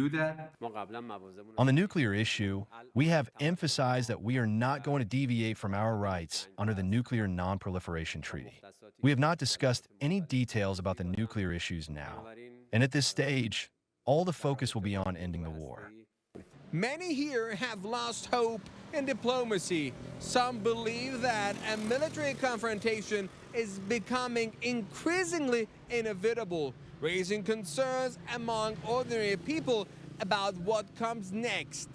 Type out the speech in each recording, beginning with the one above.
do that? On the nuclear issue, we have emphasized that we are not going to deviate from our rights under the Nuclear Non-Proliferation Treaty. We have not discussed any details about the nuclear issues now. And at this stage, all the focus will be on ending the war. Many here have lost hope in diplomacy. Some believe that a military confrontation is becoming increasingly inevitable, raising concerns among ordinary people about what comes next.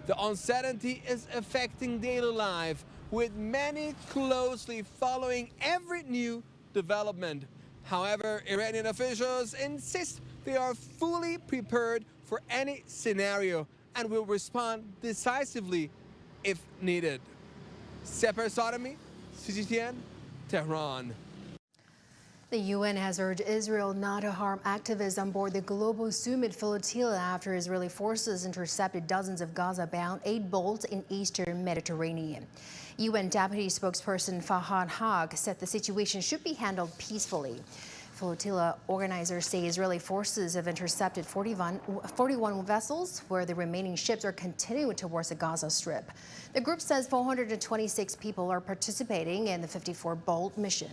The uncertainty is affecting daily life, with many closely following every new development. However, Iranian officials insist they are fully prepared for any scenario and will respond decisively if needed. Seper Sotomi, CGTN, Tehran. The UN has urged Israel not to harm activists on board the Global Summit flotilla after Israeli forces intercepted dozens of Gaza-bound aid boats in eastern Mediterranean. UN Deputy Spokesperson Fahad Haq said the situation should be handled peacefully. Flotilla organizers say Israeli forces have intercepted 41 vessels, where the remaining ships are continuing towards the Gaza Strip. The group says 426 people are participating in the 54-boat mission.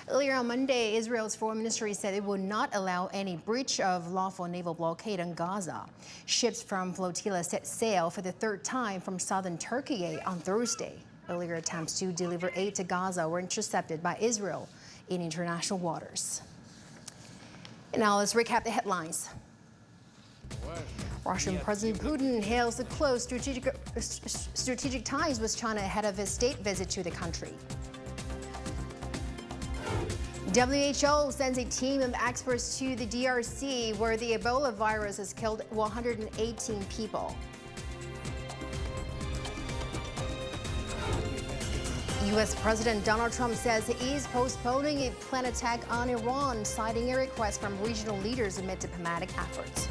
Earlier on Monday, Israel's foreign ministry said it would not allow any breach of lawful naval blockade on Gaza. Ships from flotilla set sail for the third time from southern Turkey on Thursday. Earlier attempts to deliver aid to Gaza were intercepted by Israel in international waters. And now let's recap the headlines. Russian President Putin hails the close strategic ties with China ahead of his state visit to the country. WHO sends a team of experts to the DRC, where the Ebola virus has killed 118 people. U.S. President Donald Trump says he is postponing a planned attack on Iran, citing a request from regional leaders amid diplomatic efforts.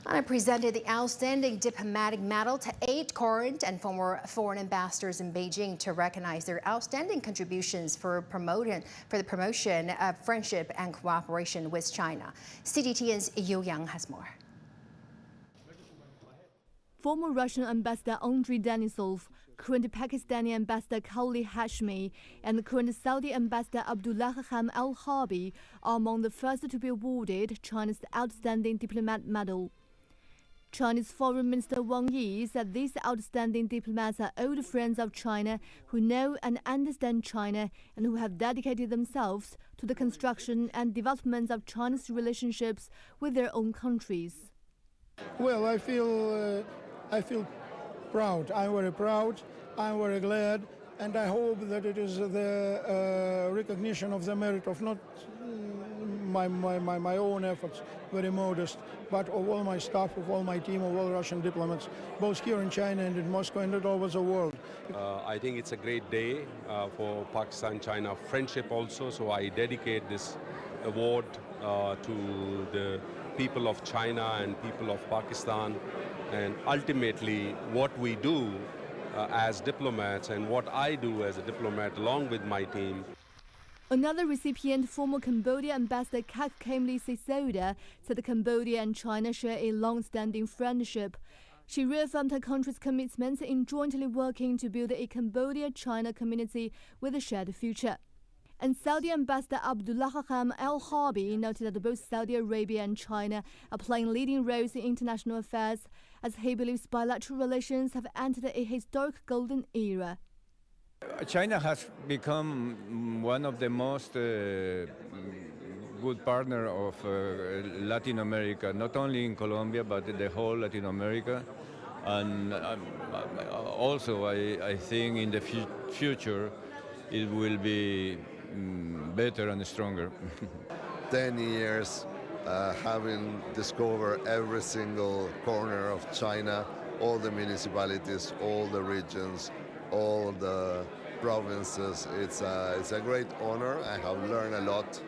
China presented the Outstanding Diplomatic Medal to 8 current and former foreign ambassadors in Beijing to recognize their outstanding contributions for the promotion of friendship and cooperation with China. CGTN's Yu Yang has more. Former Russian Ambassador Andrei Denisov, current Pakistani Ambassador Khali Hashmi, and current Saudi Ambassador Abdullah Al-Harbi are among the first to be awarded China's Outstanding Diplomat Medal. Chinese Foreign Minister Wang Yi said these outstanding diplomats are old friends of China who know and understand China and who have dedicated themselves to the construction and development of China's relationships with their own countries. Well, I feel proud. I'm very proud. I'm very glad, and I hope that it is the recognition of the merit of not my own efforts, very modest, but of all my staff, of all my team, of all Russian diplomats, both here in China and in Moscow and all over the world. I think it's a great day for Pakistan-China friendship also, so I dedicate this award to the people of China and people of Pakistan, and ultimately what we do as diplomats and what I do as a diplomat along with my team. Another recipient, former Cambodia Ambassador Kak Kemli Sisoda, said Cambodia and China share a long-standing friendship. She reaffirmed her country's commitment in jointly working to build a Cambodia-China community with a shared future. And Saudi Ambassador Abdullah Al-Harbi noted that both Saudi Arabia and China are playing leading roles in international affairs, as he believes bilateral relations have entered a historic golden era. China has become one of the most good partner of Latin America, not only in Colombia, but the whole Latin America. And also, I think in the future, it will be better and stronger. 10 years having discovered every single corner of China, all the municipalities, all the regions, all the provinces. It's a great honor. I have learned a lot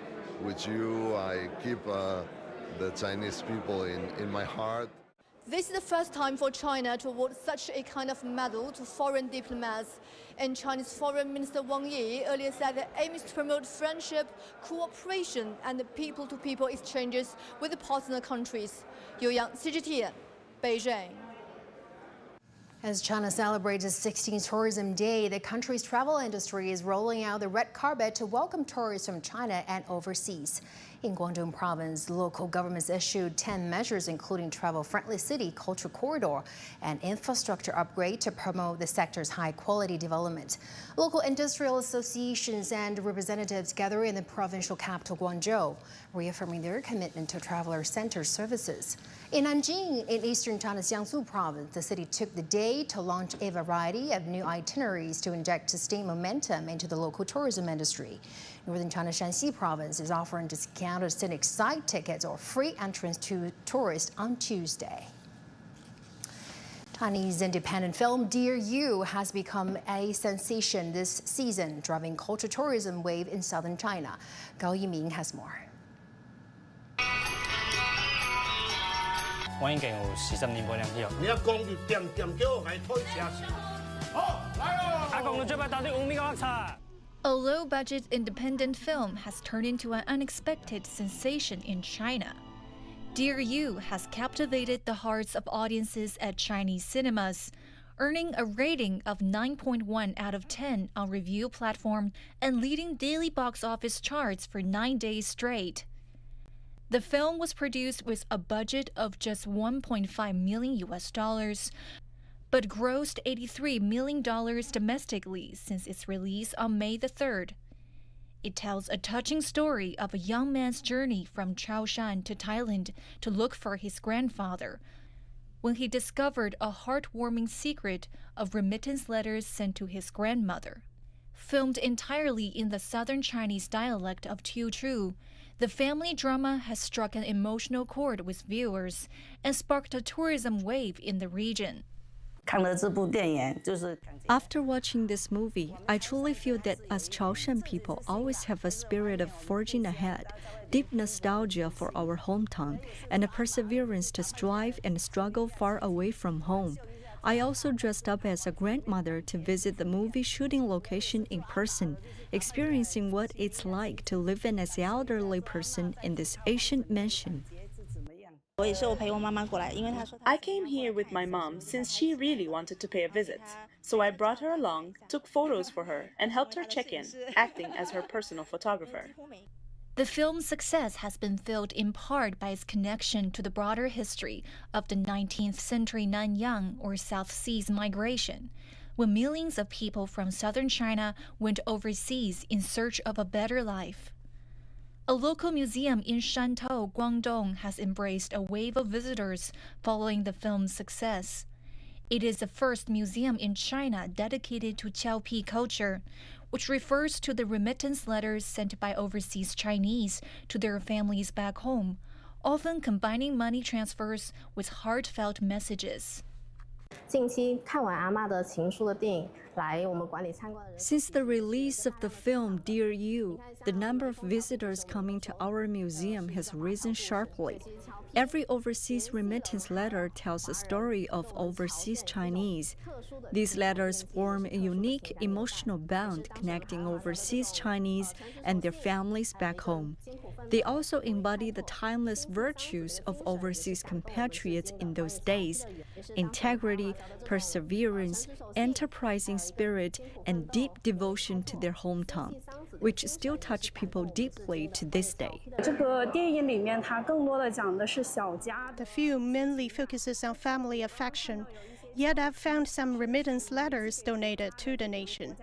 with you. I keep the Chinese people in my heart. This is the first time for China to award such a kind of medal to foreign diplomats. And Chinese Foreign Minister Wang Yi earlier said the aim is to promote friendship, cooperation, and people-to-people exchanges with the partner countries. Yu Yang, CGTN, Beijing. As China celebrates its 16th Tourism Day, the country's travel industry is rolling out the red carpet to welcome tourists from China and overseas. In Guangdong province, local governments issued 10 measures, including travel-friendly city, culture corridor, and infrastructure upgrade to promote the sector's high-quality development. Local industrial associations and representatives gather in the provincial capital, Guangzhou, reaffirming their commitment to traveler-centered services. In Nanjing, in eastern China's Jiangsu province, the city took the day to launch a variety of new itineraries to inject sustained momentum into the local tourism industry. Northern China's Shanxi province is offering discounted scenic site tickets or free entrance to tourists on Tuesday. Chinese independent film Dear You has become a sensation this season, driving culture tourism wave in southern China. Gao Yiming has more. 我已經有40年冇兩票。你一講就掂叫我係推車時。好，來咯！阿公，你最尾到底有咩個查？ A low-budget independent film has turned into an unexpected sensation in China. Dear You has captivated the hearts of audiences at Chinese cinemas, earning a rating of 9.1 out of 10 on review platform and leading daily box office charts for 9 days straight. The film was produced with a budget of just $1.5 million, but grossed $83 million domestically since its release on May the 3rd. It tells a touching story of a young man's journey from Chaoshan to Thailand to look for his grandfather, when he discovered a heartwarming secret of remittance letters sent to his grandmother. Filmed entirely in the southern Chinese dialect of Teochew, the family drama has struck an emotional chord with viewers and sparked a tourism wave in the region. After watching this movie, I truly feel that as Chaoshan people always have a spirit of forging ahead, deep nostalgia for our hometown, and a perseverance to strive and struggle far away from home. I also dressed up as a grandmother to visit the movie shooting location in person, experiencing what it's like to live in as an elderly person in this ancient mansion. I came here with my mom since she really wanted to pay a visit. So I brought her along, took photos for her, and helped her check in, acting as her personal photographer. The film's success has been fueled in part by its connection to the broader history of the 19th century Nanyang or South Seas migration, when millions of people from southern China went overseas in search of a better life. A local museum in Shantou, Guangdong, has embraced a wave of visitors following the film's success. It is the first museum in China dedicated to Qiaopi culture, which refers to the remittance letters sent by overseas Chinese to their families back home, often combining money transfers with heartfelt messages. Since the release of the film Dear You, the number of visitors coming to our museum has risen sharply. Every overseas remittance letter tells a story of overseas Chinese. These letters form a unique emotional bond connecting overseas Chinese and their families back home. They also embody the timeless virtues of overseas compatriots in those days: integrity, perseverance, enterprising spirit, and deep devotion to their hometown, which still touch people deeply to this day. The film mainly focuses on family affection, yet I've found some remittance letters donated to the nation.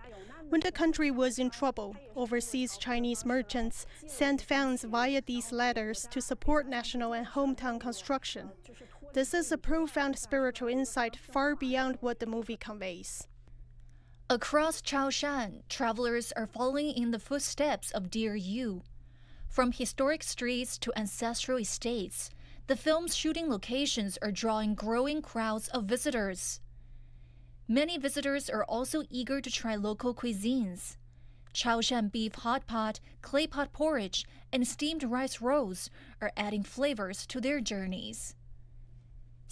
When the country was in trouble, overseas Chinese merchants sent funds via these letters to support national and hometown construction. This is a profound spiritual insight far beyond what the movie conveys. Across Chaoshan, travelers are following in the footsteps of Dear You. From historic streets to ancestral estates, the film's shooting locations are drawing growing crowds of visitors. Many visitors are also eager to try local cuisines. Chaoshan beef hot pot, clay pot porridge, and steamed rice rolls are adding flavors to their journeys.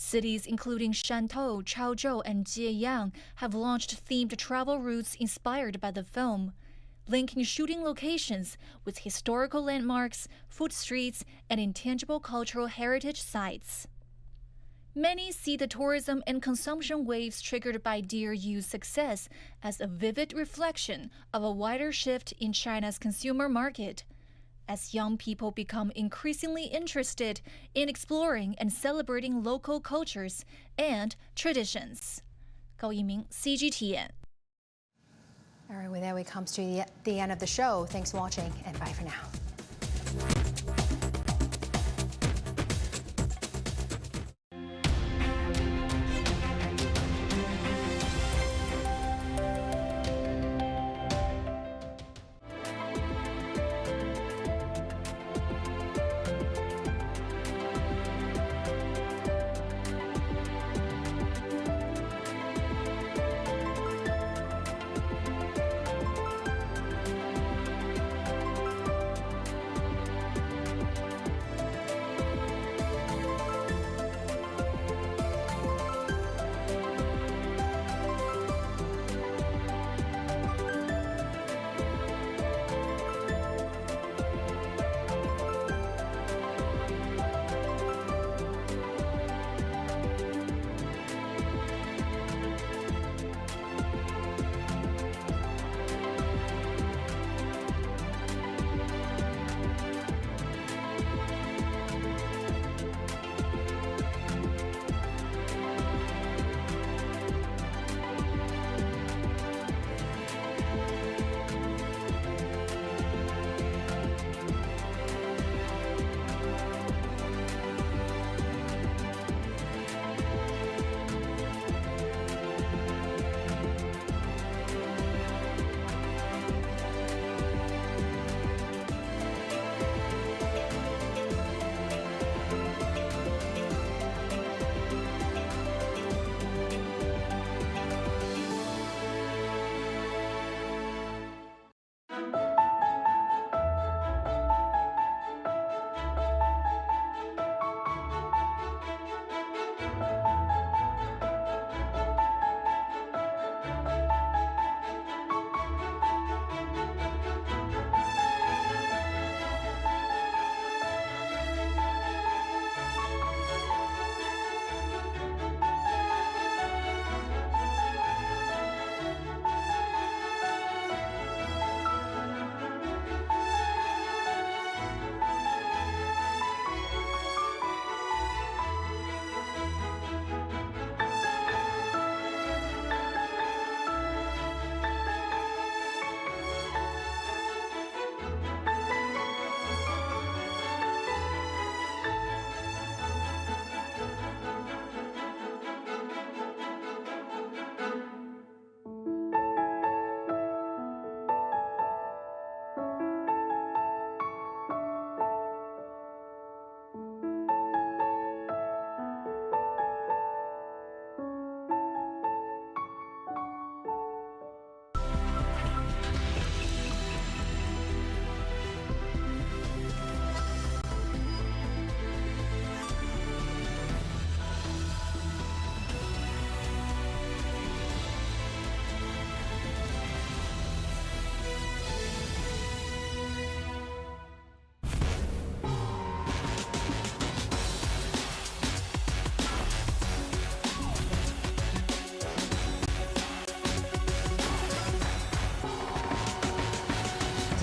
Cities including Shantou, Chaozhou, and Jieyang have launched themed travel routes inspired by the film, linking shooting locations with historical landmarks, food streets, and intangible cultural heritage sites. Many see the tourism and consumption waves triggered by Dear You's success as a vivid reflection of a wider shift in China's consumer market, as young people become increasingly interested in exploring and celebrating local cultures and traditions. 高一鸣 CGTN. All right, with that, we come to the end of the show. Thanks for watching, and bye for now.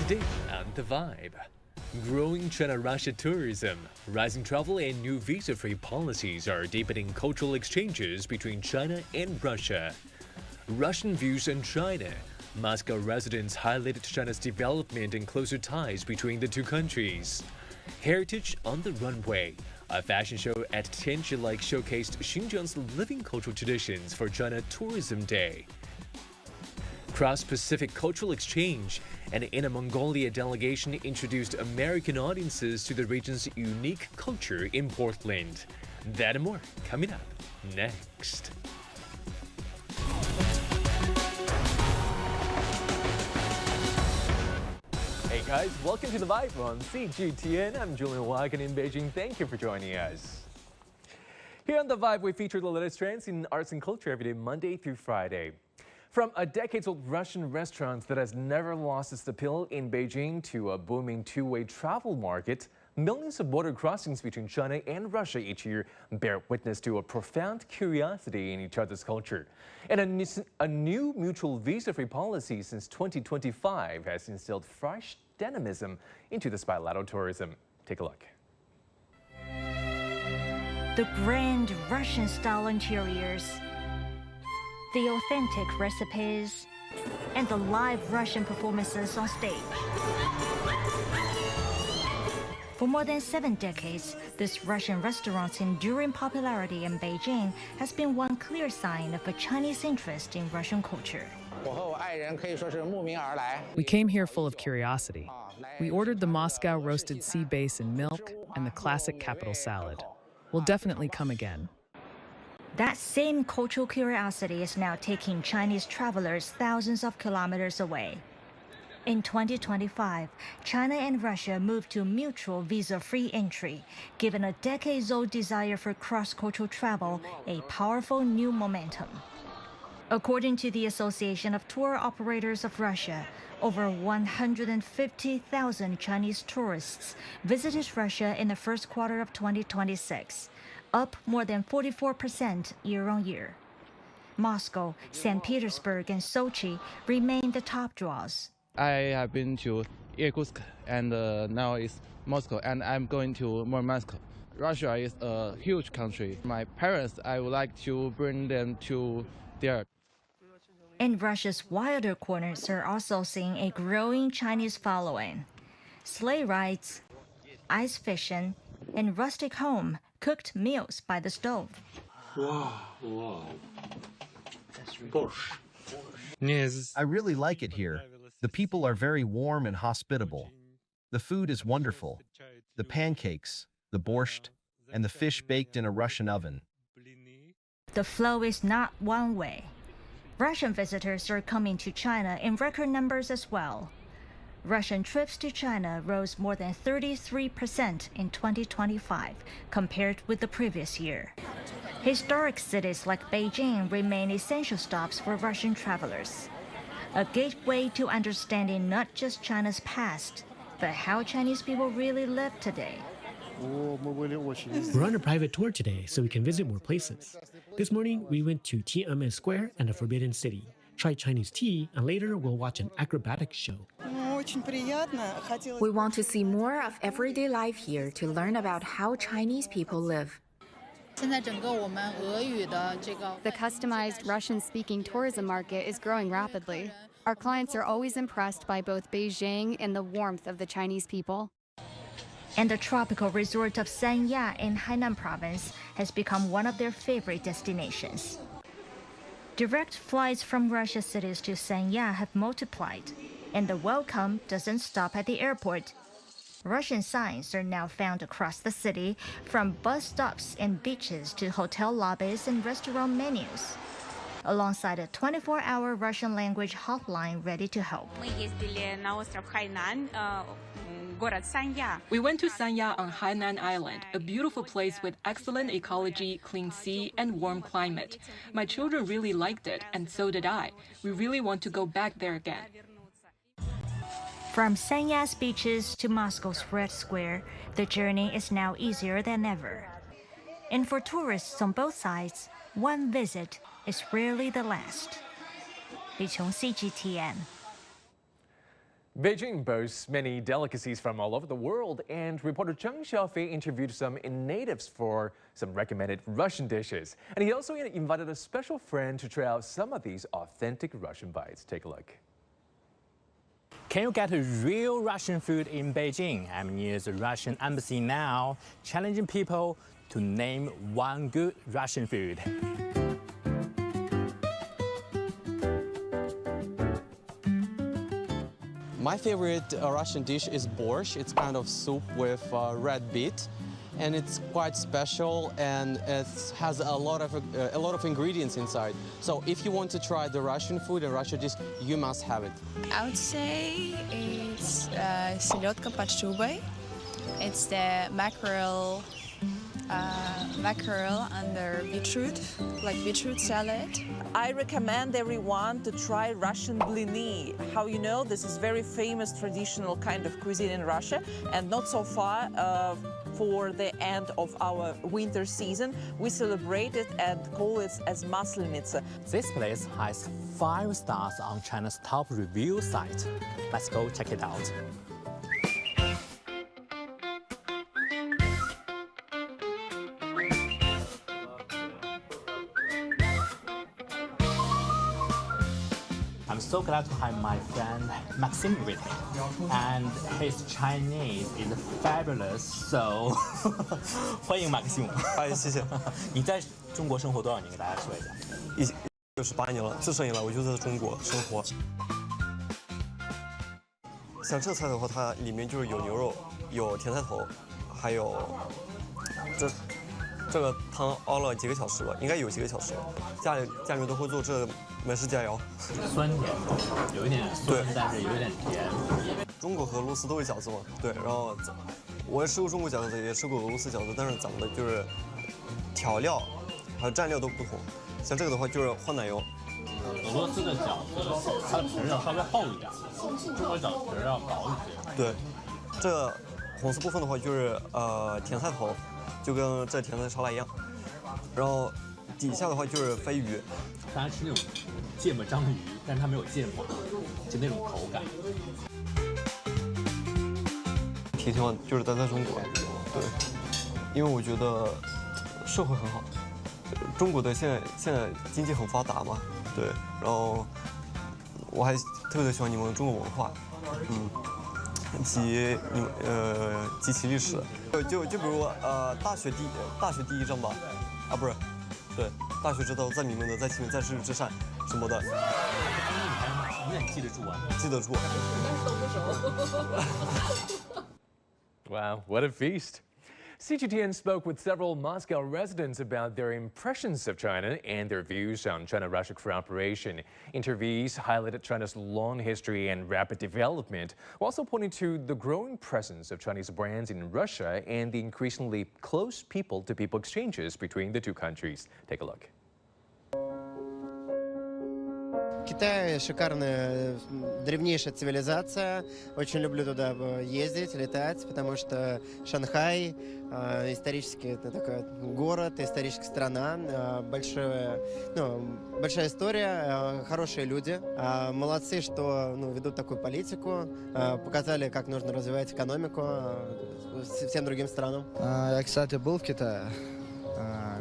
Today on The Vibe, growing China-Russia tourism, rising travel and new visa-free policies are deepening cultural exchanges between China and Russia. Russian views on China. Moscow residents highlighted China's development and closer ties between the two countries. Heritage on the Runway. A fashion show at Tianjin Lake showcased Xinjiang's living cultural traditions for China Tourism Day. Cross-Pacific Cultural Exchange. An Inner Mongolia delegation introduced American audiences to the region's unique culture in Portland. That and more coming up next. Hey guys, welcome to The Vibe on CGTN. I'm Julian Wagon in Beijing. Thank you for joining us. Here on The Vibe, we feature the latest trends in arts and culture every day, Monday through Friday. From a decades-old Russian restaurant that has never lost its appeal in Beijing to a booming two-way travel market, millions of border crossings between China and Russia each year bear witness to a profound curiosity in each other's culture. And a new mutual visa-free policy since 2025 has instilled fresh dynamism into this bilateral tourism. Take a look. The grand Russian-style interiors, the authentic recipes, and the live Russian performances on stage. For more than 7 decades, this Russian restaurant's enduring popularity in Beijing has been one clear sign of a Chinese interest in Russian culture. We came here full of curiosity. We ordered the Moscow roasted sea bass and milk and the classic capital salad. We'll definitely come again. That same cultural curiosity is now taking Chinese travelers thousands of kilometers away. In 2025, China and Russia moved to mutual visa-free entry, giving a decades-old desire for cross-cultural travel a powerful new momentum. According to the Association of Tour Operators of Russia, over 150,000 Chinese tourists visited Russia in the first quarter of 2026, up more than 44% year-on-year. Moscow, St. Petersburg, and Sochi remain the top draws. I have been to Irkutsk and now it's Moscow, and I'm going to Murmansk. Russia is a huge country. My parents, I would like to bring them to there. And Russia's wilder corners are also seeing a growing Chinese following. Sleigh rides, ice fishing, and rustic home cooked meals by the stove. Wow. I really like it here. The people are very warm and hospitable. The food is wonderful. The pancakes, the borscht, and the fish baked in a Russian oven. The flow is not one way. Russian visitors are coming to China in record numbers as well. Russian trips to China rose more than 33% in 2025 compared with the previous year. Historic cities like Beijing remain essential stops for Russian travelers, a gateway to understanding not just China's past, but how Chinese people really live today. We're on a private tour today, so we can visit more places. This morning, we went to Tiananmen Square and the Forbidden City, tried Chinese tea, and later we'll watch an acrobatic show. We want to see more of everyday life here to learn about how Chinese people live. The customized Russian-speaking tourism market is growing rapidly. Our clients are always impressed by both Beijing and the warmth of the Chinese people. And the tropical resort of Sanya in Hainan province has become one of their favorite destinations. Direct flights from Russia cities to Sanya have multiplied, and the welcome doesn't stop at the airport. Russian signs are now found across the city, from bus stops and beaches to hotel lobbies and restaurant menus, alongside a 24-hour Russian language hotline ready to help. We went to Sanya on Hainan Island, a beautiful place with excellent ecology, clean sea, and warm climate. My children really liked it, and so did I. We really want to go back there again. From Sanya's beaches to Moscow's Red Square, the journey is now easier than ever. And for tourists on both sides, one visit is rarely the last. Li Qiong, CGTN. Beijing boasts many delicacies from all over the world, and reporter Zheng Xiaofei interviewed some natives for some recommended Russian dishes. And he also invited a special friend to try out some of these authentic Russian bites. Take a look. Can you get real Russian food in Beijing? I'm near the Russian embassy now, challenging people to name one good Russian food. My favorite Russian dish is borscht. It's kind of soup with red beet, and it's quite special, and it has a lot of ingredients inside. So if you want to try the Russian food and Russian dish, you must have it. I would say it's селедка под шубой. It's the mackerel mackerel and beetroot, like beetroot salad. I recommend everyone to try Russian blini. How you know, this is very famous traditional kind of cuisine in Russia, and not so far for the end of our winter season. We celebrate it and call it as Maslenitsa. This place has 5 stars on China's top review site. Let's go check it out. I'm so glad to have my friend Maxim with me, and his Chinese is fabulous. So, 欢迎 Maxim。哎，谢谢。你在中国生活多少年？给大家说一下。18年了，自生以来我就在中国生活。像这菜的话，它里面就是有牛肉，有甜菜头，还有这个汤熬了几个小时了，应该有几个小时了。家里面都会做这美式佳肴，酸甜，有一点酸，但是有一点甜。中国和俄罗斯都有饺子嘛，对。然后我也吃过中国饺子，也吃过俄罗斯饺子，但是咱们的就是调料还有蘸料都不同。像这个的话就是换奶油。俄罗斯的饺子它的皮要稍微厚一点，中国饺子皮要薄一些。对，这个红色部分的话就是甜菜头，就跟这甜菜沙拉一样。然后底下的话就是飞鱼。大家吃那种芥末章鱼，但是它没有芥末，就那种口感。挺希望就是待在中国，对，因为我觉得社会很好。中国的现在经济很发达嘛，对，然后我还特别的喜欢你们中国文化，及其历史，就比如大学第一章吧，啊不是，对，大学之道在明明德，在亲民，在知识之善什么的。你很记得住啊？记得住。Wow, what a feast! CGTN spoke with several Moscow residents about their impressions of China and their views on China-Russia cooperation. Interviewees highlighted China's long history and rapid development, while also pointing to the growing presence of Chinese brands in Russia and the increasingly close people-to-people exchanges between the two countries. Take a look. Китай шикарная, древнейшая цивилизация. Очень люблю туда ездить, летать, потому что Шанхай исторически это такой город, историческая страна, большая история, хорошие люди. Молодцы, что ведут такую политику, показали, как нужно развивать экономику всем другим странам. Я, кстати, был в Китае,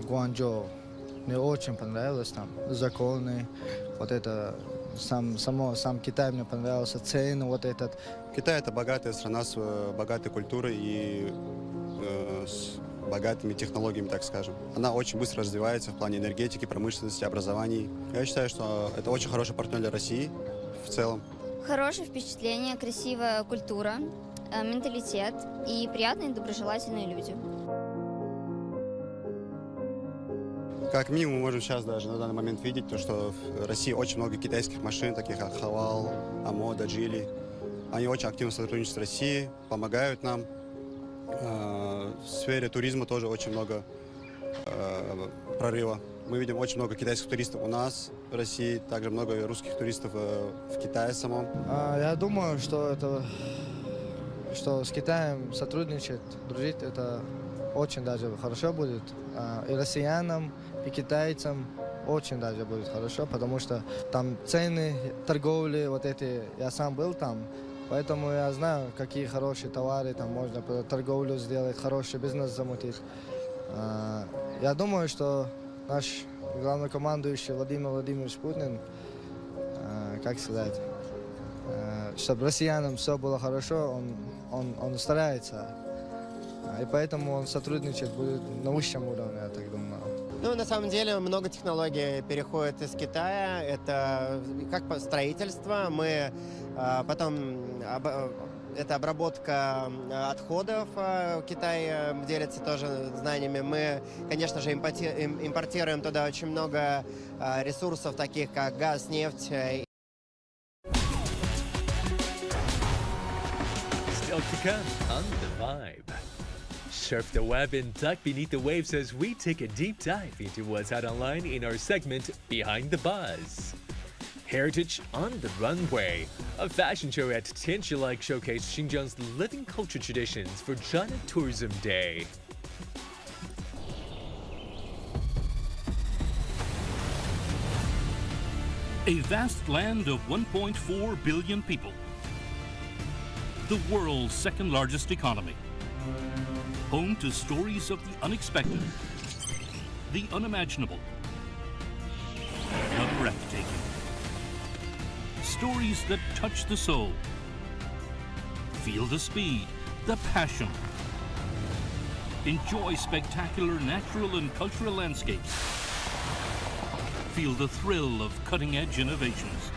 Гуанчжоу. Мне очень понравилось там законы, вот это сам Китай мне понравился, цены вот этот. Китай — это богатая страна с богатой культурой и с богатыми технологиями, так скажем. Она очень быстро развивается в плане энергетики, промышленности, образований. Я считаю, что это очень хороший партнер для России в целом. Хорошее впечатление, красивая культура, менталитет и приятные доброжелательные люди. Как минимум, мы можем сейчас даже на данный момент видеть, то, что в России очень много китайских машин, таких как Хавал, Амода, Джили. Они очень активно сотрудничают с Россией, помогают нам. В сфере туризма тоже очень много прорыва. Мы видим очень много китайских туристов у нас в России, также много русских туристов в Китае самом. Я думаю, что с Китаем сотрудничать, дружить, это очень даже хорошо будет. И россиянам, и китайцам очень даже будет хорошо, потому что там цены, торговли, вот эти, я сам был там, поэтому я знаю, какие хорошие товары, там можно торговлю сделать, хороший бизнес замутить. Я думаю, что наш главнокомандующий Владимир Владимирович Путин, как сказать, чтобы россиянам все было хорошо, он старается. И поэтому он сотрудничать будет на высшем уровне, я так думаю. На самом деле много технологий переходит из Китая. Это как строительство. Мы потом это обработка отходов. Китай делится тоже знаниями. Мы, конечно же, импортируем туда очень много ресурсов, таких как газ, нефть. Still to come on The Vibe. surf the web and duck beneath the waves as we take a deep dive into what's out online in our segment Behind the Buzz. Heritage on the Runway, a fashion show at Tianqilai showcased Xinjiang's living culture traditions for China Tourism Day. A vast land of 1.4 billion people. The world's second largest economy. Home to stories of the unexpected, the unimaginable, the breathtaking. Stories that touch the soul. Feel the speed, the passion. Enjoy spectacular natural and cultural landscapes. Feel the thrill of cutting-edge innovations.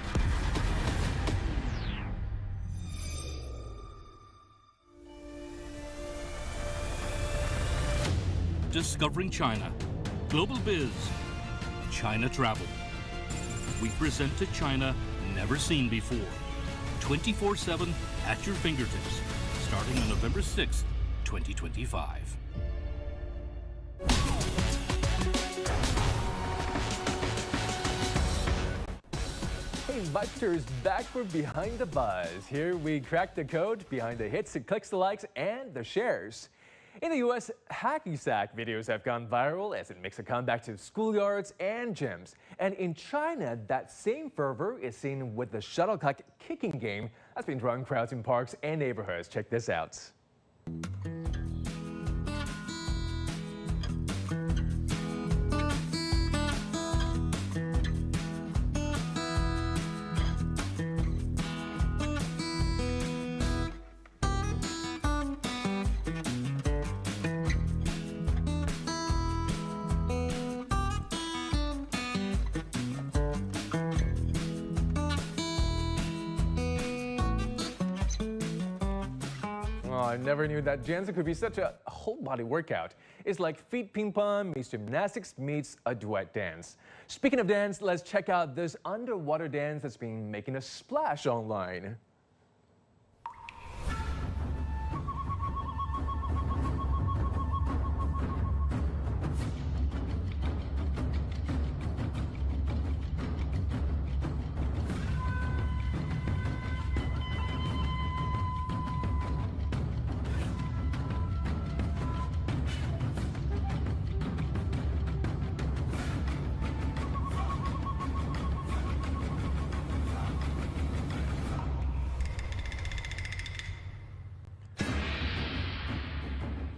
Discovering China, Global Biz, China Travel. We present to China never seen before. 24/7 at your fingertips, starting on November 6th, 2025. Hey, Bucksters, back for Behind the Buzz. Here we crack the code behind the hits, the clicks, the likes, and the shares. In the U.S., hacky sack videos have gone viral as it makes a comeback to schoolyards and gyms. And in China, that same fervor is seen with the shuttlecock kicking game that's been drawing crowds in parks and neighborhoods. Check this out. I never knew that dancing could be such a whole-body workout. It's like feet ping pong meets gymnastics meets a duet dance. Speaking of dance, let's check out this underwater dance that's been making a splash online.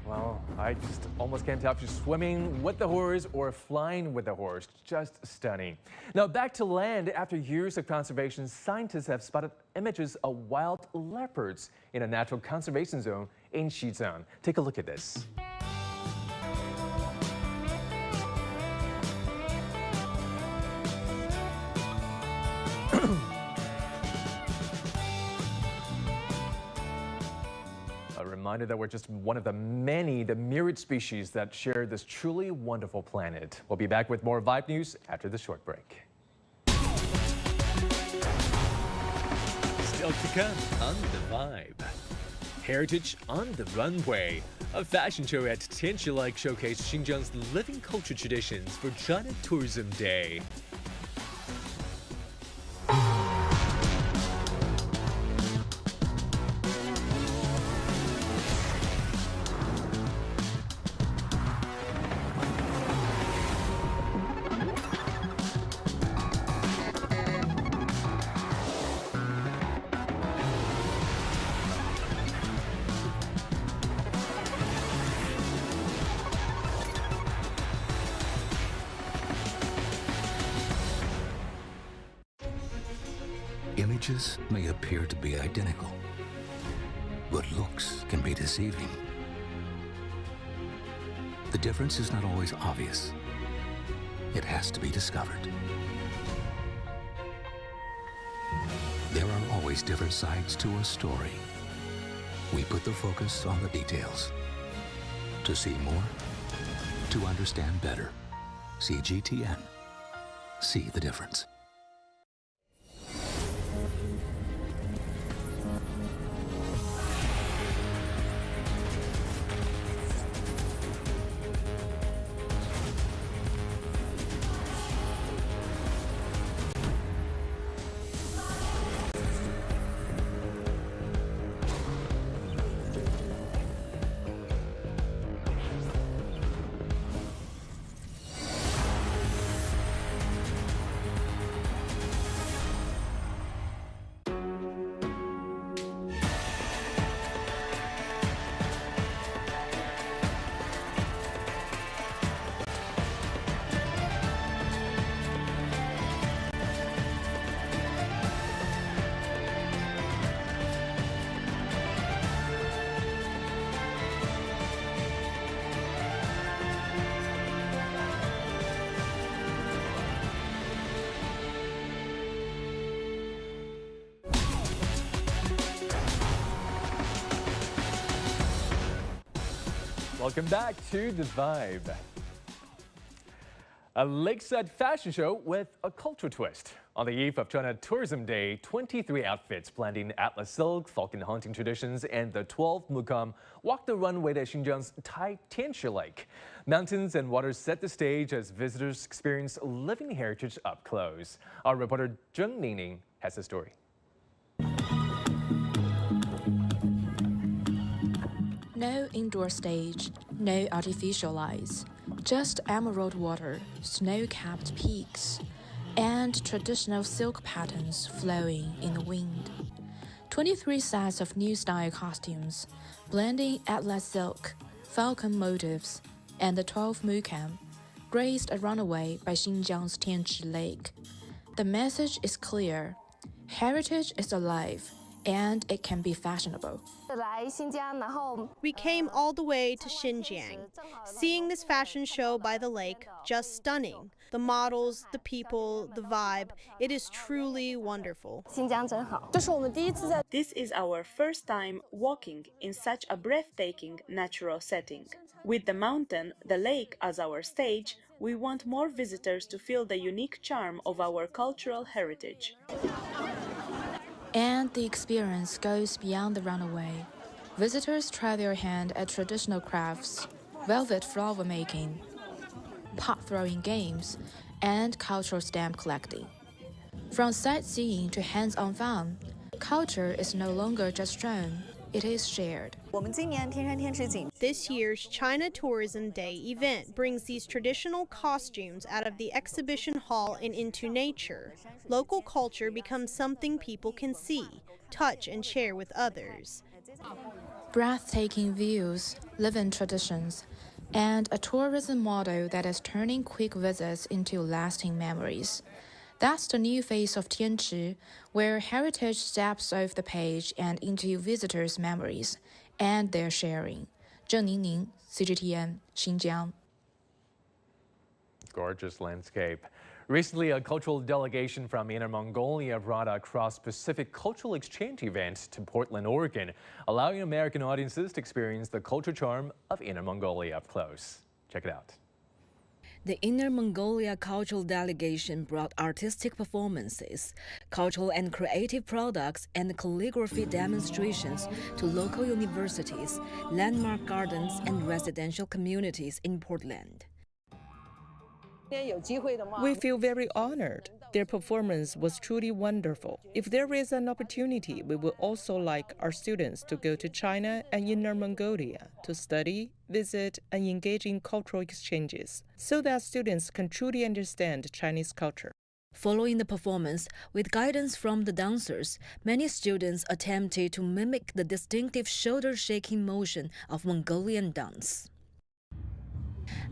Well, I just almost can't tell if she's swimming with the horse or flying with the horse. Just stunning. Now back to land. After years of conservation, scientists have spotted images of wild leopards in a natural conservation zone in Xizang. Take a look at this. A reminder that we're just one of the myriad species that share this truly wonderful planet. We'll be back with more Vibe News after the short break. Still to come on The Vibe. Heritage on the Runway, a fashion show at Tianqilai showcased Xinjiang's living culture traditions for China Tourism Day. Images may appear to be identical, but looks can be deceiving. The difference is not always obvious. It has to be discovered. There are always different sides to a story. We put the focus on the details. To see more, to understand better. CGTN. See the difference. Welcome back to The Vibe. A lakeside fashion show with a cultural twist. On the eve of China Tourism Day, 23 outfits blending Atlas silk, falcon hunting traditions, and the 12 mukam walked the runway at Xinjiang's Tai Tianshi Lake. Mountains and waters set the stage as visitors experience living heritage up close. Our reporter Zheng Ningning has the story. No indoor stage, no artificial lights, just emerald water, snow-capped peaks, and traditional silk patterns flowing in the wind. 23 sets of new style costumes, blending Atlas silk, falcon motifs, and the 12 mukam, graced a runway by Xinjiang's Tianchi Lake. The message is clear: heritage is alive, and it can be fashionable. We came all the way to Xinjiang. Seeing this fashion show by the lake, just stunning. The models, the people, the vibe, it is truly wonderful. This is our first time walking in such a breathtaking natural setting. With the mountain, the lake as our stage, we want more visitors to feel the unique charm of our cultural heritage. And the experience goes beyond the runway. Visitors try their hand at traditional crafts, velvet flower making, pot throwing games, and cultural stamp collecting. From sightseeing to hands-on fun, culture is no longer just shown, it is shared. This year's China Tourism Day event brings these traditional costumes out of the exhibition hall and into nature. Local culture becomes something people can see, touch, and share with others. Breathtaking views, living traditions, and a tourism model that is turning quick visits into lasting memories. That's the new face of Tianchi, where heritage steps off the page and into visitors' memories and their sharing. Zheng Ningning, CGTN, Xinjiang. Gorgeous landscape. Recently, a cultural delegation from Inner Mongolia brought a cross-Pacific cultural exchange event to Portland, Oregon, allowing American audiences to experience the cultural charm of Inner Mongolia up close. Check it out. The Inner Mongolia Cultural Delegation brought artistic performances, cultural and creative products, and calligraphy demonstrations to local universities, landmark gardens, and residential communities in Portland. We feel very honored. Their performance was truly wonderful. If there is an opportunity, we would also like our students to go to China and Inner Mongolia to study, visit, and engage in cultural exchanges so that students can truly understand Chinese culture. Following the performance, with guidance from the dancers, many students attempted to mimic the distinctive shoulder-shaking motion of Mongolian dance.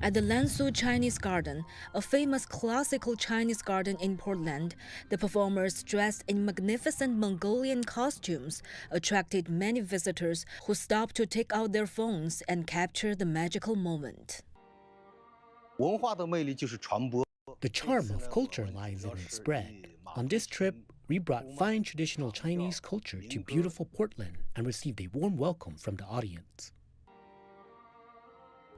At the Lansu Chinese Garden, a famous classical Chinese garden in Portland, the performers dressed in magnificent Mongolian costumes attracted many visitors who stopped to take out their phones and capture the magical moment. The charm of culture lies in its spread. On this trip, we brought fine traditional Chinese culture to beautiful Portland and received a warm welcome from the audience.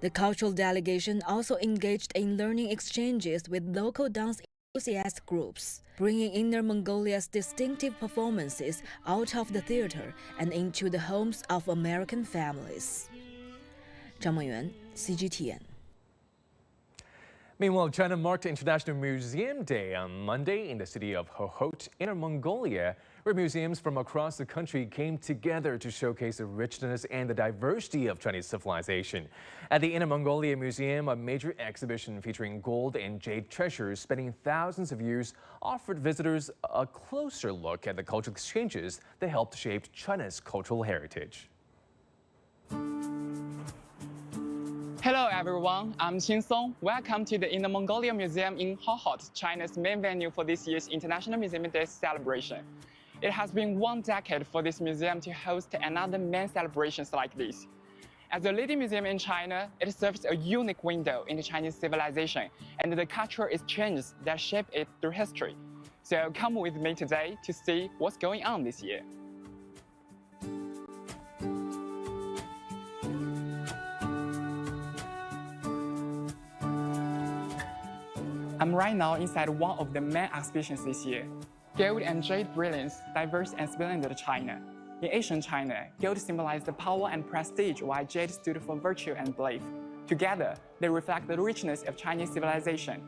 The cultural delegation also engaged in learning exchanges with local dance enthusiast groups, bringing Inner Mongolia's distinctive performances out of the theater and into the homes of American families. Zhang Mengyuan, CGTN. Meanwhile, China marked International Museum Day on Monday in the city of Hohhot, Inner Mongolia, where museums from across the country came together to showcase the richness and the diversity of Chinese civilization. At the Inner Mongolia Museum, a major exhibition featuring gold and jade treasures spanning thousands of years offered visitors a closer look at the cultural exchanges that helped shape China's cultural heritage. Hello everyone, I'm Qin Song. Welcome to the Inner Mongolia Museum in Hohhot, China's main venue for this year's International Museum Day celebration. It has been 1 decade for this museum to host another main celebrations like this. As a leading museum in China, it serves a unique window into Chinese civilization and the cultural exchanges that shape it through history. So come with me today to see what's going on this year. I'm right now inside one of the main exhibitions this year, Gold and Jade Brilliance, Diverse and Splendid China. In ancient China, gold symbolized the power and prestige, while jade stood for virtue and belief. Together, they reflect the richness of Chinese civilization.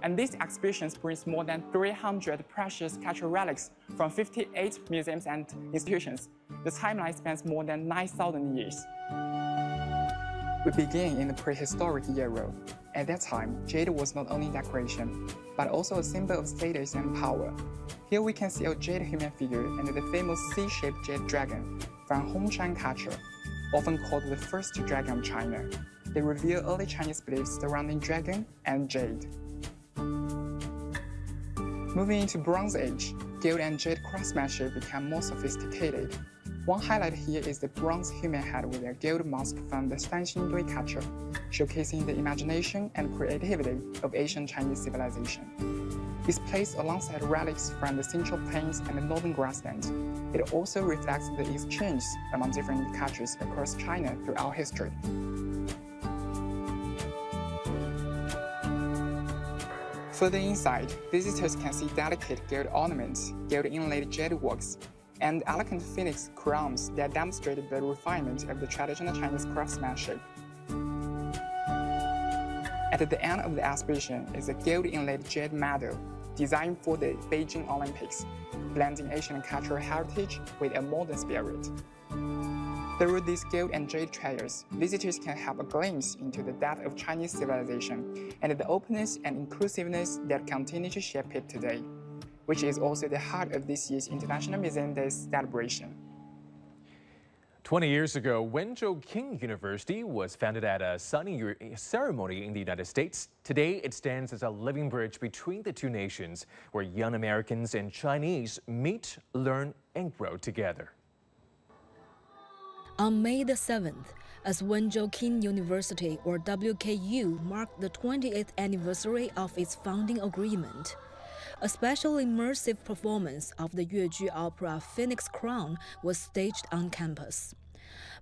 And these exhibitions brings more than 300 precious cultural relics from 58 museums and institutions. The timeline spans more than 9,000 years. We begin in the prehistoric era. At that time, jade was not only decoration, but also a symbol of status and power. Here we can see a jade human figure and the famous C-shaped jade dragon from Hongshan culture, often called the first dragon of China. They reveal early Chinese beliefs surrounding dragon and jade. Moving into Bronze Age, gold and jade craftsmanship became more sophisticated. One highlight here is the bronze human head with a gold mask from the Sanxingdui culture, showcasing the imagination and creativity of ancient Chinese civilization. It's placed alongside relics from the Central Plains and the Northern Grasslands. It also reflects the exchanges among different cultures across China throughout history. Further inside, visitors can see delicate gold ornaments, gold inlaid jade works, and elegant phoenix crowns that demonstrate the refinement of the traditional Chinese craftsmanship. At the end of the exhibition is a gold inlaid jade medal designed for the Beijing Olympics, blending Asian cultural heritage with a modern spirit. Through these gold and jade treasures, visitors can have a glimpse into the depth of Chinese civilization and the openness and inclusiveness that continue to shape it today, which is also the heart of this year's International Museum Day celebration. 20 years ago, Wenzhou King University was founded at a signing ceremony in the United States. Today, it stands as a living bridge between the two nations, where young Americans and Chinese meet, learn, and grow together. On May the 7th, as Wenzhou King University, or WKU, marked the 28th anniversary of its founding agreement, a special immersive performance of the Yuezhi opera Phoenix Crown was staged on campus.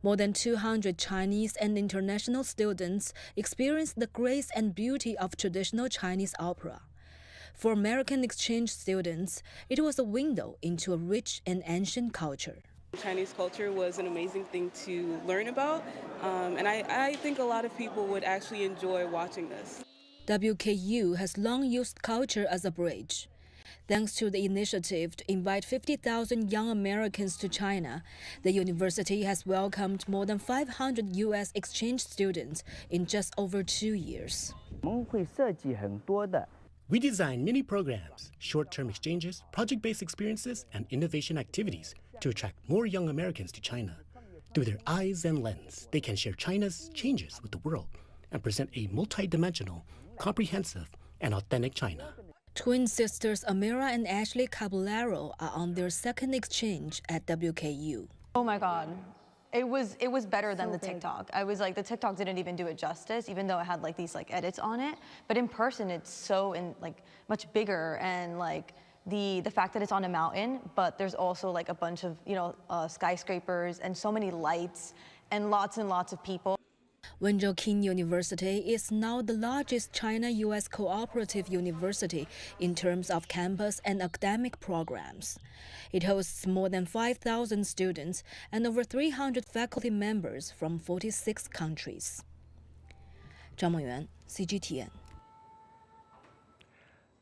More than 200 Chinese and international students experienced the grace and beauty of traditional Chinese opera. For American exchange students, it was a window into a rich and ancient culture. Chinese culture was an amazing thing to learn about, and I think a lot of people would actually enjoy watching this. WKU has long used culture as a bridge. Thanks to the initiative to invite 50,000 young Americans to China, the university has welcomed more than 500 U.S. exchange students in just over 2 years. We design many programs, short-term exchanges, project-based experiences, and innovation activities to attract more young Americans to China. Through their eyes and lens, they can share China's changes with the world and present a multi-dimensional, comprehensive, and authentic China. Twin sisters Amira and Ashley Caballero are on their second exchange at WKU. Oh my God. It was better than the TikTok. I was like, the TikTok didn't even do it justice, even though it had like these like edits on it. But in person, it's so much bigger, and like the fact that it's on a mountain, but there's also like a bunch of skyscrapers and so many lights and lots of people. Wenzhou King University is now the largest China-U.S. cooperative university in terms of campus and academic programs. It hosts more than 5,000 students and over 300 faculty members from 46 countries. 张梦圆 CGTN.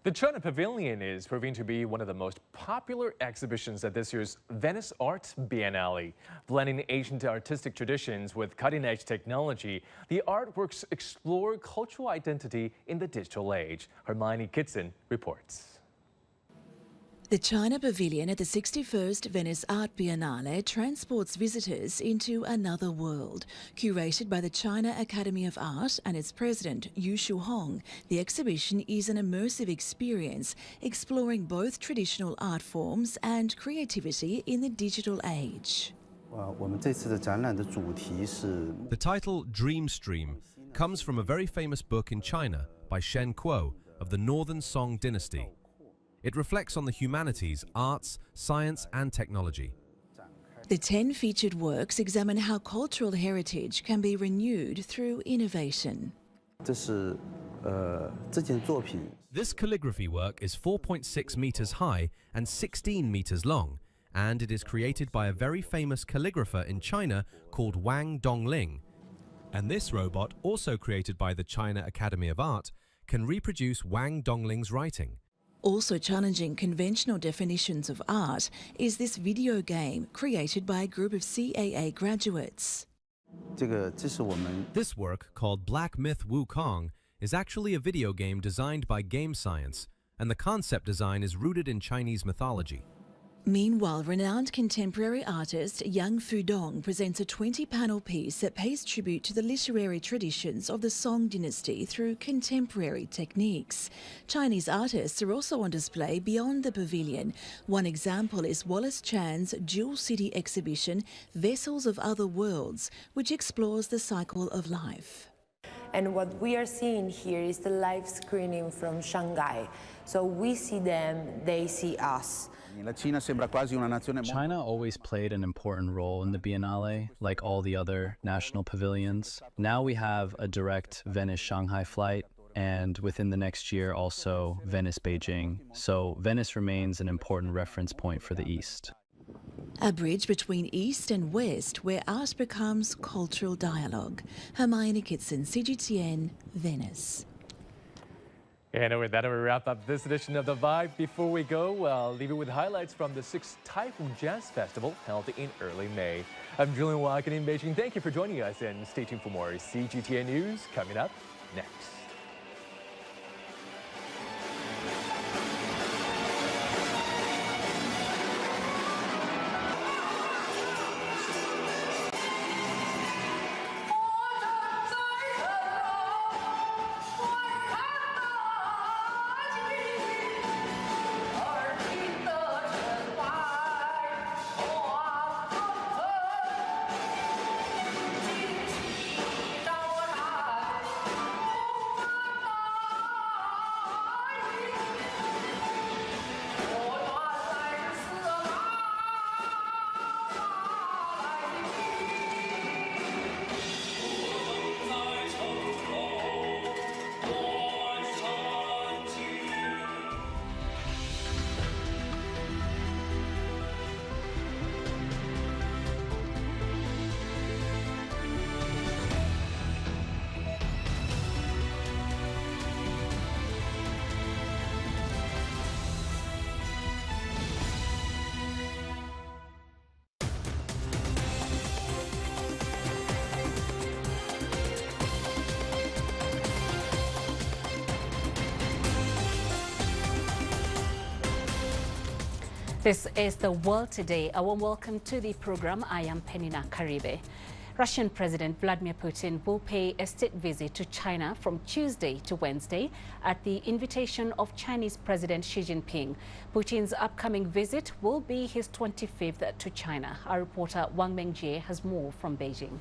The China Pavilion is proving to be one of the most popular exhibitions at this year's Venice Art Biennale. Blending ancient artistic traditions with cutting-edge technology, the artworks explore cultural identity in the digital age. Hermione Kitson reports. The China Pavilion at the 61st Venice Art Biennale transports visitors into another world. Curated by the China Academy of Art and its president, Yu Shuhong, the exhibition is an immersive experience exploring both traditional art forms and creativity in the digital age. The title Dreamstream comes from a very famous book in China by Shen Kuo of the Northern Song dynasty. It reflects on the humanities, arts, science and technology. The 10 featured works examine how cultural heritage can be renewed through innovation. This calligraphy work is 4.6 meters high and 16 meters long, and it is created by a very famous calligrapher in China called Wang Dongling. And this robot, also created by the China Academy of Art, can reproduce Wang Dongling's writing. Also challenging conventional definitions of art is this video game created by a group of CAA graduates. This work, called Black Myth Wukong, is actually a video game designed by Game Science, and the concept design is rooted in Chinese mythology. Meanwhile, renowned contemporary artist Yang Fudong presents a 20-panel piece that pays tribute to the literary traditions of the Song dynasty through contemporary techniques. Chinese artists are also on display beyond the pavilion. One example is Wallace Chan's Jewel City exhibition, Vessels of Other Worlds, which explores the cycle of life. And what we are seeing here is the live screening from Shanghai. So we see them, they see us. China always played an important role in the Biennale, like all the other national pavilions. Now we have a direct Venice-Shanghai flight, and within the next year also Venice-Beijing. So Venice remains an important reference point for the East. A bridge between East and West where art becomes cultural dialogue. Hermione Kitson, CGTN, Venice. And with that, we wrap up this edition of The Vibe. Before we go, I'll leave you with highlights from the 6th Typhoon Jazz Festival held in early May. I'm Julian Walken in Beijing. Thank you for joining us, and stay tuned for more CGTN news coming up next. This is The World Today. A warm welcome to the program. I am Penina Karibe. Russian President Vladimir Putin will pay a state visit to China from Tuesday to Wednesday at the invitation of Chinese President Xi Jinping. Putin's upcoming visit will be his 25th to China. Our reporter Wang Mengjie has more from Beijing.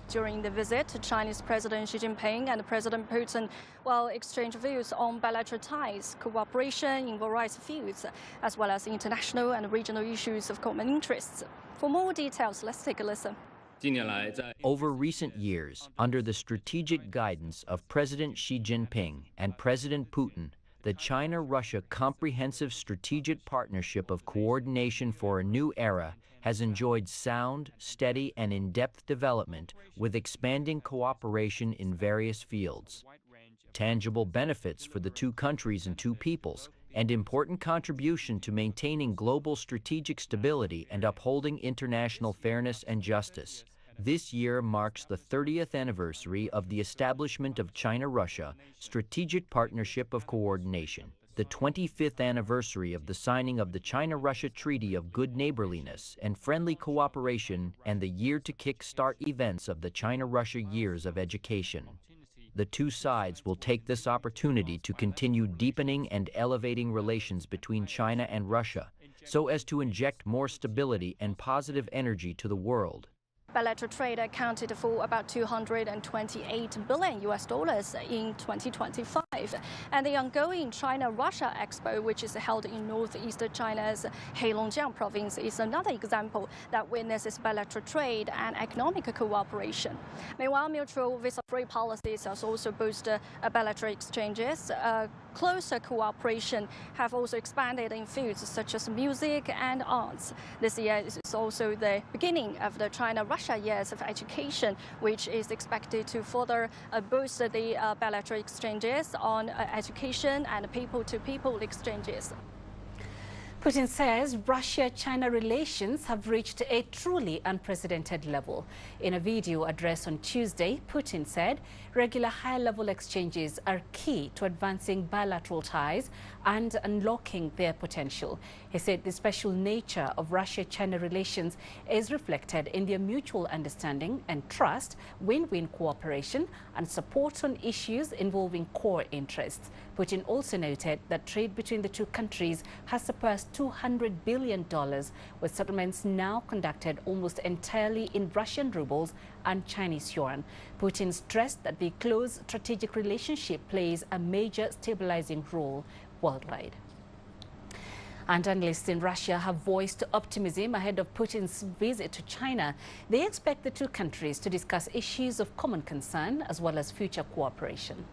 During the visit, Chinese President Xi Jinping and President Putin will exchange views on bilateral ties, cooperation in various fields, as well as international and regional issues of common interests. For more details, let's take a listen. Over recent years, under the strategic guidance of President Xi Jinping and President Putin, the China-Russia Comprehensive Strategic Partnership of Coordination for a New Era has enjoyed sound, steady, and in-depth development with expanding cooperation in various fields. Tangible benefits for the two countries and two peoples, and important contribution to maintaining global strategic stability and upholding international fairness and justice. This year marks the 30th anniversary of the establishment of China-Russia Strategic Partnership of Coordination, the 25th anniversary of the signing of the China-Russia Treaty of Good Neighborliness and Friendly Cooperation, and the year to kick-start events of the China-Russia Years of Education. The two sides will take this opportunity to continue deepening and elevating relations between China and Russia, so as to inject more stability and positive energy to the world. Bilateral trade accounted for about $228 billion in 2025. And the ongoing China-Russia Expo, which is held in northeast China's Heilongjiang province, is another example that witnesses bilateral trade and economic cooperation. Meanwhile, mutual visa-free policies has also boosted bilateral exchanges. Closer cooperation have also expanded in fields such as music and arts. This year is also the beginning of the China-Russia Years of Education, which is expected to further boost the bilateral exchanges on education and people-to-people exchanges. Putin says Russia-China relations have reached a truly unprecedented level. In a video address on Tuesday, Putin said regular high-level exchanges are key to advancing bilateral ties and unlocking their potential. He said the special nature of Russia-China relations is reflected in their mutual understanding and trust, win-win cooperation, and support on issues involving core interests. Putin also noted that trade between the two countries has surpassed $200 billion, with settlements now conducted almost entirely in Russian rubles and Chinese yuan. Putin stressed that the close strategic relationship plays a major stabilizing role worldwide. And analysts in Russia have voiced optimism ahead of Putin's visit to China. They expect the two countries to discuss issues of common concern as well as future cooperation.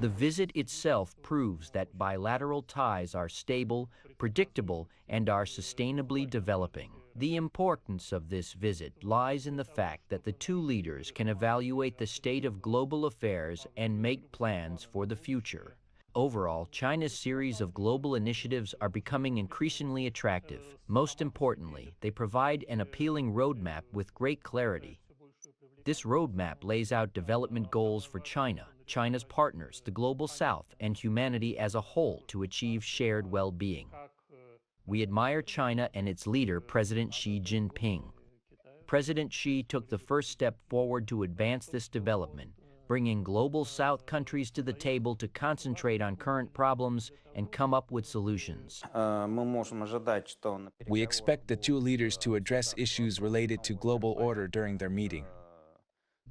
The visit itself proves that bilateral ties are stable, predictable, and are sustainably developing. The importance of this visit lies in the fact that the two leaders can evaluate the state of global affairs and make plans for the future. Overall, China's series of global initiatives are becoming increasingly attractive. Most importantly, they provide an appealing roadmap with great clarity. This roadmap lays out development goals for China, China's partners, the Global South, and humanity as a whole to achieve shared well-being. We admire China and its leader, President Xi Jinping. President Xi took the first step forward to advance this development, bringing Global South countries to the table to concentrate on current problems and come up with solutions. We expect the two leaders to address issues related to global order during their meeting.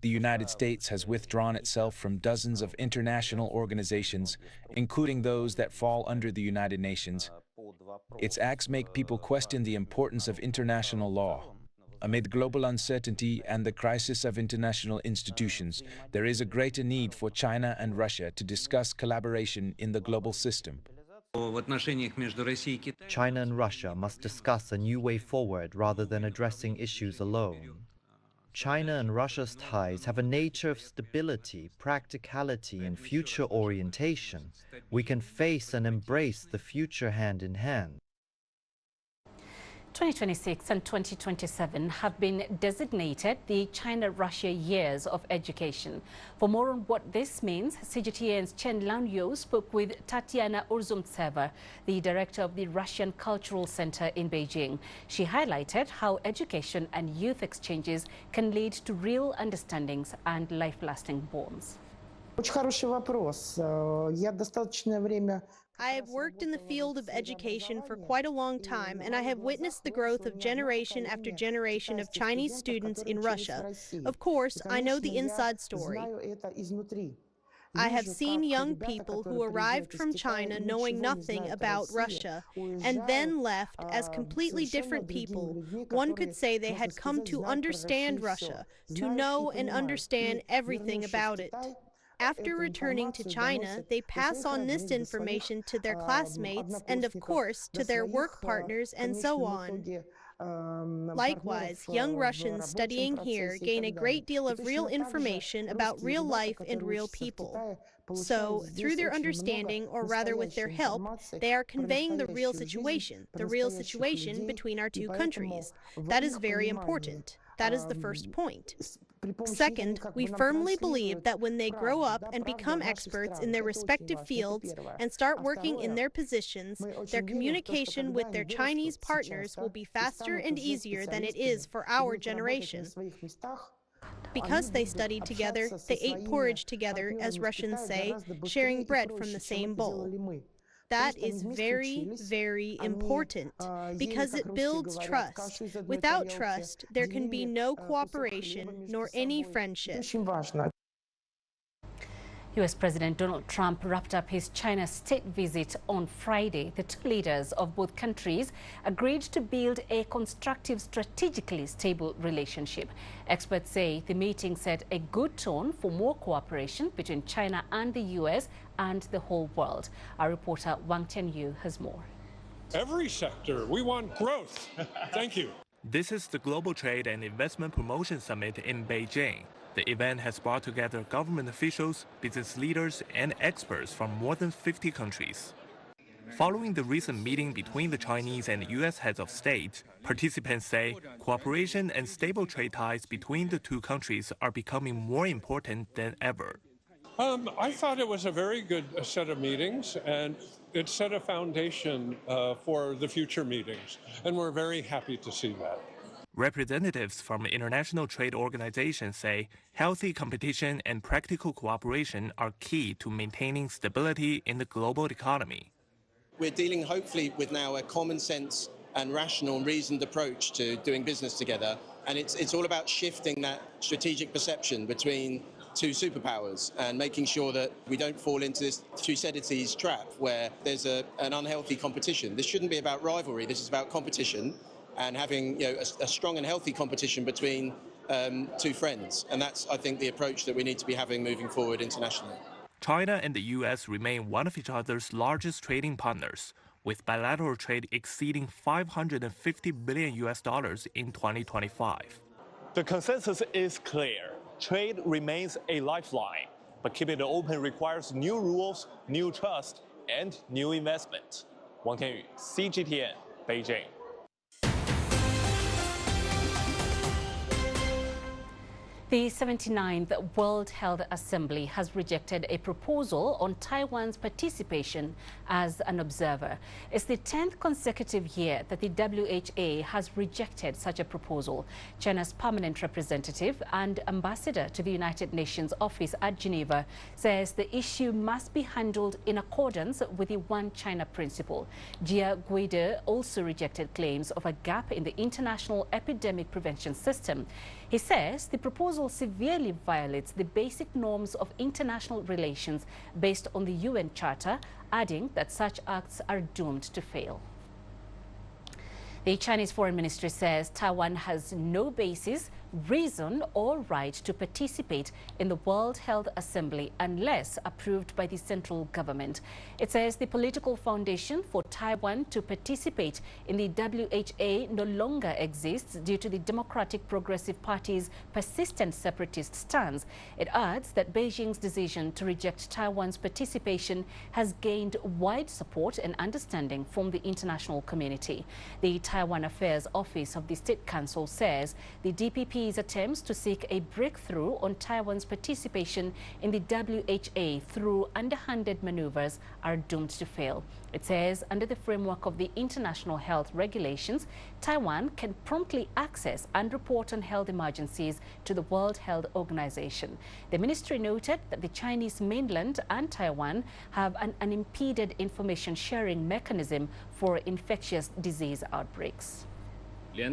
The United States has withdrawn itself from dozens of international organizations, including those that fall under the United Nations. Its acts make people question the importance of international law. Amid global uncertainty and the crisis of international institutions, there is a greater need for China and Russia to discuss collaboration in the global system. China and Russia must discuss a new way forward rather than addressing issues alone. China and Russia's ties have a nature of stability, practicality, and future orientation. We can face and embrace the future hand in hand. 2026 and 2027 have been designated the China-Russia Years of Education. For more on what this means, CGTN's Chen Lanyo spoke with Tatiana Urzumtseva, the director of the Russian Cultural Center in Beijing. She highlighted how education and youth exchanges can lead to real understandings and life-lasting bonds. Очень хороший вопрос. Я достаточное время I have worked in the field of education for quite a long time, and I have witnessed the growth of generation after generation of Chinese students in Russia. Of course, I know the inside story. I have seen young people who arrived from China knowing nothing about Russia and then left as completely different people. One could say they had come to understand Russia, to know and understand everything about it. After returning to China, they pass on this information to their classmates and, of course, to their work partners and so on. Likewise, young Russians studying here gain a great deal of real information about real life and real people. So, through their understanding, or rather with their help, they are conveying the real situation between our two countries. That is very important. That is the first point. Second, we firmly believe that when they grow up and become experts in their respective fields and start working in their positions, their communication with their Chinese partners will be faster and easier than it is for our generation. Because they studied together, they ate porridge together, as Russians say, sharing bread from the same bowl. That is very, very important because it builds trust. Without trust, there can be no cooperation nor any friendship. U.S. President Donald Trump wrapped up his China state visit on Friday. The two leaders of both countries agreed to build a constructive, strategically stable relationship. Experts say the meeting set a good tone for more cooperation between China and the U.S. and the whole world. Our reporter Wang Tianyu has more. Every sector, we want growth. Thank you. This is the Global Trade and Investment Promotion Summit in Beijing. The event has brought together government officials, business leaders, and experts from more than 50 countries. Following the recent meeting between the Chinese and U.S. heads of state, participants say cooperation and stable trade ties between the two countries are becoming more important than ever. I thought it was a very good set of meetings, and it set a foundation for the future meetings, and we're very happy to see that. Representatives from international trade organizations say healthy competition and practical cooperation are key to maintaining stability in the global economy. We're dealing hopefully with now a common sense and rational and reasoned approach to doing business together, and it's all about shifting that strategic perception between two superpowers and making sure that we don't fall into this Thucydides trap where there's an unhealthy competition. This shouldn't be about rivalry, this is about competition and having a strong and healthy competition between two friends. And that's, I think, the approach that we need to be having moving forward internationally. China and the U.S. remain one of each other's largest trading partners, with bilateral trade exceeding $550 billion in 2025. The consensus is clear. Trade remains a lifeline, but keeping it open requires new rules, new trust, and new investment. Wang Tianyu, CGTN, Beijing. The 79th World Health Assembly has rejected a proposal on Taiwan's participation as an observer. It's the 10th consecutive year that the WHO has rejected such a proposal. China's permanent representative and ambassador to the United Nations office at Geneva says the issue must be handled in accordance with the One China principle. Jia Guide also rejected claims of a gap in the international epidemic prevention system. He says the proposal severely violates the basic norms of international relations based on the UN Charter, adding that such acts are doomed to fail. The Chinese Foreign Ministry says Taiwan has no basis, reason or right to participate in the World Health Assembly unless approved by the central government. It says the political foundation for Taiwan to participate in the WHO no longer exists due to the Democratic Progressive Party's persistent separatist stance. It adds that Beijing's decision to reject Taiwan's participation has gained wide support and understanding from the international community. The Taiwan Affairs Office of the State Council says the DPP's attempts to seek a breakthrough on Taiwan's participation in the WHO through underhanded maneuvers are doomed to fail. It says under the framework of the international health regulations, Taiwan can promptly access and report on health emergencies to the World Health Organization. The ministry noted that the Chinese mainland and Taiwan have an unimpeded information sharing mechanism for infectious disease outbreaks. The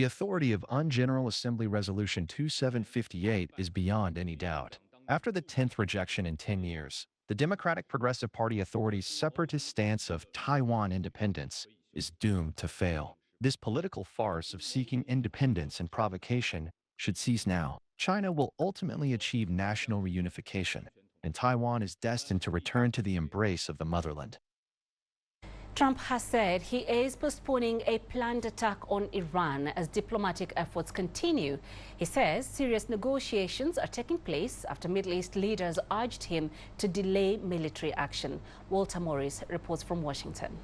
authority of General Assembly Resolution 2758 is beyond any doubt. After the 10th rejection in 10 years, the Democratic Progressive Party authority's separatist stance of Taiwan independence is doomed to fail. This political farce of seeking independence and provocation should cease now. China will ultimately achieve national reunification, and Taiwan is destined to return to the embrace of the motherland. Trump has said he is postponing a planned attack on Iran as diplomatic efforts continue. He says serious negotiations are taking place after Middle East leaders urged him to delay military action. Walter Morris reports from Washington.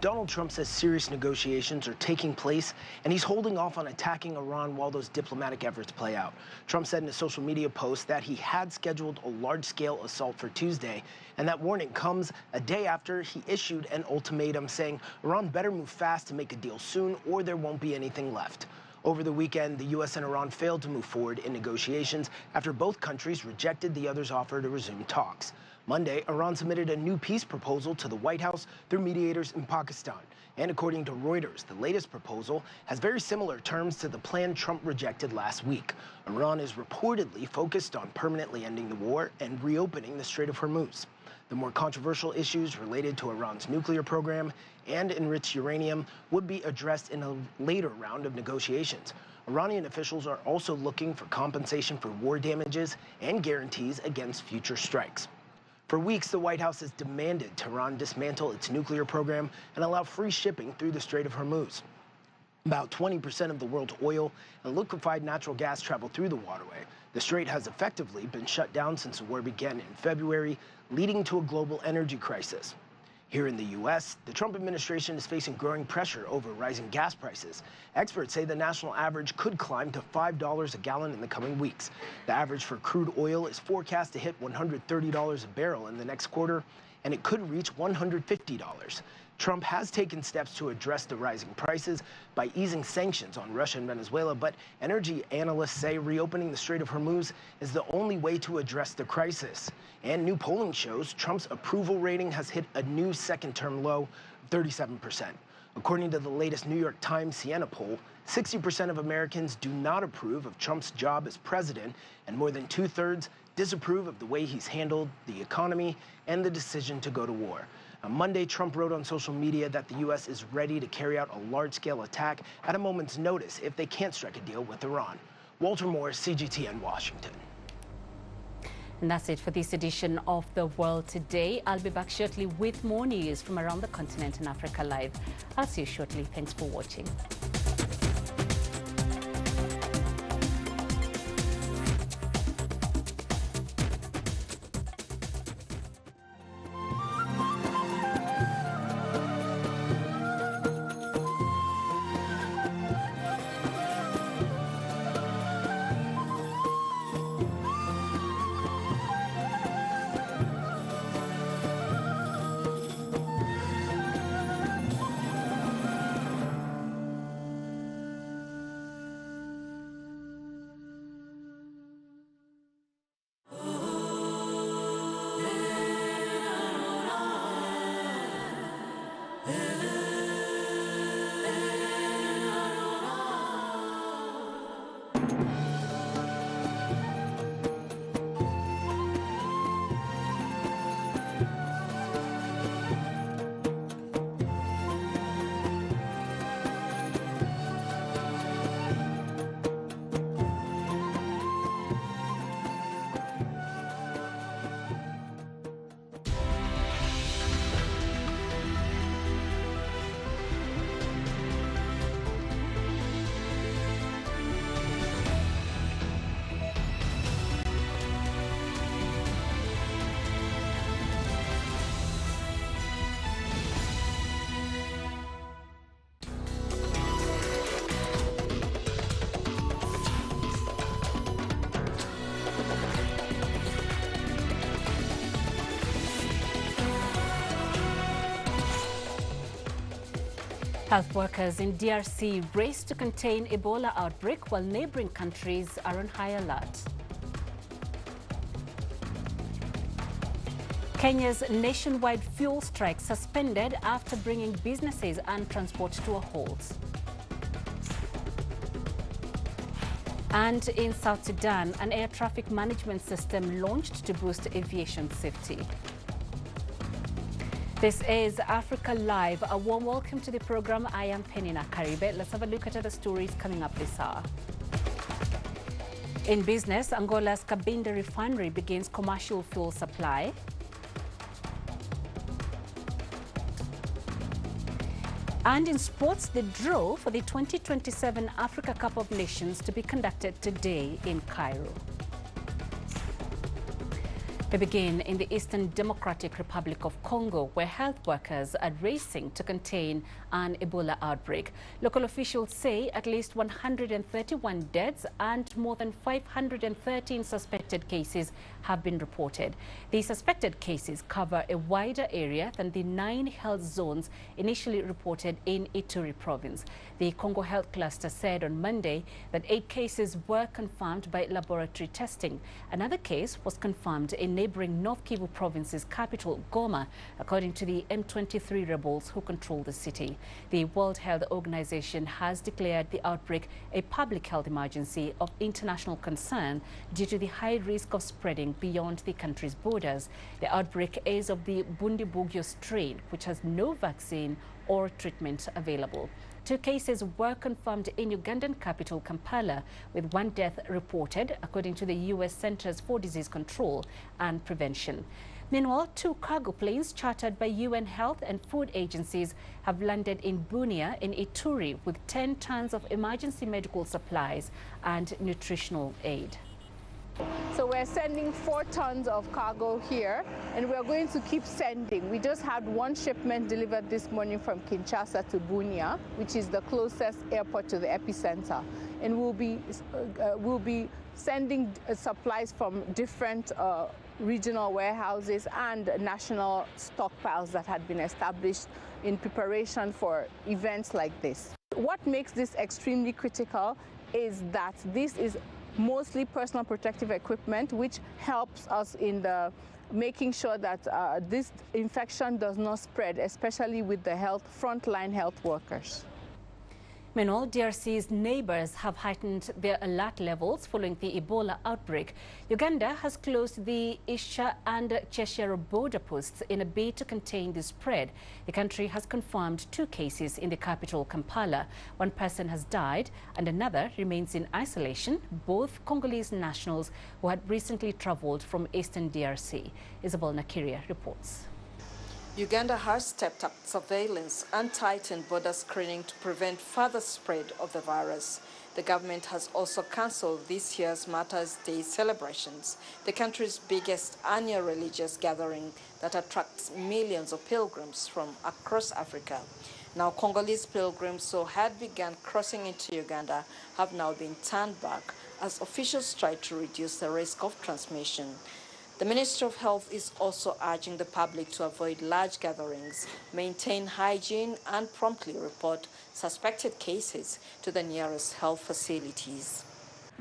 Donald Trump says serious negotiations are taking place, and he's holding off on attacking Iran while those diplomatic efforts play out. Trump said in a social media post that he had scheduled a large-scale assault for Tuesday, and that warning comes a day after he issued an ultimatum saying Iran better move fast to make a deal soon or there won't be anything left. Over the weekend, the U.S. and Iran failed to move forward in negotiations after both countries rejected the other's offer to resume talks. Monday, Iran submitted a new peace proposal to the White House through mediators in Pakistan. And according to Reuters, the latest proposal has very similar terms to the plan Trump rejected last week. Iran is reportedly focused on permanently ending the war and reopening the Strait of Hormuz. The more controversial issues related to Iran's nuclear program and enriched uranium would be addressed in a later round of negotiations. Iranian officials are also looking for compensation for war damages and guarantees against future strikes. For weeks, the White House has demanded Tehran dismantle its nuclear program and allow free shipping through the Strait of Hormuz. About 20% of the world's oil and liquefied natural gas travel through the waterway. The strait has effectively been shut down since the war began in February, leading to a global energy crisis. Here in the U.S., the Trump administration is facing growing pressure over rising gas prices. Experts say the national average could climb to $5 a gallon in the coming weeks. The average for crude oil is forecast to hit $130 a barrel in the next quarter, and it could reach $150. Trump has taken steps to address the rising prices by easing sanctions on Russia and Venezuela, but energy analysts say reopening the Strait of Hormuz is the only way to address the crisis. And new polling shows Trump's approval rating has hit a new second-term low of 37%. According to the latest New York Times Siena poll, 60% of Americans do not approve of Trump's job as president, and more than two-thirds disapprove of the way he's handled the economy and the decision to go to war. On Monday, Trump wrote on social media that the U.S. is ready to carry out a large-scale attack at a moment's notice if they can't strike a deal with Iran. Walter Moore, CGTN, Washington. And that's it for this edition of The World Today. I'll be back shortly with more news from around the continent and Africa Live. I'll see you shortly. Thanks for watching. Health workers in DRC race to contain Ebola outbreak while neighboring countries are on high alert. Kenya's nationwide fuel strike suspended after bringing businesses and transport to a halt. And in South Sudan, an air traffic management system launched to boost aviation safety. This is Africa Live. A warm welcome to the program. I am Penina Karibe. Let's have a look at other stories coming up this hour. In business, Angola's Cabinda refinery begins commercial fuel supply. And in sports, the draw for the 2027 Africa Cup of Nations to be conducted today in Cairo. We begin in the Eastern Democratic Republic of Congo, where health workers are racing to contain an Ebola outbreak. Local officials say at least 131 deaths and more than 513 suspected cases have been reported. The suspected cases cover a wider area than the 9 health zones initially reported in Ituri province. The Congo Health Cluster said on Monday that 8 cases were confirmed by laboratory testing. Another case was confirmed in neighboring North Kivu province's capital, Goma, according to the M23 rebels who control the city. The World Health Organization has declared the outbreak a public health emergency of international concern due to the high risk of spreading beyond the country's borders. The outbreak is of the Bundibugyo strain, which has no vaccine or treatment available. 2 cases were confirmed in Ugandan capital Kampala, with 1 death reported, according to the U.S. Centers for Disease Control and Prevention. Meanwhile, 2 cargo planes chartered by UN health and food agencies have landed in Bunia in Ituri with 10 tons of emergency medical supplies and nutritional aid. So we're sending 4 tons of cargo here, and we're going to keep sending. We just had 1 shipment delivered this morning from Kinshasa to Bunia, which is the closest airport to the epicenter. And we'll be sending supplies from different regional warehouses and national stockpiles that had been established in preparation for events like this. What makes this extremely critical is that this is mostly personal protective equipment, which helps us in making sure that this infection does not spread, especially with the frontline health workers. Meanwhile, DRC's neighbors have heightened their alert levels following the Ebola outbreak. Uganda has closed the Isha and Cheshire border posts in a bid to contain the spread. The country has confirmed 2 cases in the capital, Kampala. 1 person has died and another remains in isolation, both Congolese nationals who had recently traveled from eastern DRC. Isabel Nakiria reports. Uganda has stepped up surveillance and tightened border screening to prevent further spread of the virus. The government has also cancelled this year's Martyrs' Day celebrations, the country's biggest annual religious gathering that attracts millions of pilgrims from across Africa. Now, Congolese pilgrims who had begun crossing into Uganda have now been turned back as officials try to reduce the risk of transmission. The Ministry of Health is also urging the public to avoid large gatherings, maintain hygiene, and promptly report suspected cases to the nearest health facilities.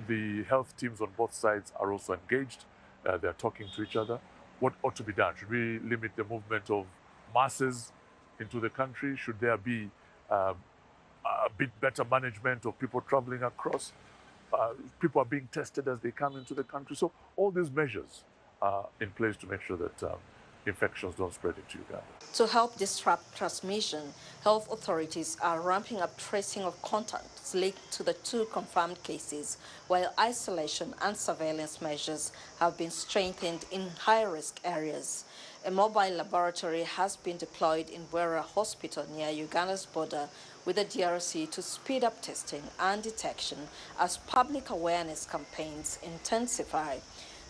The health teams on both sides are also engaged. They're talking to each other. What ought to be done? Should we limit the movement of masses into the country? Should there be a bit better management of people traveling across? People are being tested as they come into the country. So all these measures in place to make sure that infections don't spread into Uganda. To help disrupt transmission, health authorities are ramping up tracing of contacts linked to the 2 confirmed cases, while isolation and surveillance measures have been strengthened in high-risk areas. A mobile laboratory has been deployed in Bwera Hospital near Uganda's border with the DRC to speed up testing and detection as public awareness campaigns intensify.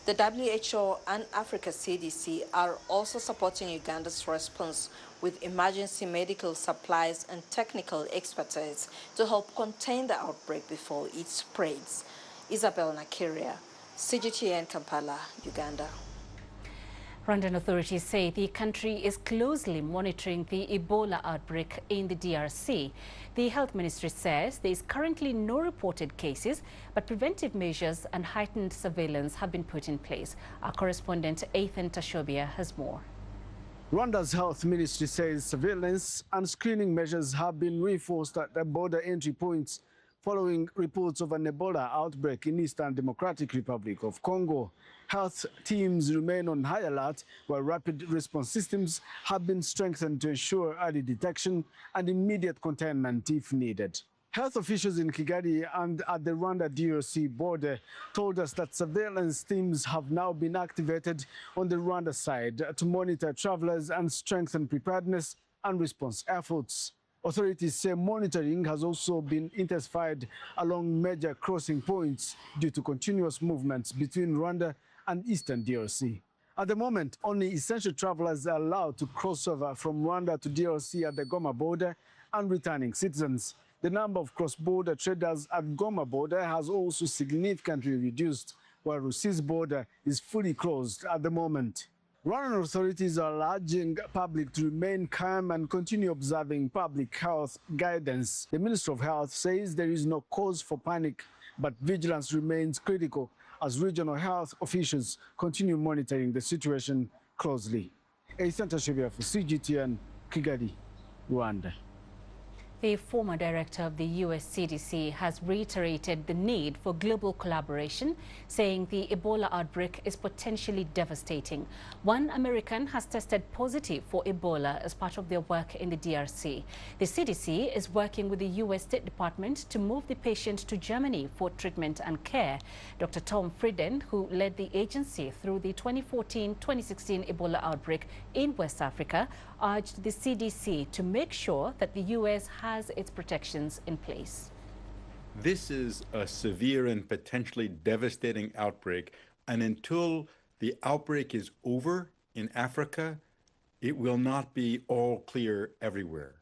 The WHO and Africa CDC are also supporting Uganda's response with emergency medical supplies and technical expertise to help contain the outbreak before it spreads. Isabel Nakiria, CGTN Kampala, Uganda. Rwandan authorities say the country is closely monitoring the Ebola outbreak in the DRC. The health ministry says there is currently no reported cases, but preventive measures and heightened surveillance have been put in place. Our correspondent Ethan Tashobia has more. Rwanda's health ministry says surveillance and screening measures have been reinforced at the border entry points following reports of an Ebola outbreak in Eastern Democratic Republic of Congo. Health teams remain on high alert, while rapid response systems have been strengthened to ensure early detection and immediate containment if needed. Health officials in Kigali and at the Rwanda-DRC border told us that surveillance teams have now been activated on the Rwanda side to monitor travelers and strengthen preparedness and response efforts. Authorities say monitoring has also been intensified along major crossing points due to continuous movements between Rwanda and Eastern DRC. At the moment, only essential travelers are allowed to cross over from Rwanda to DRC at the Goma border and returning citizens. The number of cross-border traders at Goma border has also significantly reduced, while Rusi's border is fully closed at the moment. Rwandan authorities are urging public to remain calm and continue observing public health guidance. The Minister of Health says there is no cause for panic, but vigilance remains critical as regional health officials continue monitoring the situation closely. Asante Shivia for CGTN, Kigali, Rwanda. The former director of the US CDC has reiterated the need for global collaboration, saying the Ebola outbreak is potentially devastating. One American has tested positive for Ebola as part of their work in the DRC. The CDC is working with the US State Department to move the patient to Germany for treatment and care. Dr. Tom Frieden, who led the agency through the 2014-2016 Ebola outbreak in West Africa, urged the CDC to make sure that the US has its protections in place. This is a severe and potentially devastating outbreak, and until the outbreak is over in Africa, it will not be all clear everywhere.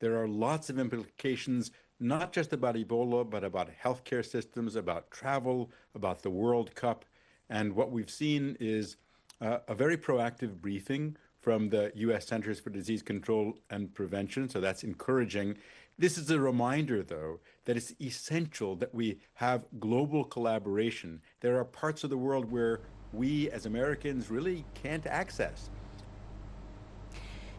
There are lots of implications, not just about Ebola, but about healthcare systems, about travel, about the World Cup. And what we've seen is a very proactive briefing from the U.S. Centers for Disease Control and Prevention, so that's encouraging. This is a reminder, though, that it's essential that we have global collaboration. There are parts of the world where we as Americans really can't access.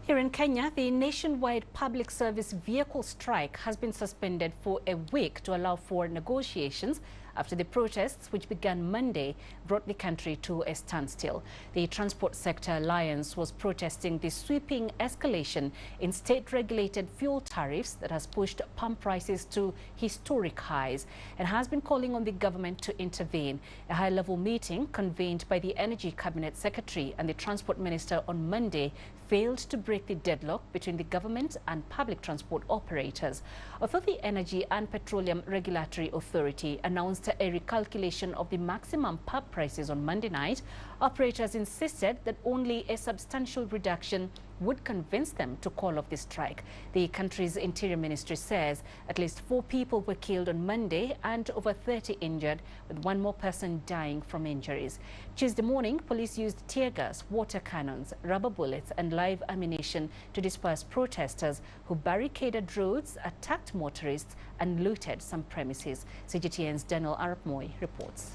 Here in Kenya, the nationwide public service vehicle strike has been suspended for a week to allow for negotiations after the protests, which began Monday, brought the country to a standstill. The Transport Sector Alliance was protesting the sweeping escalation in state-regulated fuel tariffs that has pushed pump prices to historic highs and has been calling on the government to intervene. A high-level meeting convened by the Energy Cabinet Secretary and the Transport Minister on Monday failed to break the deadlock between the government and public transport operators. Although the Energy and Petroleum Regulatory Authority announced a recalculation of the maximum pump prices on Monday night, operators insisted that only a substantial reduction would convince them to call off the strike. The country's Interior Ministry says at least 4 people were killed on Monday and over 30 injured, with 1 more person dying from injuries. Tuesday morning, police used tear gas, water cannons, rubber bullets and live ammunition to disperse protesters who barricaded roads, attacked motorists and looted some premises. CGTN's Daniel Arap-Moy reports.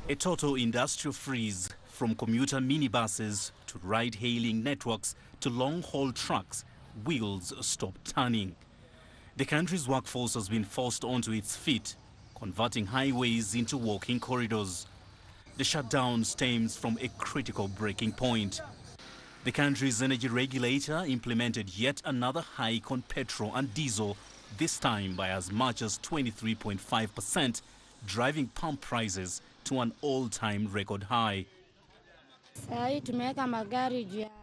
A total industrial freeze, from commuter minibuses to ride-hailing networks to long-haul trucks, wheels stop turning. The country's workforce has been forced onto its feet, converting highways into walking corridors. The shutdown stems from a critical breaking point. The country's energy regulator implemented yet another hike on petrol and diesel, this time by as much as 23.5%, driving pump prices to an all-time record high.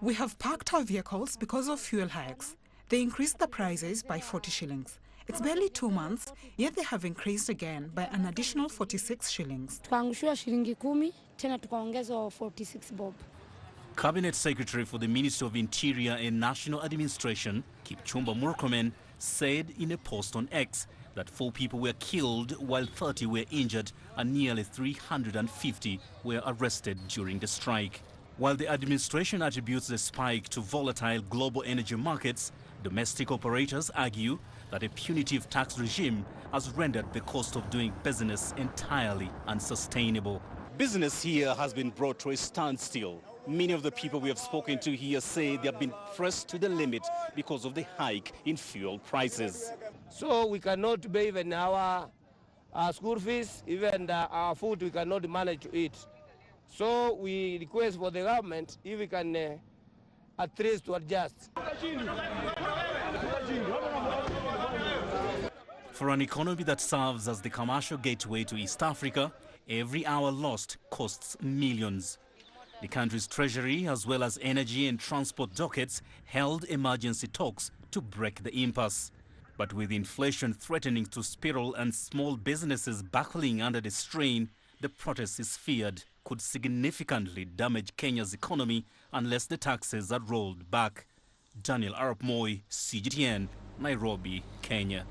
We have parked our vehicles because of fuel hikes. They increased the prices by 40 shillings. It's barely 2 months, yet they have increased again by an additional 46 shillings. Cabinet Secretary for the Ministry of Interior and National Administration, Kipchumba Murkomen, said in a post on X that 4 people were killed while 30 were injured and nearly 350 were arrested during the strike. While the administration attributes the spike to volatile global energy markets, domestic operators argue that a punitive tax regime has rendered the cost of doing business entirely unsustainable. Business here has been brought to a standstill. Many of the people we have spoken to here say they have been pressed to the limit because of the hike in fuel prices. So we cannot pay even our school fees, even our food we cannot manage to eat. So we request for the government if we can at least to adjust. For an economy that serves as the commercial gateway to East Africa, every hour lost costs millions. The country's treasury, as well as energy and transport dockets, held emergency talks to break the impasse. But with inflation threatening to spiral and small businesses buckling under the strain, the protest is feared could significantly damage Kenya's economy unless the taxes are rolled back. Daniel Arap Moi, CGTN, Nairobi, Kenya.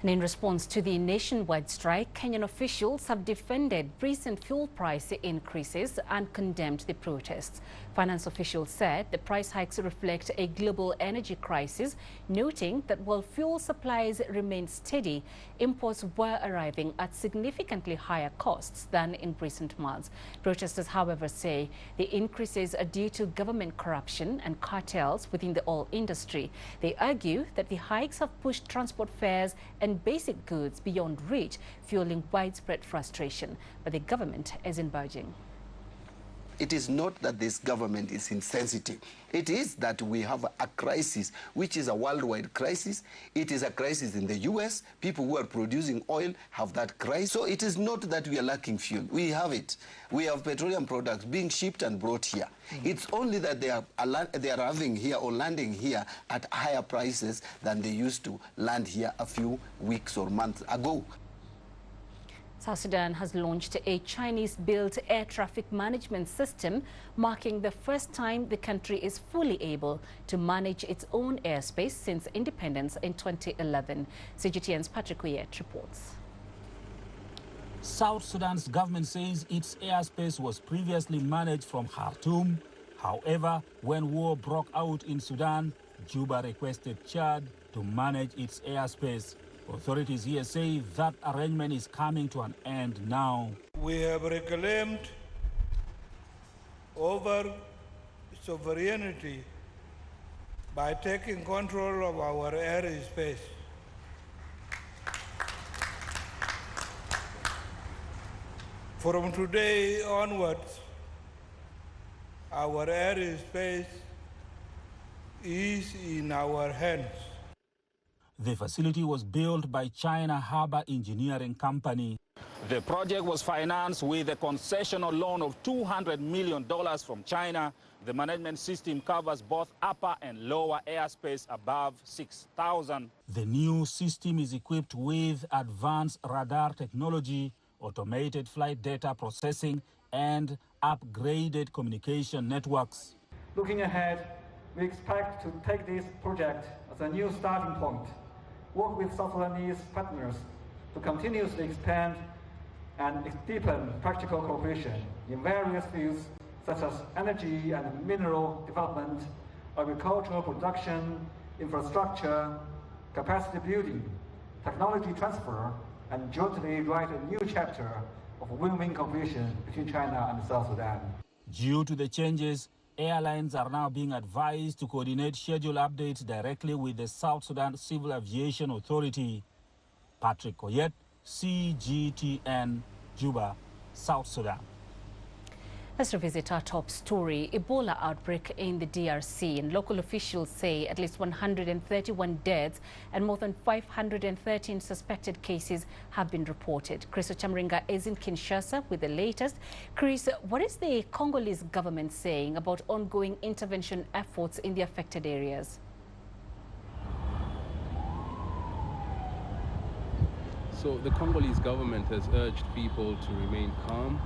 And in response to the nationwide strike, Kenyan officials have defended recent fuel price increases and condemned the protests. Finance officials said the price hikes reflect a global energy crisis, noting that while fuel supplies remained steady, imports were arriving at significantly higher costs than in recent months. Protesters, however, say the increases are due to government corruption and cartels within the oil industry. They argue that the hikes have pushed transport fares and basic goods beyond reach, fueling widespread frustration. But the government isn't budging. It is not that this government is insensitive. It is that we have a crisis, which is a worldwide crisis. It is a crisis in the US. People who are producing oil have that crisis. So it is not that we are lacking fuel. We have it. We have petroleum products being shipped and brought here. It's only that they are arriving here or landing here at higher prices than they used to land here a few weeks or months ago. South Sudan has launched a Chinese-built air traffic management system, marking the first time the country is fully able to manage its own airspace since independence in 2011. CGTN's Patrick Oyet reports. South Sudan's government says its airspace was previously managed from Khartoum. However, when war broke out in Sudan, Juba requested Chad to manage its airspace. Authorities here say that arrangement is coming to an end now. We have reclaimed over sovereignty by taking control of our airspace. From today onwards, our airspace is in our hands. The facility was built by China Harbour Engineering Company. The project was financed with a concessional loan of $200 million from China. The management system covers both upper and lower airspace above 6,000. The new system is equipped with advanced radar technology, automated flight data processing, and upgraded communication networks. Looking ahead, we expect to take this project as a new starting point, work with South Sudanese partners to continuously expand and deepen practical cooperation in various fields such as energy and mineral development, agricultural production, infrastructure, capacity building, technology transfer, and jointly write a new chapter of win-win cooperation between China and South Sudan. Due to the changes, airlines are now being advised to coordinate schedule updates directly with the South Sudan Civil Aviation Authority. Patrick Oyet, CGTN, Juba, South Sudan. Let's revisit our top story. Ebola outbreak in the DRC, and local officials say at least 131 deaths and more than 513 suspected cases have been reported. Chris Ochamringa is in Kinshasa with the latest. Chris, what is the Congolese government saying about ongoing intervention efforts in the affected areas? So the Congolese government has urged people to remain calm,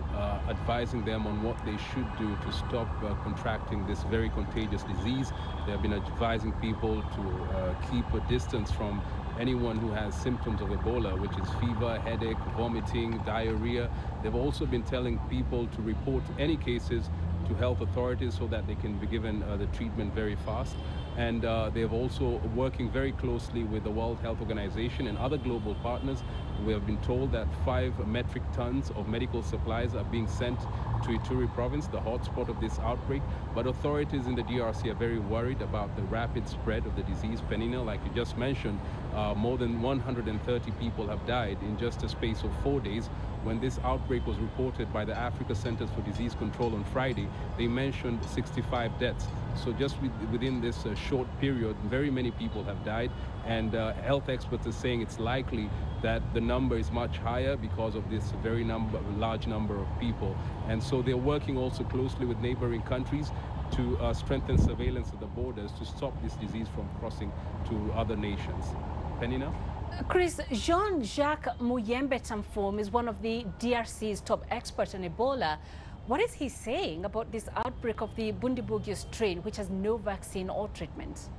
advising them on what they should do to stop contracting this very contagious disease. They have been advising people to keep a distance from anyone who has symptoms of Ebola, which is fever, headache, vomiting, diarrhea. They've also been telling people to report any cases to health authorities so that they can be given the treatment very fast. And they're also working very closely with the World Health Organization and other global partners. We have been told that 5 metric tons of medical supplies are being sent to Ituri province, the hotspot of this outbreak. But authorities in the DRC are very worried about the rapid spread of the disease. Penina, like you just mentioned, more than 130 people have died in just a space of 4 days. When this outbreak was reported by the Africa Centers for Disease Control on Friday, they mentioned 65 deaths. So just within this short period, very many people have died. And health experts are saying it's likely that the number is much higher because of this very large number of people. And so they're working also closely with neighboring countries to strengthen surveillance at the borders to stop this disease from crossing to other nations. Penina? Chris, Jean-Jacques Muyembe Tamfom is one of the DRC's top experts on Ebola. What is he saying about this outbreak of the Bundibugyo strain, which has no vaccine or treatment?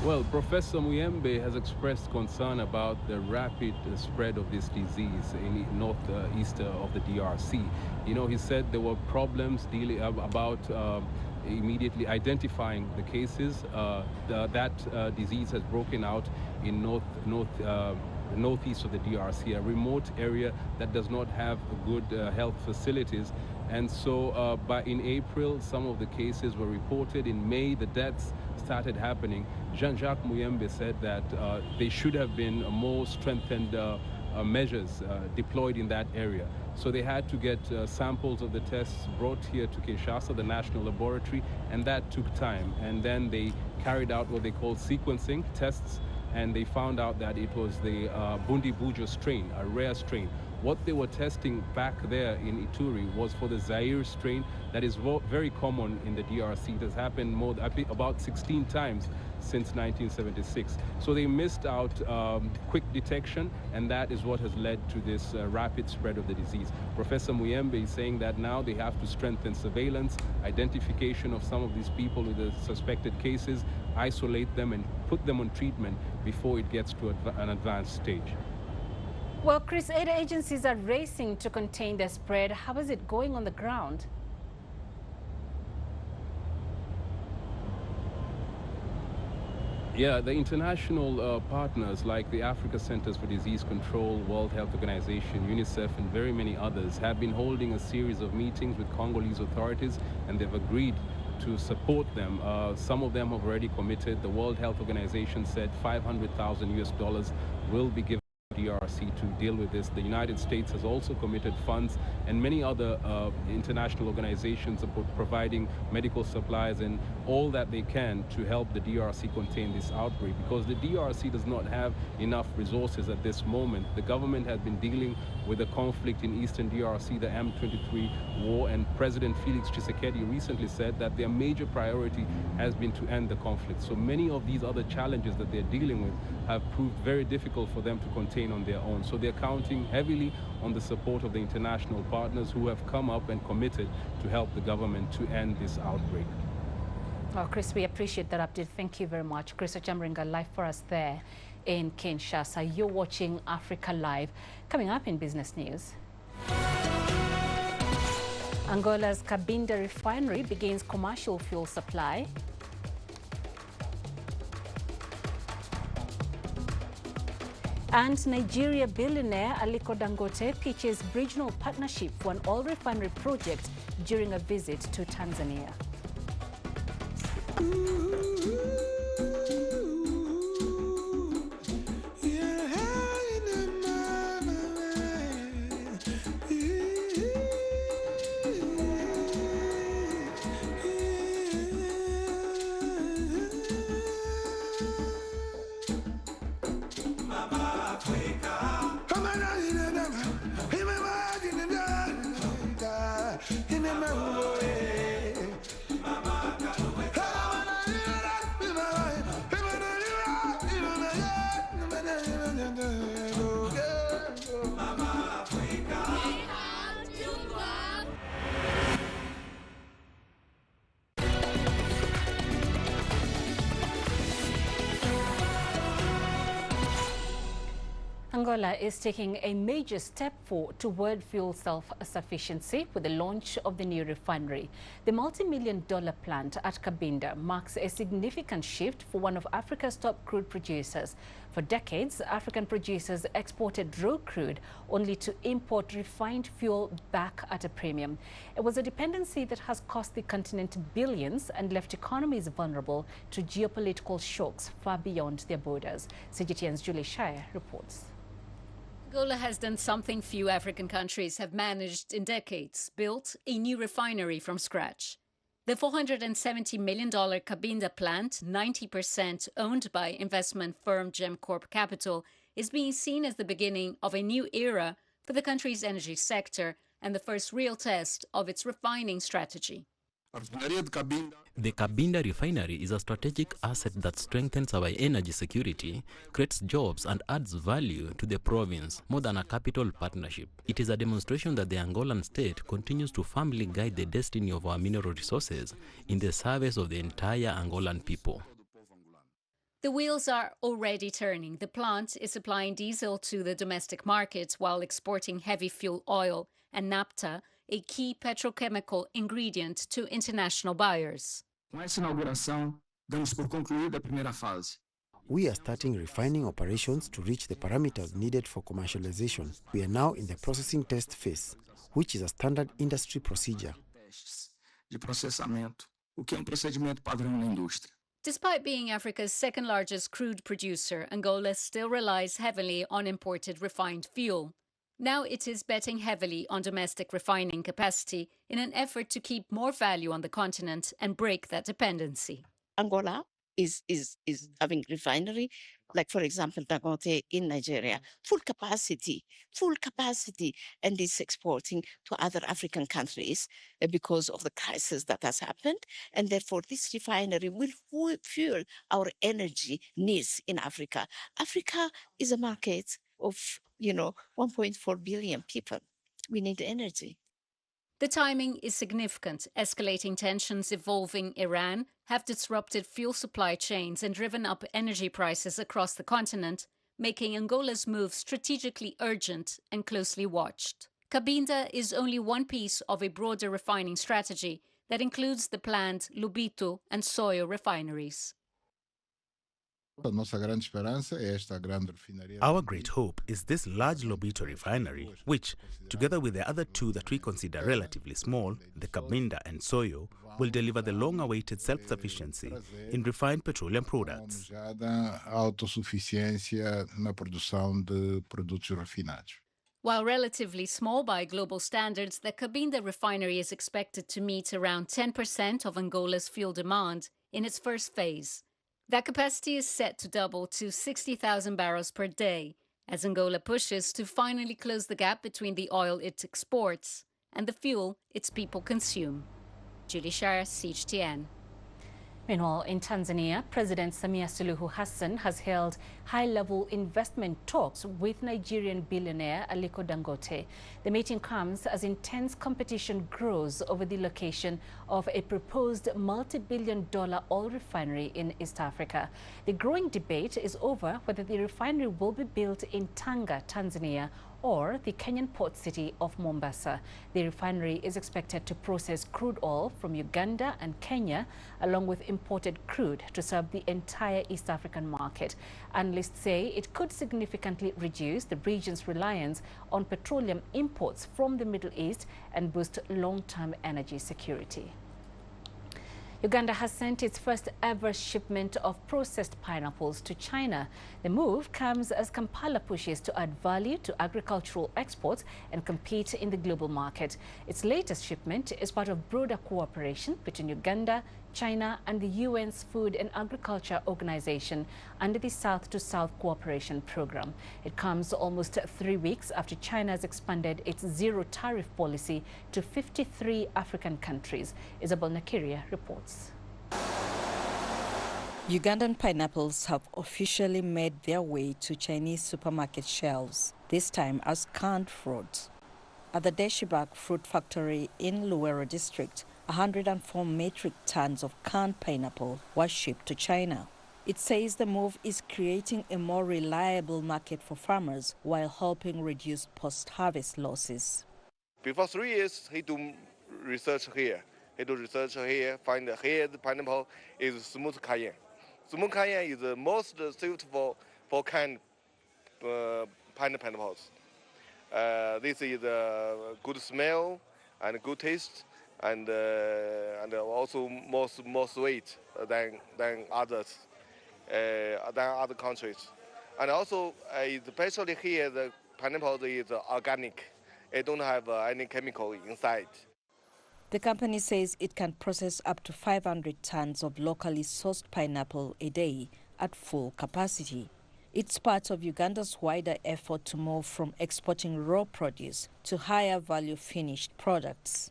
Well, Professor Muyembe has expressed concern about the rapid spread of this disease in northeast of the DRC. You know, he said there were problems dealing about immediately identifying the cases. That disease has broken out in northeast of the DRC, a remote area that does not have good health facilities. And so in April, some of the cases were reported. In May, the deaths started happening. Jean-Jacques Muyembe said that there should have been more strengthened measures deployed in that area. So they had to get samples of the tests brought here to Kinshasa, the national laboratory, and that took time. And then they carried out what they call sequencing tests, and they found out that it was the Bundibugyo strain, a rare strain. What they were testing back there in Ituri was for the Zaire strain that is very common in the DRC. It has happened about 16 times since 1976. So they missed out quick detection, and that is what has led to this rapid spread of the disease. Professor Muyembe is saying that now they have to strengthen surveillance, identification of some of these people with the suspected cases, isolate them and put them on treatment before it gets to an advanced stage. Well, Chris, aid agencies are racing to contain the spread. How is it going on the ground? Yeah, the international partners like the Africa Centers for Disease Control, World Health Organization, UNICEF, and very many others have been holding a series of meetings with Congolese authorities, and they've agreed to support them. Some of them have already committed. The World Health Organization said $500,000 will be given to DRC to deal with this. The United States has also committed funds, and many other international organizations are providing medical supplies and all that they can to help the DRC contain this outbreak, because the DRC does not have enough resources at this moment. The government has been dealing with a conflict in eastern DRC, the M23 war, and President Felix Tshisekedi recently said that their major priority has been to end the conflict. So many of these other challenges that they're dealing with have proved very difficult for them to contain on their own. So they're counting heavily on the support of the international partners who have come up and committed to help the government to end this outbreak. Well, Chris, we appreciate that update. Thank you very much. Chris Ochamringa live for us there in Kinshasa. You're watching Africa Live. Coming up in business news, Angola's Cabinda refinery begins commercial fuel supply. And Nigeria billionaire Aliko Dangote pitches regional partnership for an oil refinery project during a visit to Tanzania. Angola is taking a major step toward fuel self-sufficiency with the launch of the new refinery. The multi-million-dollar plant at Cabinda marks a significant shift for one of Africa's top crude producers. For decades, African producers exported raw crude only to import refined fuel back at a premium. It was a dependency that has cost the continent billions and left economies vulnerable to geopolitical shocks far beyond their borders. CGTN's Julie Shire reports. Angola has done something few African countries have managed in decades, built a new refinery from scratch. The $470 million Cabinda plant, 90% owned by investment firm Gemcorp Capital, is being seen as the beginning of a new era for the country's energy sector and the first real test of its refining strategy. The Cabinda refinery is a strategic asset that strengthens our energy security, creates jobs and adds value to the province more than a capital partnership. It is a demonstration that the Angolan state continues to firmly guide the destiny of our mineral resources in the service of the entire Angolan people. The wheels are already turning. The plant is supplying diesel to the domestic market while exporting heavy fuel oil and naphtha, a key petrochemical ingredient, to international buyers. Com essa inauguração, damos por concluída a primeira fase. We are starting refining operations to reach the parameters needed for commercialization. We are now in the processing test phase, which is a standard industry procedure. Testes de processamento, o que é procedimento padrão na indústria. Despite being Africa's second largest crude producer, Angola still relies heavily on imported refined fuel. Now it is betting heavily on domestic refining capacity in an effort to keep more value on the continent and break that dependency. Angola is having refinery, like for example, Dangote in Nigeria, full capacity, and is exporting to other African countries because of the crisis that has happened. And therefore, this refinery will fuel our energy needs in Africa. Africa is a market of 1.4 billion people. We need energy. The timing is significant. Escalating tensions involving Iran have disrupted fuel supply chains and driven up energy prices across the continent, making Angola's move strategically urgent and closely watched. Cabinda is only one piece of a broader refining strategy that includes the planned Lubito and Soyo refineries. Our great hope is this large Lobito refinery, which, together with the other two that we consider relatively small, the Cabinda and Soyo, will deliver the long-awaited self-sufficiency in refined petroleum products. While relatively small by global standards, the Cabinda refinery is expected to meet around 10% of Angola's fuel demand in its first phase. That capacity is set to double to 60,000 barrels per day as Angola pushes to finally close the gap between the oil it exports and the fuel its people consume. Julie Shire, CGTN. Meanwhile, in Tanzania, President Samia Suluhu Hassan has held high-level investment talks with Nigerian billionaire Aliko Dangote. The meeting comes as intense competition grows over the location of a proposed multi-billion-dollar oil refinery in East Africa. The growing debate is over whether the refinery will be built in Tanga, Tanzania, or the Kenyan port city of Mombasa. The refinery is expected to process crude oil from Uganda and Kenya, along with imported crude, to serve the entire East African market. Analysts say it could significantly reduce the region's reliance on petroleum imports from the Middle East and boost long-term energy security. Uganda has sent its first ever shipment of processed pineapples to China. The move comes as Kampala pushes to add value to agricultural exports and compete in the global market. Its latest shipment is part of broader cooperation between Uganda, China and the UN's Food and Agriculture Organization under the South-to-South Cooperation Program. It comes almost 3 weeks after China has expanded its zero-tariff policy to 53 African countries. Isabel Nakiria reports. Ugandan pineapples have officially made their way to Chinese supermarket shelves, this time as canned fruit. At the Deshibak Fruit Factory in Luwero District, 104 metric tons of canned pineapple were shipped to China. It says the move is creating a more reliable market for farmers while helping reduce post-harvest losses. Before 3 years, he do research here. Find here the pineapple is smooth cayenne. Smooth cayenne is the most suitable for canned pineapples. This is a good smell and good taste, and also more sweet than others, than other countries. And also, especially here, the pineapple is organic. It don't have any chemical inside. The company says it can process up to 500 tons of locally sourced pineapple a day at full capacity. It's part of Uganda's wider effort to move from exporting raw produce to higher value finished products.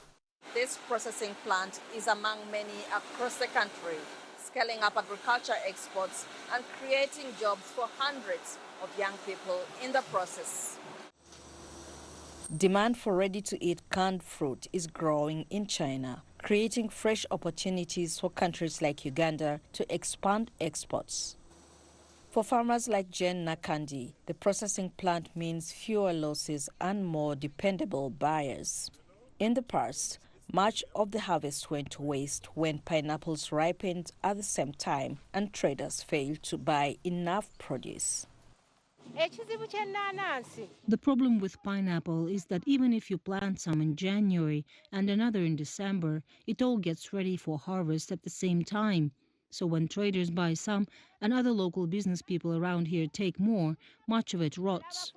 This processing plant is among many across the country, scaling up agriculture exports and creating jobs for hundreds of young people in the process. Demand for ready-to-eat canned fruit is growing in China, creating fresh opportunities for countries like Uganda to expand exports. For farmers like Jen Nakandi, the processing plant means fewer losses and more dependable buyers. In the past, much of the harvest went to waste when pineapples ripened at the same time and traders failed to buy enough produce. The problem with pineapple is that even if you plant some in January and another in December, it all gets ready for harvest at the same time. So when traders buy some and other local business people around here take more, much of it rots.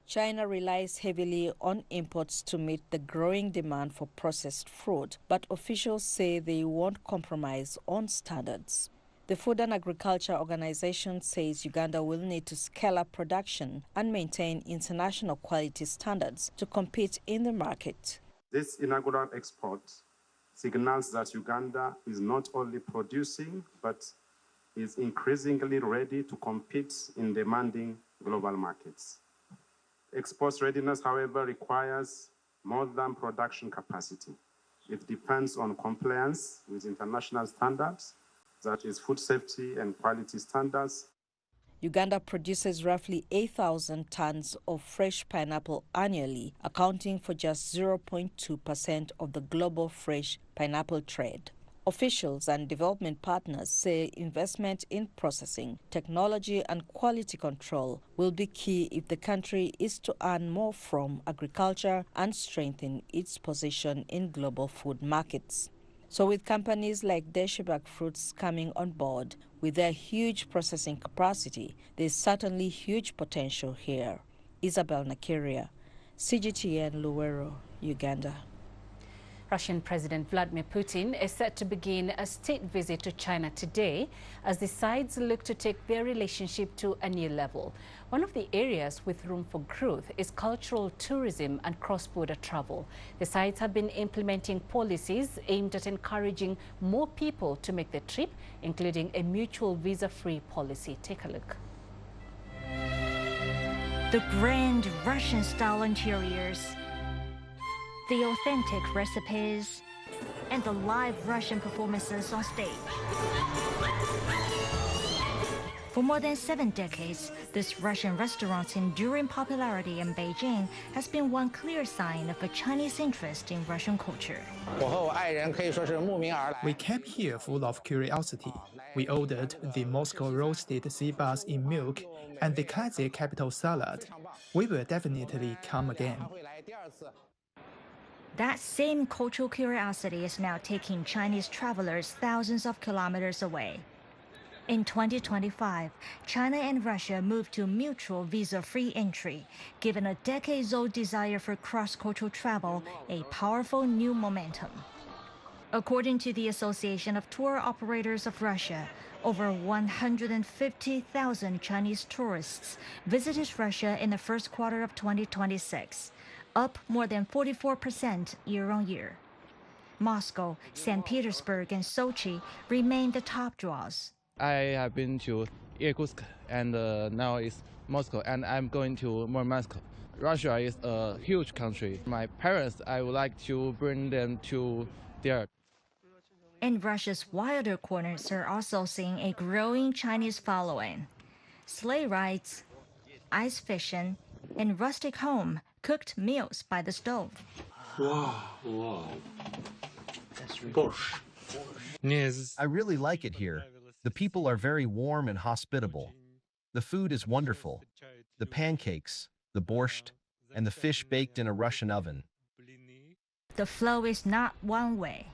China relies heavily on imports to meet the growing demand for processed fruit, but officials say they won't compromise on standards. The Food and Agriculture Organization says Uganda will need to scale up production and maintain international quality standards to compete in the market. This inaugural export signals that Uganda is not only producing, but is increasingly ready to compete in demanding global markets. Export readiness, however, requires more than production capacity. It depends on compliance with international standards, that is food safety and quality standards. Uganda produces roughly 8,000 tons of fresh pineapple annually, accounting for just 0.2% of the global fresh pineapple trade. Officials and development partners say investment in processing, technology and quality control will be key if the country is to earn more from agriculture and strengthen its position in global food markets. So with companies like Deshibak Fruits coming on board with their huge processing capacity, there's certainly huge potential here. Isabel Nakiria, CGTN Luwero, Uganda. Russian President Vladimir Putin is set to begin a state visit to China today as the sides look to take their relationship to a new level. One of the areas with room for growth is cultural tourism and cross-border travel. The sides have been implementing policies aimed at encouraging more people to make the trip, including a mutual visa-free policy. Take a look. The grand Russian-style interiors, the authentic recipes, and the live Russian performances on stage. For more than 7 decades, this Russian restaurant's enduring popularity in Beijing has been one clear sign of a Chinese interest in Russian culture. We came here full of curiosity. We ordered the Moscow roasted sea bass in milk and the classic capital salad. We will definitely come again. That same cultural curiosity is now taking Chinese travelers thousands of kilometers away. In 2025, China and Russia moved to mutual visa-free entry, giving a decades-old desire for cross-cultural travel a powerful new momentum. According to the Association of Tour Operators of Russia, over 150,000 Chinese tourists visited Russia in the first quarter of 2026. Up more than 44% year-on-year. Moscow, St. Petersburg, and Sochi remain the top draws. I have been to Irkutsk and now it's Moscow, and I'm going to Murmansk. Russia is a huge country. My parents, I would like to bring them to there. And Russia's wilder corners are also seeing a growing Chinese following. Sleigh rides, ice fishing, and rustic home cooked meals by the stove. Wow. That's borscht. Yes. I really like it here. The people are very warm and hospitable. The food is wonderful. The pancakes, the borscht, and the fish baked in a Russian oven. The flow is not one way.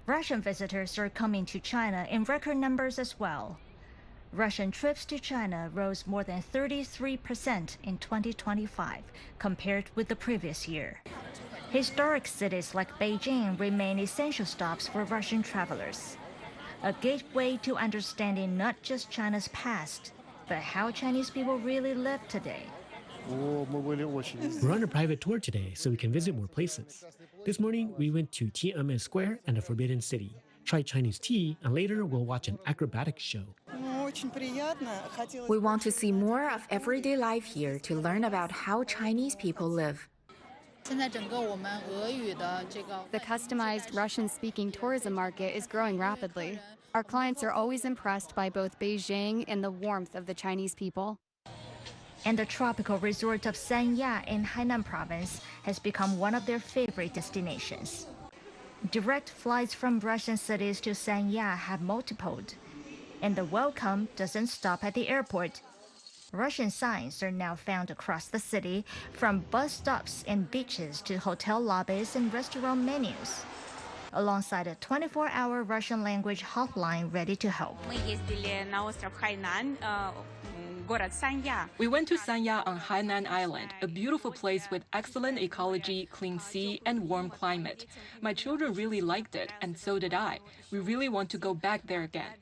Russian visitors are coming to China in record numbers as well. Russian trips to China rose more than 33% in 2025 compared with the previous year. Historic cities like Beijing remain essential stops for Russian travelers, a gateway to understanding not just China's past, but how Chinese people really live today. We're on a private tour today, so we can visit more places. This morning, we went to Tiananmen Square and the Forbidden City, tried Chinese tea, and later we'll watch an acrobatics show. We want to see more of everyday life here to learn about how Chinese people live. The customized Russian-speaking tourism market is growing rapidly. Our clients are always impressed by both Beijing and the warmth of the Chinese people. And the tropical resort of Sanya in Hainan province has become one of their favorite destinations. Direct flights from Russian cities to Sanya have multiplied, and the welcome doesn't stop at the airport. Russian signs are now found across the city, from bus stops and beaches to hotel lobbies and restaurant menus, alongside a 24-hour Russian language hotline ready to help. We went to Sanya on Hainan Island, a beautiful place with excellent ecology, clean sea, and warm climate. My children really liked it, and so did I. We really want to go back there again.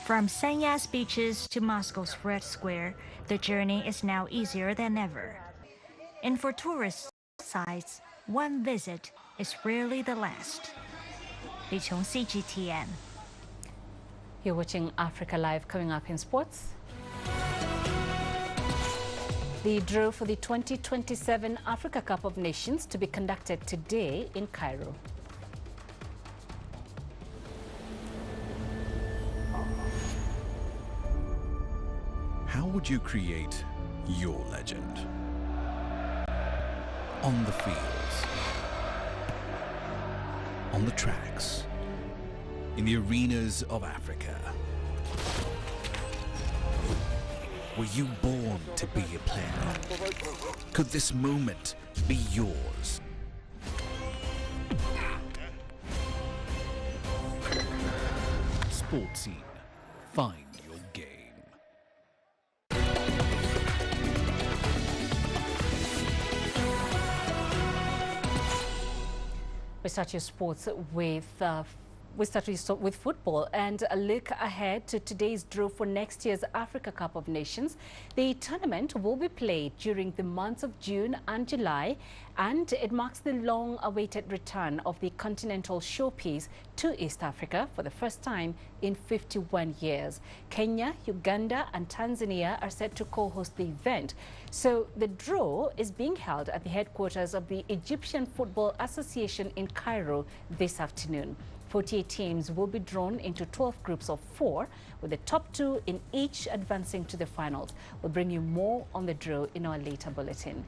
From Sanya's beaches to Moscow's Red Square, the journey is now easier than ever. And for tourist sites, one visit is rarely the last. Li Qiong, CGTN. You're watching Africa Live. Coming up in sports. The draw for the 2027 Africa Cup of Nations to be conducted today in Cairo. How would you create your legend? On the fields, on the tracks, in the arenas of Africa. Were you born to be a player? Could this moment be yours? Sports Scene. Find your game. We start your sports with football and a look ahead to today's draw for next year's Africa Cup of Nations. The tournament will be played during the months of June and July, and it marks the long-awaited return of the continental showpiece to East Africa for the first time in 51 years. Kenya, Uganda and Tanzania are set to co-host the event. So the draw is being held at the headquarters of the Egyptian Football Association in Cairo this afternoon. 48 teams will be drawn into 12 groups of 4, with the top 2 in each advancing to the finals. We'll bring you more on the draw in our later bulletin.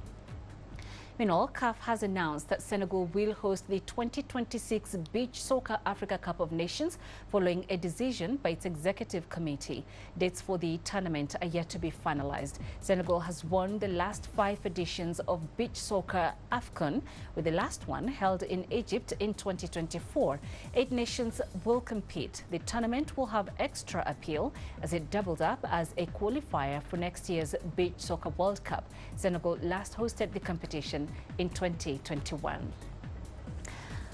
Meanwhile, CAF has announced that Senegal will host the 2026 Beach Soccer Africa Cup of Nations following a decision by its executive committee. Dates for the tournament are yet to be finalized. Senegal has won the last 5 editions of Beach Soccer AFCON, with the last one held in Egypt in 2024. 8 nations will compete. The tournament will have extra appeal as it doubled up as a qualifier for next year's Beach Soccer World Cup. Senegal last hosted the competition in 2021.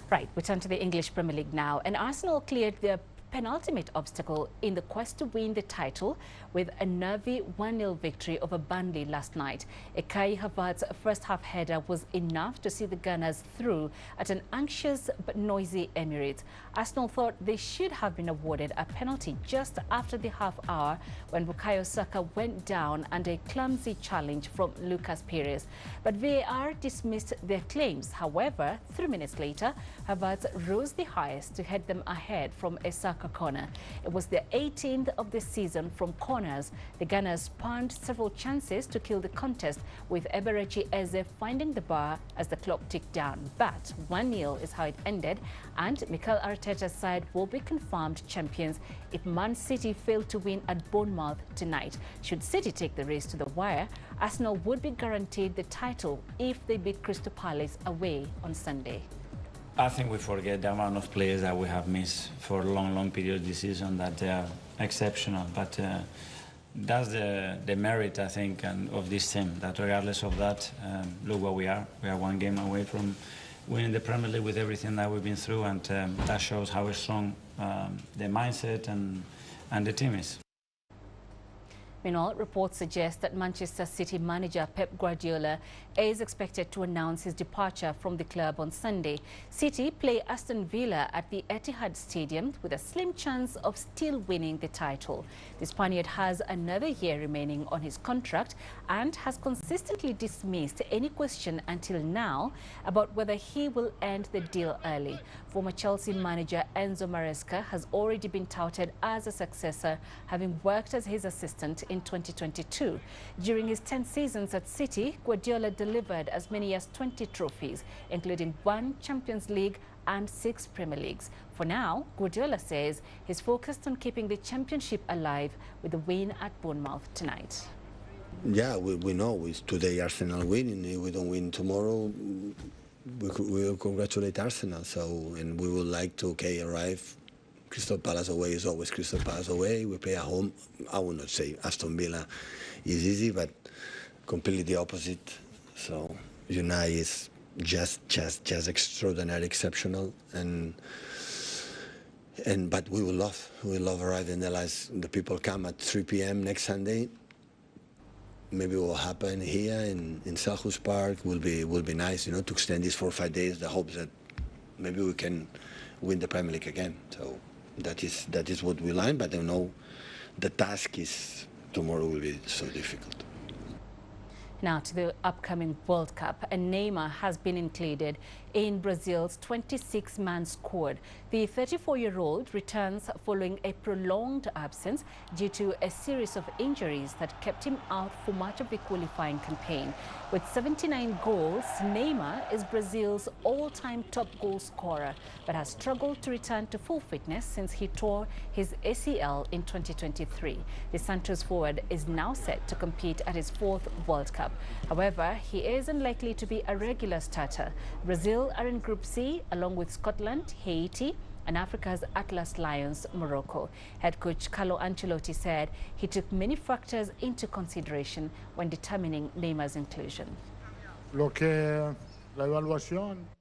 Right, we turn to the English Premier League now, and Arsenal cleared their penultimate obstacle in the quest to win the title with a nervy 1-0 victory over Burnley last night. Kai Havertz's first-half header was enough to see the Gunners through at an anxious but noisy Emirates. Arsenal thought they should have been awarded a penalty just after the half hour when Bukayo Saka went down under a clumsy challenge from Lucas Perez. But VAR dismissed their claims. However, 3 minutes later, Havertz rose the highest to head them ahead from a Saka corner. It was their 18th of the season from corners. The Gunners spurned several chances to kill the contest, with Eberechi Eze finding the bar as the clock ticked down. But 1-0 is how it ended, and Mikel Arteta's side will be confirmed champions if Man City fail to win at Bournemouth tonight. Should City take the race to the wire, Arsenal would be guaranteed the title if they beat Crystal Palace away on Sunday. I think we forget the amount of players that we have missed for long periods this season, that they are exceptional. But that's the merit, I think, of this team, that regardless of that, look where we are. We are 1 game away from winning the Premier League with everything that we've been through, and that shows how strong the mindset and the team is. Meanwhile, reports suggest that Manchester City manager Pep Guardiola is expected to announce his departure from the club on Sunday. City play Aston Villa at the Etihad Stadium with a slim chance of still winning the title. The Spaniard has another year remaining on his contract and has consistently dismissed any question until now about whether he will end the deal early. Former Chelsea manager Enzo Maresca has already been touted as a successor, having worked as his assistant in 2022. During his 10 seasons at City, Guardiola delivered as many as 20 trophies, including 1 Champions League and 6 Premier Leagues. For now, Guardiola says he's focused on keeping the championship alive with the win at Bournemouth tonight. Yeah, we know it's today Arsenal winning. If we don't win tomorrow, we will congratulate Arsenal. So, and we would like to arrive. Crystal Palace away is always Crystal Palace away. We play at home. I would not say Aston Villa is easy, but completely the opposite. So United is just extraordinary, exceptional, but we will love arriving there. The people come at 3 p.m. next Sunday. Maybe what will happen here in Selhurst Park will be nice, to extend this 4 or 5 days. The hopes that maybe we can win the Premier League again. So that is what we learn. But I know the task is tomorrow will be so difficult. Now to the upcoming World Cup, and Neymar has been included in Brazil's 26-man squad. The 34-year-old returns following a prolonged absence due to a series of injuries that kept him out for much of the qualifying campaign. With 79 goals, Neymar is Brazil's all-time top goal scorer, but has struggled to return to full fitness since he tore his ACL in 2023. The Santos forward is now set to compete at his 4th World Cup. However, he is unlikely to be a regular starter. Brazil are in Group C along with Scotland, Haiti, and Africa's Atlas Lions, Morocco. Head coach Carlo Ancelotti said he took many factors into consideration when determining Neymar's inclusion.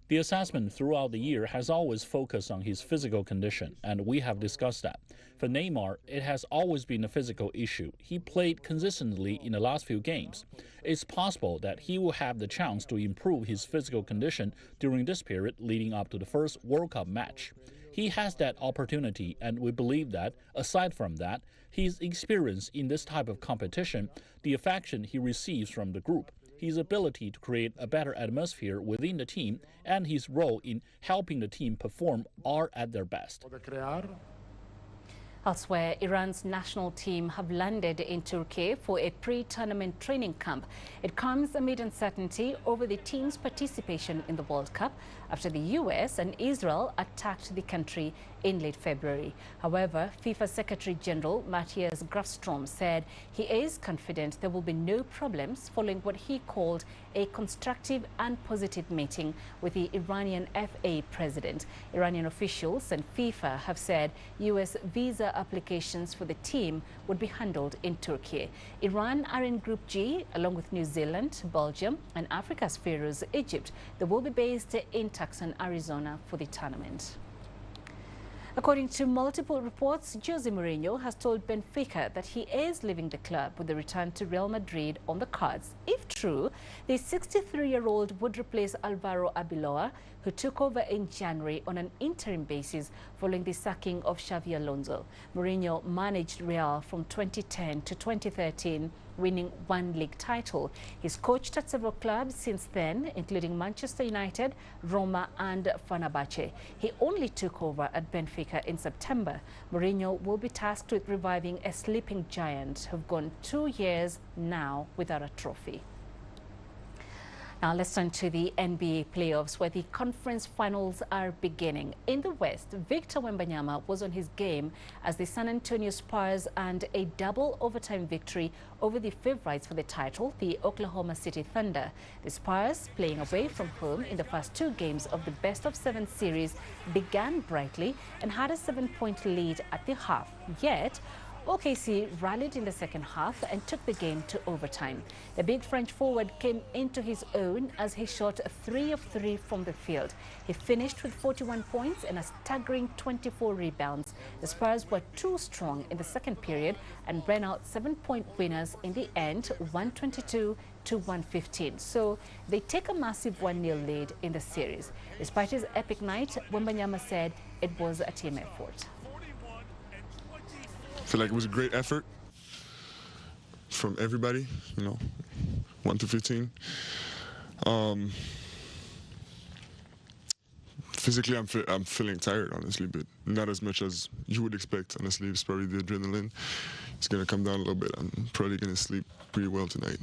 The assessment throughout the year has always focused on his physical condition, and we have discussed that. For Neymar, it has always been a physical issue. He played consistently in the last few games. It's possible that he will have the chance to improve his physical condition during this period leading up to the first World Cup match. He has that opportunity, and we believe that, aside from that, his experience in this type of competition, the affection he receives from the group, his ability to create a better atmosphere within the team, and his role in helping the team perform are at their best. Elsewhere, Iran's national team have landed in Turkey for a pre-tournament training camp. It comes amid uncertainty over the team's participation in the World Cup after the US and Israel attacked the country in late February. However, FIFA Secretary General Matthias Grafstrom said he is confident there will be no problems following what he called a constructive and positive meeting with the Iranian FA president. Iranian officials and FIFA have said US visa applications for the team would be handled in Turkey. Iran are in Group G along with New Zealand, Belgium, and Africa's Pharaohs, Egypt. They will be based in Tucson, Arizona for the tournament. According to multiple reports, Jose Mourinho has told Benfica that he is leaving the club with the return to Real Madrid on the cards. If true, the 63-year-old would replace Alvaro Arbeloa, who took over in January on an interim basis following the sacking of Xavi Alonso. Mourinho managed Real from 2010 to 2013, winning 1 league title. He's coached at several clubs since then, including Manchester United, Roma and Fenerbahce. He only took over at Benfica in September. Mourinho will be tasked with reviving a sleeping giant who've gone 2 years now without a trophy. Now let's turn to the NBA playoffs, where the conference finals are beginning. In the West, Victor Wembanyama was on his game as the San Antonio Spurs earned a double overtime victory over the favorites for the title, the Oklahoma City Thunder. The Spurs, playing away from home in the first 2 games of the best-of-7 series, began brightly and had a 7-point lead at the half. Yet, OKC rallied in the second half and took the game to overtime. The big French forward came into his own as he shot 3 of 3 from the field. He finished with 41 points and a staggering 24 rebounds. The Spurs were too strong in the second period and ran out 7-point winners in the end, 122 to 115. So they take a massive 1-0 lead in the series. Despite his epic night, Wembanyama said it was a team effort. I feel like it was a great effort from everybody, 1 to 15. Physically, I'm feeling tired, honestly, but not as much as you would expect, honestly. It's probably the adrenaline. It's going to come down a little bit. I'm probably going to sleep pretty well tonight.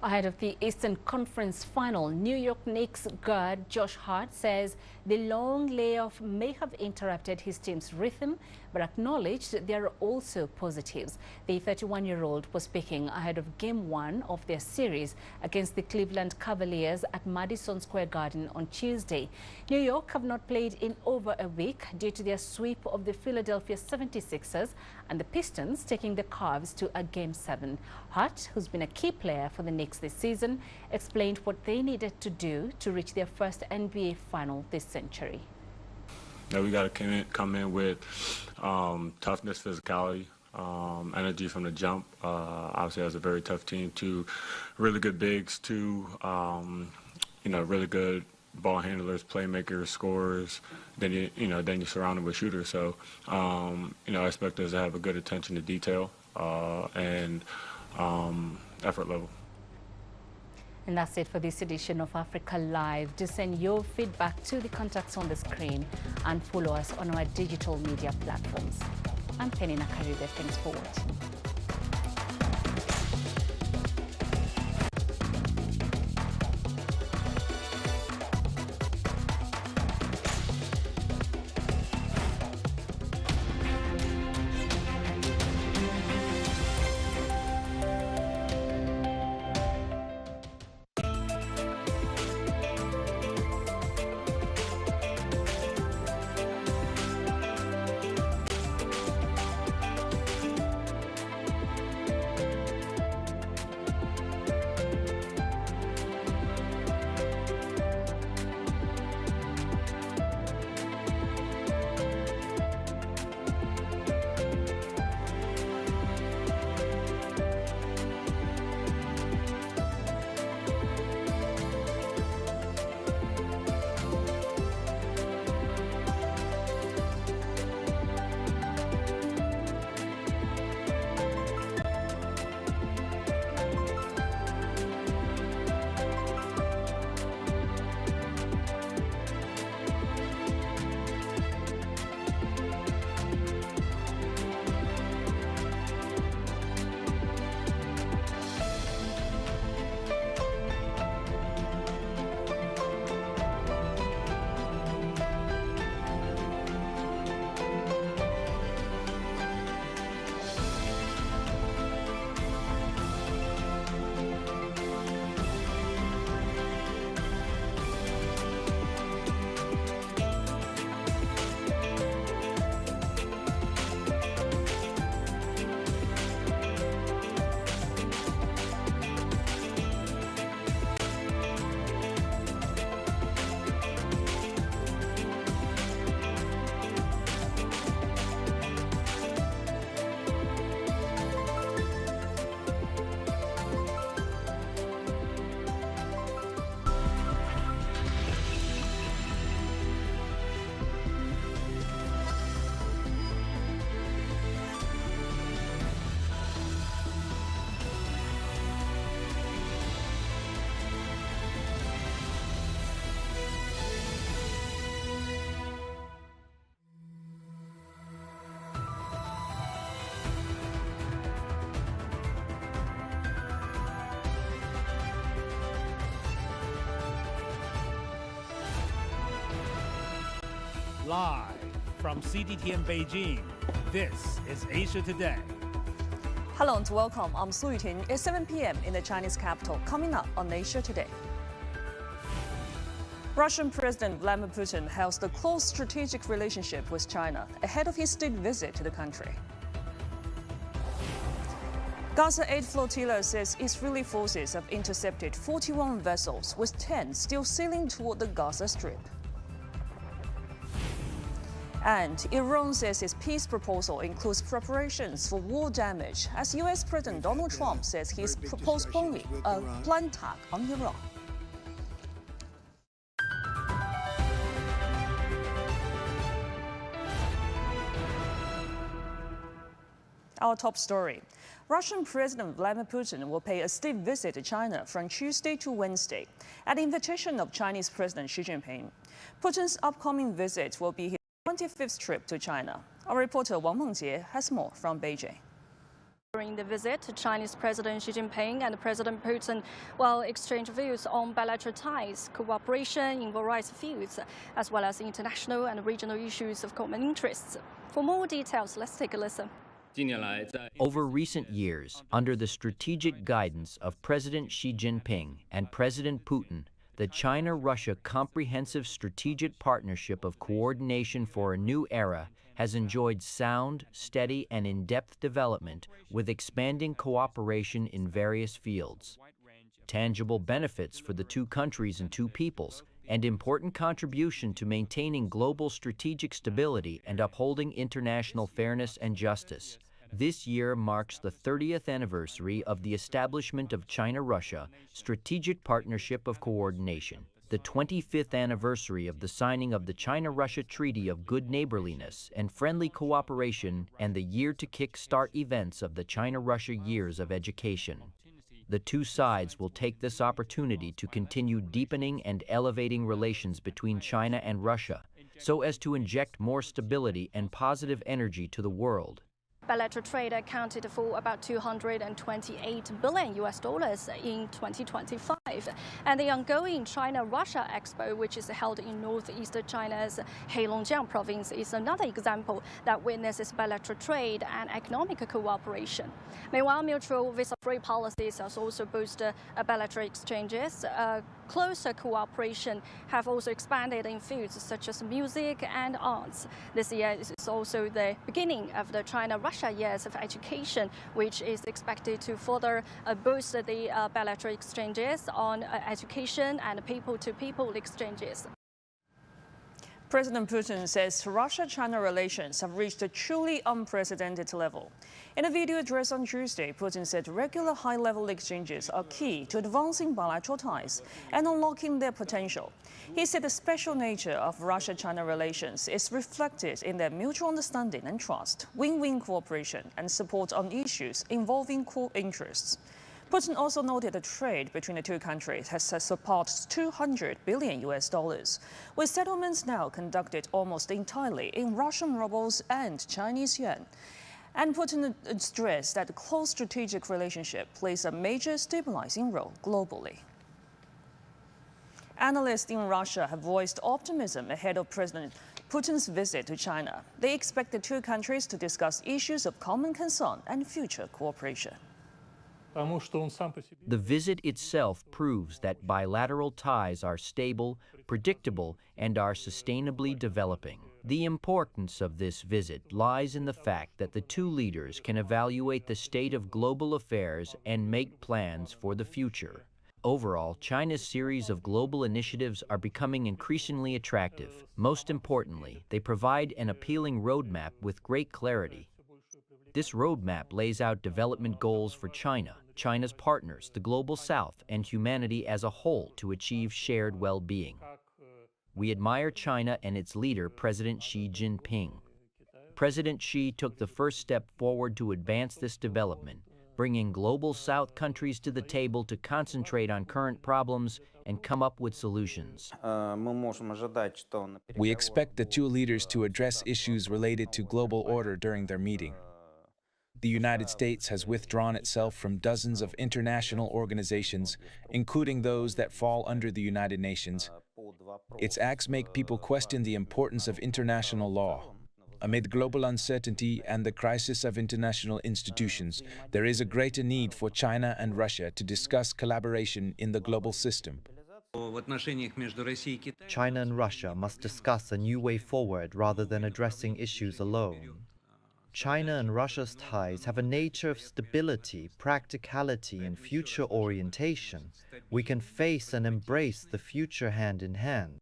Ahead of the Eastern Conference Final, New York Knicks guard Josh Hart says the long layoff may have interrupted his team's rhythm, but acknowledged there are also positives. The 31-year-old was speaking ahead of Game 1 of their series against the Cleveland Cavaliers at Madison Square Garden on Tuesday. New York have not played in over a week due to their sweep of the Philadelphia 76ers and the Pistons taking the Cavs to a Game 7. Hart, who's been a key player for the Knicks this season, explained what they needed to do to reach their first NBA final this century. That we got to come in with toughness, physicality, energy from the jump. Obviously, that's a very tough team. 2 really good bigs, 2 really good ball handlers, playmakers, scorers. Then you're surrounded with shooters. So I expect us to have a good attention to detail and effort level. And that's it for this edition of Africa Live. Do send your feedback to the contacts on the screen and follow us on our digital media platforms. I'm Penny Nakaribe. Thanks for watching. Live from CDTN Beijing, this is Asia Today. Hello and welcome. I'm Su Yuting. It's 7 p.m. in the Chinese capital. Coming up on Asia Today. Russian President Vladimir Putin has a close strategic relationship with China ahead of his state visit to the country. Gaza Aid Flotilla says Israeli forces have intercepted 41 vessels, with 10 still sailing toward the Gaza Strip. And Iran says its peace proposal includes preparations for war damage, as US President Donald Trump says he's postponing a planned attack on Iran. Our top story. Russian President Vladimir Putin will pay a state visit to China from Tuesday to Wednesday at the invitation of Chinese President Xi Jinping. Putin's upcoming visit will be his 25th trip to China. Our reporter Wang Mengjie has more from Beijing. During the visit, Chinese President Xi Jinping and President Putin will exchange views on bilateral ties, cooperation in various fields, as well as international and regional issues of common interests. For more details, let's take a listen. Over recent years, under the strategic guidance of President Xi Jinping and President Putin, the China-Russia Comprehensive Strategic Partnership of Coordination for a New Era has enjoyed sound, steady, and in-depth development with expanding cooperation in various fields. Tangible benefits for the two countries and two peoples, and important contribution to maintaining global strategic stability and upholding international fairness and justice. This year marks the 30th anniversary of the establishment of China-Russia Strategic Partnership of Coordination, the 25th anniversary of the signing of the China-Russia Treaty of Good Neighborliness and Friendly Cooperation, and the year to kick-start events of the China-Russia Years of Education. The two sides will take this opportunity to continue deepening and elevating relations between China and Russia, so as to inject more stability and positive energy to the world. Bilateral trade accounted for about $228 billion in 2025. And the ongoing China-Russia Expo, which is held in northeast China's Heilongjiang province, is another example that witnesses bilateral trade and economic cooperation. Meanwhile, mutual visa-free policies have also boosted bilateral exchanges. Closer cooperation have also expanded in fields such as music and arts. This year is also the beginning of the China-Russia Years of Education, which is expected to further boost the bilateral exchanges on education and people-to-people exchanges. President Putin says Russia-China relations have reached a truly unprecedented level. In a video address on Tuesday, Putin said regular high-level exchanges are key to advancing bilateral ties and unlocking their potential. He said the special nature of Russia-China relations is reflected in their mutual understanding and trust, win-win cooperation, and support on issues involving core interests. Putin also noted the trade between the two countries has surpassed $200 billion, with settlements now conducted almost entirely in Russian rubles and Chinese yuan. And Putin stressed that the close strategic relationship plays a major stabilizing role globally. Analysts in Russia have voiced optimism ahead of President Putin's visit to China. They expect the two countries to discuss issues of common concern and future cooperation. The visit itself proves that bilateral ties are stable, predictable, and are sustainably developing. The importance of this visit lies in the fact that the two leaders can evaluate the state of global affairs and make plans for the future. Overall, China's series of global initiatives are becoming increasingly attractive. Most importantly, they provide an appealing roadmap with great clarity. This roadmap lays out development goals for China, China's partners, the Global South, and humanity as a whole to achieve shared well-being. We admire China and its leader, President Xi Jinping. President Xi took the first step forward to advance this development, bringing Global South countries to the table to concentrate on current problems and come up with solutions. We expect the two leaders to address issues related to global order during their meeting. The United States has withdrawn itself from dozens of international organizations, including those that fall under the United Nations. Its acts make people question the importance of international law. Amid global uncertainty and the crisis of international institutions, there is a greater need for China and Russia to discuss collaboration in the global system. China and Russia must discuss a new way forward rather than addressing issues alone. China and Russia's ties have a nature of stability, practicality, and future orientation, we can face and embrace the future hand in hand.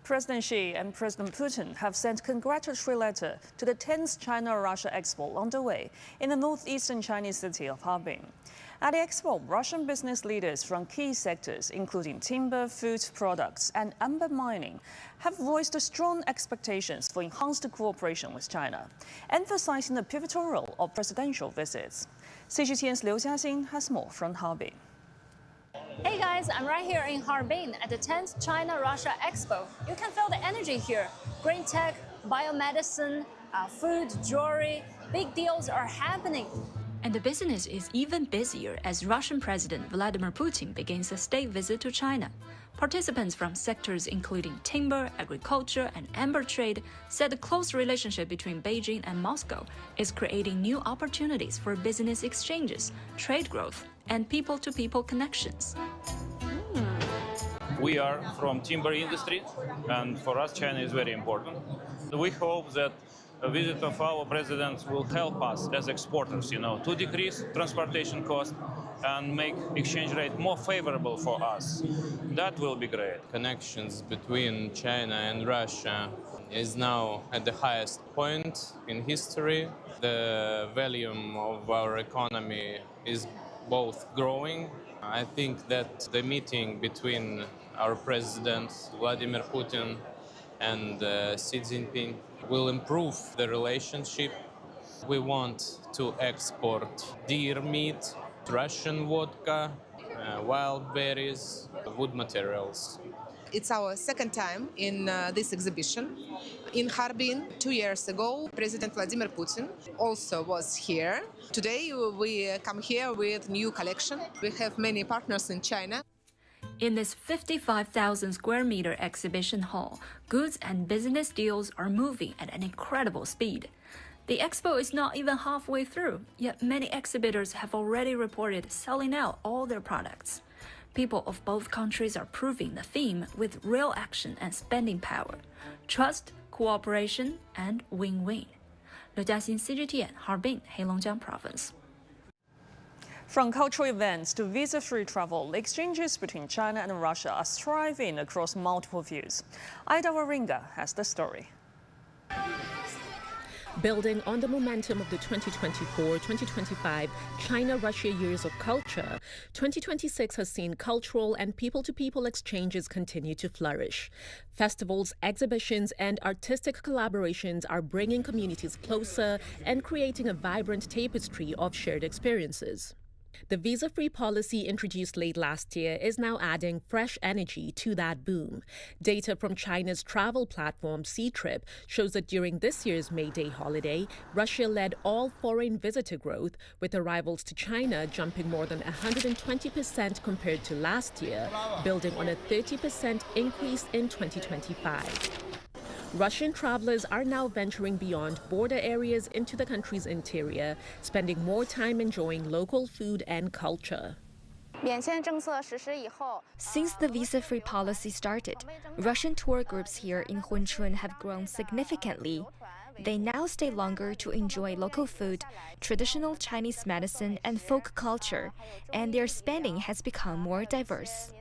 President Xi and President Putin have sent congratulatory letter to the 10th China-Russia Expo underway in the northeastern Chinese city of Harbin. At the expo, Russian business leaders from key sectors, including timber, food products, and amber mining, have voiced strong expectations for enhanced cooperation with China, emphasizing the pivotal role of presidential visits. CGTN's Liu Jiaxin has more from Harbin. Hey guys, I'm right here in Harbin at the 10th China-Russia Expo. You can feel the energy here. Green tech, biomedicine, food, jewelry, big deals are happening. And the business is even busier as Russian President Vladimir Putin begins a state visit to China. Participants from sectors including timber, agriculture, and amber trade said the close relationship between Beijing and Moscow is creating new opportunities for business exchanges, trade growth, and people-to-people connections. We are from timber industry, and for us China is very important. We hope that a visit of our president will help us as exporters, to decrease transportation costs and make exchange rate more favorable for us. That will be great. Connections between China and Russia is now at the highest point in history. The volume of our economy is both growing. I think that the meeting between our president Vladimir Putin and Xi Jinping will improve the relationship. We want to export deer meat, Russian vodka, wild berries, wood materials. It's our second time in this exhibition. In Harbin 2 years ago, President Vladimir Putin also was here. Today we come here with new collection. We have many partners in China. In this 55,000 square meter exhibition hall, goods and business deals are moving at an incredible speed. The expo is not even halfway through, yet many exhibitors have already reported selling out all their products. People of both countries are proving the theme with real action and spending power, trust, cooperation, and win-win. Liu Jiaxin, CGTN, Harbin, Heilongjiang Province. From cultural events to visa-free travel, exchanges between China and Russia are thriving across multiple views. Ida Waringa has the story. Building on the momentum of the 2024-2025 China-Russia Years of Culture, 2026 has seen cultural and people-to-people exchanges continue to flourish. Festivals, exhibitions, and artistic collaborations are bringing communities closer and creating a vibrant tapestry of shared experiences. The visa-free policy introduced late last year is now adding fresh energy to that boom. Data from China's travel platform Ctrip shows that during this year's May Day holiday, Russia led all foreign visitor growth, with arrivals to China jumping more than 120% compared to last year, building on a 30% increase in 2025. Russian travelers are now venturing beyond border areas into the country's interior, spending more time enjoying local food and culture. Since the visa-free policy started, Russian tour groups here in Hunchun have grown significantly. They now stay longer to enjoy local food, traditional Chinese medicine, and folk culture, and their spending has become more diverse.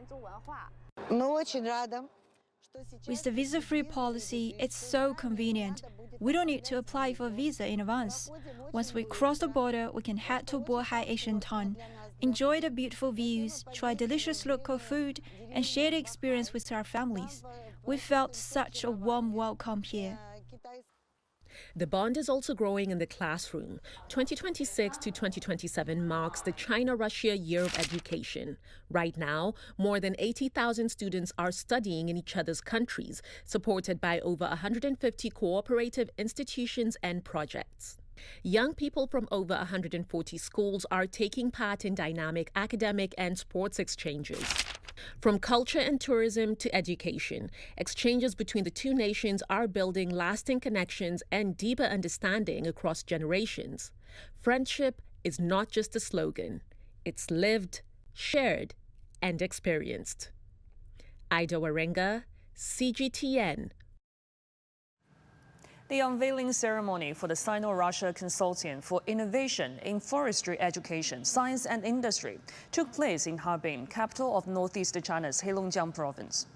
With the visa-free policy, it's so convenient. We don't need to apply for a visa in advance. Once we cross the border, we can head to Bohai Asian Town, enjoy the beautiful views, try delicious local food, and share the experience with our families. We felt such a warm welcome here. The bond is also growing in the classroom. 2026 to 2027 marks the China-Russia Year of Education. Right now, more than 80,000 students are studying in each other's countries, supported by over 150 cooperative institutions and projects. Young people from over 140 schools are taking part in dynamic academic and sports exchanges. From culture and tourism to education, exchanges between the two nations are building lasting connections and deeper understanding across generations. Friendship is not just a slogan. It's lived, shared, and experienced. Ida Waringa, CGTN. The unveiling ceremony for the Sino-Russia Consortium for Innovation in Forestry Education, Science and Industry took place in Harbin, capital of northeast China's Heilongjiang province.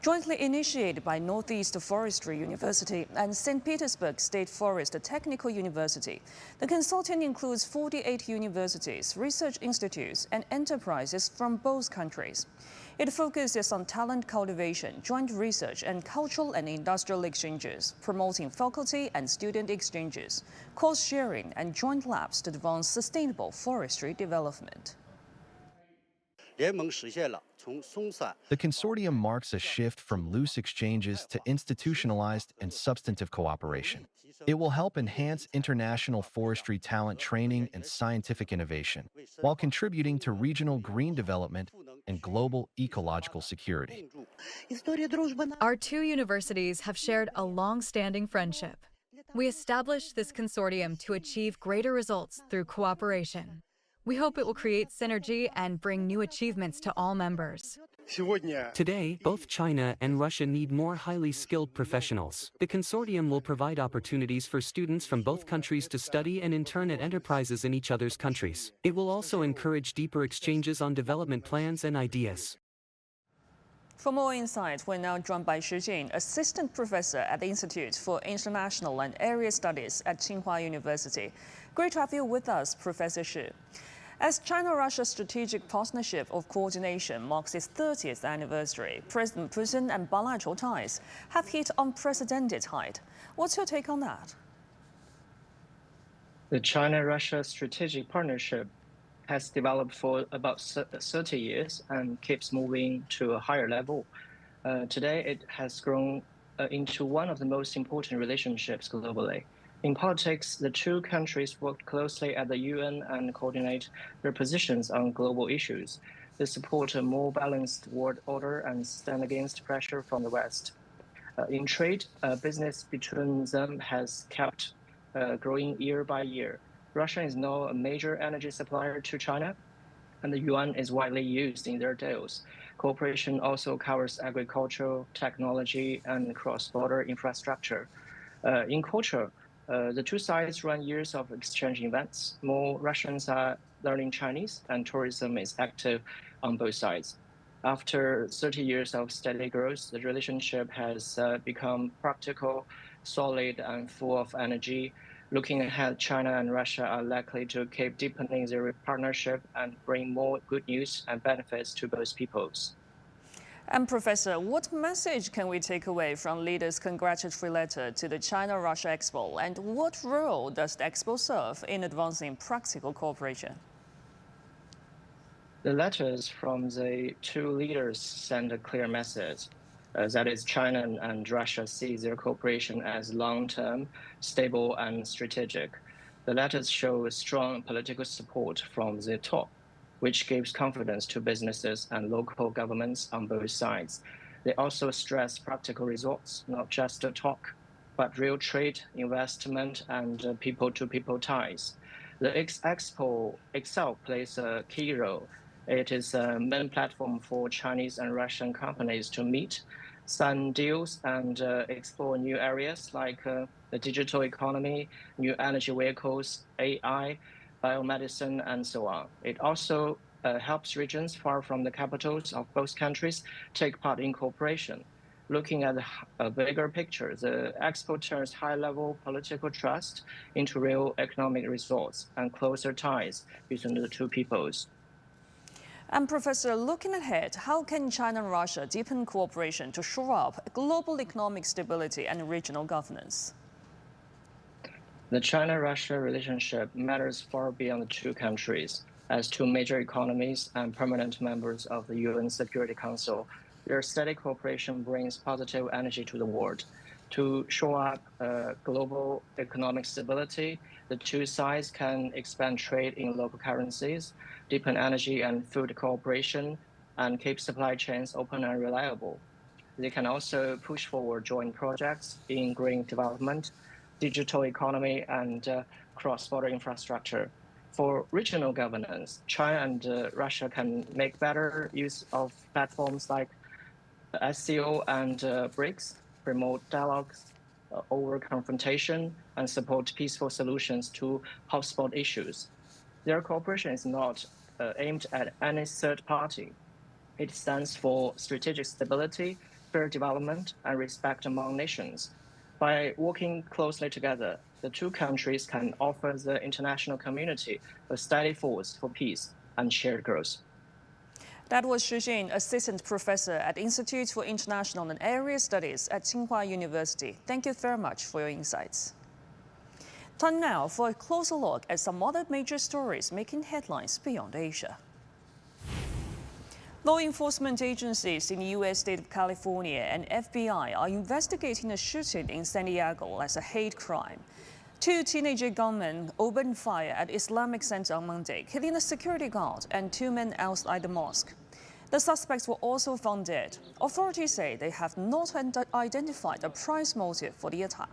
Jointly initiated by Northeast Forestry University and St. Petersburg State Forest Technical University, the consortium includes 48 universities, research institutes, and enterprises from both countries. It focuses on talent cultivation, joint research, and cultural and industrial exchanges, promoting faculty and student exchanges, course sharing, and joint labs to advance sustainable forestry development. The consortium marks a shift from loose exchanges to institutionalized and substantive cooperation. It will help enhance international forestry talent training and scientific innovation, while contributing to regional green development and global ecological security. Our two universities have shared a long-standing friendship. We established this consortium to achieve greater results through cooperation. We hope it will create synergy and bring new achievements to all members. Today, both China and Russia need more highly skilled professionals. The consortium will provide opportunities for students from both countries to study and intern at enterprises in each other's countries. It will also encourage deeper exchanges on development plans and ideas. For more insight, we're now joined by Xu Jing, Assistant Professor at the Institute for International and Area Studies at Tsinghua University. Great to have you with us, Professor Xu. As China-Russia Strategic Partnership of Coordination marks its 30th anniversary, President Putin and bilateral ties have hit unprecedented height. What's your take on that? The China-Russia Strategic Partnership has developed for about 30 years and keeps moving to a higher level. Today, it has grown into one of the most important relationships globally. In politics, the two countries work closely at the UN and coordinate their positions on global issues. They support a more balanced world order and stand against pressure from the West. In trade, business between them has kept growing year by year. Russia is now a major energy supplier to China, and the yuan is widely used in their deals. Cooperation also covers agriculture, technology, and cross-border infrastructure. In culture, the two sides run years of exchange events. More Russians are learning Chinese, and tourism is active on both sides. After 30 years of steady growth, the relationship has become practical, solid, and full of energy. Looking ahead, China and Russia are likely to keep deepening their partnership and bring more good news and benefits to both peoples. And Professor, what message can we take away from leaders' congratulatory letter to the China-Russia Expo, and what role does the Expo serve in advancing practical cooperation? The letters from the two leaders send a clear message. That is, China and Russia see their cooperation as long-term, stable, and strategic. The letters show strong political support from the top, which gives confidence to businesses and local governments on both sides. They also stress practical results, not just talk, but real trade, investment, and people-to-people ties. The Expo itself plays a key role. It is a main platform for Chinese and Russian companies to meet, sign deals, and explore new areas like the digital economy, new energy vehicles, AI, biomedicine, and so on. It also helps regions far from the capitals of both countries take part in cooperation. Looking at a bigger picture, the Expo turns high-level political trust into real economic results and closer ties between the two peoples. And Professor, looking ahead, how can China and Russia deepen cooperation to shore up global economic stability and regional governance? The China-Russia relationship matters far beyond the two countries. As two major economies and permanent members of the UN Security Council, their steady cooperation brings positive energy to the world. To shore up global economic stability, the two sides can expand trade in local currencies, deepen energy and food cooperation, and keep supply chains open and reliable. They can also push forward joint projects in green development, digital economy, and cross-border infrastructure. For regional governance, China and Russia can make better use of platforms like SCO and BRICS, promote dialogues over confrontation and support peaceful solutions to hotspot issues. Their cooperation is not aimed at any third party. It stands for strategic stability, fair development, and respect among nations. By working closely together, the two countries can offer the international community a steady force for peace and shared growth. That was Xu Jin, Assistant Professor at Institute for International and Area Studies at Tsinghua University. Thank you very much for your insights. Time now for a closer look at some other major stories making headlines beyond Asia. Law enforcement agencies in the U.S. state of California and FBI are investigating a shooting in San Diego as a hate crime. Two teenager gunmen opened fire at Islamic Center on Monday, killing a security guard and two men outside the mosque. The suspects were also found dead. Authorities say they have not identified a precise motive for the attack.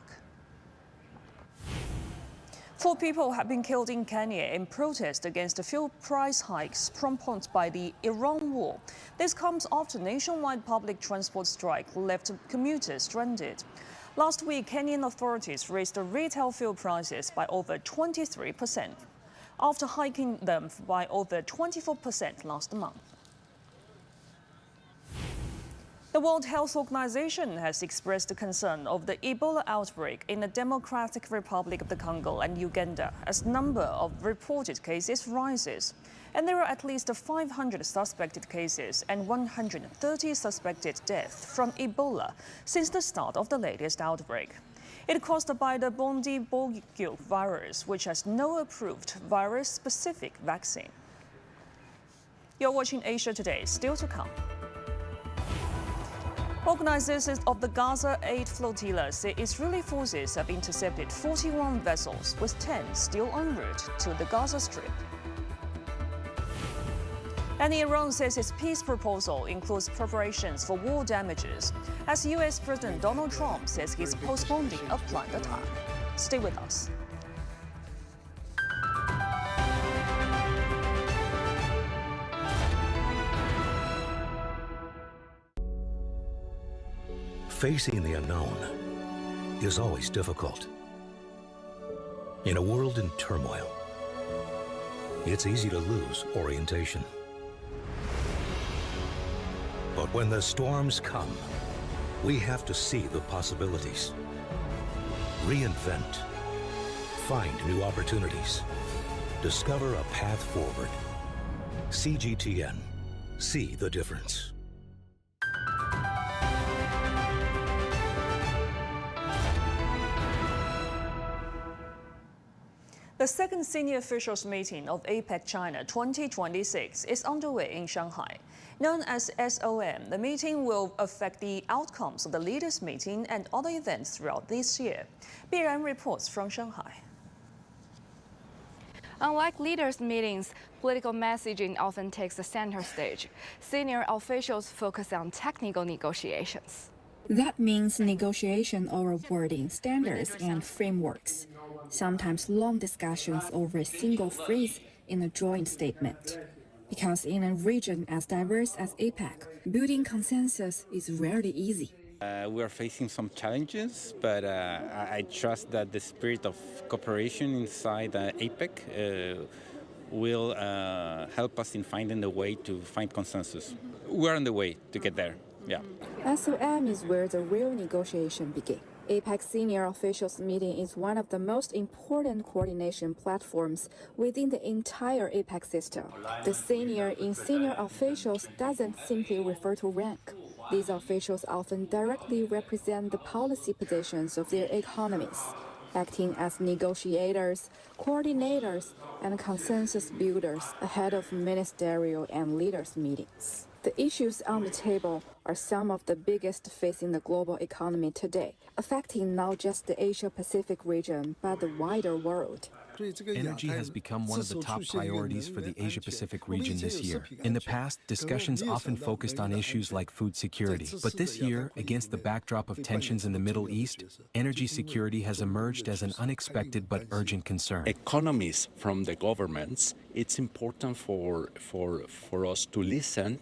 4 people have been killed in Kenya in protest against the fuel price hikes prompted by the Iran war. This comes after nationwide public transport strike left commuters stranded. Last week, Kenyan authorities raised the retail fuel prices by over 23%, after hiking them by over 24% last month. The World Health Organization has expressed concern of the Ebola outbreak in the Democratic Republic of the Congo and Uganda as the number of reported cases rises. And there are at least 500 suspected cases and 130 suspected deaths from Ebola since the start of the latest outbreak. It caused by the Bundibugyo virus, which has no approved virus-specific vaccine. You're watching Asia Today, still to come. Organizers of the Gaza Aid Flotilla say Israeli forces have intercepted 41 vessels, with 10 still en route to the Gaza Strip. And Iran says its peace proposal includes preparations for war damages, as US President Donald Trump says he's postponing a planned attack. Stay with us. Facing the unknown is always difficult. In a world in turmoil, it's easy to lose orientation. But when the storms come, we have to see the possibilities, reinvent, find new opportunities, discover a path forward. CGTN, see the difference. The second senior officials meeting of APEC China 2026 is underway in Shanghai. Known as SOM, the meeting will affect the outcomes of the leaders' meeting and other events throughout this year. Biran reports from Shanghai. Unlike leaders' meetings, political messaging often takes the center stage. Senior officials focus on technical negotiations. That means negotiation over wording standards and frameworks, sometimes long discussions over a single phrase in a joint statement. Because in a region as diverse as APEC, building consensus is rarely easy. We are facing some challenges, but I trust that the spirit of cooperation inside APEC will help us in finding the way to find consensus. We're on the way to get there, yeah. SOM is where the real negotiation begins. APEC senior officials meeting is one of the most important coordination platforms within the entire APEC system. The senior in senior officials doesn't simply refer to rank. These officials often directly represent the policy positions of their economies, acting as negotiators, coordinators, and consensus builders ahead of ministerial and leaders' meetings. The issues on the table are some of the biggest facing the global economy today, affecting not just the Asia-Pacific region, but the wider world. Energy has become one of the top priorities for the Asia-Pacific region this year. In the past, discussions often focused on issues like food security. But this year, against the backdrop of tensions in the Middle East, energy security has emerged as an unexpected but urgent concern. Economies from the governments, it's important for us to listen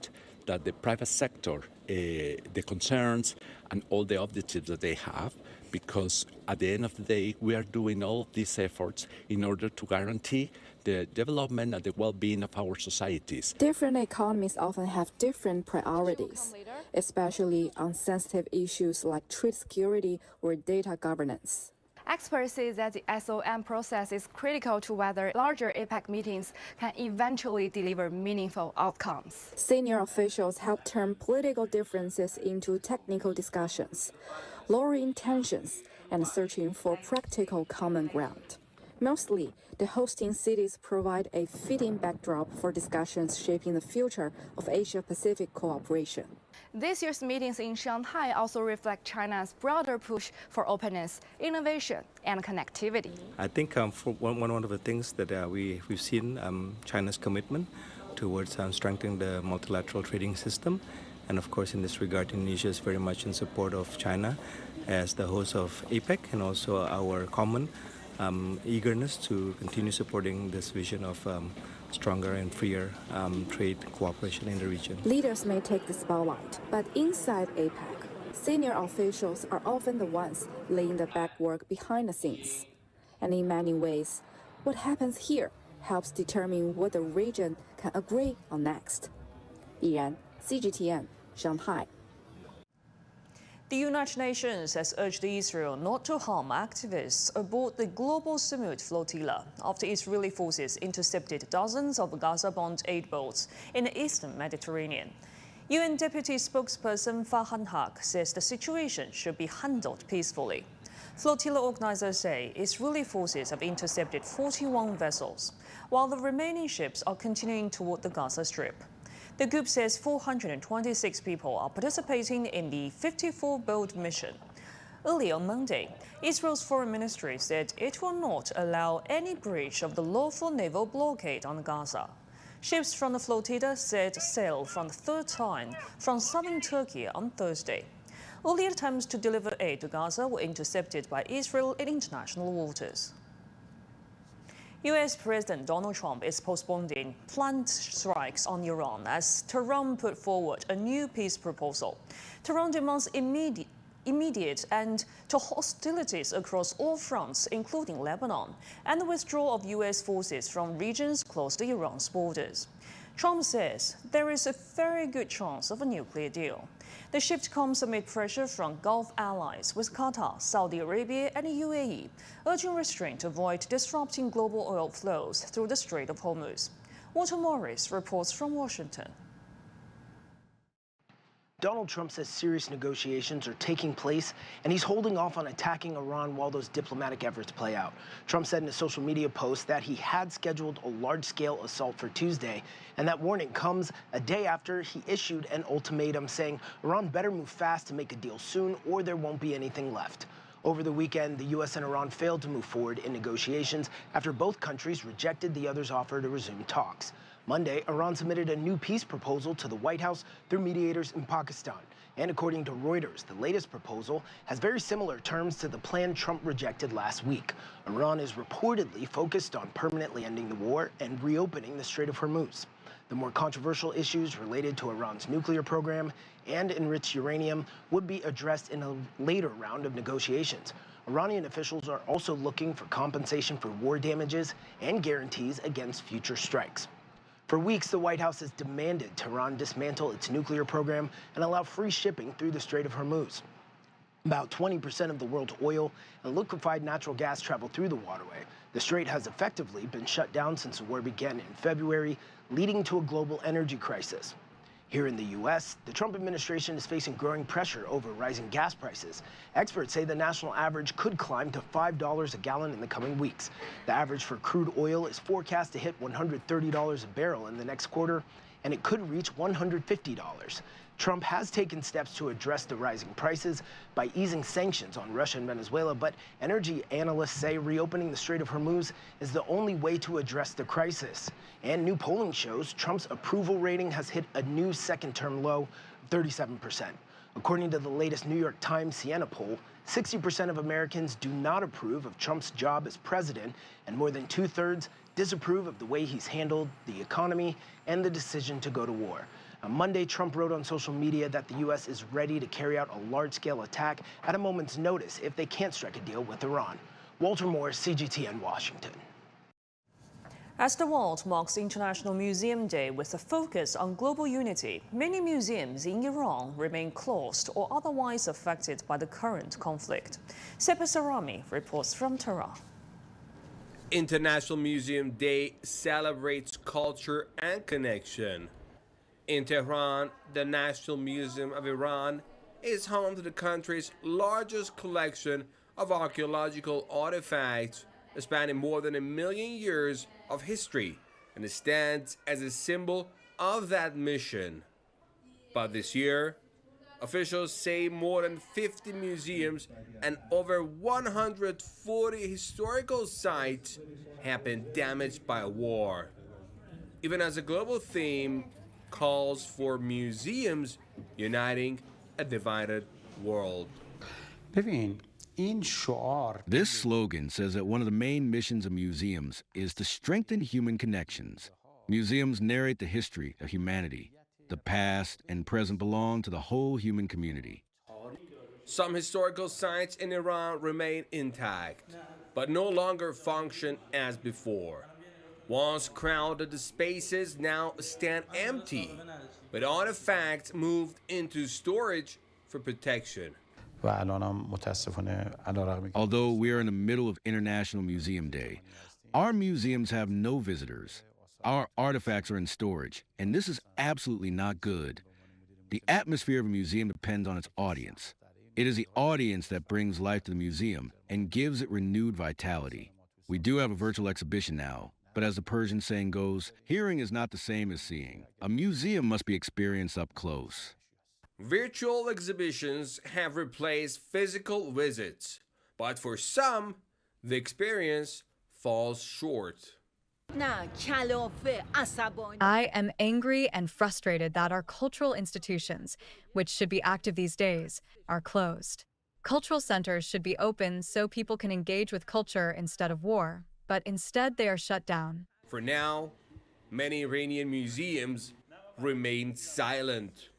that the private sector, the concerns and all the objectives that they have, because at the end of the day, we are doing all of these efforts in order to guarantee the development and the well-being of our societies. Different economies often have different priorities, especially on sensitive issues like trade security or data governance. Experts say that the SOM process is critical to whether larger APEC meetings can eventually deliver meaningful outcomes. Senior officials help turn political differences into technical discussions, lowering tensions and searching for practical common ground. Mostly, the hosting cities provide a fitting backdrop for discussions shaping the future of Asia-Pacific cooperation. This year's meetings in Shanghai also reflect China's broader push for openness, innovation, and connectivity. I think for one of the things that we've seen China's commitment towards strengthening the multilateral trading system. And of course, in this regard, Indonesia is very much in support of China as the host of APEC, and also our common eagerness to continue supporting this vision of stronger and freer trade cooperation in the region. Leaders may take the spotlight, but inside APEC, senior officials are often the ones laying the backwork behind the scenes. And in many ways, what happens here helps determine what the region can agree on next. Yan, CGTN, Shanghai. The United Nations has urged Israel not to harm activists aboard the Global Summit flotilla after Israeli forces intercepted dozens of Gaza-bound aid boats in the eastern Mediterranean. UN Deputy Spokesperson Farhan Haq says the situation should be handled peacefully. Flotilla organizers say Israeli forces have intercepted 41 vessels, while the remaining ships are continuing toward the Gaza Strip. The group says 426 people are participating in the 54-boat mission. Early on Monday, Israel's foreign ministry said it will not allow any breach of the lawful naval blockade on Gaza. Ships from the flotilla set sail from the third time from southern Turkey on Thursday. All the attempts to deliver aid to Gaza were intercepted by Israel in international waters. U.S. President Donald Trump is postponing planned strikes on Iran as Tehran put forward a new peace proposal. Tehran demands immediate end to hostilities across all fronts, including Lebanon, and the withdrawal of U.S. forces from regions close to Iran's borders. Trump says there is a very good chance of a nuclear deal. The shift comes amid pressure from Gulf allies, with Qatar, Saudi Arabia, and the UAE urging restraint to avoid disrupting global oil flows through the Strait of Hormuz. Walter Morris reports from Washington. Donald Trump says serious negotiations are taking place, and he's holding off on attacking Iran while those diplomatic efforts play out. Trump said in a social media post that he had scheduled a large-scale assault for Tuesday, and that warning comes a day after he issued an ultimatum saying Iran better move fast to make a deal soon or there won't be anything left. Over the weekend, the U.S. and Iran failed to move forward in negotiations after both countries rejected the other's offer to resume talks. Monday, Iran submitted a new peace proposal to the White House through mediators in Pakistan. And according to Reuters, the latest proposal has very similar terms to the plan Trump rejected last week. Iran is reportedly focused on permanently ending the war and reopening the Strait of Hormuz. The more controversial issues related to Iran's nuclear program and enriched uranium would be addressed in a later round of negotiations. Iranian officials are also looking for compensation for war damages and guarantees against future strikes. For weeks, the White House has demanded Tehran dismantle its nuclear program and allow free shipping through the Strait of Hormuz. About 20% of the world's oil and liquefied natural gas travel through the waterway. The strait has effectively been shut down since the war began in February, leading to a global energy crisis. Here in the U.S., the Trump administration is facing growing pressure over rising gas prices. Experts say the national average could climb to $5 a gallon in the coming weeks. The average for crude oil is forecast to hit $130 a barrel in the next quarter, and it could reach $150. Trump has taken steps to address the rising prices by easing sanctions on Russia and Venezuela, but energy analysts say reopening the Strait of Hormuz is the only way to address the crisis. And new polling shows Trump's approval rating has hit a new second-term low of 37%. According to the latest New York Times Siena poll, 60% of Americans do not approve of Trump's job as president, and more than two-thirds disapprove of the way he's handled the economy and the decision to go to war. On Monday, Trump wrote on social media that the U.S. is ready to carry out a large-scale attack at a moment's notice if they can't strike a deal with Iran. Walter Moore, CGTN, Washington. As the world marks International Museum Day with a focus on global unity, many museums in Iran remain closed or otherwise affected by the current conflict. Sepa Sarami reports from Tehran. International Museum Day celebrates culture and connection. In Tehran, the National Museum of Iran is home to the country's largest collection of archaeological artifacts spanning more than 1 million years of history, and it stands as a symbol of that mission. But this year, officials say more than 50 museums and over 140 historical sites have been damaged by war. Even as a global theme calls for museums uniting a divided world. This slogan says that one of the main missions of museums is to strengthen human connections. Museums narrate the history of humanity. The past and present belong to the whole human community. Some historical sites in Iran remain intact, but no longer function as before. Once crowded spaces now stand empty, with artifacts moved into storage for protection. Although we are in the middle of International Museum Day, our museums have no visitors. Our artifacts are in storage, and this is absolutely not good. The atmosphere of a museum depends on its audience. It is the audience that brings life to the museum and gives it renewed vitality. We do have a virtual exhibition now, but as the Persian saying goes, hearing is not the same as seeing. A museum must be experienced up close. Virtual exhibitions have replaced physical visits, but for some, the experience falls short. I am angry and frustrated that our cultural institutions, which should be active these days, are closed. Cultural centers should be open so people can engage with culture instead of war, but instead they are shut down. For now, many Iranian museums remain silent,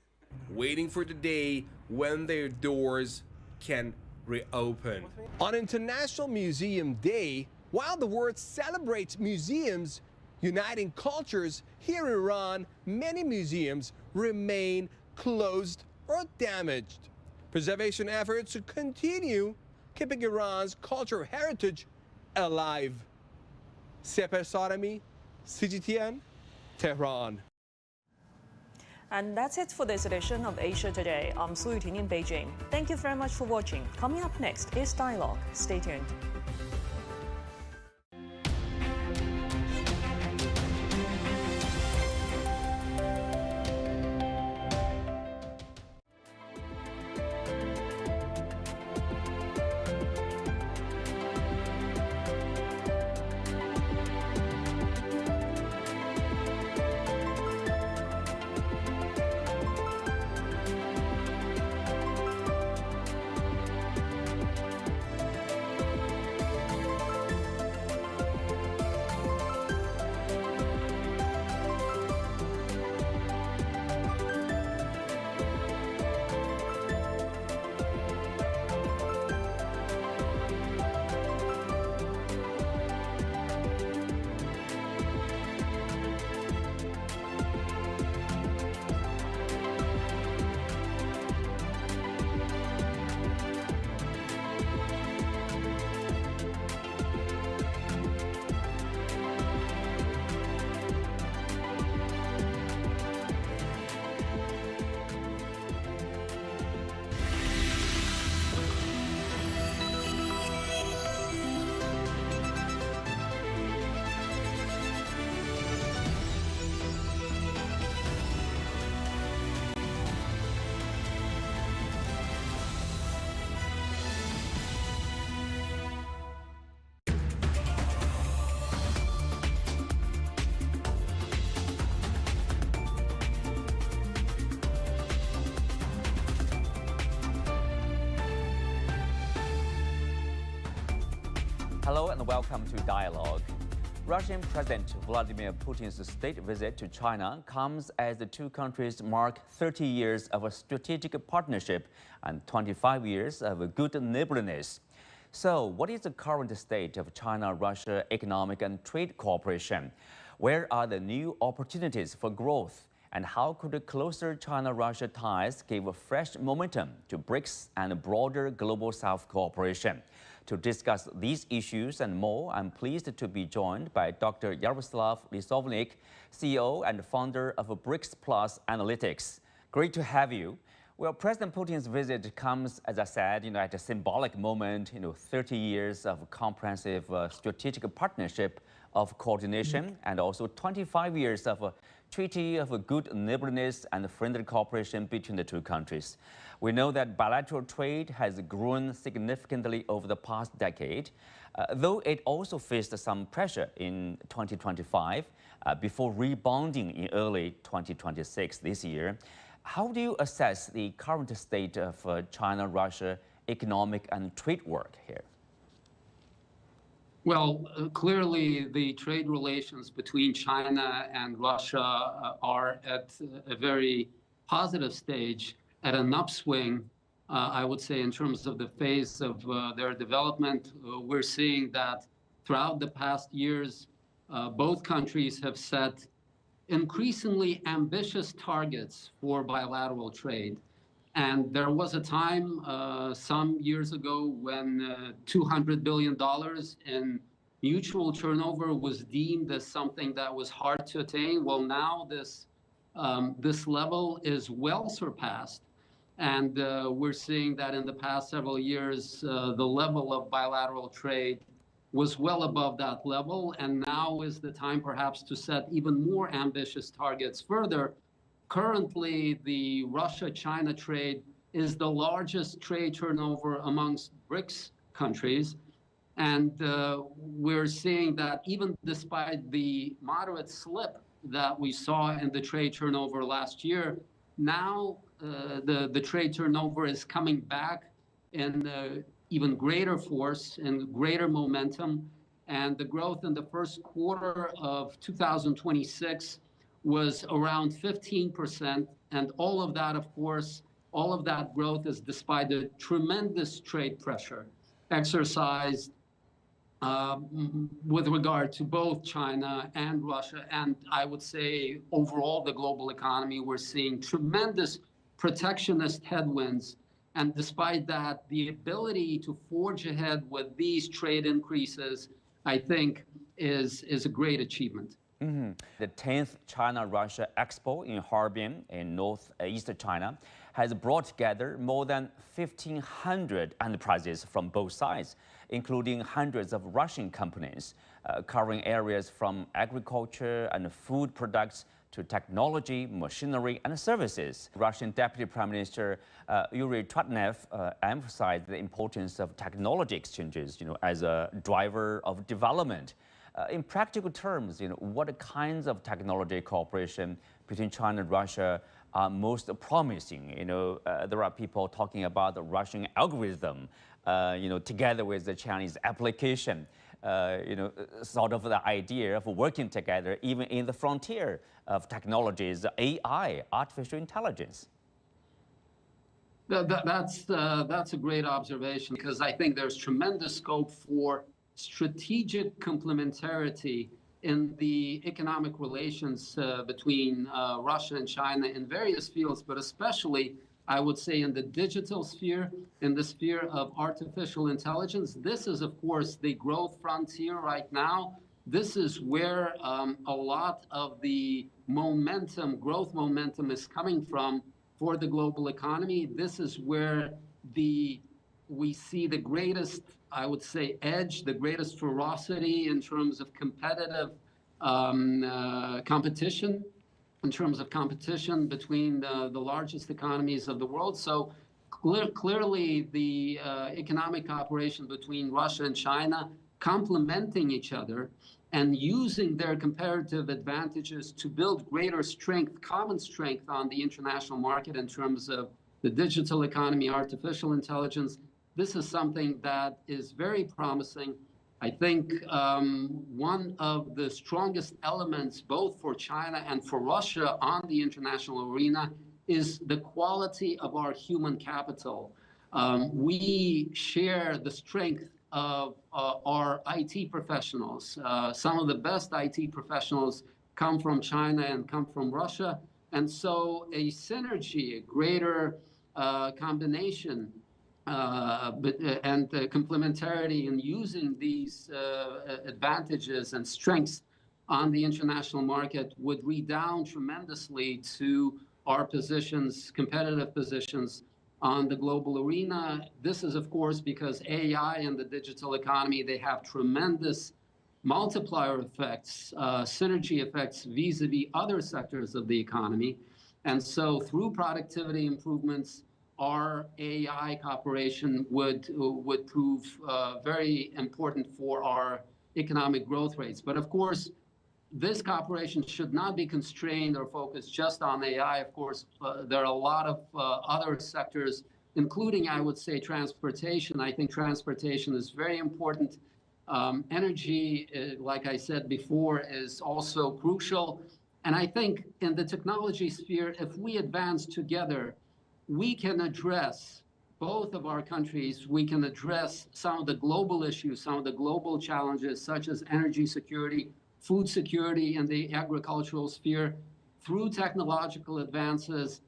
waiting for the day when their doors can reopen. On International Museum Day, while the world celebrates museums uniting cultures, here in Iran, many museums remain closed or damaged. Preservation efforts to continue keeping Iran's cultural heritage alive. Sepa Sarami, CGTN, Tehran. And that's it for this edition of Asia Today. I'm Su Yuting in Beijing. Thank you very much for watching. Coming up next is Dialogue. Stay tuned. Hello and welcome to Dialogue. Russian President Vladimir Putin's state visit to China comes as the two countries mark 30 years of a strategic partnership and 25 years of a good neighborliness. So, what is the current state of China-Russia economic and trade cooperation? Where are the new opportunities for growth? And how could closer China-Russia ties give a fresh momentum to BRICS and broader global South cooperation? To discuss these issues and more, I'm pleased to be joined by Dr. Yaroslav Lisovnik, CEO and founder of BRICS Plus Analytics. Great to have you. Well, President Putin's visit comes, as I said, at a symbolic moment, 30 years of comprehensive strategic partnership of coordination and also 25 years of a treaty of a good neighborliness and friendly cooperation between the two countries. We know that bilateral trade has grown significantly over the past decade, though it also faced some pressure in 2025 before rebounding in early 2026 this year. How do you assess the current state of China-Russia economic and trade work here? Well, clearly the trade relations between China and Russia are at a very positive stage, at an upswing, I would say, in terms of the phase of their development. We're seeing that throughout the past years, both countries have set increasingly ambitious targets for bilateral trade. And there was a time some years ago when $200 billion in mutual turnover was deemed as something that was hard to attain. Well, now this level is well surpassed. And we're seeing that in the past several years, the level of bilateral trade was well above that level. And now is the time perhaps to set even more ambitious targets further. Currently, the Russia-China trade is the largest trade turnover amongst BRICS countries. And we're seeing that even despite the moderate slip that we saw in the trade turnover last year, now the trade turnover is coming back in even greater force and greater momentum. And the growth in the first quarter of 2026 was around 15%. And all of that, of course, all of that growth is despite the tremendous trade pressure exercised with regard to both China and Russia. And I would say overall the global economy, we're seeing tremendous protectionist headwinds. And despite that, the ability to forge ahead with these trade increases, I think, is a great achievement. Mm-hmm. The 10th China-Russia Expo in Harbin in northeast China has brought together more than 1,500 enterprises from both sides, including hundreds of Russian companies, covering areas from agriculture and food products to technology, machinery, and services. Russian Deputy Prime Minister Yuri Trutnev emphasized the importance of technology exchanges, as a driver of development. In practical terms, what kinds of technology cooperation between China and Russia are most promising? There are people talking about the Russian algorithm, together with the Chinese application. Sort of the idea of working together, even in the frontier of technologies, AI, artificial intelligence. That's a great observation, because I think there's tremendous scope for strategic complementarity in the economic relations between Russia and China in various fields, but especially, I would say, in the digital sphere, in the sphere of artificial intelligence. This is, of course, the growth frontier right now. This is where a lot of the growth momentum is coming from for the global economy. This is where we see the greatest, I would say, edge, the greatest ferocity in terms of competitive competition, between the largest economies of the world. So clearly the economic cooperation between Russia and China complementing each other and using their comparative advantages to build greater strength, common strength on the international market in terms of the digital economy, artificial intelligence. This is something that is very promising. I think one of the strongest elements, both for China and for Russia on the international arena, is the quality of our human capital. We share the strength of our IT professionals. Some of the best IT professionals come from China and come from Russia. And so a synergy, a greater combination and complementarity in using these advantages and strengths on the international market would redound tremendously to our positions, competitive positions on the global arena. This is, of course, because AI and the digital economy, they have tremendous multiplier effects, synergy effects vis-a-vis other sectors of the economy. And so through productivity improvements, our AI cooperation would prove very important for our economic growth rates. But of course, this cooperation should not be constrained or focused just on AI. Of course, there are a lot of other sectors, including, I would say, transportation. I think transportation is very important. Energy, like I said before, is also crucial. And I think in the technology sphere, if we advance together, we can address both of our countries. We can address some of the global issues, some of the global challenges, such as energy security, food security in the agricultural sphere. Through technological advances,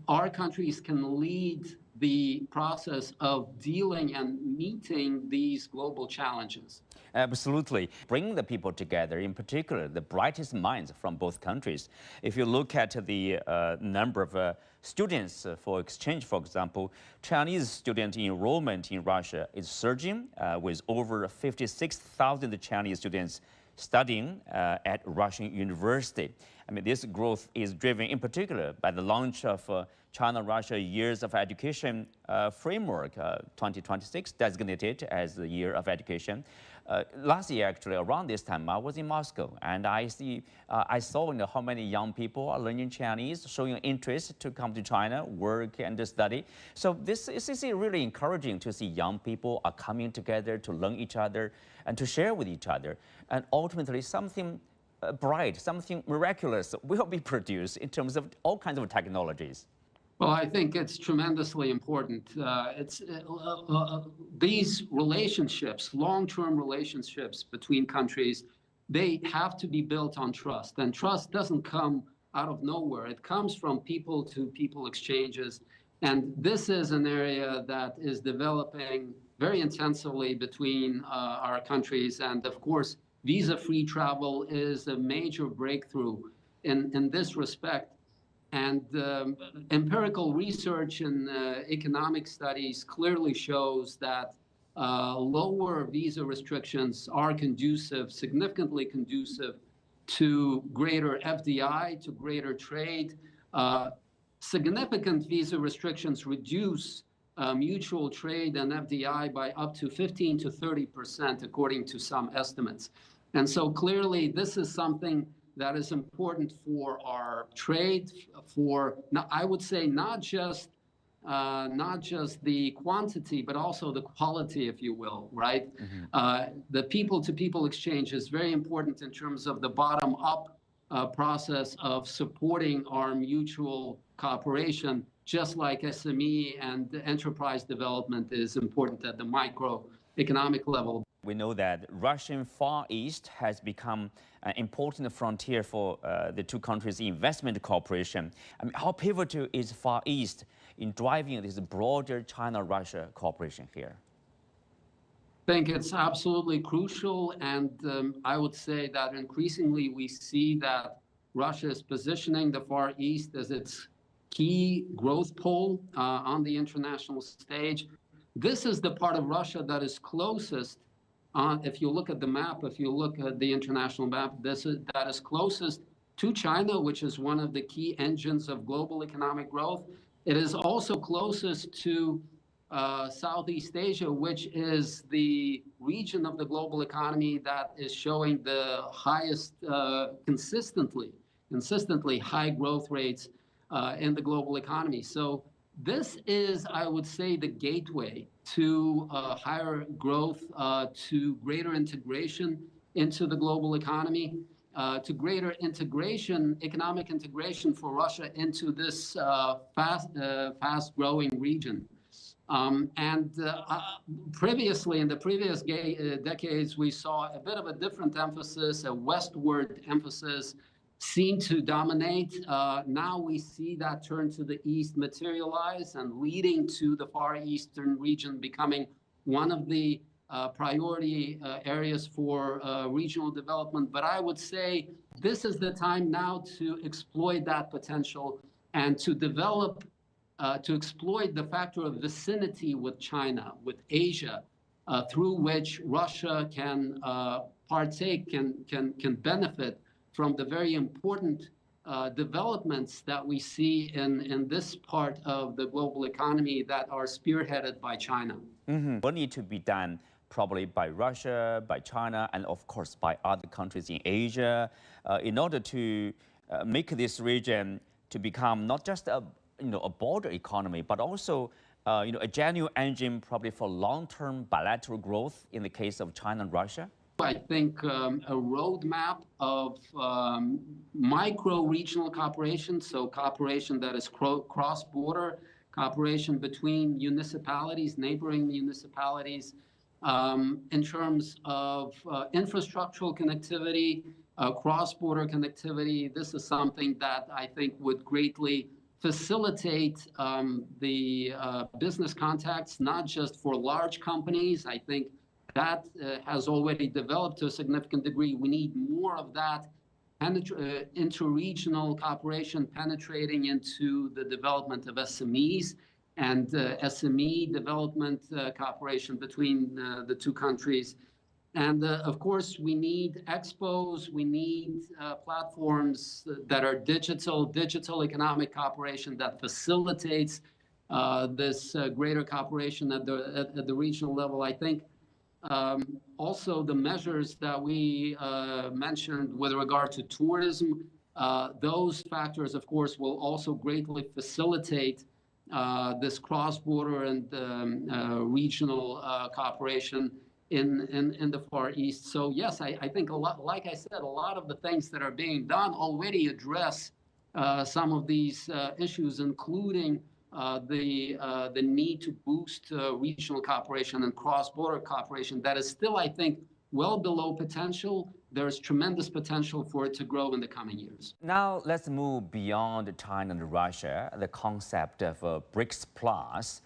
our countries can lead the process of dealing and meeting these global challenges. Absolutely. Bring the people together, in particular, the brightest minds from both countries. If you look at the number of students for exchange, for example, Chinese student enrollment in Russia is surging with over 56,000 Chinese students studying at Russian university. I mean, this growth is driven in particular by the launch of China-Russia Years of Education Framework 2026, designated as the Year of Education. Last year, actually, around this time, I was in Moscow, and I saw how many young people are learning Chinese, showing interest to come to China, work and study. So this is really encouraging to see young people are coming together to learn each other and to share with each other. And ultimately, something bright, something miraculous will be produced in terms of all kinds of technologies. Well, I think it's tremendously important. These relationships, long-term relationships between countries, they have to be built on trust. And trust doesn't come out of nowhere. It comes from people-to-people exchanges. And this is an area that is developing very intensively between our countries. And of course, visa-free travel is a major breakthrough in this respect. And empirical research and economic studies clearly shows that lower visa restrictions are conducive, significantly conducive to greater FDI, to greater trade. Significant visa restrictions reduce mutual trade and FDI by up to 15 to 30%, according to some estimates. And so clearly, this is something that is important for our trade, for, I would say, not just the quantity, but also the quality, if you will, right? Mm-hmm. The people-to-people exchange is very important in terms of the bottom-up process of supporting our mutual cooperation, just like SME and enterprise development is important at the microeconomic level. We know that Russian Far East has become an important frontier for the two countries' investment cooperation. I mean, how pivotal is Far East in driving this broader China-Russia cooperation here? I think it's absolutely crucial, and I would say that increasingly we see that Russia is positioning the Far East as its key growth pole on the international stage. This is the part of Russia that is closest. If you look at the map, if you look at the international map, that is closest to China, which is one of the key engines of global economic growth. It is also closest to Southeast Asia, which is the region of the global economy that is showing the highest, consistently high growth rates in the global economy. So this is, I would say, the gateway to higher growth, to greater integration into the global economy, to greater integration, economic integration for Russia into this fast-growing region. Previously, in the previous decades, we saw a bit of a different emphasis, a westward emphasis seemed to dominate. Now we see that turn to the east materialize and leading to the Far Eastern region becoming one of the priority areas for regional development. But I would say this is the time now to exploit that potential and to develop, to exploit the factor of vicinity with China, with Asia, through which Russia can partake, can benefit from the very important developments that we see in this part of the global economy that are spearheaded by China. What needs to be done probably by Russia, by China, and of course by other countries in Asia in order to make this region to become not just a border economy, but also a genuine engine probably for long-term bilateral growth in the case of China and Russia? I think a roadmap of micro-regional cooperation, so cooperation that is cross-border, cooperation between municipalities, neighboring municipalities, in terms of infrastructural connectivity, cross-border connectivity. This is something that I think would greatly facilitate the business contacts, not just for large companies. I think that has already developed to a significant degree. We need more of that inter-regional cooperation penetrating into the development of SMEs and SME development cooperation between the two countries. And of course, we need expos, we need platforms that are digital economic cooperation that facilitates this greater cooperation at the regional level. I think also the measures that we mentioned with regard to tourism, those factors, of course, will also greatly facilitate this cross-border and regional cooperation in the Far East. So yes, I think a lot, like I said, a lot of the things that are being done already address some of these issues, including the need to boost regional cooperation and cross-border cooperation that is still, I think, well below potential. There's tremendous potential for it to grow in the coming years. Now let's move beyond China and Russia. The concept of BRICS Plus,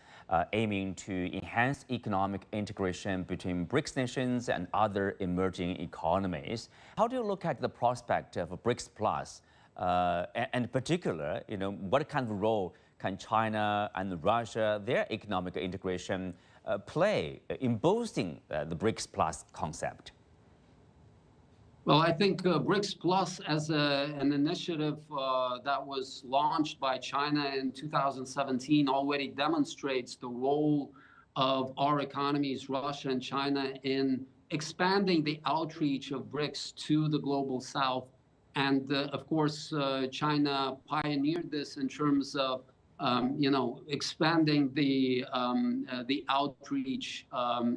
aiming to enhance economic integration between BRICS nations and other emerging economies. How do you look at the prospect of BRICS Plus? And in particular, what kind of role can China and Russia, their economic integration, play in boosting the BRICS Plus concept? Well, I think BRICS Plus as an initiative that was launched by China in 2017 already demonstrates the role of our economies, Russia and China, in expanding the outreach of BRICS to the global South. And of course, China pioneered this in terms of expanding the outreach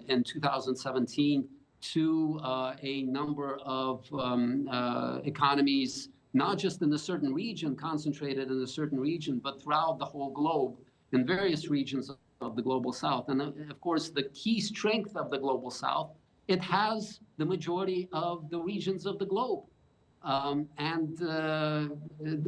in 2017 to a number of economies, not just in a certain region, concentrated in a certain region, but throughout the whole globe, in various regions of the global South. And of course, the key strength of the global South, it has the majority of the regions of the globe.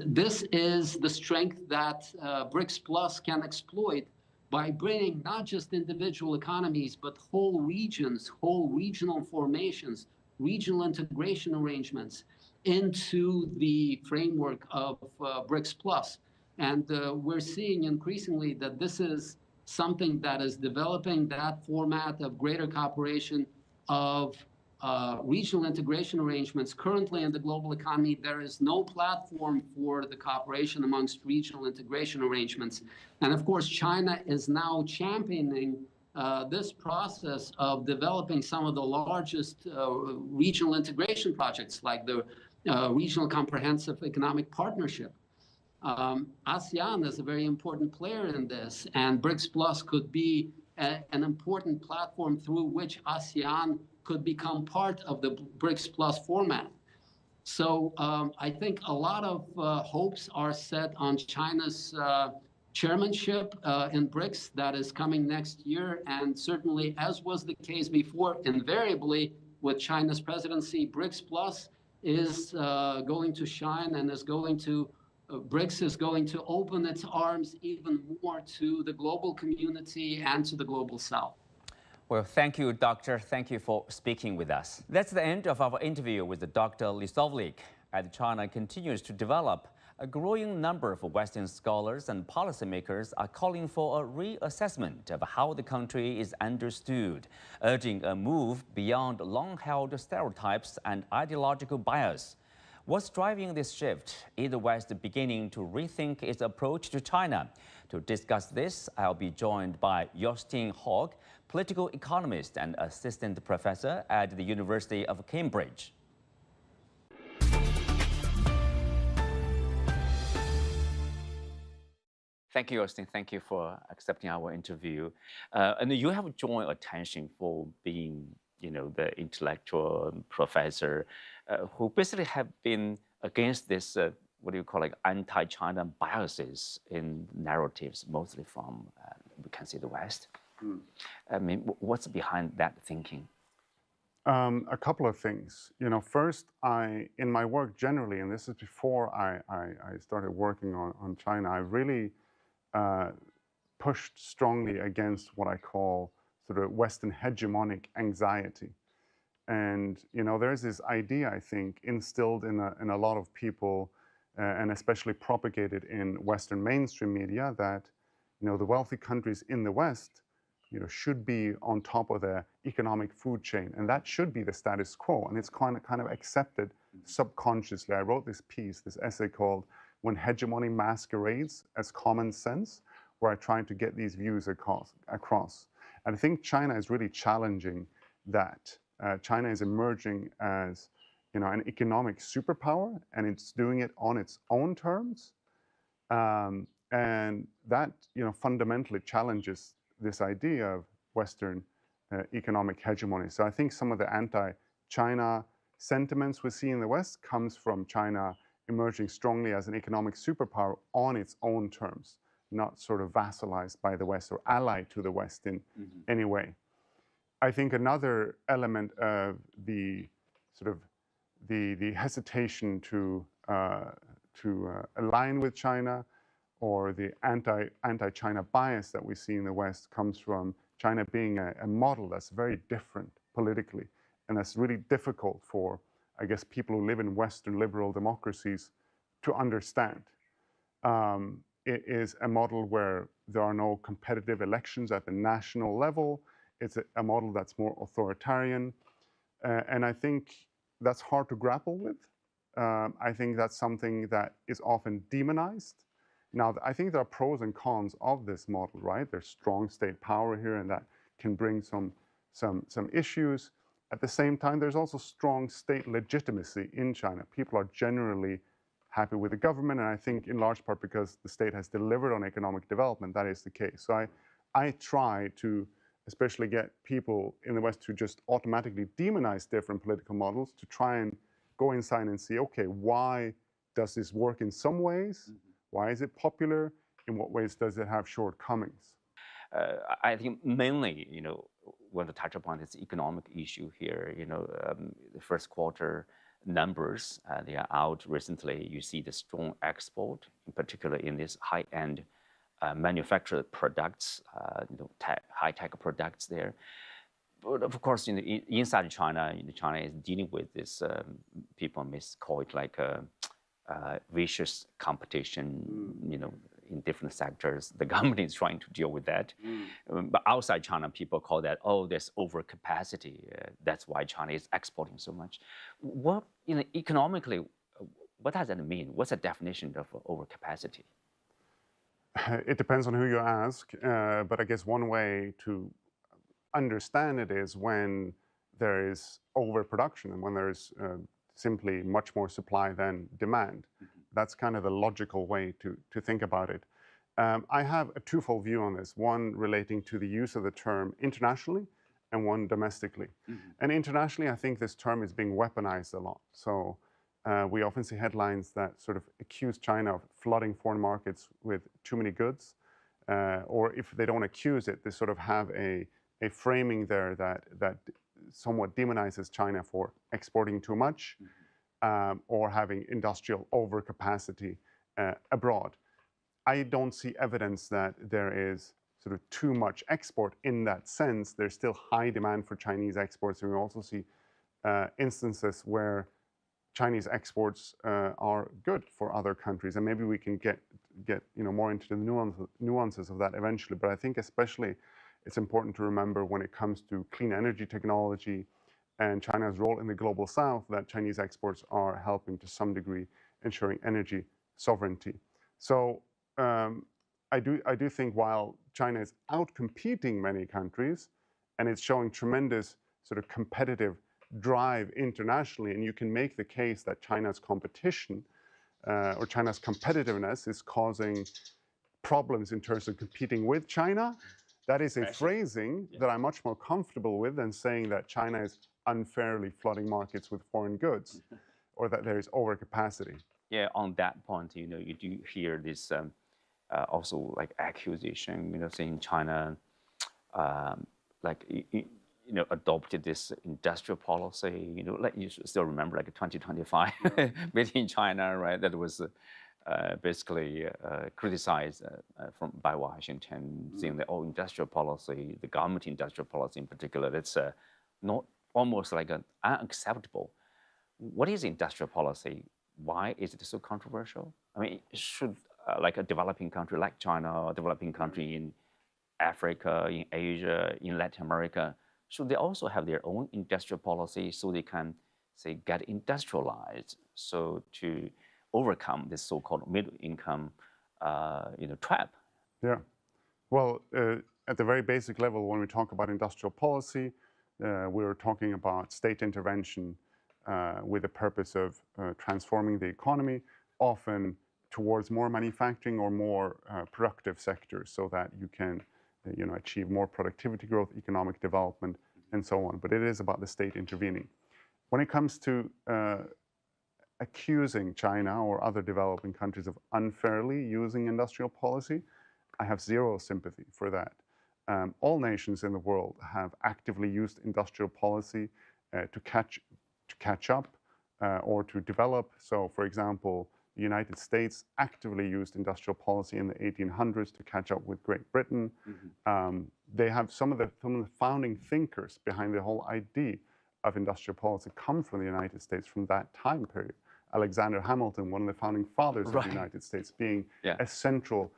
This is the strength that BRICS Plus can exploit by bringing not just individual economies, but whole regions, whole regional formations, regional integration arrangements into the framework of BRICS Plus. And we're seeing increasingly that this is something that is developing, that format of greater cooperation, of regional integration arrangements. Currently in the global economy, there is no platform for the cooperation amongst regional integration arrangements. And of course, China is now championing this process of developing some of the largest regional integration projects, like the Regional Comprehensive Economic Partnership. ASEAN is a very important player in this, and BRICS Plus could be an important platform through which ASEAN could become part of the BRICS Plus format. So I think a lot of hopes are set on China's chairmanship in BRICS that is coming next year. And certainly, as was the case before, invariably with China's presidency, BRICS Plus is going to shine and is going to, BRICS is going to open its arms even more to the global community and to the global South. Well, thank you, Doctor. Thank you for speaking with us. That's the end of our interview with Dr. Lisovlik. As China continues to develop, a growing number of Western scholars and policymakers are calling for a reassessment of how the country is understood, urging a move beyond long-held stereotypes and ideological bias. What's driving this shift? Is the West beginning to rethink its approach to China? To discuss this, I'll be joined by Jostein Haug, political economist and assistant professor at the University of Cambridge. Thank you, Jostein. Thank you for accepting our interview. And you have drawn attention for being, the intellectual professor who basically have been against this, anti-China biases in narratives, mostly from, we can see, the West. I mean, what's behind that thinking? A couple of things. First, in my work generally, and this is before I started working on China, I really pushed strongly against what I call sort of Western hegemonic anxiety. And, there's this idea, I think, instilled in a lot of people, and especially propagated in Western mainstream media, that, the wealthy countries in the West, should be on top of the economic food chain. And that should be the status quo. And it's kind of accepted subconsciously. I wrote this piece, this essay called When Hegemony Masquerades as Common Sense, where I tried to get these views across. And I think China is really challenging that. China is emerging as, an economic superpower, and it's doing it on its own terms. And that, fundamentally challenges this idea of Western economic hegemony. So I think some of the anti-China sentiments we see in the West comes from China emerging strongly as an economic superpower on its own terms, not sort of vassalized by the West or allied to the West in any way. I think another element of the sort of the hesitation to align with China, or the anti-China bias that we see in the West, comes from China being a model that's very different politically, and that's really difficult for, I guess, people who live in Western liberal democracies to understand. It is a model where there are no competitive elections at the national level. It's a model that's more authoritarian, and I think that's hard to grapple with. I think that's something that is often demonized. Now, I think there are pros and cons of this model, right? There's strong state power here, and that can bring some issues. At the same time, there's also strong state legitimacy in China. People are generally happy with the government, and I think in large part because the state has delivered on economic development, that is the case. So I try to especially get people in the West to just automatically demonize different political models, to try and go inside and see, okay, why does this work in some ways? Why is it popular? In what ways does it have shortcomings? I think mainly, want to touch upon this economic issue here. The first quarter numbers, they are out recently. You see the strong export, in particular in this high-end manufactured products, high-tech products there. But of course, inside China, China is dealing with this, people may call it like a vicious competition, in different sectors. The government is trying to deal with that. But outside China, people call that, there's overcapacity. That's why China is exporting so much. What, economically, what does that mean? What's the definition of overcapacity? It depends on who you ask, but I guess one way to understand it is when there is overproduction and when there is simply much more supply than demand. That's kind of the logical way to think about it. I have a twofold view on this, one relating to the use of the term internationally and one domestically. And internationally, I think this term is being weaponized a lot. So we often see headlines that sort of accuse China of flooding foreign markets with too many goods. Or if they don't accuse it, they sort of have a framing there that somewhat demonizes China for exporting too much or having industrial overcapacity abroad. I don't see evidence that there is sort of too much export in that sense. There's still high demand for Chinese exports, and we also see instances where Chinese exports are good for other countries, and maybe we can get more into the nuances of that eventually. But I think especially it's important to remember when it comes to clean energy technology and China's role in the global south that Chinese exports are helping to some degree ensuring energy sovereignty. So I do think while China is outcompeting many countries and it's showing tremendous sort of competitive drive internationally, and you can make the case that China's competition or China's competitiveness is causing problems in terms of competing with China. That is a phrasing that I'm much more comfortable with than saying that China is unfairly flooding markets with foreign goods or that there is overcapacity. Yeah, on that point, you do hear this also like accusation, saying China adopted this industrial policy, like you should still remember like 2025 made in China, right? That was basically criticized by Washington, saying that industrial policy, the government industrial policy in particular, that's not almost like an unacceptable. What is industrial policy? Why is it so controversial? I mean, should like a developing country like China, or a developing country in Africa, in Asia, in Latin America, should they also have their own industrial policy so they can, say, get industrialized, so to overcome this so-called middle income, trap? Yeah. Well, at the very basic level, when we talk about industrial policy, we're talking about state intervention with the purpose of transforming the economy, often towards more manufacturing or more productive sectors, so that you can achieve more productivity growth, economic development, and so on. But it is about the state intervening. When it comes to accusing China or other developing countries of unfairly using industrial policy, I have zero sympathy for that. All nations in the world have actively used industrial policy to catch up or to develop. So, for example, the United States actively used industrial policy in the 1800s to catch up with Great Britain. They have some of the founding thinkers behind the whole idea of industrial policy come from the United States from that time period. Alexander Hamilton, one of the founding fathers of the United States, being a central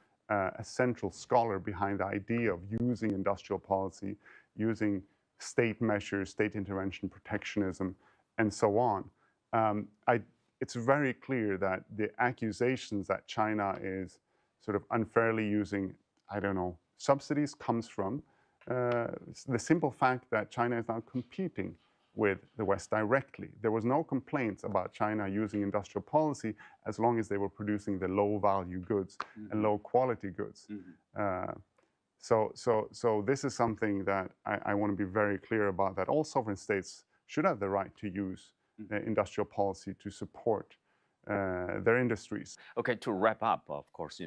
scholar behind the idea of using industrial policy, using state measures, state intervention, protectionism, and so on. It's very clear that the accusations that China is sort of unfairly using, subsidies comes from the simple fact that China is now competing with the West directly. There was no complaints about China using industrial policy as long as they were producing the low-value goods and low-quality goods. So this is something that I want to be very clear about, that all sovereign states should have the right to use industrial policy to support their industries. Okay, to wrap up, of course,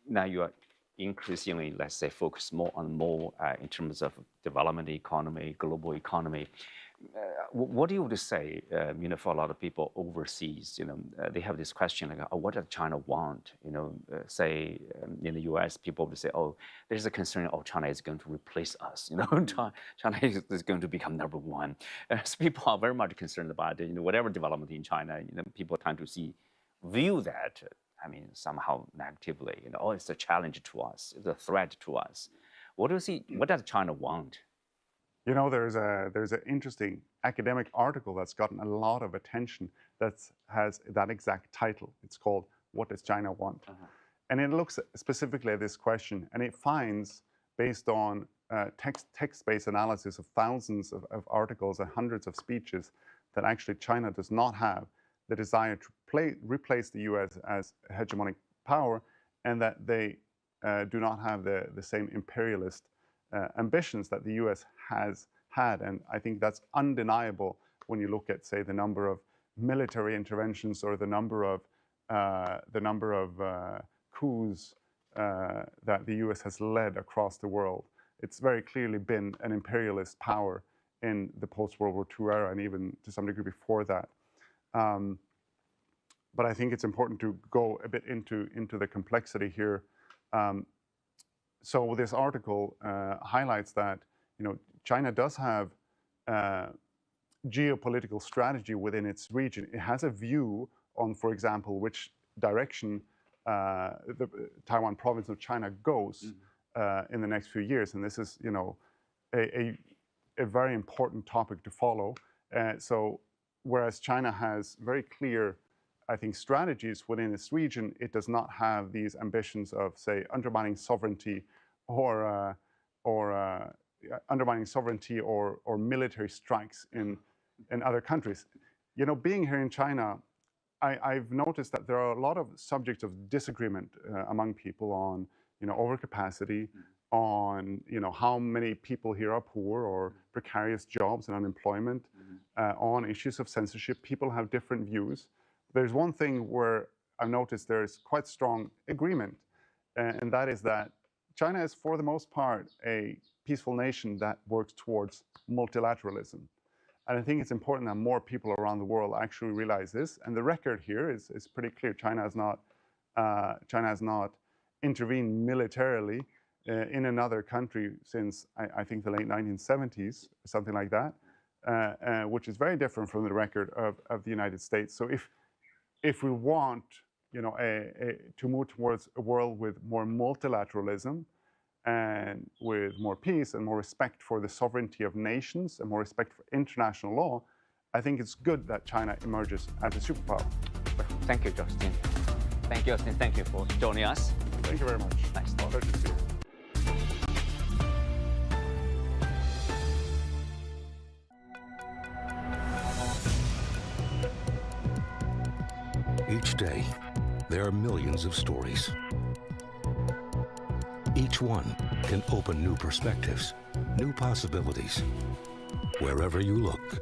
now you are increasingly, let's say, focus more in terms of development economy, global economy. What do you would say, for a lot of people overseas, they have this question like, what does China want? Say in the U.S., people would say, there's a concern, China is going to replace us. China is going to become number one. So people are very much concerned about it. Whatever development in China, people tend to view that, somehow negatively. It's a challenge to us, it's a threat to us. What do you see? What does China want? There's an interesting academic article that's gotten a lot of attention that has that exact title. It's called "What Does China Want?" And it looks specifically at this question, and it finds, based on text-based analysis of thousands of articles and hundreds of speeches, that actually China does not have the desire to replace the U.S. as a hegemonic power, and that they do not have the same imperialist ambitions that the U.S. has had. And I think that's undeniable when you look at, say, the number of military interventions or the number of coups that the U.S. has led across the world. It's very clearly been an imperialist power in the post-World War II era, and even to some degree before that. But I think it's important to go a bit into the complexity here. So this article highlights that China does have geopolitical strategy within its region. It has a view on, for example, which direction the Taiwan province of China goes in the next few years, and this is a very important topic to follow. So whereas China has very clear, I think, strategies within its region, it does not have these ambitions of, say, undermining sovereignty or military strikes in other countries. Being here in China, I've noticed that there are a lot of subjects of disagreement among people on, overcapacity, on, how many people here are poor or precarious jobs and unemployment, on issues of censorship. People have different views. There's one thing where I've noticed there's quite strong agreement, and that is that China is, for the most part, a peaceful nation that works towards multilateralism. And I think it's important that more people around the world actually realize this. And the record here is pretty clear. China has not intervened militarily in another country since, I think, the late 1970s, something like that, which is very different from the record of the United States. So if we want, to move towards a world with more multilateralism and with more peace and more respect for the sovereignty of nations and more respect for international law, I think it's good that China emerges as a superpower. Thank you, Justin. Thank you, Justin. Thank you for joining us. Thank you very much. Nice talk. Pleasure to see you. Each day, there are millions of stories. Each one can open new perspectives, new possibilities. Wherever you look,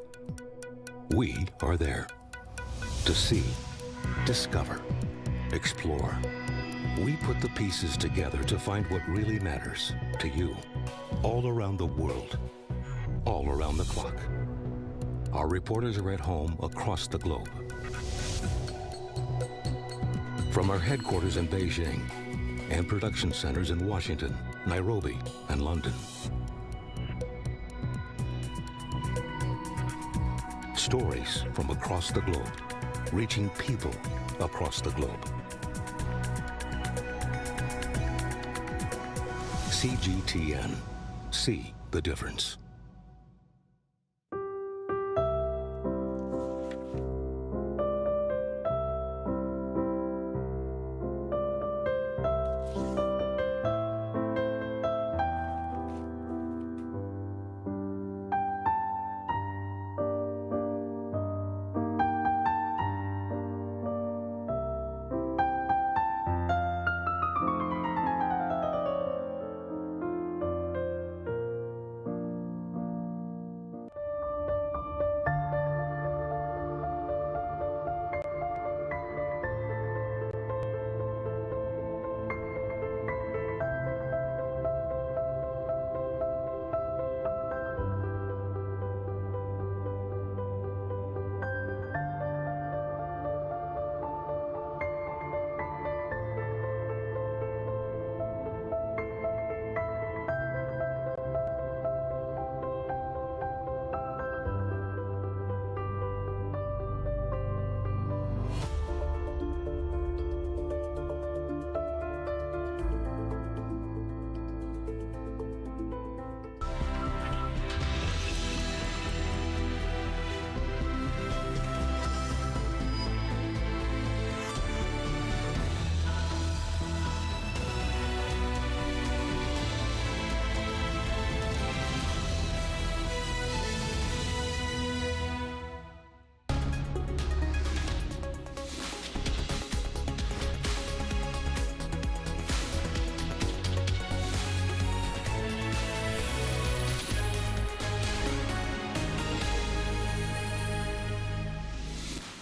we are there to see, discover, explore. We put the pieces together to find what really matters to you, all around the world, all around the clock. Our reporters are at home across the globe. From our headquarters in Beijing and production centers in Washington, Nairobi, and London. Stories from across the globe, reaching people across the globe. CGTN. See the difference.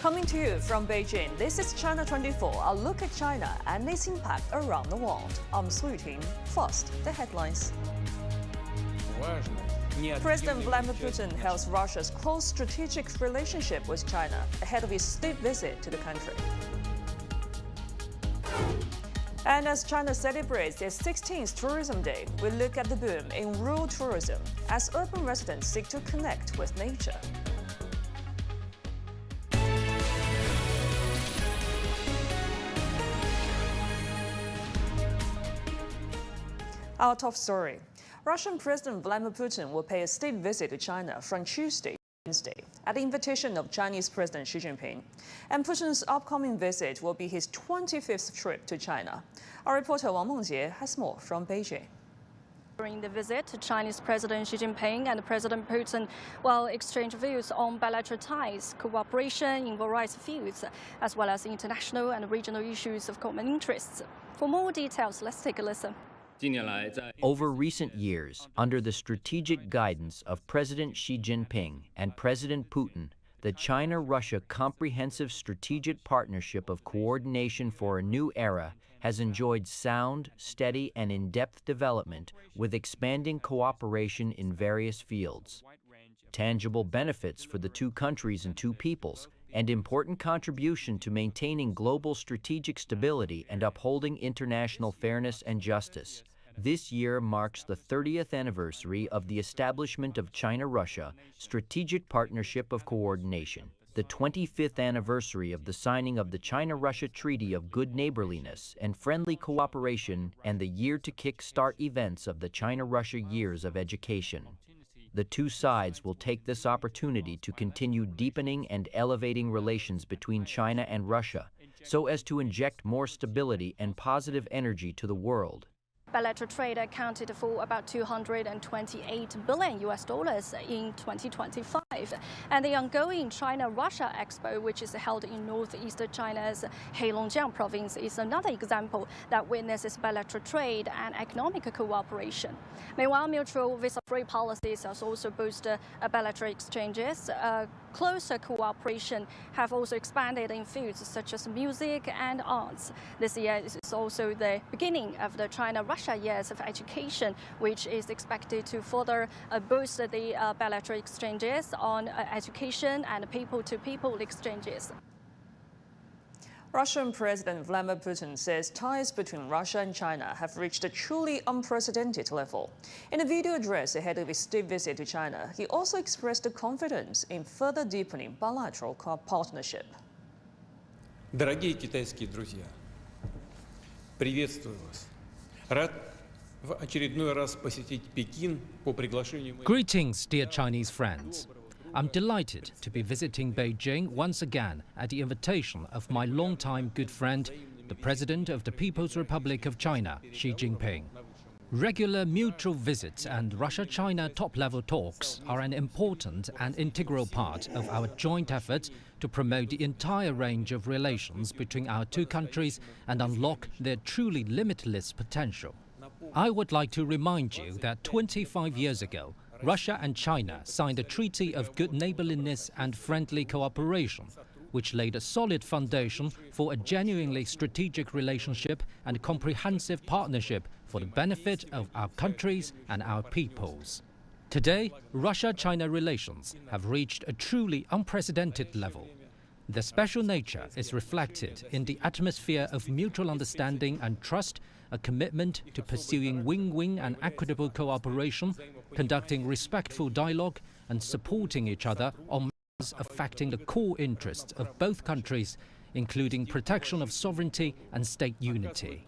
Coming to you from Beijing, this is China 24, a look at China and its impact around the world. I'm Su Yuting. First, the headlines. President Vladimir Putin hails Russia's close strategic relationship with China ahead of his state visit to the country. And as China celebrates its 16th Tourism Day, we look at the boom in rural tourism as urban residents seek to connect with nature. Our top story. Russian President Vladimir Putin will pay a state visit to China from Tuesday to Wednesday at the invitation of Chinese President Xi Jinping. And Putin's upcoming visit will be his 25th trip to China. Our reporter Wang Mengjie has more from Beijing. During the visit, Chinese President Xi Jinping and President Putin will exchange views on bilateral ties, cooperation in various fields, as well as international and regional issues of common interests. For more details, let's take a listen. Over recent years, under the strategic guidance of President Xi Jinping and President Putin, the China-Russia Comprehensive Strategic Partnership of Coordination for a New Era has enjoyed sound, steady, and in-depth development with expanding cooperation in various fields. Tangible benefits for the two countries and two peoples, and important contribution to maintaining global strategic stability and upholding international fairness and justice. This year marks the 30th anniversary of the establishment of China-Russia Strategic Partnership of Coordination, the 25th anniversary of the signing of the China-Russia Treaty of Good Neighborliness and Friendly Cooperation, and the year to kick-start events of the China-Russia Years of Education. The two sides will take this opportunity to continue deepening and elevating relations between China and Russia, so as to inject more stability and positive energy to the world. Bilateral trade accounted for about $228 billion in 2025. And the ongoing China-Russia Expo, which is held in northeastern China's Heilongjiang province, is another example that witnesses bilateral trade and economic cooperation. Meanwhile, mutual visa-free policies have also boosted bilateral exchanges. Closer cooperation have also expanded in fields such as music and arts. This year is also the beginning of the China-Russia Years of Education, which is expected to further boost the bilateral exchanges on education and people-to-people exchanges. Russian President Vladimir Putin says ties between Russia and China have reached a truly unprecedented level. In a video address ahead of his state visit to China, he also expressed confidence in further deepening bilateral partnership. Дорогие китайские друзья, приветствую вас. Рад в очередной раз посетить Пекин по приглашению. Greetings, dear Chinese friends. I'm delighted to be visiting Beijing once again at the invitation of my longtime good friend, the President of the People's Republic of China, Xi Jinping. Regular mutual visits and Russia-China top-level talks are an important and integral part of our joint efforts to promote the entire range of relations between our two countries and unlock their truly limitless potential. I would like to remind you that 25 years ago, Russia and China signed a Treaty of Good Neighborliness and Friendly Cooperation, which laid a solid foundation for a genuinely strategic relationship and comprehensive partnership for the benefit of our countries and our peoples. Today, Russia-China relations have reached a truly unprecedented level. The special nature is reflected in the atmosphere of mutual understanding and trust, a commitment to pursuing win-win and equitable cooperation, conducting respectful dialogue, and supporting each other on matters affecting the core interests of both countries, including protection of sovereignty and state unity.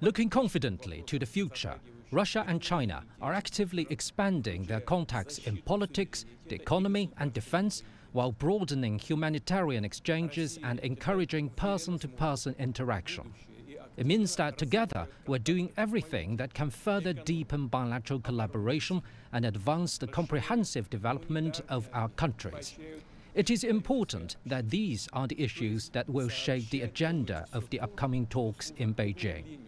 Looking confidently to the future, Russia and China are actively expanding their contacts in politics, the economy, and defense, while broadening humanitarian exchanges and encouraging person-to-person interaction. It means that together we're doing everything that can further deepen bilateral collaboration and advance the comprehensive development of our countries. It is important that these are the issues that will shape the agenda of the upcoming talks in Beijing.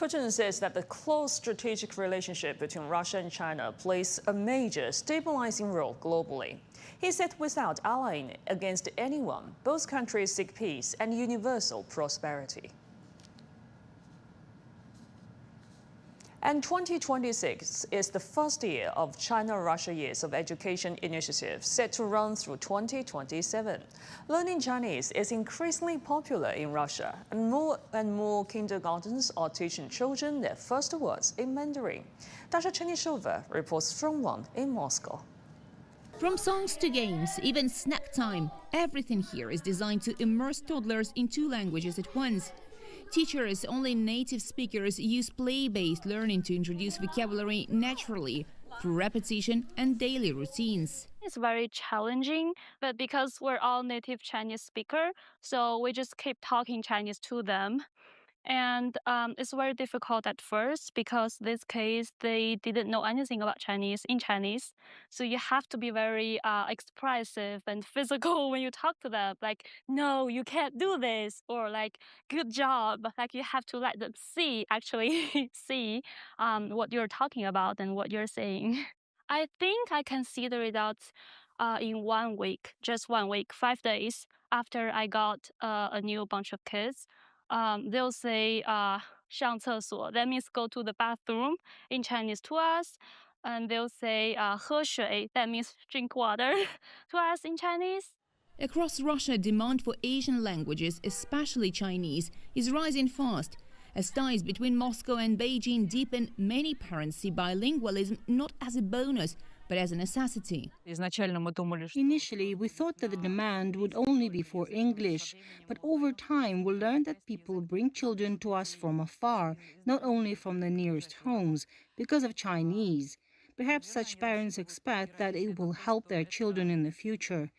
Putin says that the close strategic relationship between Russia and China plays a major stabilizing role globally. He said without allying against anyone, both countries seek peace and universal prosperity. And 2026 is the first year of China-Russia Years of Education initiative set to run through 2027. Learning Chinese is increasingly popular in Russia, and more kindergartens are teaching children their first words in Mandarin. Dasha Chernyshova reports from one in Moscow. From songs to games, even snack time, everything here is designed to immerse toddlers in two languages at once. Teachers, only native speakers, use play-based learning to introduce vocabulary naturally through repetition and daily routines. It's very challenging, but because we're all native Chinese speakers, so we just keep talking Chinese to them. And it's very difficult at first because this case, they didn't know anything about Chinese in Chinese. So you have to be very expressive and physical when you talk to them. Like, no, you can't do this. Or like, good job. Like you have to let them see, actually see what you're talking about and what you're saying. I think I can see the results in 1 week, just 1 week, 5 days after I got a new bunch of kids. They'll say 上厕所, that means go to the bathroom in Chinese to us. And they'll say 喝水, that means drink water to us in Chinese. Across Russia, demand for Asian languages, especially Chinese, is rising fast. As ties between Moscow and Beijing deepen, many parents see bilingualism not as a bonus, but as a necessity. Initially, we thought that the demand would only be for English, but over time we learned that people bring children to us from afar, not only from the nearest homes, because of Chinese. Perhaps such parents expect that it will help their children in the future.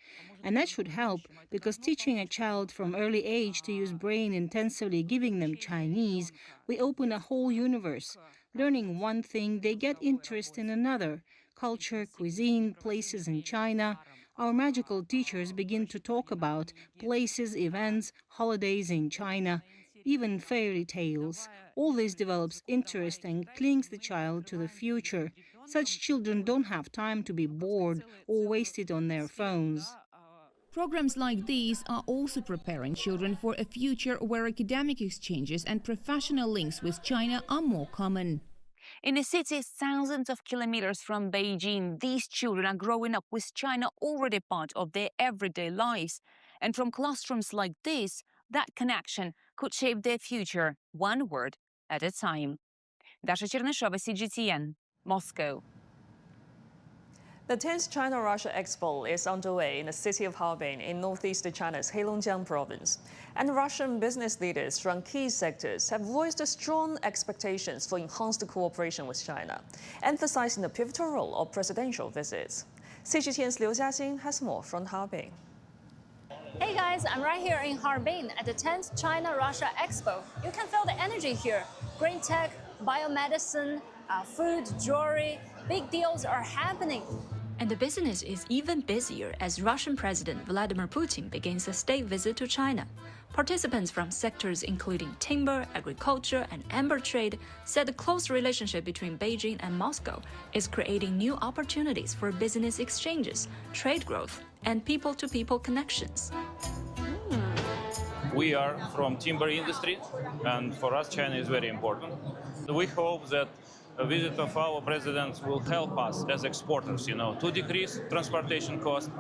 And that should help, because teaching a child from early age to use brain intensively, giving them Chinese, we open a whole universe. Learning one thing, they get interest in another. Culture, cuisine, places in China. Our magical teachers begin to talk about places, events, holidays in China, even fairy tales. All this develops interest and clings the child to the future. Such children don't have time to be bored or wasted on their phones. Programs like these are also preparing children for a future where academic exchanges and professional links with China are more common. In a city thousands of kilometers from Beijing, these children are growing up with China already part of their everyday lives. And from classrooms like this, that connection could shape their future, one word at a time. Dasha Chernyshova, CGTN, Moscow. The 10th China-Russia Expo is underway in the city of Harbin in northeast China's Heilongjiang province. And Russian business leaders from key sectors have voiced strong expectations for enhanced cooperation with China, emphasizing the pivotal role of presidential visits. CGTN's Liu Jiaxing has more from Harbin. Hey guys, I'm right here in Harbin at the 10th China-Russia Expo. You can feel the energy here. Green tech, biomedicine, food, jewelry, big deals are happening. And the business is even busier as Russian President Vladimir Putin begins a state visit to China. Participants from sectors including timber, agriculture, and amber trade said the close relationship between Beijing and Moscow is creating new opportunities for business exchanges, trade growth, and people-to-people connections. We are from timber industry, and for us China is very important. We hope that a visit of our president will help us as exporters, to decrease transportation costs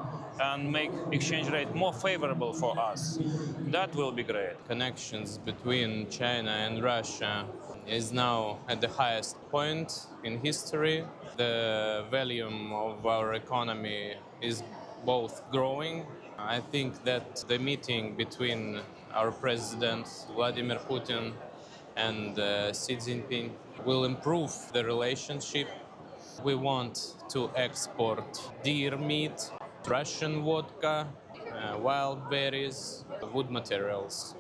and make exchange rate more favorable for us. That will be great. Connections between China and Russia is now at the highest point in history. The volume of our economy is both growing. I think that the meeting between our president Vladimir Putin and Xi Jinping will improve the relationship. We want to export deer meat, Russian vodka, wild berries, wood materials.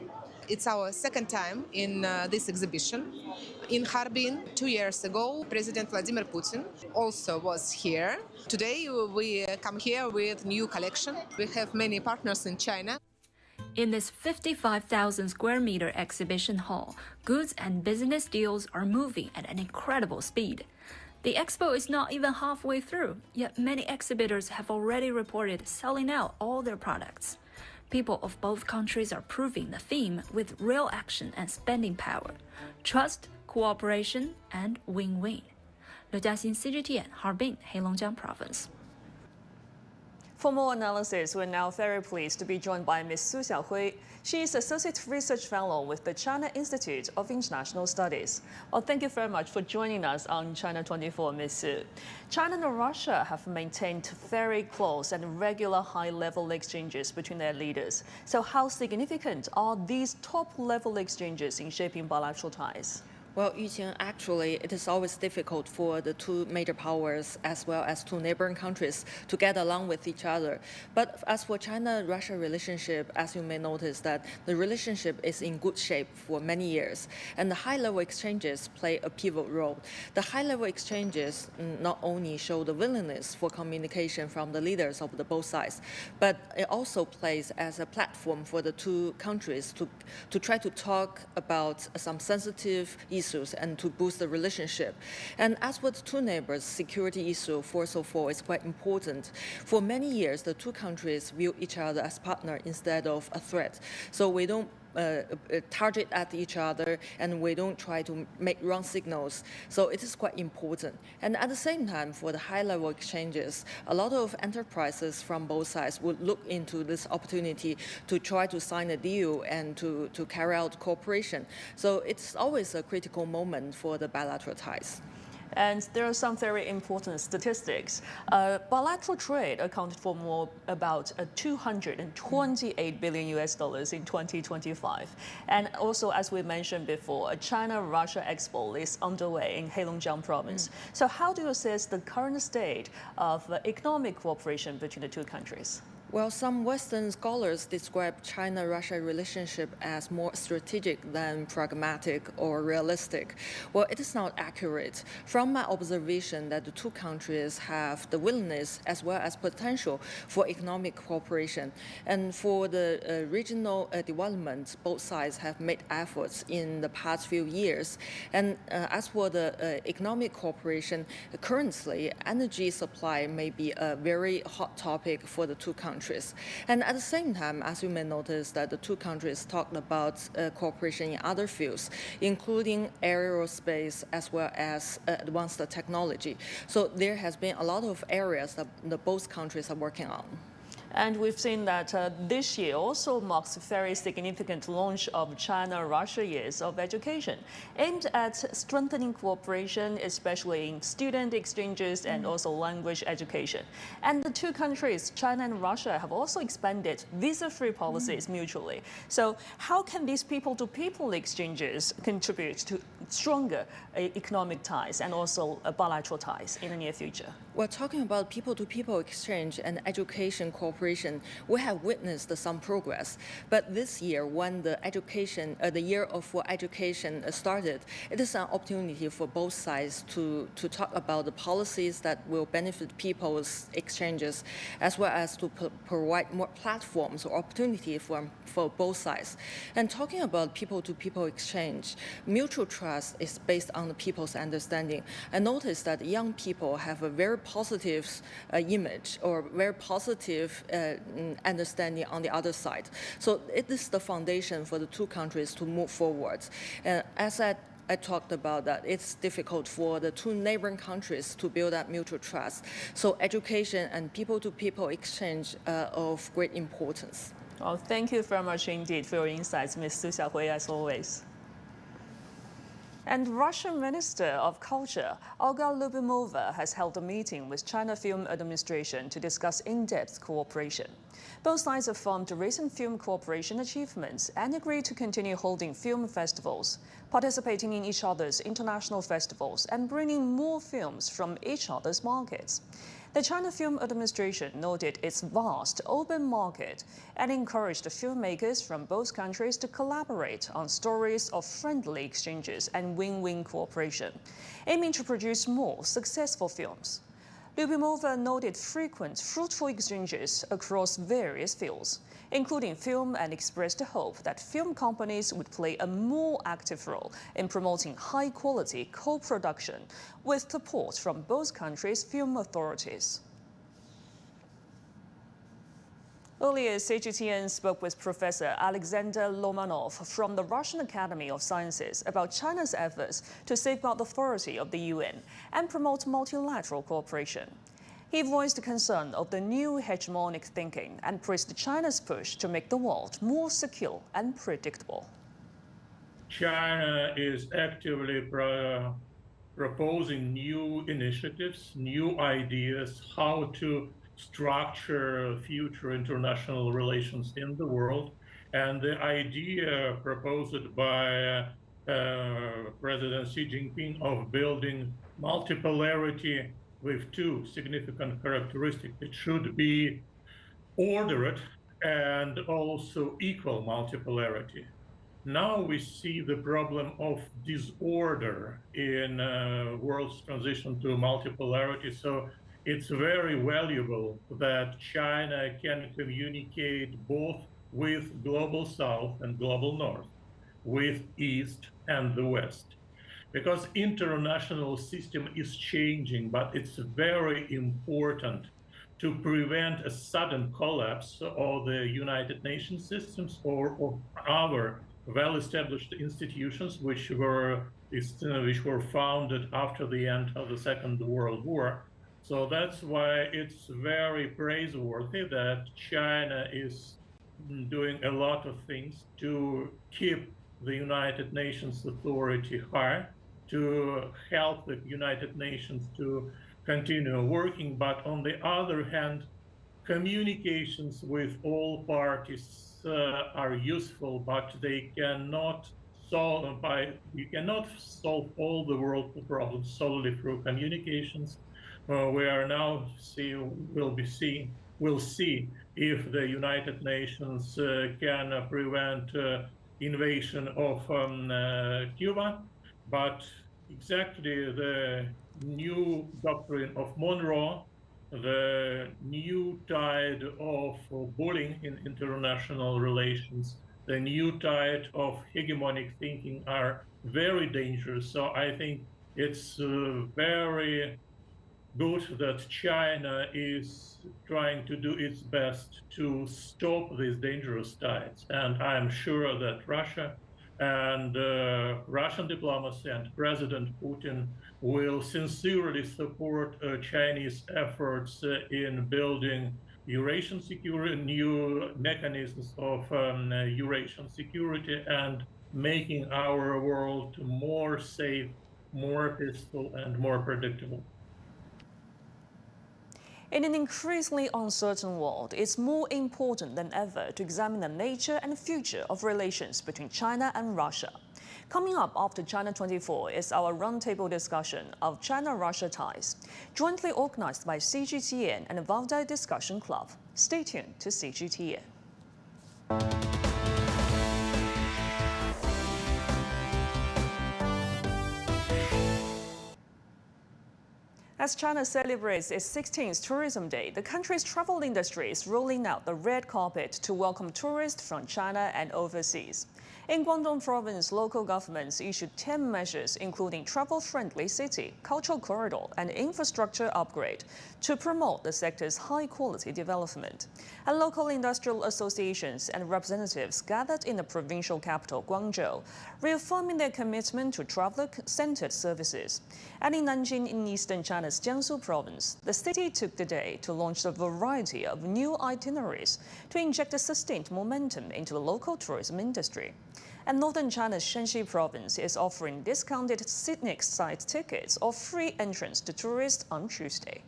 It's our second time in this exhibition. In Harbin 2 years ago, President Vladimir Putin also was here. Today we come here with new collection. We have many partners in China. In this 55,000 square meter exhibition hall, goods and business deals are moving at an incredible speed. The expo is not even halfway through, yet many exhibitors have already reported selling out all their products. People of both countries are proving the theme with real action and spending power, trust, cooperation, and win-win. 刘嘉欣 CGTN Harbin, Heilongjiang Province. For more analysis, we're now very pleased to be joined by Ms. Su Xiaohui. She is Associate Research Fellow with the China Institute of International Studies. Well, thank you very much for joining us on China 24, Ms. Su. China and Russia have maintained very close and regular high-level exchanges between their leaders. So how significant are these top-level exchanges in shaping bilateral ties? Well, Yuqing, actually, it is always difficult for the two major powers as well as two neighboring countries to get along with each other. But as for China-Russia relationship, as you may notice that the relationship is in good shape for many years, and the high-level exchanges play a pivotal role. The high-level exchanges not only show the willingness for communication from the leaders of the both sides, but it also plays as a platform for the two countries to try to talk about some sensitive issues and to boost the relationship. And as for the two neighbors, security issue for is quite important. For many years, the two countries view each other as partner instead of a threat. So we don't target at each other, and we don't try to make wrong signals. So it is quite important. And at the same time, for the high-level exchanges, a lot of enterprises from both sides would look into this opportunity to try to sign a deal and to carry out cooperation. So it's always a critical moment for the bilateral ties. And there are some very important statistics. Bilateral trade accounted for about 228 billion US dollars in 2025. And also, as we mentioned before, a China-Russia Expo is underway in Heilongjiang Province. So how do you assess the current state of economic cooperation between the two countries? Well, some Western scholars describe China-Russia relationship as more strategic than pragmatic or realistic. Well, it is not accurate. From my observation that the two countries have the willingness as well as potential for economic cooperation. And for the regional development, both sides have made efforts in the past few years. And as for the economic cooperation, currently, energy supply may be a very hot topic for the two countries. And at the same time, as you may notice, that the two countries talked about cooperation in other fields, including aerospace as well as advanced technology. So there has been a lot of areas that both countries are working on. And we've seen that this year also marks a very significant launch of China-Russia Years of Education, aimed at strengthening cooperation, especially in student exchanges and also language education. And the two countries, China and Russia, have also expanded visa-free policies mutually. So how can these people-to-people exchanges contribute to stronger economic ties and also bilateral ties in the near future? We're talking about people-to-people exchange and education cooperation. We have witnessed some progress, but this year, when the year for education started, it is an opportunity for both sides to talk about the policies that will benefit people's exchanges, as well as to provide more platforms or opportunity for both sides. And talking about people-to-people exchange, mutual trust is based on the people's understanding. I noticed that young people have a very positive image or very positive understanding on the other side. So it is the foundation for the two countries to move forward. As I talked about that, it's difficult for the two neighboring countries to build up mutual trust. So education and people-to-people exchange are of great importance. Well, thank you very much indeed for your insights, Ms. Su Xiaohui, as always. And Russian Minister of Culture, Olga Lyubimova, has held a meeting with China Film Administration to discuss in-depth cooperation. Both sides affirmed recent film cooperation achievements and agreed to continue holding film festivals, participating in each other's international festivals, and bringing more films from each other's markets. The China Film Administration noted its vast open market and encouraged filmmakers from both countries to collaborate on stories of friendly exchanges and win-win cooperation, aiming to produce more successful films. Lyubimova noted frequent, fruitful exchanges across various fields, including film, and expressed the hope that film companies would play a more active role in promoting high-quality co-production with support from both countries' film authorities. Earlier, CGTN spoke with Professor Alexander Lomanov from the Russian Academy of Sciences about China's efforts to safeguard the authority of the UN and promote multilateral cooperation. He voiced concern of the new hegemonic thinking and praised China's push to make the world more secure and predictable. China is actively proposing new initiatives, new ideas, how to structure future international relations in the world. And the idea proposed by President Xi Jinping of building multipolarity with two significant characteristics. It should be ordered and also equal multipolarity. Now we see the problem of disorder in world's transition to multipolarity. So it's very valuable that China can communicate both with Global South and Global North, with East and the West. Because international system is changing, but it's very important to prevent a sudden collapse of the United Nations systems or of our well-established institutions which were founded after the end of the Second World War. So that's why it's very praiseworthy that China is doing a lot of things to keep the United Nations authority high, to help the United Nations to continue working. But on the other hand, communications with all parties are useful, but they cannot you cannot solve all the world problems solely through communications. We are now we'll see if the United Nations can prevent invasion of Cuba, but exactly the new doctrine of Monroe, the new tide of bullying in international relations, the new tide of hegemonic thinking are very dangerous. So I think it's very good that China is trying to do its best to stop these dangerous tides. And I'm sure that Russia and Russian diplomacy and President Putin will sincerely support Chinese efforts in building Eurasian security, new mechanisms of Eurasian security, and making our world more safe, more peaceful, and more predictable. In an increasingly uncertain world, it's more important than ever to examine the nature and future of relations between China and Russia. Coming up after China 24 is our roundtable discussion of China-Russia ties, jointly organized by CGTN and Valdai Discussion Club. Stay tuned to CGTN. As China celebrates its 16th Tourism Day, the country's travel industry is rolling out the red carpet to welcome tourists from China and overseas. In Guangdong Province, local governments issued 10 measures, including travel-friendly city, cultural corridor, and infrastructure upgrade to promote the sector's high-quality development. And local industrial associations and representatives gathered in the provincial capital, Guangzhou, reaffirming their commitment to traveler-centered services. And in Nanjing, in eastern China's Jiangsu Province, the city took the day to launch a variety of new itineraries to inject a sustained momentum into the local tourism industry. And northern China's Shanxi Province is offering discounted scenic site tickets or free entrance to tourists on Tuesday.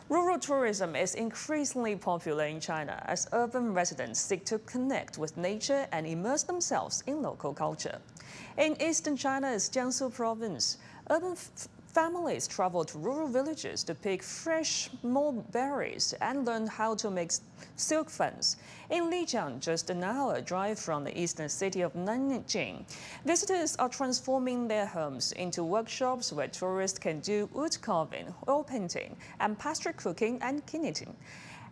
Rural tourism is increasingly popular in China as urban residents seek to connect with nature and immerse themselves in local culture. In eastern China's Jiangsu Province, urban Families travel to rural villages to pick fresh mulberries and learn how to make silk fans. In Lijiang, just an hour drive from the eastern city of Nanjing, visitors are transforming their homes into workshops where tourists can do wood carving, oil painting, and pastry cooking and knitting.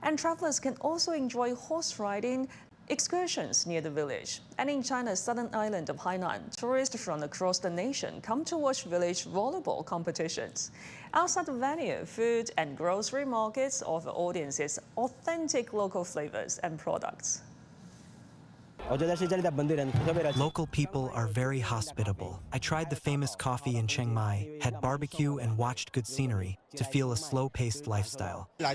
And travelers can also enjoy horse riding excursions near the village. And in China's southern island of Hainan, tourists from across the nation come to watch village volleyball competitions. Outside the venue, food and grocery markets offer audiences authentic local flavors and products. Local people are very hospitable. I tried the famous coffee in Chiang Mai, had barbecue and watched good scenery to feel a slow-paced lifestyle. I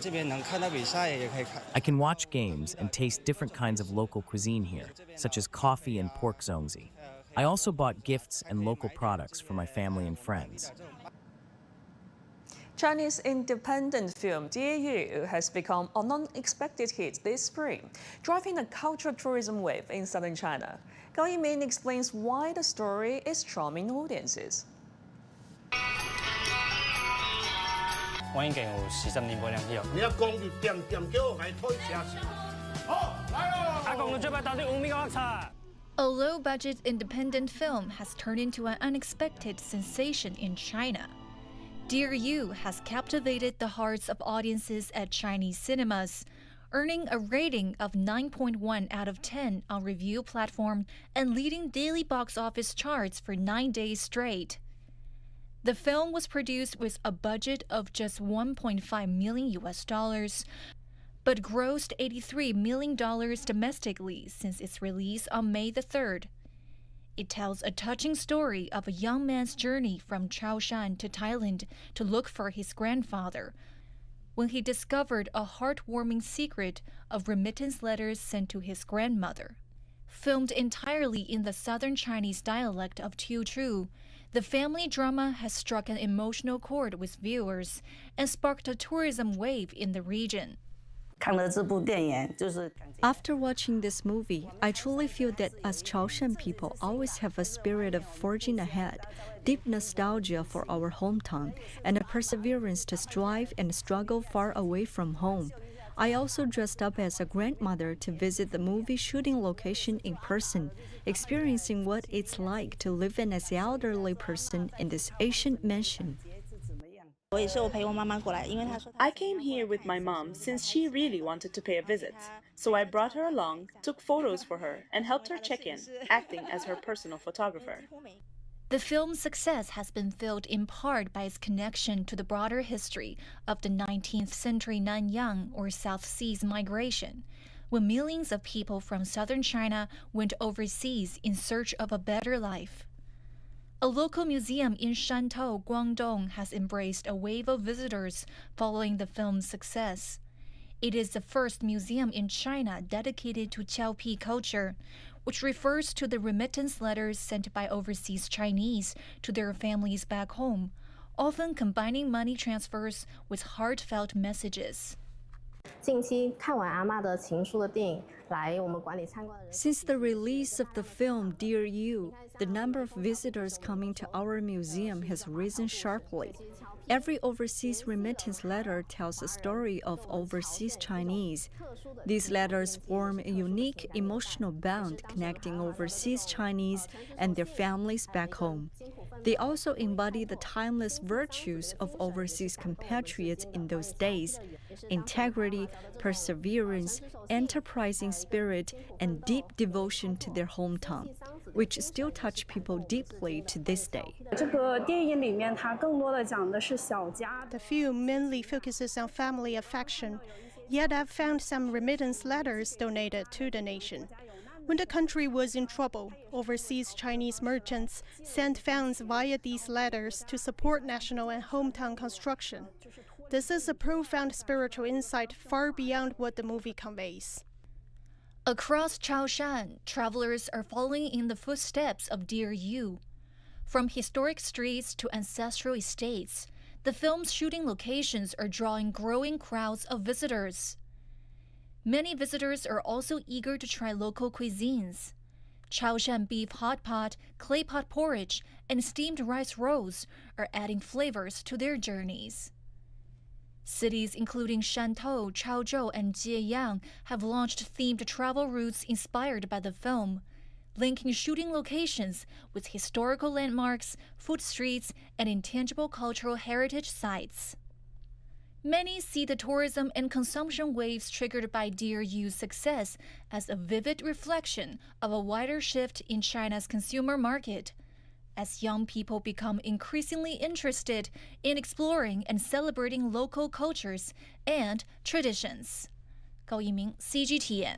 can watch games and taste different kinds of local cuisine here, such as coffee and pork zongzi. I also bought gifts and local products for my family and friends. Chinese independent film Dear You has become an unexpected hit this spring, driving a cultural tourism wave in southern China. Gao Yimin explains why the story is charming audiences. A low-budget independent film has turned into an unexpected sensation in China. Dear You has captivated the hearts of audiences at Chinese cinemas, earning a rating of 9.1 out of 10 on review platform and leading daily box office charts for 9 days straight. The film was produced with a budget of just $1.5 million, but grossed $83 million domestically since its release on May the 3rd. It tells a touching story of a young man's journey from Chaoshan to Thailand to look for his grandfather, when he discovered a heartwarming secret of remittance letters sent to his grandmother. Filmed entirely in the southern Chinese dialect of Teochew, the family drama has struck an emotional chord with viewers and sparked a tourism wave in the region. After watching this movie, I truly feel that as Chaoshan people always have a spirit of forging ahead, deep nostalgia for our hometown, and a perseverance to strive and struggle far away from home. I also dressed up as a grandmother to visit the movie shooting location in person, experiencing what it's like to live as an elderly person in this ancient mansion. I came here with my mom since she really wanted to pay a visit. So I brought her along, took photos for her, and helped her check in, acting as her personal photographer. The film's success has been fueled in part by its connection to the broader history of the 19th century Nanyang or South Seas migration, when millions of people from southern China went overseas in search of a better life. A local museum in Shantou, Guangdong has embraced a wave of visitors following the film's success. It is the first museum in China dedicated to Qiaopi culture, which refers to the remittance letters sent by overseas Chinese to their families back home, often combining money transfers with heartfelt messages. Since the release of the film Dear You, the number of visitors coming to our museum has risen sharply. Every overseas remittance letter tells a story of overseas Chinese. These letters form a unique emotional bond connecting overseas Chinese and their families back home. They also embody the timeless virtues of overseas compatriots in those days: integrity, perseverance, enterprising spirit, and deep devotion to their hometown, which still touch people deeply to this day. The film mainly focuses on family affection, yet I've found some remittance letters donated to the nation. When the country was in trouble, overseas Chinese merchants sent funds via these letters to support national and hometown construction. This is a profound spiritual insight far beyond what the movie conveys. Across Chaoshan, travelers are following in the footsteps of Dear You. From historic streets to ancestral estates, the film's shooting locations are drawing growing crowds of visitors. Many visitors are also eager to try local cuisines. Chaoshan beef hot pot, clay pot porridge, and steamed rice rolls are adding flavors to their journeys. Cities including Shantou, Chaozhou, and Jieyang have launched themed travel routes inspired by the film, linking shooting locations with historical landmarks, food streets, and intangible cultural heritage sites. Many see the tourism and consumption waves triggered by Dear You's success as a vivid reflection of a wider shift in China's consumer market, as young people become increasingly interested in exploring and celebrating local cultures and traditions. 高一鸣 CGTN。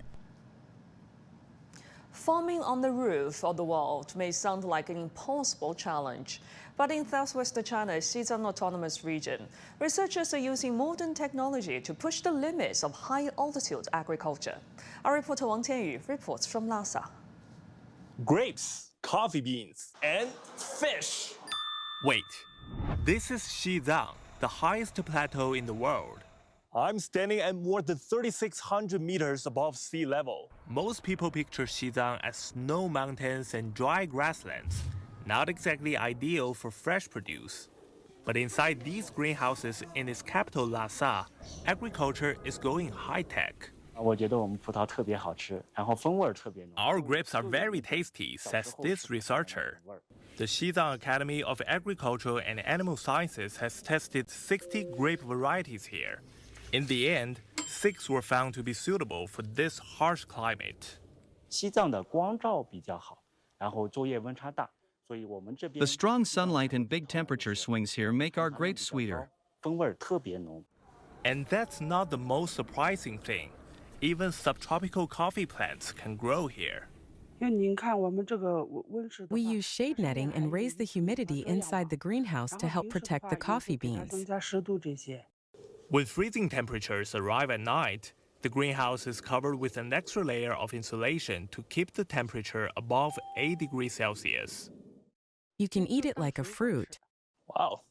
Farming on the roof of the world may sound like an impossible challenge, but in southwestern China's Xizang Autonomous Region, researchers are using modern technology to push the limits of high-altitude agriculture. Our reporter Wang Tianyu reports from Lhasa. Grapes, coffee beans, and fish. Wait, this is Xizang, the highest plateau in the world. I'm standing at more than 3,600 meters above sea level. Most people picture Xizang as snow mountains and dry grasslands, not exactly ideal for fresh produce. But inside these greenhouses in its capital Lhasa, agriculture is going high-tech. Our grapes are very tasty, says this researcher. The Xizang Academy of Agricultural and Animal Sciences has tested 60 grape varieties here. In the end, 6 were found to be suitable for this harsh climate. The strong sunlight and big temperature swings here make our grapes sweeter. And that's not the most surprising thing. Even subtropical coffee plants can grow here. We use shade netting and raise the humidity inside the greenhouse to help protect the coffee beans. When freezing temperatures arrive at night, the greenhouse is covered with an extra layer of insulation to keep the temperature above 8 degrees Celsius. You can eat it like a fruit. Wow,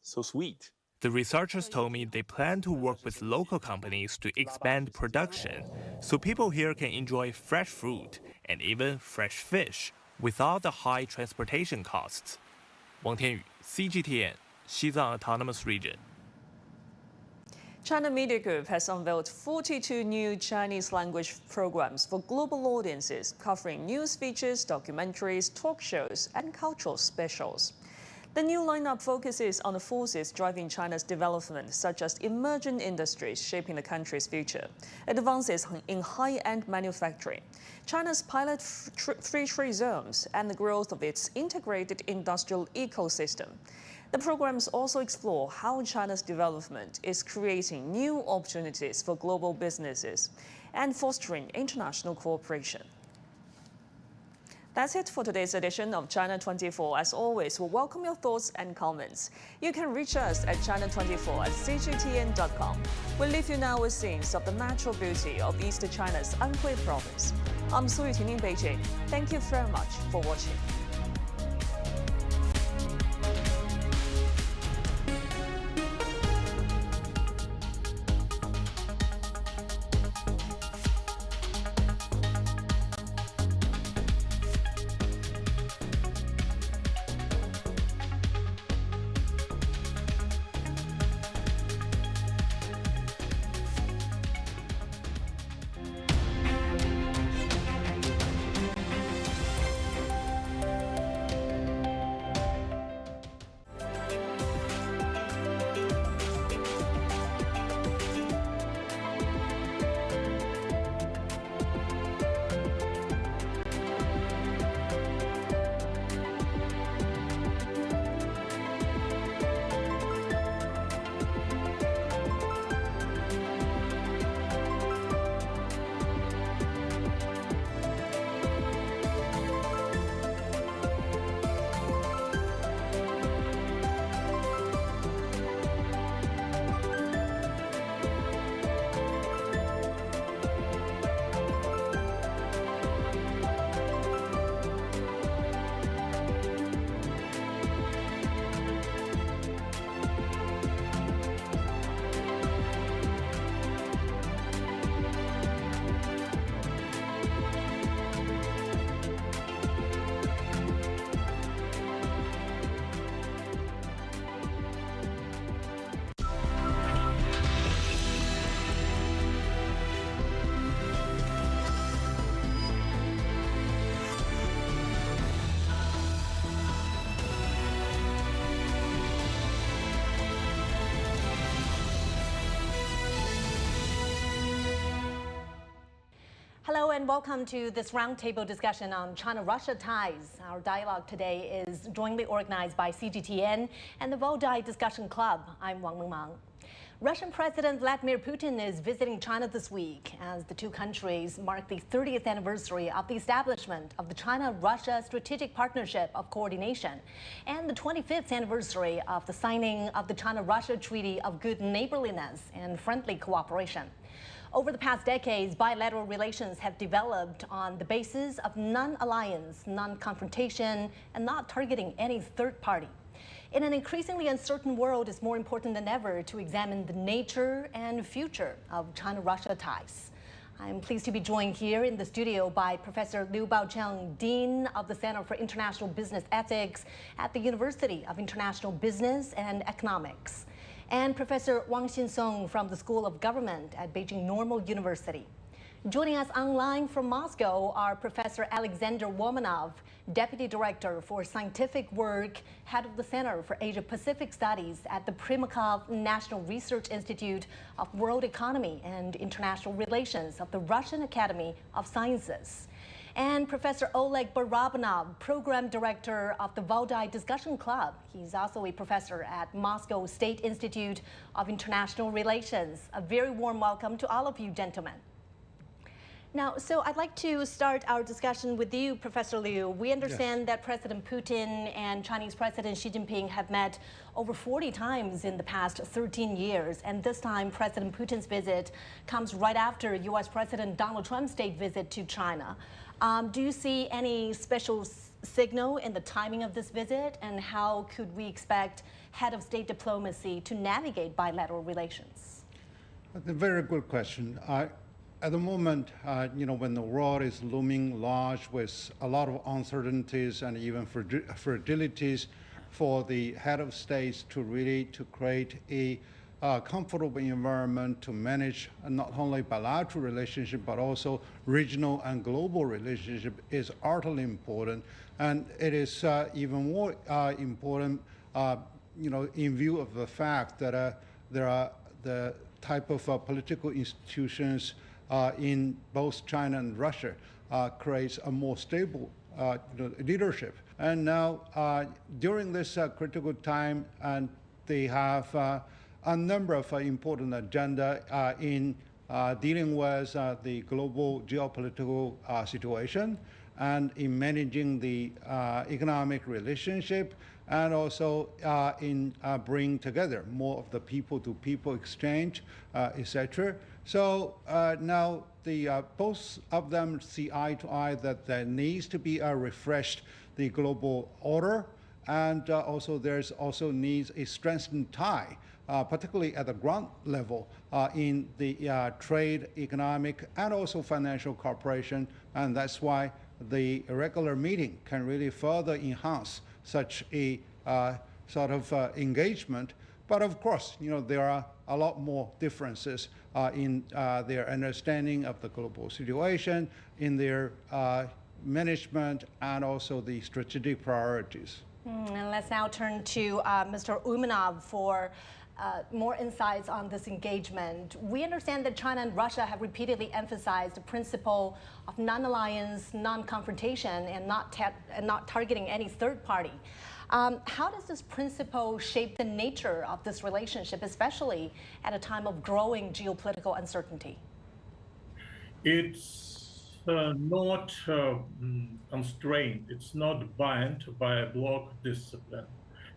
so sweet. The researchers told me they plan to work with local companies to expand production so people here can enjoy fresh fruit and even fresh fish without the high transportation costs. Wang Tianyu, CGTN, Xizang Autonomous Region. China Media Group has unveiled 42 new Chinese language programs for global audiences, covering news features, documentaries, talk shows, and cultural specials. The new lineup focuses on the forces driving China's development, such as emerging industries shaping the country's future, advances in high-end manufacturing, China's pilot free trade zones, and the growth of its integrated industrial ecosystem. The programs also explore how China's development is creating new opportunities for global businesses and fostering international cooperation. That's it for today's edition of China 24. As always, we welcome your thoughts and comments. You can reach us at china24@cgtn.com. We'll leave you now with scenes of the natural beauty of East China's Anhui province. I'm Su Yuting in Beijing. Thank you very much for watching. Hello and welcome to this roundtable discussion on China-Russia ties. Our dialogue today is jointly organized by CGTN and the Valdai Discussion Club. I'm Wang Mengmang. Russian President Vladimir Putin is visiting China this week as the two countries mark the 30th anniversary of the establishment of the China-Russia Strategic Partnership of Coordination and the 25th anniversary of the signing of the China-Russia Treaty of Good Neighborliness and Friendly Cooperation. Over the past decades, bilateral relations have developed on the basis of non-alliance, non-confrontation, and not targeting any third party. In an increasingly uncertain world, it's more important than ever to examine the nature and future of China-Russia ties. I'm pleased to be joined here in the studio by Professor Liu Baocheng, Dean of the Center for International Business Ethics at the University of International Business and Economics, and Professor Wang Xinsong from the School of Government at Beijing Normal University. Joining us online from Moscow are Professor Alexander Womanov, Deputy Director for Scientific Work, Head of the Center for Asia-Pacific Studies at the Primakov National Research Institute of World Economy and International Relations of the Russian Academy of Sciences, and Professor Oleg Barabanov, Program Director of the Valdai Discussion Club. He's also a professor at Moscow State Institute of International Relations. A very warm welcome to all of you, gentlemen. Now, so I'd like to start our discussion with you, Professor Liu. We understand that President Putin and Chinese President Xi Jinping have met over 40 times in the past 13 years. And this time, President Putin's visit comes right after U.S. President Donald Trump's state visit to China. Do you see any special signal in the timing of this visit? And how could we expect head of state diplomacy to navigate bilateral relations? That's a very good question. At the moment, when the world is looming large with a lot of uncertainties and even fragilities, for the head of states to create a comfortable environment to manage not only bilateral relationship but also regional and global relationship is utterly important, and it is even more important, in view of the fact that there are the type of political institutions in both China and Russia creates a more stable leadership. And now, during this critical time, and they have a number of important agenda in dealing with the global geopolitical situation and in managing the economic relationship, and also in bringing together more of the people-to-people exchange, etc. So now both of them see eye to eye that there needs to be a refreshed the global order, and also there's also needs a strengthened tie, particularly at the ground level in the trade, economic, and also financial cooperation, and that's why the regular meeting can really further enhance such a sort of engagement. But of course, there are a lot more differences in their understanding of the global situation, in their management, and also the strategic priorities. And let's now turn to Mr. Umanov for more insights on this engagement. We understand that China and Russia have repeatedly emphasized the principle of non-alliance, non-confrontation, and not targeting any third party. How does this principle shape the nature of this relationship, especially at a time of growing geopolitical uncertainty? It's not constrained. It's not bound by a bloc discipline.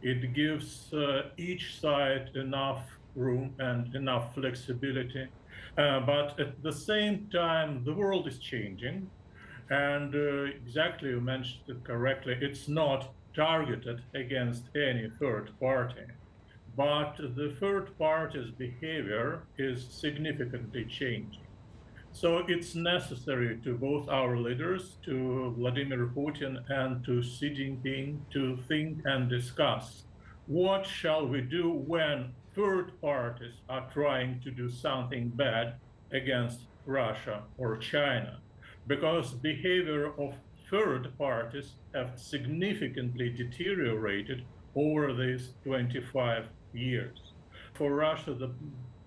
It gives each side enough room and enough flexibility. But at the same time, the world is changing. And exactly, you mentioned it correctly, it's not targeted against any third party. But the third party's behavior is significantly changing. So it's necessary to both our leaders, to Vladimir Putin and to Xi Jinping, to think and discuss what shall we do when third parties are trying to do something bad against Russia or China, because behavior of third parties have significantly deteriorated over these 25 years. For Russia, the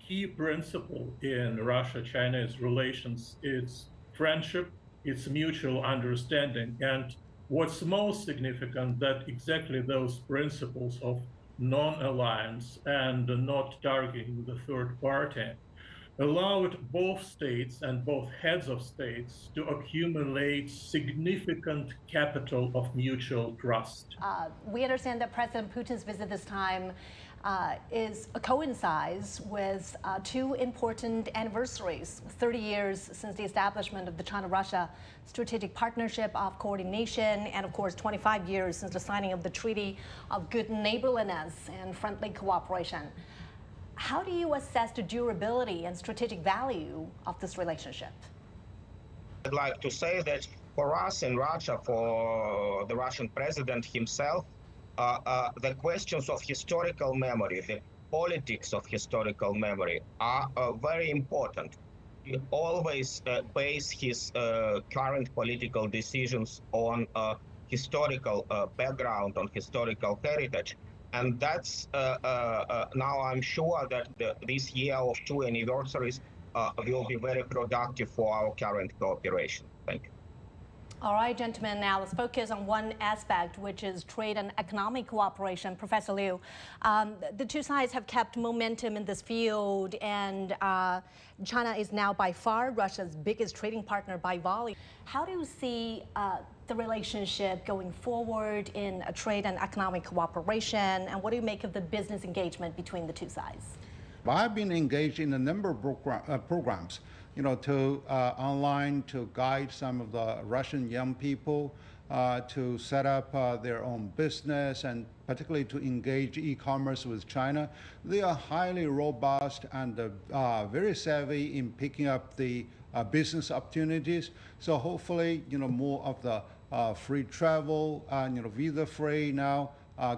key principle in Russia-China's relations is friendship its mutual understanding. And what's most significant, that exactly those principles of non-alliance and not targeting the third party allowed both states and both heads of states to accumulate significant capital of mutual trust. We understand that President Putin's visit this time coincides with two important anniversaries: 30 years since the establishment of the China-Russia Strategic Partnership of Coordination, and of course 25 years since the signing of the Treaty of Good Neighborliness and Friendly Cooperation. How do you assess the durability and strategic value of this relationship? I'd like to say that for us in Russia, for the Russian president himself, the questions of historical memory, the politics of historical memory are very important. He always base his current political decisions on historical background, on historical heritage. And that's now I'm sure that this year of two anniversaries will be very productive for our current cooperation. Thank you. All right, gentlemen, now let's focus on one aspect, which is trade and economic cooperation. Professor Liu, the two sides have kept momentum in this field, and China is now by far Russia's biggest trading partner by volume. How do you see the relationship going forward in trade and economic cooperation, and what do you make of the business engagement between the two sides? I've been engaged in a number of programs, to online to guide some of the Russian young people to set up their own business, and particularly to engage e-commerce with China. They are highly robust and very savvy in picking up the business opportunities. So hopefully, more of the free travel, visa-free now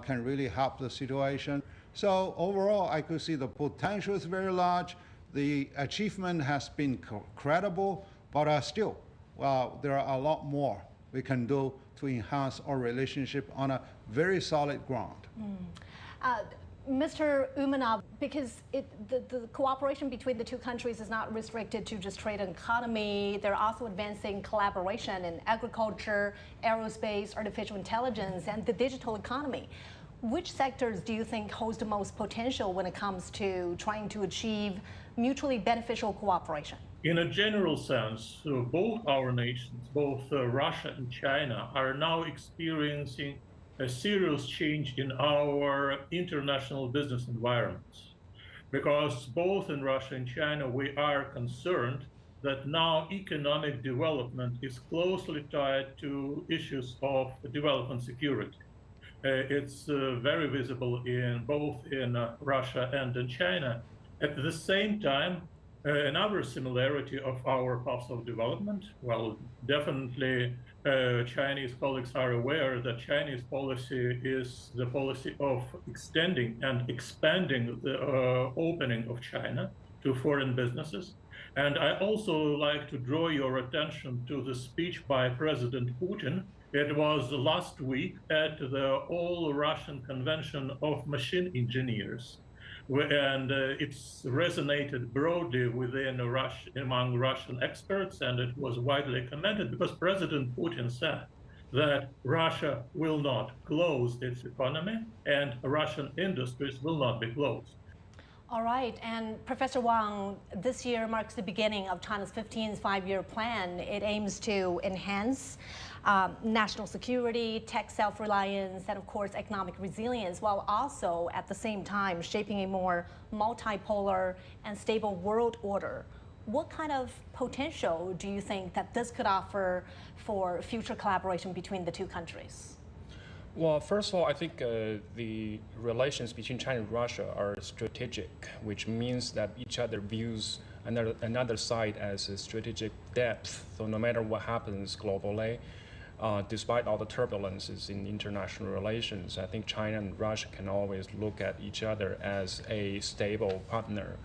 can really help the situation. So overall, I could see the potential is very large. The achievement has been credible, but still, there are a lot more we can do to enhance our relationship on a very solid ground. Mr. Umanov, because the cooperation between the two countries is not restricted to just trade and economy, they're also advancing collaboration in agriculture, aerospace, artificial intelligence, and the digital economy. Which sectors do you think holds the most potential when it comes to trying to achieve mutually beneficial cooperation? In a general sense, both our nations, both Russia and China, are now experiencing a serious change in our international business environments. Because both in Russia and China, we are concerned that now economic development is closely tied to issues of development security. It's very visible in both Russia and in China. At the same time, another similarity of our paths of development, well, definitely Chinese colleagues are aware that Chinese policy is the policy of extending and expanding the opening of China to foreign businesses. And I also like to draw your attention to the speech by President Putin. It was last week at the All-Russian Convention of Machine Engineers, and it's resonated broadly among Russian experts, and it was widely commended because President Putin said that Russia will not close its economy and Russian industries will not be closed. All right, and Professor Wang, this year marks the beginning of China's 15th five-year plan. It aims to enhance national security, tech self-reliance, and of course economic resilience, while also at the same time shaping a more multipolar and stable world order. What kind of potential do you think that this could offer for future collaboration between the two countries? Well, first of all, I think the relations between China and Russia are strategic, which means that each other views another side as a strategic depth. So no matter what happens globally, despite all the turbulences in international relations, I think China and Russia can always look at each other as a stable partner.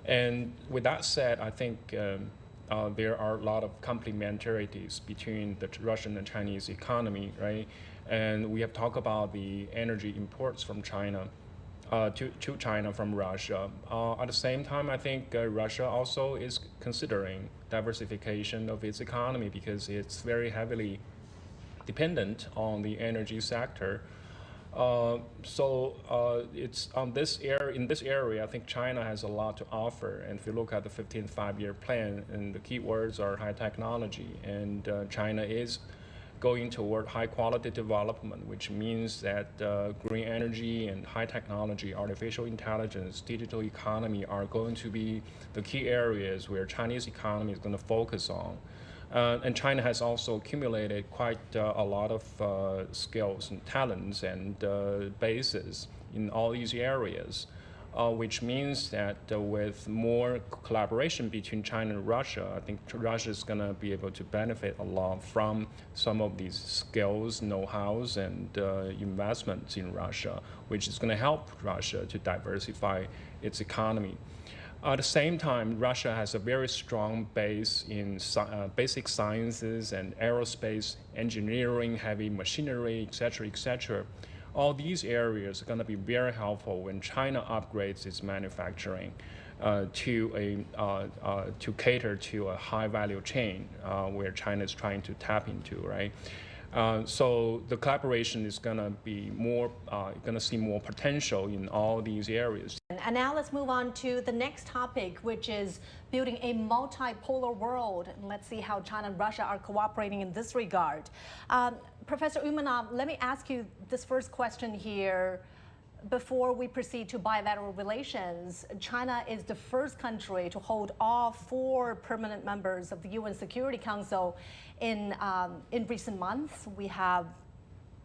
And with that said, I think there are a lot of complementarities between the Russian and Chinese economy, right? And we have talked about the energy imports from China. to China from Russia. At the same time, I think Russia also is considering diversification of its economy because it's very heavily dependent on the energy sector. It's on in this area, I think China has a lot to offer. And if you look at the 15th five-year plan, and the keywords are high technology, and China is going toward high quality development, which means that green energy and high technology, artificial intelligence, digital economy are going to be the key areas where Chinese economy is going to focus on. And China has also accumulated quite a lot of skills and talents and bases in all these areas, which means that with more collaboration between China and Russia, I think Russia is going to be able to benefit a lot from some of these skills, know-hows, and investments in Russia, which is going to help Russia to diversify its economy. At the same time, Russia has a very strong base in basic sciences and aerospace, engineering, heavy machinery, etc., etc. All these areas are going to be very helpful when China upgrades its manufacturing to cater to a high value chain where China is trying to tap into, right? So the collaboration is going to be more, going to see more potential in all these areas. And now let's move on to the next topic, which is building a multipolar world. And let's see how China and Russia are cooperating in this regard. Professor Umanov, let me ask you this first question here. Before we proceed to bilateral relations, China is the first country to hold all 4 permanent members of the UN Security Council in recent months. We have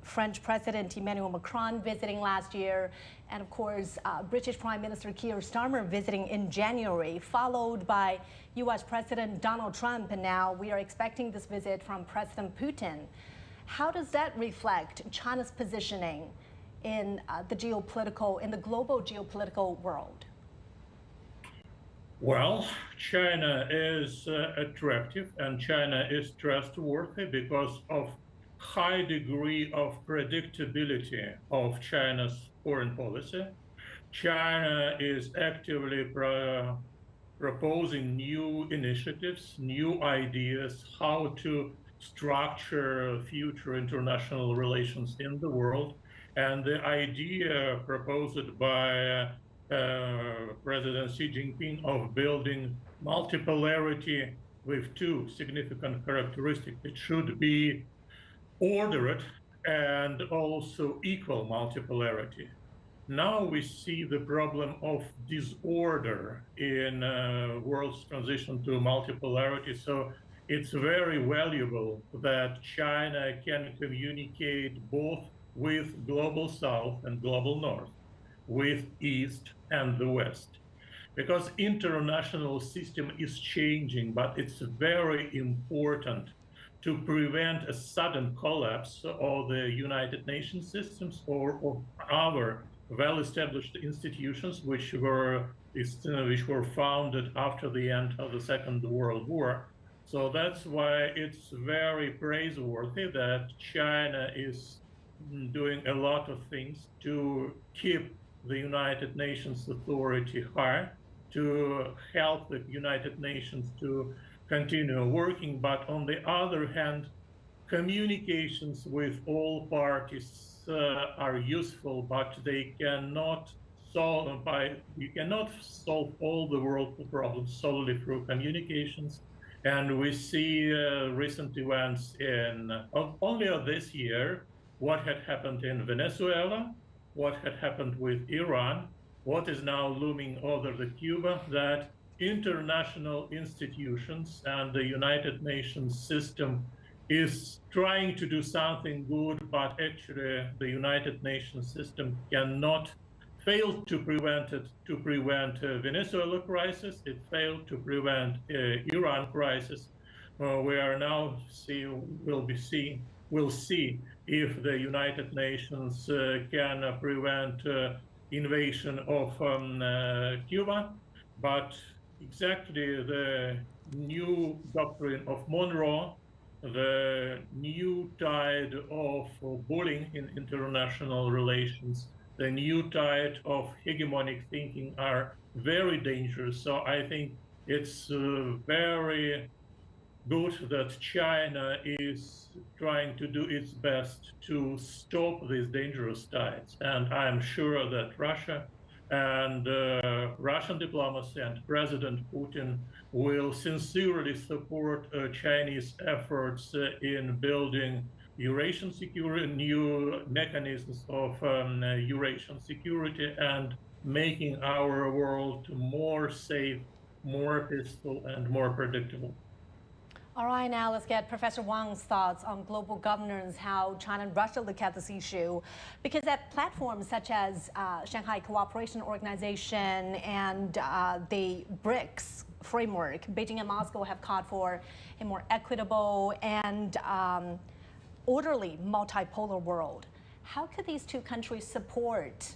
French President Emmanuel Macron visiting last year, and of course, British Prime Minister Keir Starmer visiting in January, followed by US President Donald Trump, and now we are expecting this visit from President Putin. How does that reflect China's positioning in the global geopolitical world? Well, China is attractive and China is trustworthy because of high degree of predictability of China's foreign policy. China is actively proposing new initiatives, new ideas, how to structure future international relations in the world. And the idea proposed by President Xi Jinping of building multipolarity with 2 significant characteristics. It should be ordered and also equal multipolarity. Now we see the problem of disorder in world's transition to multipolarity. So it's very valuable that China can communicate both with global South and global North, with East and the West, because international system is changing, but it's very important to prevent a sudden collapse of the United Nations systems or of other well-established institutions which were founded after the end of the Second World War. So that's why it's very praiseworthy that China is doing a lot of things to keep the United Nations authority high, to help the United Nations to continue working. But on the other hand, communications with all parties are useful, but they cannot you cannot solve all the world problems solely through communications. And we see recent events in only this year, what had happened in Venezuela, what had happened with Iran, what is now looming over the Cuba, that international institutions and the United Nations system is trying to do something good, but actually the United Nations system cannot fail to prevent Venezuela crisis. It failed to prevent Iran crisis. We are now we'll see if the United Nations can prevent invasion of Cuba. But exactly the new doctrine of Monroe, the new tide of bullying in international relations, the new tide of hegemonic thinking are very dangerous. So I think it's very good that China is trying to do its best to stop these dangerous tides. And I'm sure that Russia and Russian diplomacy and President Putin will sincerely support Chinese efforts in building Eurasian security, new mechanisms of Eurasian security, and making our world more safe, more peaceful, and more predictable. All right, now let's get Professor Wang's thoughts on global governance, how China and Russia look at this issue. Because at platforms such as Shanghai Cooperation Organization and the BRICS framework, Beijing and Moscow have called for a more equitable and orderly multipolar world. How could these two countries support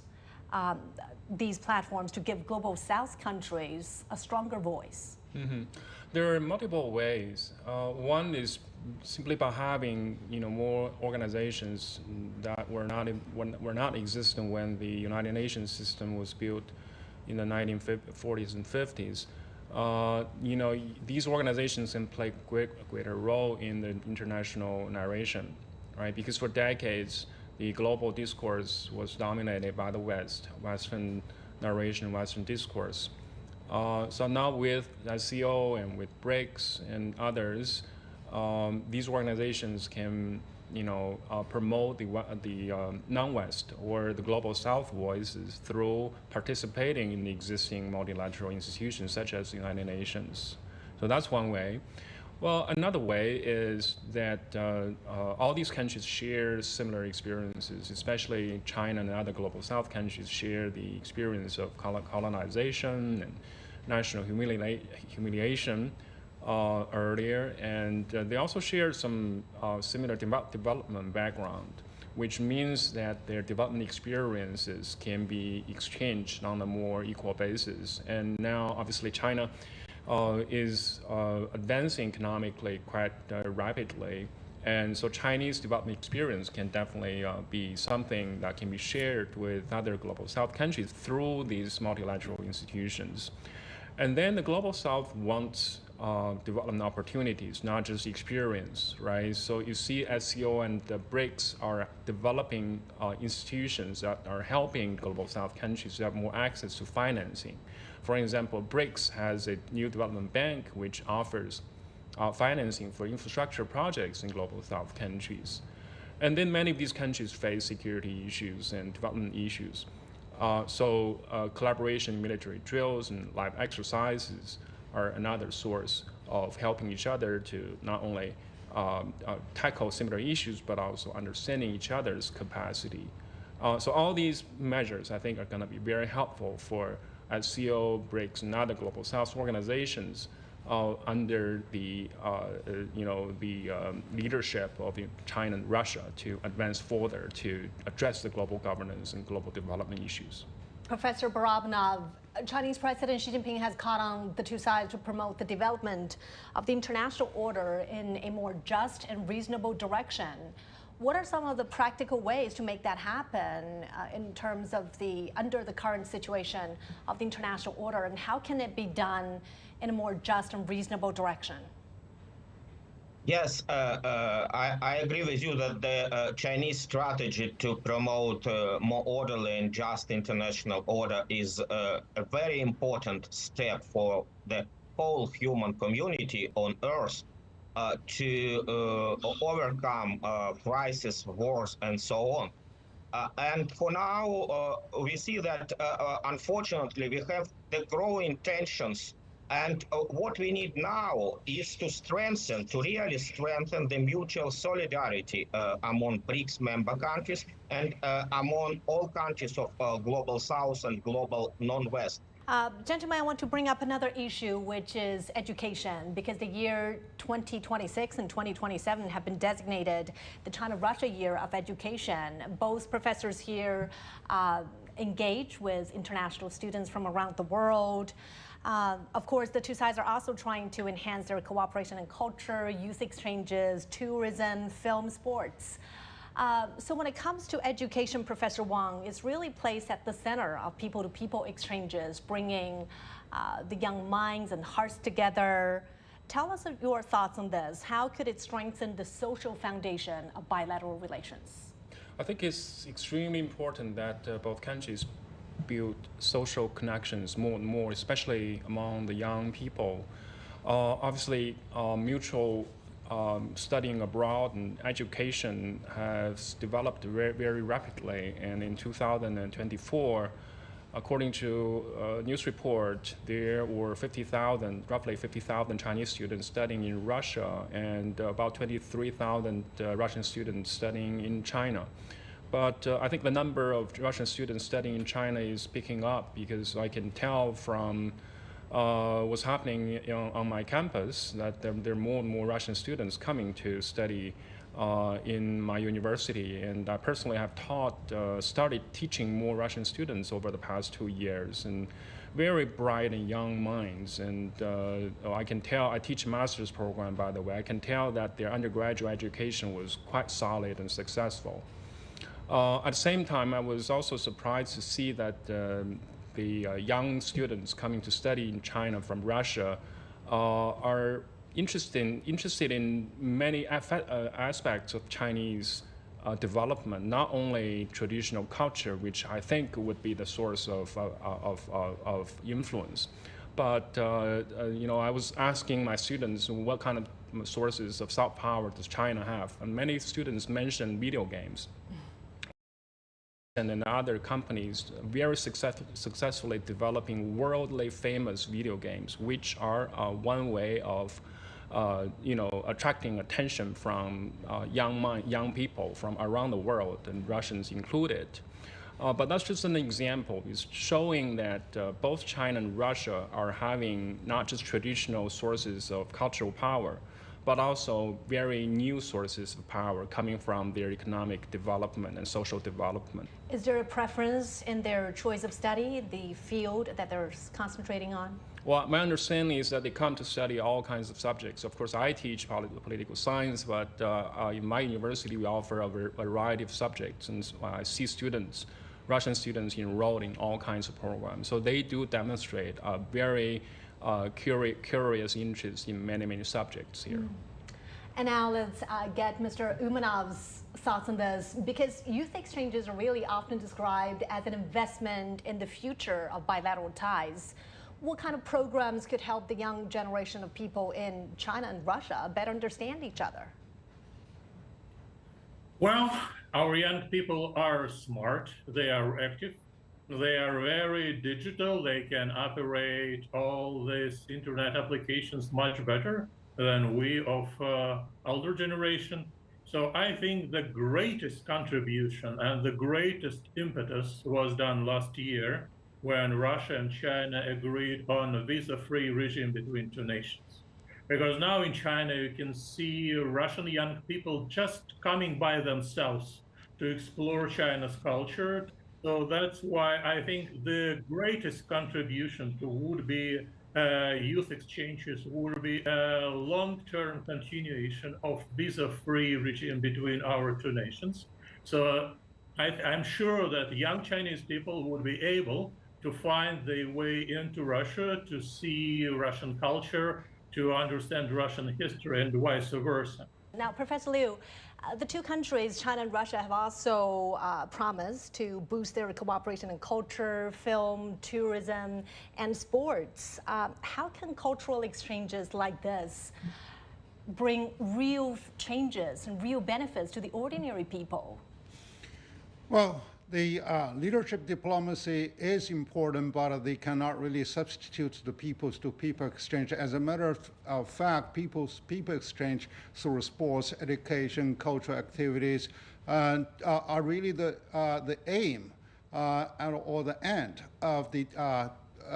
these platforms to give global South countries a stronger voice? Mm-hmm. There are multiple ways. One is simply by having more organizations that were not existent when the United Nations system was built in the 1940s and 50s. These organizations can play a greater role in the international narration, right? Because for decades, the global discourse was dominated by the Western narration, Western discourse. So now with SCO and with BRICS and others, these organizations can, promote the non-West or the global South voices through participating in the existing multilateral institutions such as the United Nations. So that's one way. Well, another way is that all these countries share similar experiences, especially China and other global South countries share the experience of colonization and national humiliation earlier, and they also share some similar development background, which means that their development experiences can be exchanged on a more equal basis. And now, obviously, China is advancing economically quite rapidly. And so Chinese development experience can definitely be something that can be shared with other global South countries through these multilateral institutions. And then the global South wants development opportunities, not just experience, right? So you see SCO and the BRICS are developing institutions that are helping global South countries to have more access to financing. For example, BRICS has a new development bank which offers financing for infrastructure projects in global South countries. And then many of these countries face security issues and development issues. So collaboration in military drills and live exercises are another source of helping each other to not only tackle similar issues, but also understanding each other's capacity. So all these measures, I think, are going to be very helpful for SCO, BRICS, and other global South organizations under the leadership of China and Russia to advance further to address the global governance and global development issues. Professor Barabanov, Chinese President Xi Jinping has called on the two sides to promote the development of the international order in a more just and reasonable direction. What are some of the practical ways to make that happen in terms of under the current situation of the international order, and how can it be done in a more just and reasonable direction? Yes, I agree with you that the Chinese strategy to promote more orderly and just international order is a very important step for the whole human community on Earth to overcome crises, wars, and so on. And for now, we see that, unfortunately, we have the growing tensions. And what we need now is to really strengthen the mutual solidarity among BRICS member countries and among all countries of Global South and Global Non-West. Gentlemen, I want to bring up another issue, which is education, because the year 2026 and 2027 have been designated the China-Russia Year of Education. Both professors here engage with international students from around the world. Of course, the two sides are also trying to enhance their cooperation in culture, youth exchanges, tourism, film, sports. So when it comes to education, Professor Wang is really placed at the center of people-to-people exchanges, bringing the young minds and hearts together. Tell us your thoughts on this. How could it strengthen the social foundation of bilateral relations? I think it's extremely important that both countries build social connections more and more, especially among the young people. Obviously, mutual studying abroad and education has developed very, very rapidly. And in 2024, according to a news report, there were roughly 50,000 Chinese students studying in Russia and about 23,000 Russian students studying in China. But I think the number of Russian students studying in China is picking up because I can tell from what's happening on my campus that there are more and more Russian students coming to study in my university. And I personally have started teaching more Russian students over the past 2 years, and very bright and young minds. And I can tell, I teach a master's program, by the way, I can tell that their undergraduate education was quite solid and successful. At the same time, I was also surprised to see that the young students coming to study in China from Russia are interested in many aspects of Chinese development, not only traditional culture, which I think would be the source of influence, but I was asking my students what kind of sources of soft power does China have, and many students mentioned video games. And other companies very successfully developing worldly famous video games, which are one way of attracting attention from young people from around the world, and Russians included. But that's just an example. It's showing that both China and Russia are having not just traditional sources of cultural power, but also very new sources of power coming from their economic development and social development. Is there a preference in their choice of study, the field that they're concentrating on? Well, my understanding is that they come to study all kinds of subjects. Of course, I teach political science, but in my university, we offer a variety of subjects. And I see students, Russian students, enrolled in all kinds of programs. So they do demonstrate a very curious interest in many, many subjects here. And now let's get Mr. Umanov's thoughts on this, because youth exchanges are really often described as an investment in the future of bilateral ties. What kind of programs could help the young generation of people in China and Russia better understand each other? Well, our young people are smart, they are active, they are very digital, they can operate all these internet applications much better than we of older generation. So I think the greatest contribution and the greatest impetus was done last year when Russia and China agreed on a visa-free regime between two nations. Because now in China, you can see Russian young people just coming by themselves to explore China's culture. So that's why I think the greatest contribution would be youth exchanges, would be a long-term continuation of visa-free regime between our two nations. So I'm sure that young Chinese people would be able to find their way into Russia, to see Russian culture, to understand Russian history, and vice versa. Now, Professor Liu, the two countries, China and Russia, have also promised to boost their cooperation in culture, film, tourism, and sports. How can cultural exchanges like this bring real changes and real benefits to the ordinary people? Well, the leadership diplomacy is important, but they cannot really substitute the people-to-people exchange. As a matter of fact, people exchange through sports, education, cultural activities are really the aim or the end of the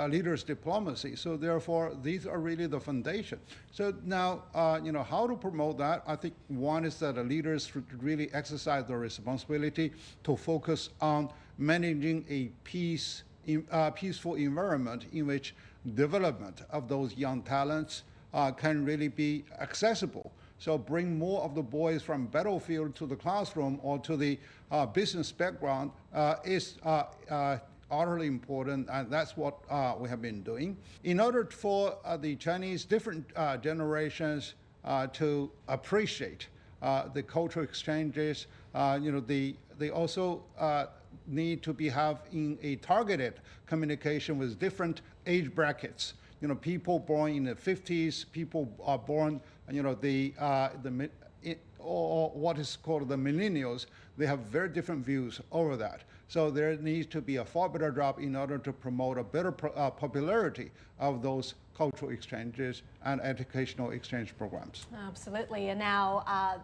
leaders' diplomacy. So therefore, these are really the foundation. So now, how to promote that? I think one is that the leaders should really exercise their responsibility to focus on managing a peaceful environment in which development of those young talents can really be accessible. So bring more of the boys from battlefield to the classroom or to the business background is utterly important, and that's what we have been doing. In order for the Chinese different generations to appreciate the cultural exchanges, they also need to be having a targeted communication with different age brackets. People born in the 50s, people are born, or what is called the millennials. They have very different views over that. So there needs to be a far better job in order to promote a better popularity of those cultural exchanges and educational exchange programs. Absolutely. And now,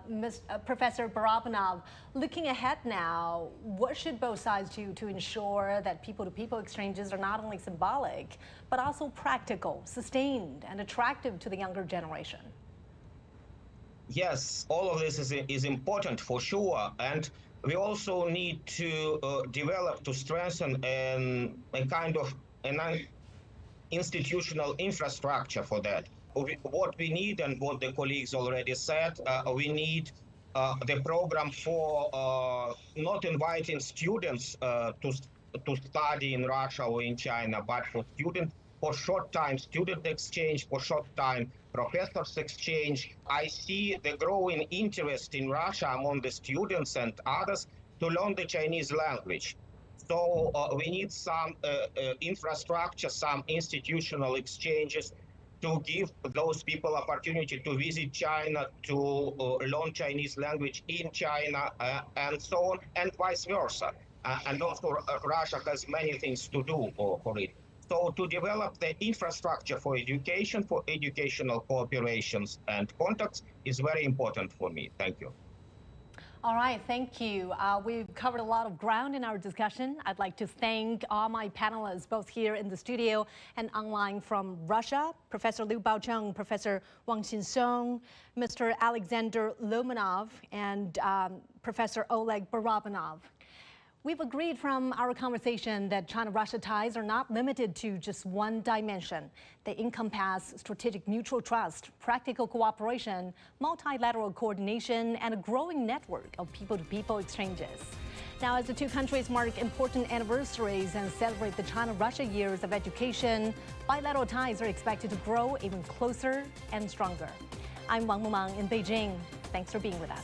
Professor Barabanov, looking ahead now, what should both sides do to ensure that people-to-people exchanges are not only symbolic, but also practical, sustained, and attractive to the younger generation? Yes, all of this is important for sure. And we also need to strengthen a kind of an institutional infrastructure for that. What we need, and what the colleagues already said, we need the program for not inviting students to study in Russia or in China, but for short time student exchange, for short time professors exchange. I see the growing interest in Russia among the students and others to learn the Chinese language. So we need some infrastructure, some institutional exchanges to give those people opportunity to visit China, to learn Chinese language in China, and so on, and vice versa. And also Russia has many things to do for it. So to develop the infrastructure for education, for educational cooperations and contacts is very important for me. Thank you. All right, thank you. We've covered a lot of ground in our discussion. I'd like to thank all my panelists, both here in the studio and online from Russia, Professor Liu Baocheng, Professor Wang Xinsong, Mr. Alexander Lomanov, and Professor Oleg Barabanov. We've agreed from our conversation that China-Russia ties are not limited to just one dimension. They encompass strategic mutual trust, practical cooperation, multilateral coordination, and a growing network of people-to-people exchanges. Now, as the two countries mark important anniversaries and celebrate the China-Russia years of education, bilateral ties are expected to grow even closer and stronger. I'm Wang Mumang in Beijing. Thanks for being with us.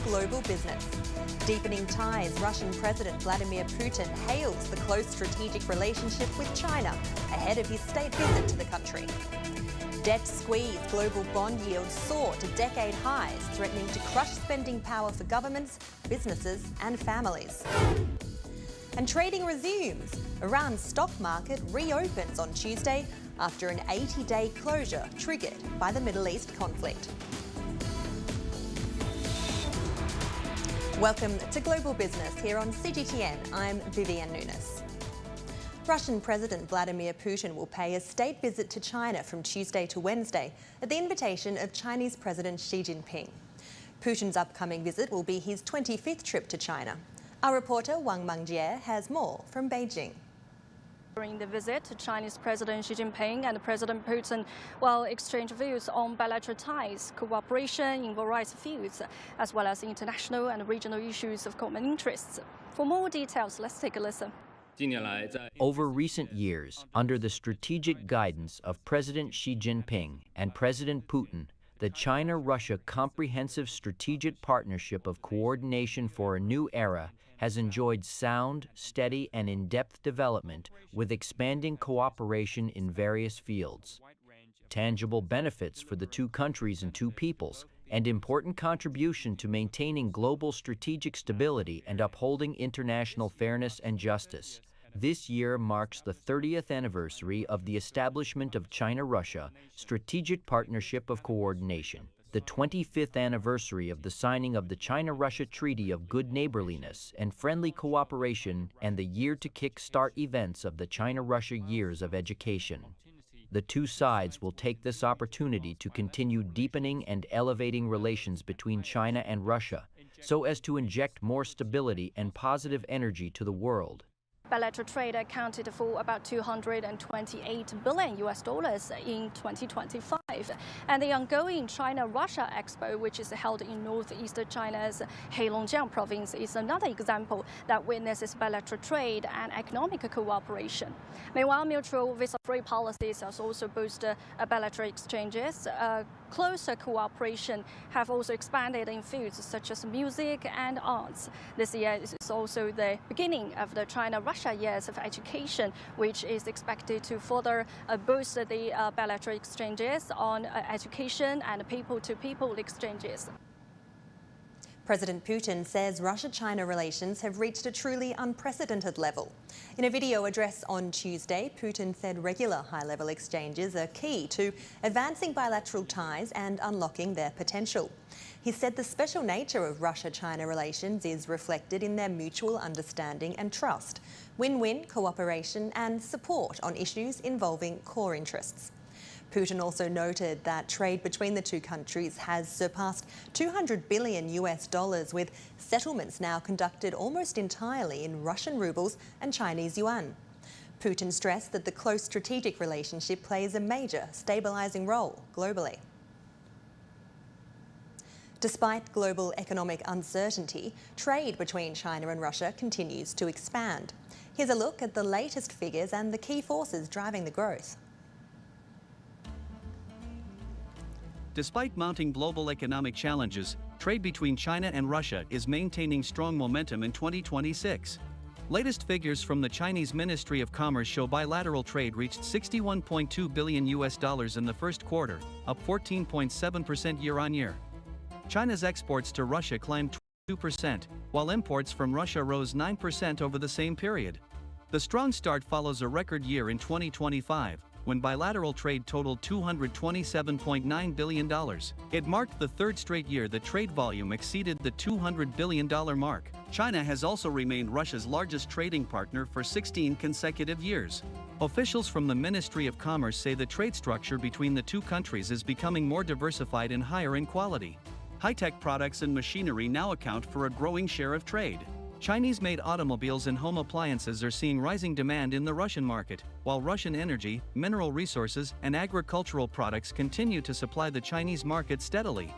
Global Business. Deepening ties, Russian President Vladimir Putin hails the close strategic relationship with China ahead of his state visit to the country. Debt squeeze, global bond yields soar to decade highs, threatening to crush spending power for governments, businesses and families. And trading resumes. Iran's stock market reopens on Tuesday after an 80-day closure triggered by the Middle East conflict. Welcome to Global Business here on CGTN. I'm Vivienne Nunes. Russian President Vladimir Putin will pay a state visit to China from Tuesday to Wednesday at the invitation of Chinese President Xi Jinping. Putin's upcoming visit will be his 25th trip to China. Our reporter Wang Mangjie has more from Beijing. During the visit, Chinese President Xi Jinping and President Putin will exchange views on bilateral ties, cooperation in various fields, as well as international and regional issues of common interests. For more details, let's take a listen. Over recent years, under the strategic guidance of President Xi Jinping and President Putin, the China-Russia Comprehensive Strategic Partnership of Coordination for a New Era has enjoyed sound, steady, and in-depth development with expanding cooperation in various fields. Tangible benefits for the two countries and two peoples, and important contribution to maintaining global strategic stability and upholding international fairness and justice. This year marks the 30th anniversary of the establishment of China-Russia Strategic Partnership of Coordination, the 25th anniversary of the signing of the China-Russia Treaty of Good Neighborliness and Friendly Cooperation, and the year to kick-start events of the China-Russia Years of Education. The two sides will take this opportunity to continue deepening and elevating relations between China and Russia, so as to inject more stability and positive energy to the world. Bilateral trade accounted for about $228 billion in 2025. And the ongoing China-Russia Expo, which is held in northeast China's Heilongjiang province, is another example that witnesses bilateral trade and economic cooperation. Meanwhile, mutual visa-free policies also boost bilateral exchanges. Closer cooperation have also expanded in fields such as music and arts. This year is also the beginning of the China-Russia Years of Education, which is expected to further boost the bilateral exchanges on education and people-to-people exchanges. President Putin says Russia-China relations have reached a truly unprecedented level. In a video address on Tuesday, Putin said regular high-level exchanges are key to advancing bilateral ties and unlocking their potential. He said the special nature of Russia-China relations is reflected in their mutual understanding and trust, win-win cooperation and support on issues involving core interests. Putin also noted that trade between the two countries has surpassed $200 billion with settlements now conducted almost entirely in Russian rubles and Chinese yuan. Putin stressed that the close strategic relationship plays a major stabilizing role globally. Despite global economic uncertainty, trade between China and Russia continues to expand. Here's a look at the latest figures and the key forces driving the growth. Despite mounting global economic challenges, trade between China and Russia is maintaining strong momentum in 2026. Latest figures from the Chinese Ministry of Commerce show bilateral trade reached $61.2 billion in the first quarter, up 14.7% year-on-year. China's exports to Russia climbed 2%, while imports from Russia rose 9% over the same period. The strong start follows a record year in 2025, when bilateral trade totaled $227.9 billion. It marked the third straight year that trade volume exceeded the $200 billion mark. China has also remained Russia's largest trading partner for 16 consecutive years. Officials from the Ministry of Commerce say the trade structure between the two countries is becoming more diversified and higher in quality. High-tech products and machinery now account for a growing share of trade. Chinese-made automobiles and home appliances are seeing rising demand in the Russian market, while Russian energy, mineral resources, and agricultural products continue to supply the Chinese market steadily.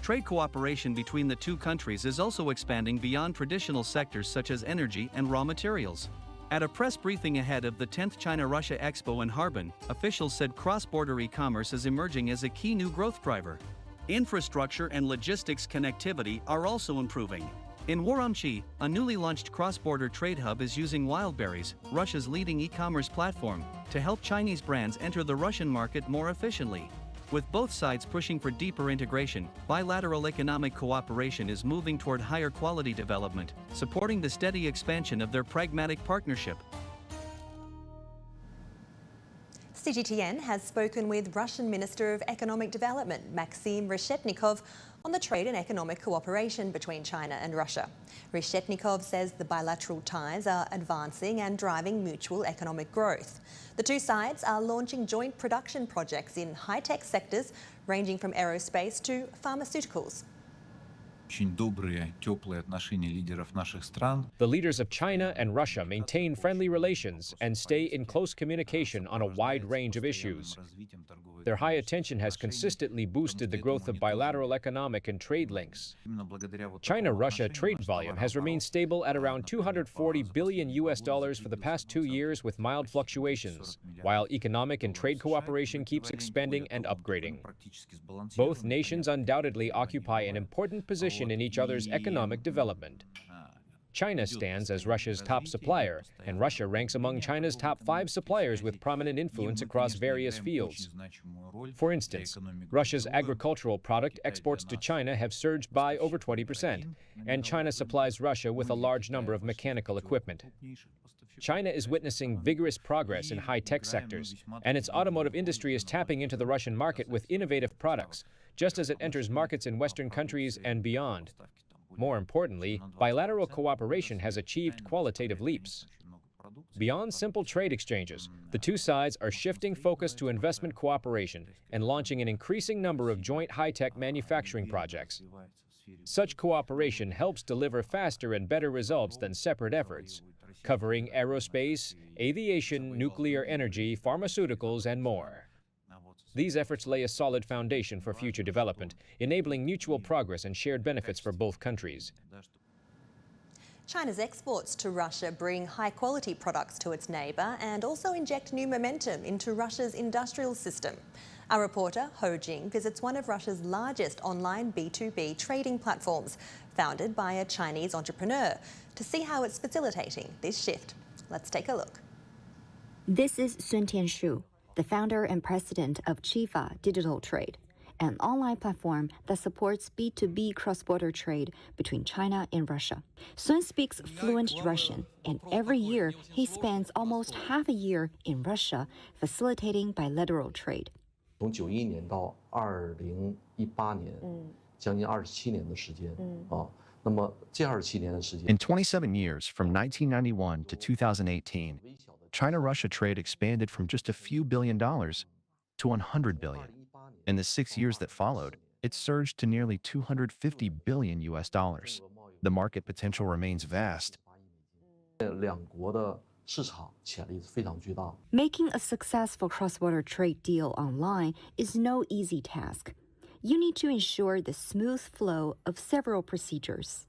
Trade cooperation between the two countries is also expanding beyond traditional sectors such as energy and raw materials. At a press briefing ahead of the 10th China-Russia Expo in Harbin, officials said cross-border e-commerce is emerging as a key new growth driver. Infrastructure and logistics connectivity are also improving. In Urumqi, a newly launched cross-border trade hub is using Wildberries, Russia's leading e-commerce platform, to help Chinese brands enter the Russian market more efficiently. With both sides pushing for deeper integration, bilateral economic cooperation is moving toward higher quality development, supporting the steady expansion of their pragmatic partnership. CGTN has spoken with Russian Minister of Economic Development, Maxim Reshetnikov, on the trade and economic cooperation between China and Russia. Reshetnikov says the bilateral ties are advancing and driving mutual economic growth. The two sides are launching joint production projects in high-tech sectors, ranging from aerospace to pharmaceuticals. The leaders of China and Russia maintain friendly relations and stay in close communication on a wide range of issues. Their high attention has consistently boosted the growth of bilateral economic and trade links. China-Russia trade volume has remained stable at around $240 billion for the past 2 years with mild fluctuations, while economic and trade cooperation keeps expanding and upgrading. Both nations undoubtedly occupy an important position in each other's economic development. China stands as Russia's top supplier, and Russia ranks among China's top 5 suppliers with prominent influence across various fields. For instance, Russia's agricultural product exports to China have surged by over 20%, and China supplies Russia with a large number of mechanical equipment. China is witnessing vigorous progress in high-tech sectors, and its automotive industry is tapping into the Russian market with innovative products, just as it enters markets in Western countries and beyond. More importantly, bilateral cooperation has achieved qualitative leaps. Beyond simple trade exchanges, the two sides are shifting focus to investment cooperation and launching an increasing number of joint high-tech manufacturing projects. Such cooperation helps deliver faster and better results than separate efforts, covering aerospace, aviation, nuclear energy, pharmaceuticals, and more. These efforts lay a solid foundation for future development, enabling mutual progress and shared benefits for both countries. China's exports to Russia bring high-quality products to its neighbour and also inject new momentum into Russia's industrial system. Our reporter, Ho Jing, visits one of Russia's largest online B2B trading platforms, founded by a Chinese entrepreneur, to see how it's facilitating this shift. Let's take a look. This is Sun Tianshu, the founder and president of Chifa Digital Trade, an online platform that supports B2B cross-border trade between China and Russia. Sun speaks fluent Russian, and every year he spends almost half a year in Russia facilitating bilateral trade. 从91年到2018年，将近27年的时间啊。那么这27年的时间 In 27 years, from 1991 to 2018, China-Russia trade expanded from just a few $1 billion to $100 billion. In the 6 years that followed, it surged to nearly $250 billion. The market potential remains vast. 两国的市场潜力是非常巨大。 Making a successful cross-border trade deal online is no easy task. You need to ensure the smooth flow of several procedures.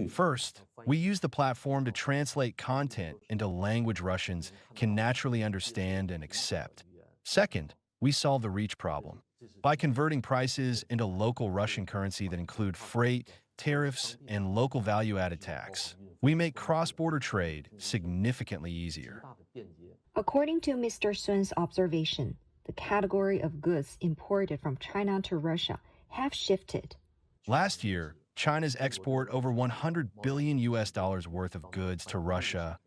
First, we use the platform to translate content into language Russians can naturally understand and accept. Second, we solve the reach problem by converting prices into local Russian currency that include freight, tariffs, and local value-added tax. We make cross-border trade significantly easier. According to Mr. Sun's observation, the category of goods imported from China to Russia have shifted. Last year, China's export over $100 billion worth of goods to Russia,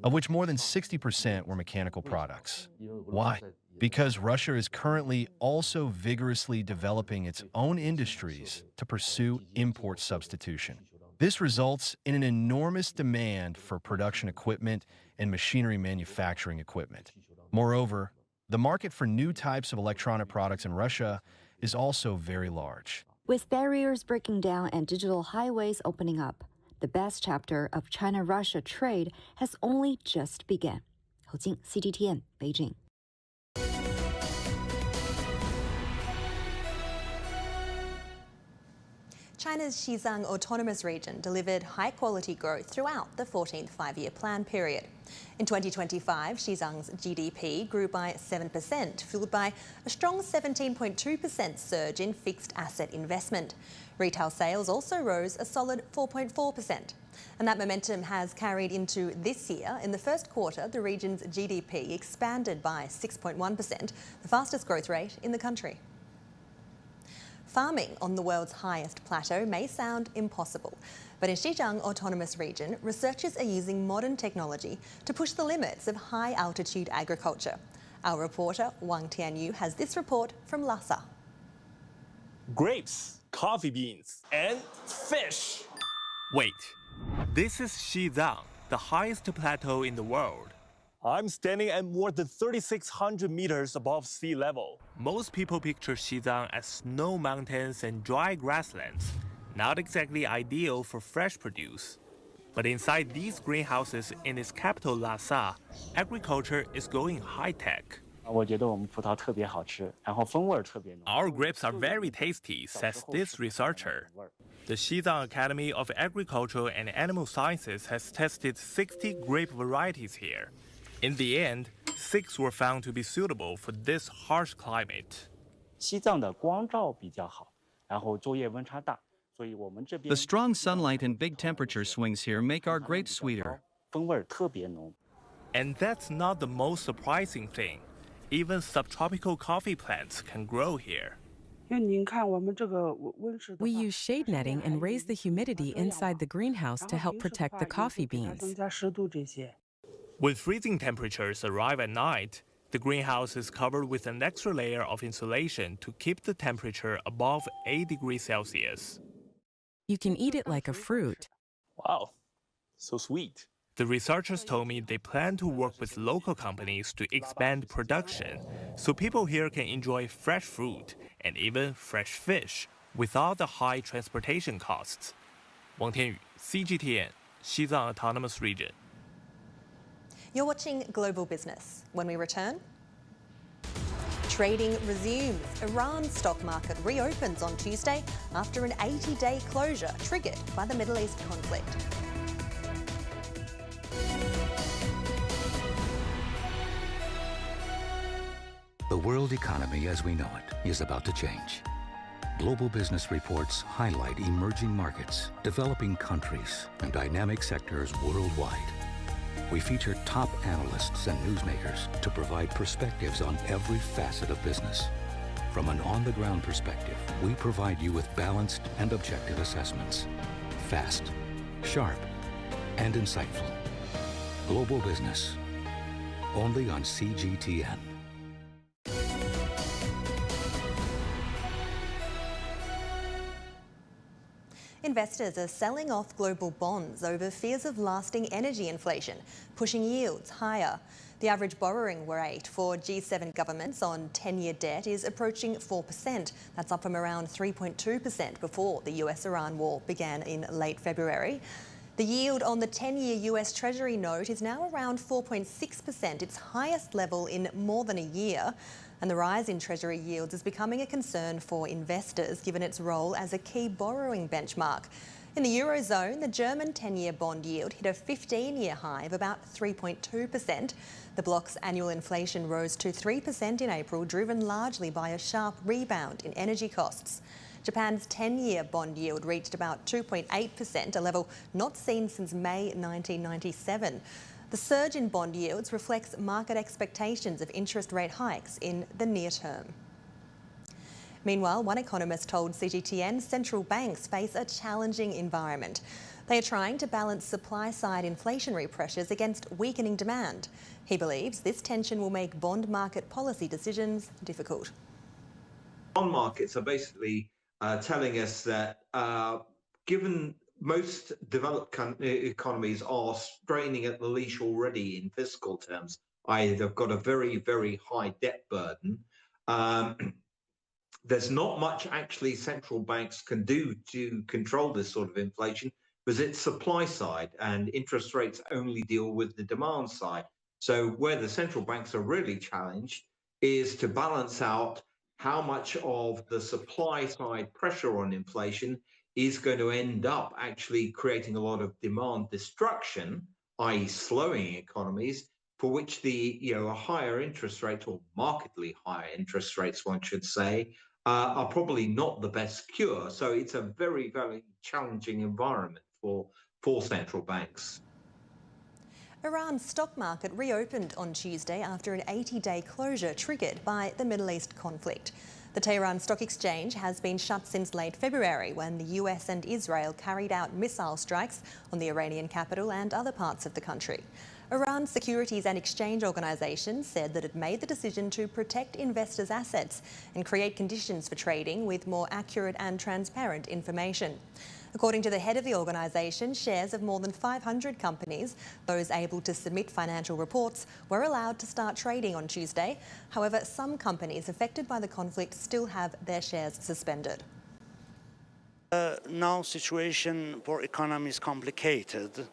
of which more than 60% were mechanical products. Why? Because Russia is currently also vigorously developing its own industries to pursue import substitution. This results in an enormous demand for production equipment and machinery manufacturing equipment. Moreover, the market for new types of electronic products in Russia is also very large. With barriers breaking down and digital highways opening up, the best chapter of China-Russia trade has only just begun. Ho Jing, CGTN, Beijing. China's Xizang Autonomous Region delivered high-quality growth throughout the 14th five-year plan period. In 2025, Xizang's GDP grew by 7%, fueled by a strong 17.2% surge in fixed asset investment. Retail sales also rose a solid 4.4%. And that momentum has carried into this year. In the first quarter, the region's GDP expanded by 6.1%, the fastest growth rate in the country. Farming on the world's highest plateau may sound impossible, but in Xizang Autonomous Region, researchers are using modern technology to push the limits of high-altitude agriculture. Our reporter, Wang Tianyu, has this report from Lhasa. Grapes, coffee beans, and fish. Wait, this is Xizang, the highest plateau in the world. I'm standing at more than 3,600 meters above sea level. Most people picture Xizang as snow mountains and dry grasslands, not exactly ideal for fresh produce. But inside these greenhouses in its capital Lhasa, agriculture is going high-tech. Our grapes are very tasty, says this researcher. The Xizang Academy of Agricultural and Animal Sciences has tested 60 grape varieties here. In the end, 6 were found to be suitable for this harsh climate. The strong sunlight and big temperature swings here make our grapes sweeter. And that's not the most surprising thing. Even subtropical coffee plants can grow here. We use shade netting and raise the humidity inside the greenhouse to help protect the coffee beans. When freezing temperatures arrive at night, the greenhouse is covered with an extra layer of insulation to keep the temperature above 8 degrees Celsius. You can eat it like a fruit. Wow, so sweet. The researchers told me they plan to work with local companies to expand production so people here can enjoy fresh fruit and even fresh fish without the high transportation costs. Wang Tianyu, CGTN, Xizang Autonomous Region. You're watching Global Business. When we return, trading resumes. Iran's stock market reopens on Tuesday after an 80-day closure triggered by the Middle East conflict. The world economy as we know it is about to change. Global Business reports highlight emerging markets, developing countries, and dynamic sectors worldwide. We feature top analysts and newsmakers to provide perspectives on every facet of business. From an on-the-ground perspective, we provide you with balanced and objective assessments. Fast, sharp, and insightful. Global Business, only on CGTN. Investors are selling off global bonds over fears of lasting energy inflation, pushing yields higher. The average borrowing rate for G7 governments on 10-year debt is approaching 4%. That's up from around 3.2% before the US-Iran war began in late February. The yield on the 10-year US Treasury note is now around 4.6%, its highest level in more than a year. And the rise in Treasury yields is becoming a concern for investors, given its role as a key borrowing benchmark. In the Eurozone, the German 10-year bond yield hit a 15-year high of about 3.2%. The bloc's annual inflation rose to 3% in April, driven largely by a sharp rebound in energy costs. Japan's 10-year bond yield reached about 2.8%, a level not seen since May 1997. The surge in bond yields reflects market expectations of interest rate hikes in the near term. Meanwhile, one economist told CGTN central banks face a challenging environment. They are trying to balance supply-side inflationary pressures against weakening demand. He believes this tension will make bond market policy decisions difficult. Bond markets are basically telling us that given most developed economies are straining at the leash already in fiscal terms, i.e. they've got a very, very high debt burden. There's not much actually central banks can do to control this sort of inflation because it's supply side and interest rates only deal with the demand side. So where the central banks are really challenged is to balance out how much of the supply side pressure on inflation is going to end up actually creating a lot of demand destruction, i.e. slowing economies, for which the a higher interest rate, or markedly higher interest rates, one should say, are probably not the best cure. So it's a very, very challenging environment for central banks. Iran's stock market reopened on Tuesday after an 80-day closure triggered by the Middle East conflict. The Tehran Stock Exchange has been shut since late February, when the US and Israel carried out missile strikes on the Iranian capital and other parts of the country. Iran's Securities and Exchange Organisation said that it made the decision to protect investors' assets and create conditions for trading with more accurate and transparent information. According to the head of the organisation, shares of more than 500 companies, those able to submit financial reports, were allowed to start trading on Tuesday. However, some companies affected by the conflict still have their shares suspended. Now situation for economy is complicated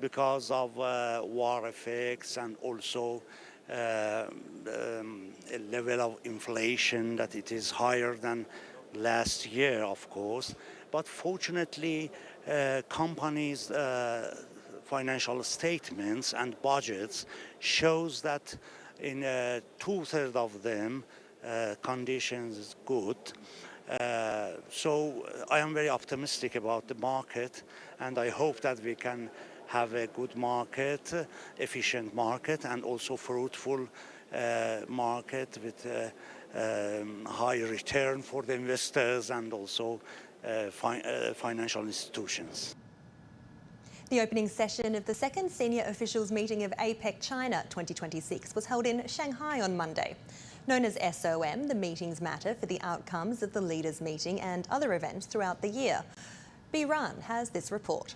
because of war effects and also a level of inflation that it is higher than last year, of course. But fortunately, companies' financial statements and budgets shows that in 2/3 of them, conditions is good. So I am very optimistic about the market, and I hope that we can have a good market, efficient market, and also fruitful market with high return for the investors and also financial institutions. The opening session of the second senior officials meeting of APEC China 2026 was held in Shanghai on Monday. Known as SOM, the meetings matter for the outcomes of the leaders' meeting and other events throughout the year. Biran has this report.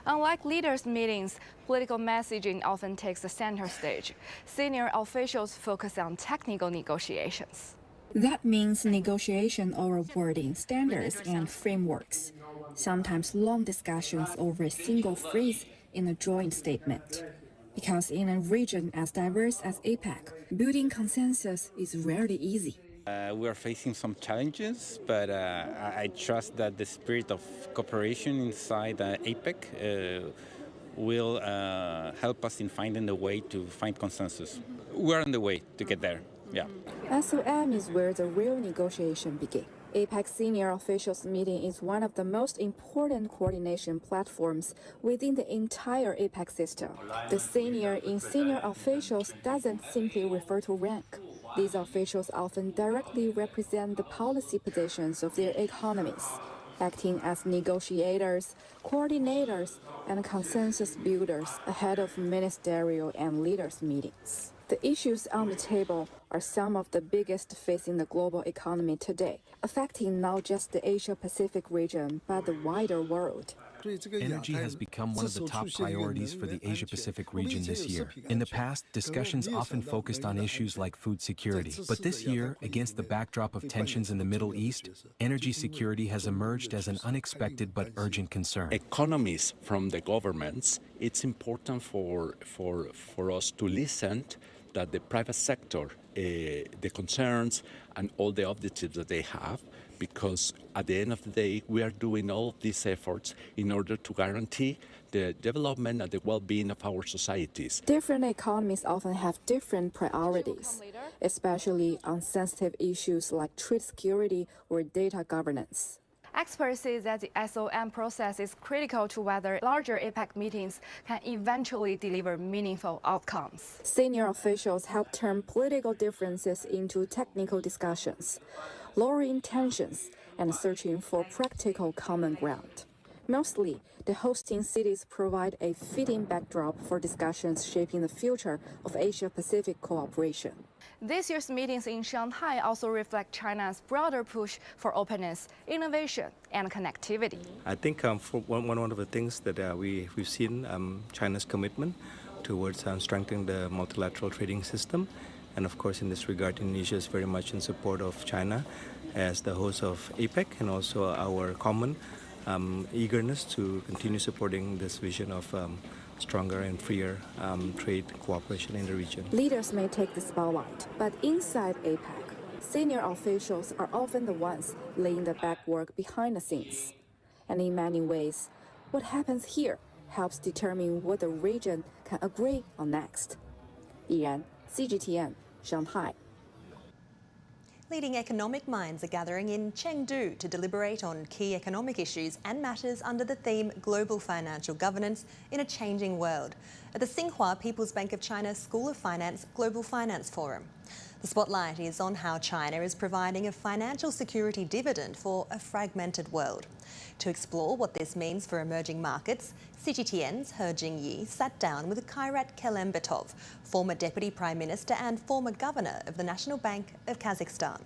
Unlike leaders' meetings, political messaging often takes the center stage. Senior officials focus on technical negotiations. That means negotiation over wording, standards, and frameworks. Sometimes long discussions over a single phrase in a joint statement. Because in a region as diverse as APEC, building consensus is rarely easy. We are facing some challenges, but I trust that the spirit of cooperation inside APEC will help us in finding a way to find consensus. We're on the way to get there, yeah. SOM is where the real negotiation begins. APEC senior officials meeting is one of the most important coordination platforms within the entire APEC system. The senior in senior officials doesn't simply refer to rank. These officials often directly represent the policy positions of their economies, acting as negotiators, coordinators, and consensus builders ahead of ministerial and leaders' meetings. The issues on the table are some of the biggest facing the global economy today, affecting not just the Asia-Pacific region, but the wider world. Energy has become one of the top priorities for the Asia-Pacific region this year. In the past, discussions often focused on issues like food security. But this year, against the backdrop of tensions in the Middle East, energy security has emerged as an unexpected but urgent concern. Economies from the governments, it's important for us to listen that the private sector, the concerns and all the objectives that they have, because at the end of the day, we are doing all these efforts in order to guarantee the development and the well-being of our societies. Different economies often have different priorities, especially on sensitive issues like trade security or data governance. Experts say that the SOM process is critical to whether larger APEC meetings can eventually deliver meaningful outcomes. Senior officials help turn political differences into technical discussions, lowering tensions and searching for practical common ground. Mostly, the hosting cities provide a fitting backdrop for discussions shaping the future of Asia-Pacific cooperation. This year's meetings in Shanghai also reflect China's broader push for openness, innovation, and connectivity. I think for one of the things that we've seen China's commitment towards strengthening the multilateral trading system. And of course, in this regard, Indonesia is very much in support of China as the host of APEC, and also our common eagerness to continue supporting this vision of stronger and freer trade cooperation in the region. Leaders may take the spotlight, but inside APEC, Senior officials are often the ones laying the backwork behind the scenes. And in many ways, what happens here helps determine what the region can agree on next. Yan, CGTN, Shanghai. Leading economic minds are gathering in Chengdu to deliberate on key economic issues and matters under the theme Global Financial Governance in a Changing World at the Tsinghua People's Bank of China School of Finance Global Finance Forum. The spotlight is on how China is providing a financial security dividend for a fragmented world. To explore what this means for emerging markets, CGTN's He Jingyi sat down with Kairat Kelembetov, former Deputy Prime Minister and former Governor of the National Bank of Kazakhstan.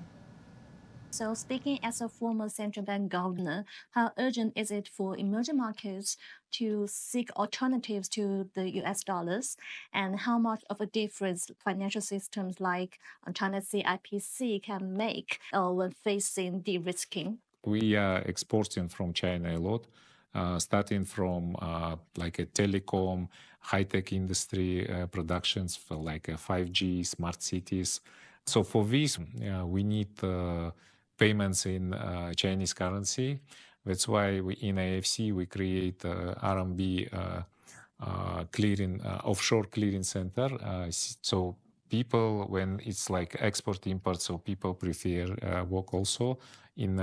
So speaking as a former central bank governor, how urgent is it for emerging markets to seek alternatives to the US dollars? And how much of a difference financial systems like China's CIPC can make when facing de-risking? We are exporting from China a lot, starting from like a telecom, high-tech industry productions for like 5G, smart cities. So for this, we need payments in Chinese currency. That's why we, in AFC, we create RMB clearing, offshore clearing center. So people, when it's like export-import, so people prefer work also in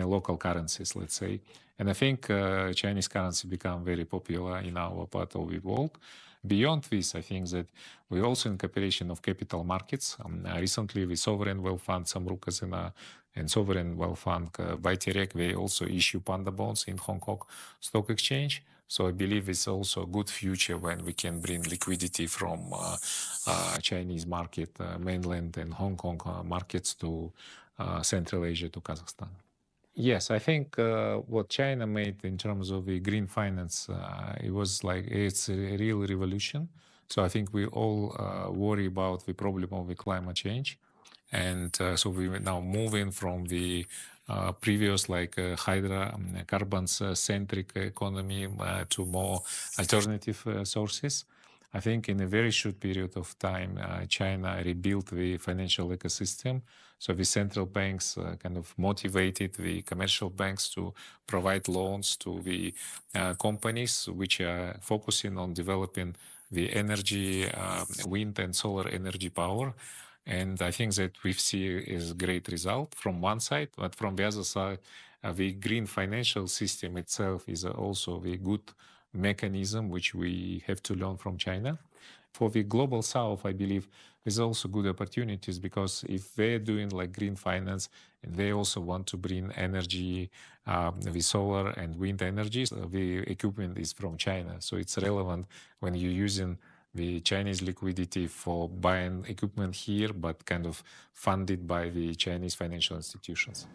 local currencies, let's say. And I think Chinese currency become very popular in our part of the world. Beyond this, I think that we also in cooperation of capital markets. Recently, the Sovereign Wealth Fund, Samruk Kazina, and Sovereign Wealth Fund, Baitirek, they also issue panda bonds in Hong Kong Stock Exchange. So I believe it's also a good future when we can bring liquidity from Chinese market, mainland and Hong Kong markets to Central Asia, to Kazakhstan. Yes, I think what China made in terms of the green finance, it was like, it's a real revolution. So I think we all worry about the problem of the climate change. And so we're now moving from the previous like hydrocarbons-centric economy to more alternative sources. I think in a very short period of time, China rebuilt the financial ecosystem. So the central banks kind of motivated the commercial banks to provide loans to the companies which are focusing on developing the energy, wind and solar energy power. And I think that we see is a great result from one side, but from the other side, the green financial system itself is also a good mechanism which we have to learn from China. For the global south, I believe there's also good opportunities, because if they're doing like green finance and they also want to bring energy, the solar and wind energy, so the equipment is from China. So it's relevant when you're using the Chinese liquidity for buying equipment here, but kind of funded by the Chinese financial institutions.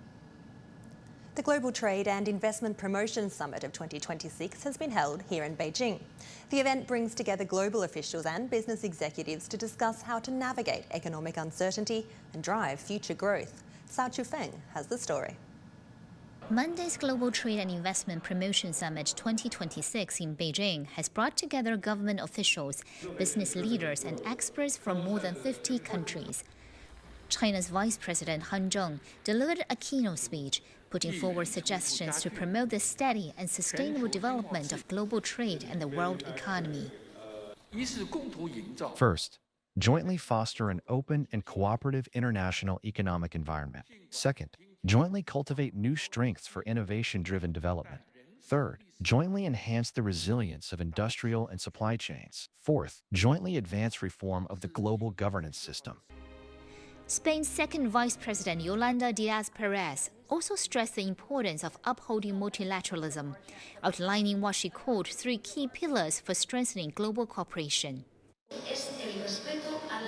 The Global Trade and Investment Promotion Summit of 2026 has been held here in Beijing. The event brings together global officials and business executives to discuss how to navigate economic uncertainty and drive future growth. Cao Chufeng has the story. Monday's Global Trade and Investment Promotion Summit 2026 in Beijing has brought together government officials, business leaders, and experts from more than 50 countries. China's Vice President Han Zheng delivered a keynote speech, putting forward suggestions to promote the steady and sustainable development of global trade and the world economy. First, jointly foster an open and cooperative international economic environment. Second, jointly cultivate new strengths for innovation-driven development. Third, jointly enhance the resilience of industrial and supply chains. Fourth, jointly advance reform of the global governance system. Spain's second Vice President Yolanda Díaz-Pérez also stressed the importance of upholding multilateralism, outlining what she called 3 key pillars for strengthening global cooperation.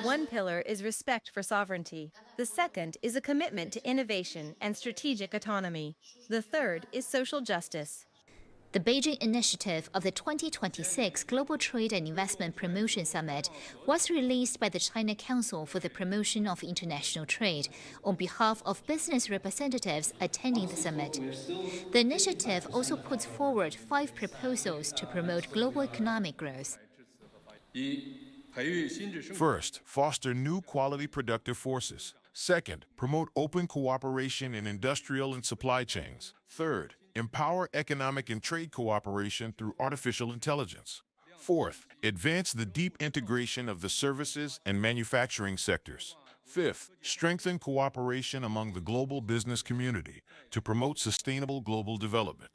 One pillar is respect for sovereignty. The second is a commitment to innovation and strategic autonomy. The third is social justice. The Beijing initiative of the 2026 Global Trade and Investment Promotion Summit was released by the China Council for the Promotion of International Trade on behalf of business representatives attending the summit. The initiative also puts forward 5 proposals to promote global economic growth. First, foster new quality productive forces. Second, promote open cooperation in industrial and supply chains. Third, empower economic and trade cooperation through artificial intelligence. Fourth, advance the deep integration of the services and manufacturing sectors. Fifth, strengthen cooperation among the global business community to promote sustainable global development.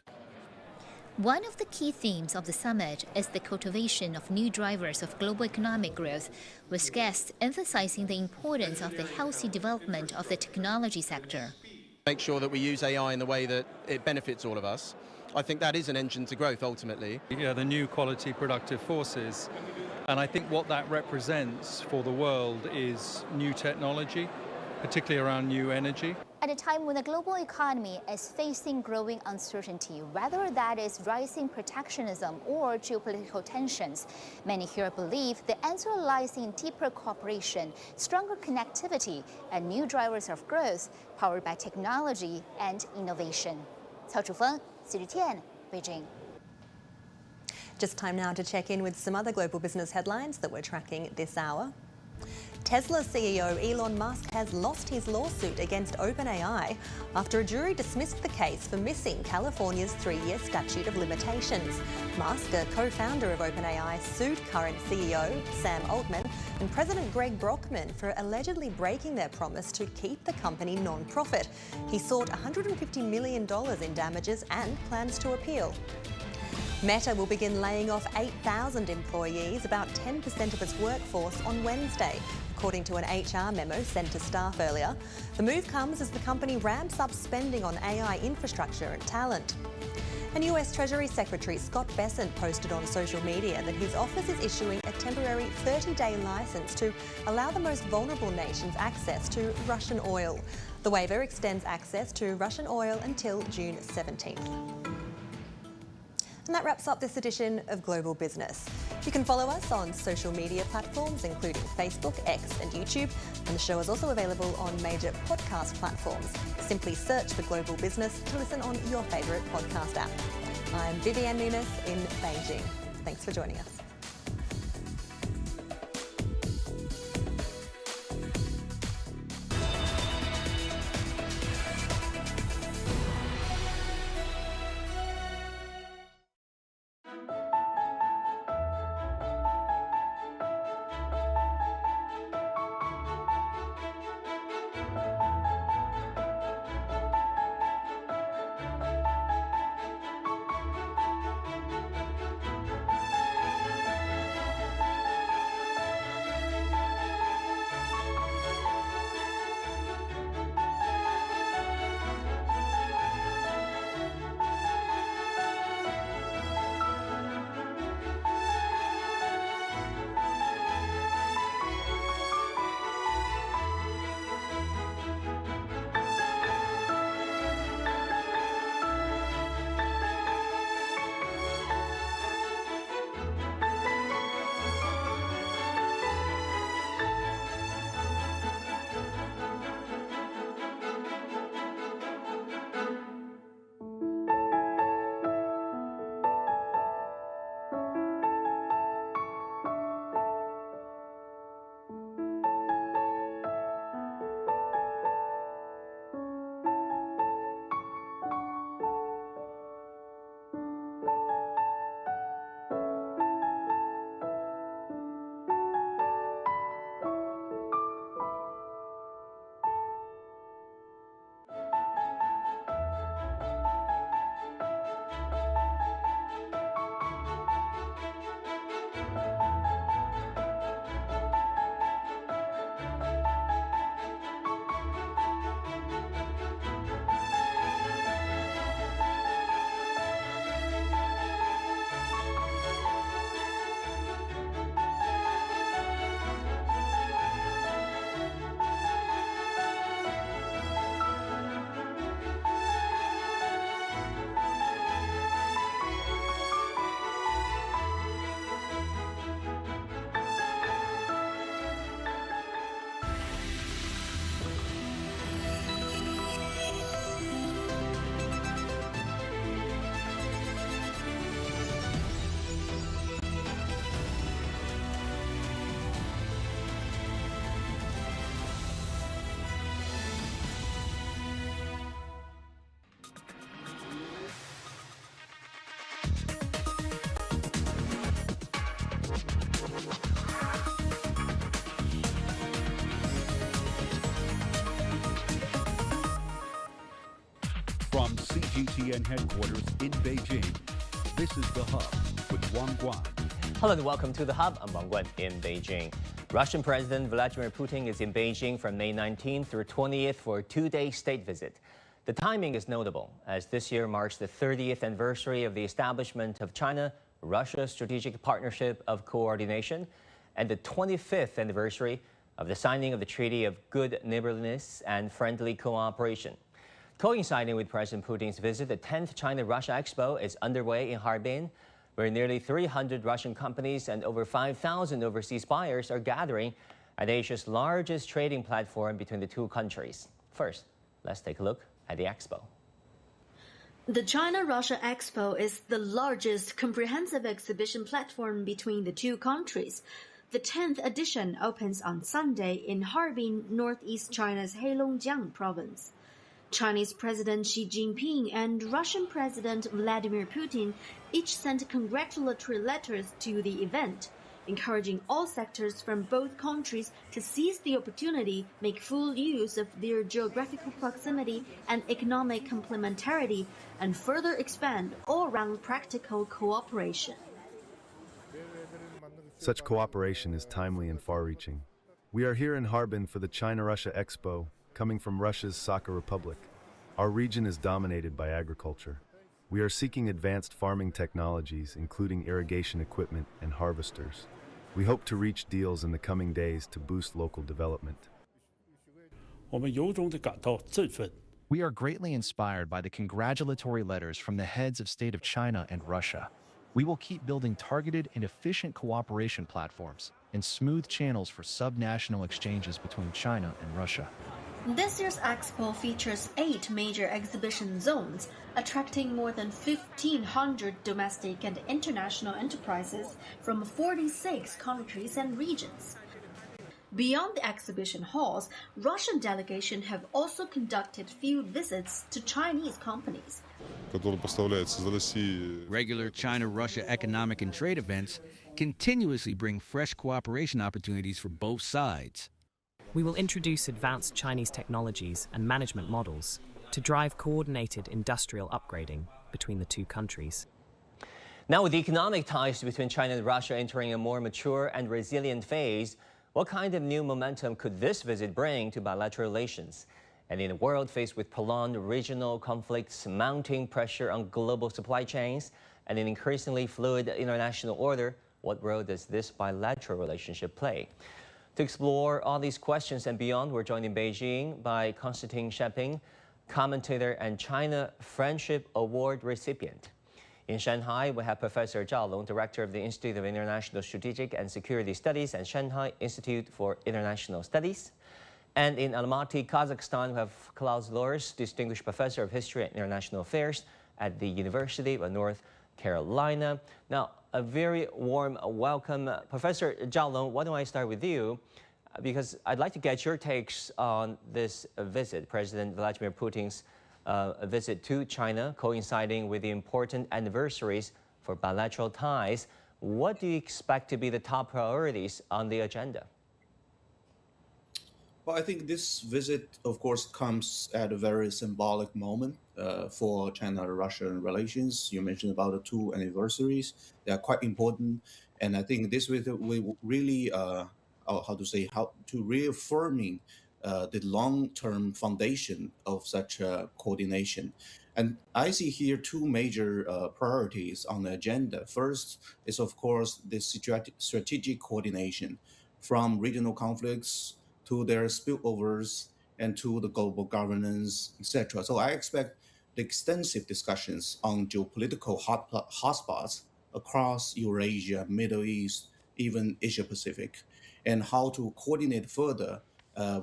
One of the key themes of the summit is the cultivation of new drivers of global economic growth, with guests emphasizing the importance of the healthy development of the technology sector. Make sure that we use AI in the way that it benefits all of us. I think that is an engine to growth ultimately. Yeah, the new quality productive forces. And I think what that represents for the world is new technology, particularly around new energy. At a time when the global economy is facing growing uncertainty, whether that is rising protectionism or geopolitical tensions, many here believe the answer lies in deeper cooperation, stronger connectivity, and new drivers of growth powered by technology and innovation. Cao Zhufeng, CGTN, Beijing. Just time now to check in with some other global business headlines that we're tracking this hour. Tesla CEO Elon Musk has lost his lawsuit against OpenAI after a jury dismissed the case for missing California's 3-year statute of limitations. Musk, a co-founder of OpenAI, sued current CEO Sam Altman and President Greg Brockman for allegedly breaking their promise to keep the company non-profit. He sought $150 million in damages and plans to appeal. Meta will begin laying off 8,000 employees, about 10% of its workforce, on Wednesday, according to an HR memo sent to staff earlier. The move comes as the company ramps up spending on AI infrastructure and talent. And US Treasury Secretary Scott Bessent posted on social media that his office is issuing a temporary 30-day license to allow the most vulnerable nations access to Russian oil. The waiver extends access to Russian oil until June 17th. And that wraps up this edition of Global Business. You can follow us on social media platforms, including Facebook, X and YouTube. And the show is also available on major podcast platforms. Simply search for Global Business to listen on your favourite podcast app. I'm Vivienne Nunes in Beijing. Thanks for joining us. From CGTN headquarters in Beijing, this is The Hub with Wang Guan. Hello and welcome to The Hub. I'm Wang Guan in Beijing. Russian President Vladimir Putin is in Beijing from May 19th through 20th for a two-day state visit. The timing is notable, as this year marks the 30th anniversary of the establishment of China-Russia Strategic Partnership of Coordination and the 25th anniversary of the signing of the Treaty of Good Neighborliness and Friendly Cooperation. Coinciding with President Putin's visit, the 10th China-Russia Expo is underway in Harbin, where nearly 300 Russian companies and over 5,000 overseas buyers are gathering at Asia's largest trading platform between the two countries. First, let's take a look at the expo. The China-Russia Expo is the largest comprehensive exhibition platform between the two countries. The 10th edition opens on Sunday in Harbin, northeast China's Heilongjiang province. Chinese President Xi Jinping and Russian President Vladimir Putin each sent congratulatory letters to the event, encouraging all sectors from both countries to seize the opportunity, make full use of their geographical proximity and economic complementarity, and further expand all-round practical cooperation. Such cooperation is timely and far-reaching. We are here in Harbin for the China-Russia Expo, coming from Russia's Sakha Republic. Our region is dominated by agriculture. We are seeking advanced farming technologies, including irrigation equipment and harvesters. We hope to reach deals in the coming days to boost local development. We are greatly inspired by the congratulatory letters from the heads of state of China and Russia. We will keep building targeted and efficient cooperation platforms and smooth channels for subnational exchanges between China and Russia. This year's expo features 8 major exhibition zones, attracting more than 1,500 domestic and international enterprises from 46 countries and regions. Beyond the exhibition halls, Russian delegations have also conducted field visits to Chinese companies. Regular China-Russia economic and trade events continuously bring fresh cooperation opportunities for both sides. We will introduce advanced Chinese technologies and management models to drive coordinated industrial upgrading between the two countries. Now, with the economic ties between China and Russia entering a more mature and resilient phase, what kind of new momentum could this visit bring to bilateral relations? And in a world faced with prolonged regional conflicts, mounting pressure on global supply chains, and an increasingly fluid international order, what role does this bilateral relationship play? To explore all these questions and beyond, we're joined in Beijing by Konstantin Sheping, commentator and China Friendship Award recipient. In Shanghai, we have Professor Zhao Long, director of the Institute of International Strategic and Security Studies and Shanghai Institute for International Studies. And in Almaty, Kazakhstan, we have Klaus Lors, distinguished professor of history and international affairs at the University of North Carolina. Now, a very warm welcome. Professor Zhao Long, why don't I start with you? Because I'd like to get your takes on this visit, President Vladimir Putin's visit to China, coinciding with the important anniversaries for bilateral ties. What do you expect to be the top priorities on the agenda? Well, I think this visit, of course, comes at a very symbolic moment for China-Russian relations. You mentioned about the 2 anniversaries. They are quite important. And I think this visit will really, reaffirming the long-term foundation of such coordination. And I see here 2 major priorities on the agenda. First is, of course, the strategic coordination from regional conflicts to their spillovers and to the global governance, etc. So I expect the extensive discussions on geopolitical hotspots across Eurasia, Middle East, even Asia Pacific, and how to coordinate further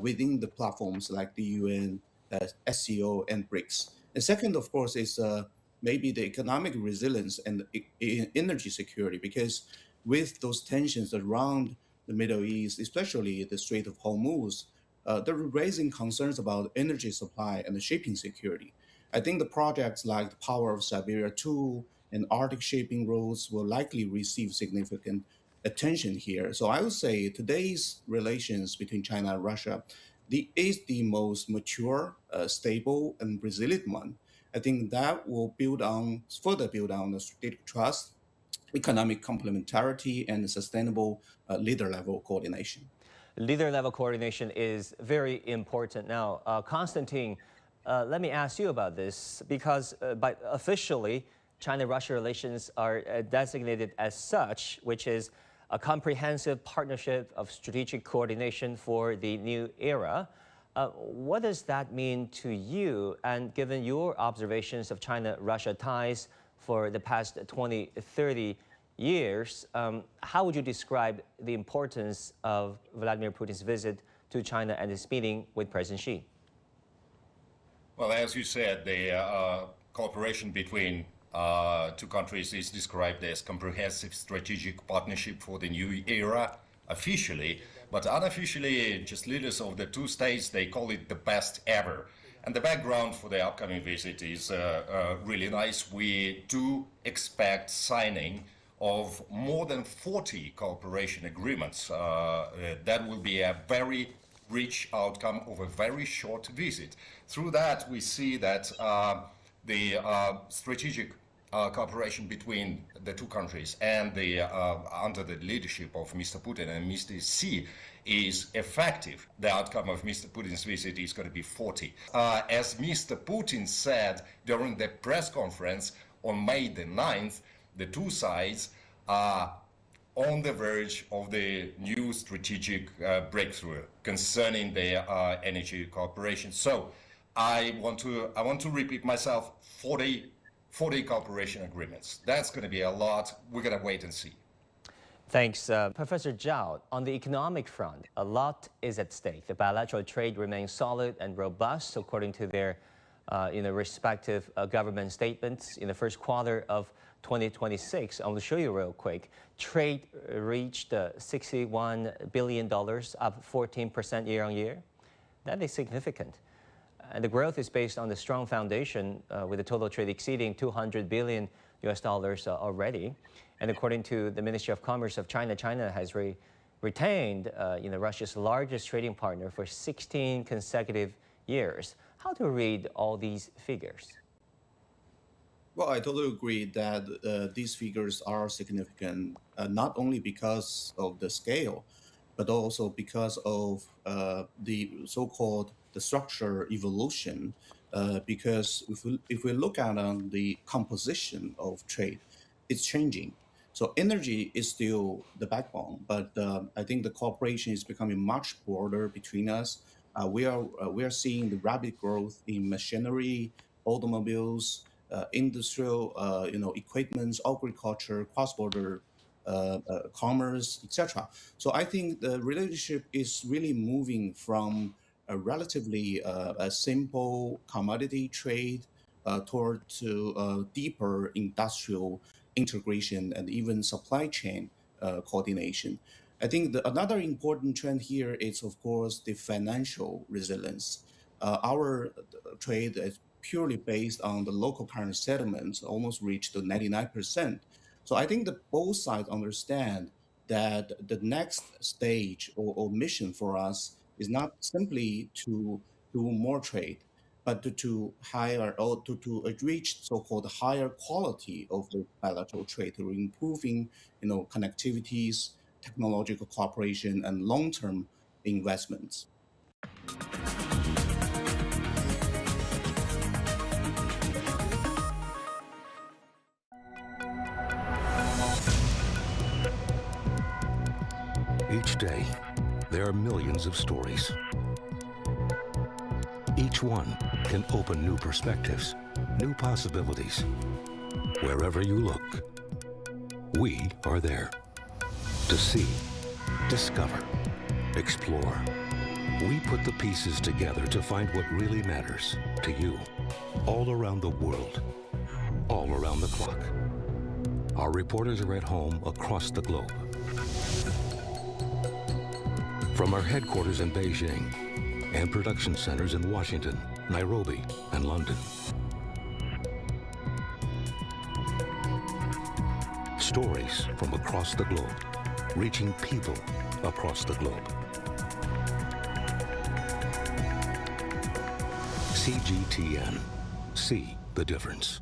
within the platforms like the UN, SCO, and BRICS. The second, of course, is maybe the economic resilience and energy security, because with those tensions around the Middle East, especially the Strait of Hormuz, they're raising concerns about energy supply and the shipping security. I think the projects like the Power of Siberia 2 and Arctic shipping routes will likely receive significant attention here. So I would say today's relations between China and Russia is the most mature, stable, and resilient one. I think that will further build on the strategic trust, economic complementarity, and sustainable leader-level coordination. Leader-level coordination is very important now. Konstantin, let me ask you about this, because officially, China-Russia relations are designated as such, which is a comprehensive partnership of strategic coordination for the new era. What does that mean to you? And given your observations of China-Russia ties for the past 20, 30 years, how would you describe the importance of Vladimir Putin's visit to China and his meeting with President Xi? Well, as you said, the cooperation between two countries is described as comprehensive strategic partnership for the new era officially, but unofficially, just leaders of the two states, they call it the best ever. And the background for the upcoming visit is really nice. We do expect signing of more than 40 cooperation agreements. That will be a very rich outcome of a very short visit. Through that, we see that the strategic cooperation between the two countries and under the leadership of Mr. Putin and Mr. Xi is effective. The outcome of Mr. Putin's visit is going to be 40. As Mr. Putin said during the press conference on May the 9th, the two sides are on the verge of the new strategic breakthrough concerning their energy cooperation. So I want to repeat myself, 40 cooperation agreements. That's going to be a lot. We're going to wait and see. Thanks. Professor Zhao, on the economic front, a lot is at stake. The bilateral trade remains solid and robust, according to their respective government statements. In the first quarter of 2026, I will show you real quick. Trade reached $61 billion, up 14% year on year. That is significant. And the growth is based on the strong foundation with the total trade exceeding $200 billion already. And according to the Ministry of Commerce of China, China has retained Russia's largest trading partner for 16 consecutive years. How to read all these figures? Well, I totally agree that these figures are significant, not only because of the scale, but also because of the so-called the structure evolution. Because if we look at the composition of trade, it's changing. So energy is still the backbone, but I think the cooperation is becoming much broader between us. We are seeing the rapid growth in machinery, automobiles, industrial, equipment, agriculture, cross-border commerce, etc. So I think the relationship is really moving from a relatively a simple commodity trade toward to deeper industrial integration and even supply chain coordination. I think another important trend here is, of course, the financial resilience. Our trade is purely based on the local currency settlements, almost reached to 99%. So I think that both sides understand that the next stage or mission for us is not simply to do more trade, but to higher or to reach so-called higher quality of the bilateral trade through improving, connectivities, technological cooperation, and long-term investments. Each day, there are millions of stories. Each one can open new perspectives, new possibilities. Wherever you look, we are there to see, discover, explore. We put the pieces together to find what really matters to you, all around the world, all around the clock. Our reporters are at home across the globe. From our headquarters in Beijing and production centers in Washington, Nairobi, and London. Stories from across the globe, reaching people across the globe. CGTN. See the difference.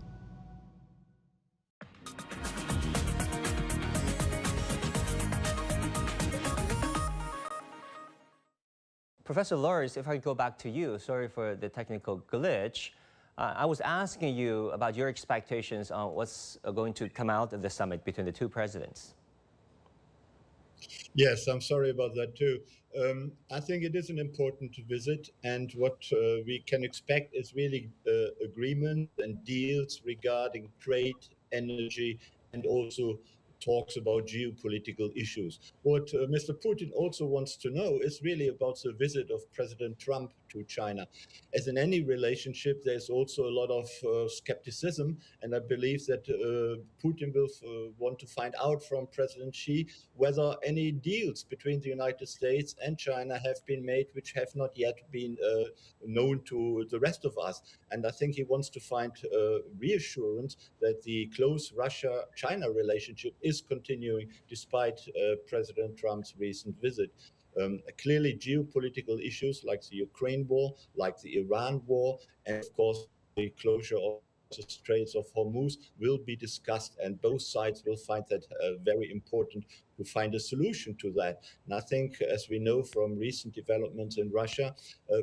Professor Lars, if I go back to you, sorry for the technical glitch. I was asking you about your expectations on what's going to come out of the summit between the two presidents. Yes, I'm sorry about that too. I think it is an important visit, and what we can expect is really agreement and deals regarding trade, energy, and also talks about geopolitical issues. What Mr. Putin also wants to know is really about the visit of President Trump to China. As in any relationship, there's also a lot of skepticism, and I believe that Putin will want to find out from President Xi whether any deals between the United States and China have been made which have not yet been known to the rest of us. And I think he wants to find reassurance that the close Russia-China relationship is continuing despite President Trump's recent visit. Clearly, geopolitical issues like the Ukraine war, like the Iran war, and of course the closure of the Straits of Hormuz will be discussed, and both sides will find that very important to find a solution to that. And I think, as we know from recent developments in Russia,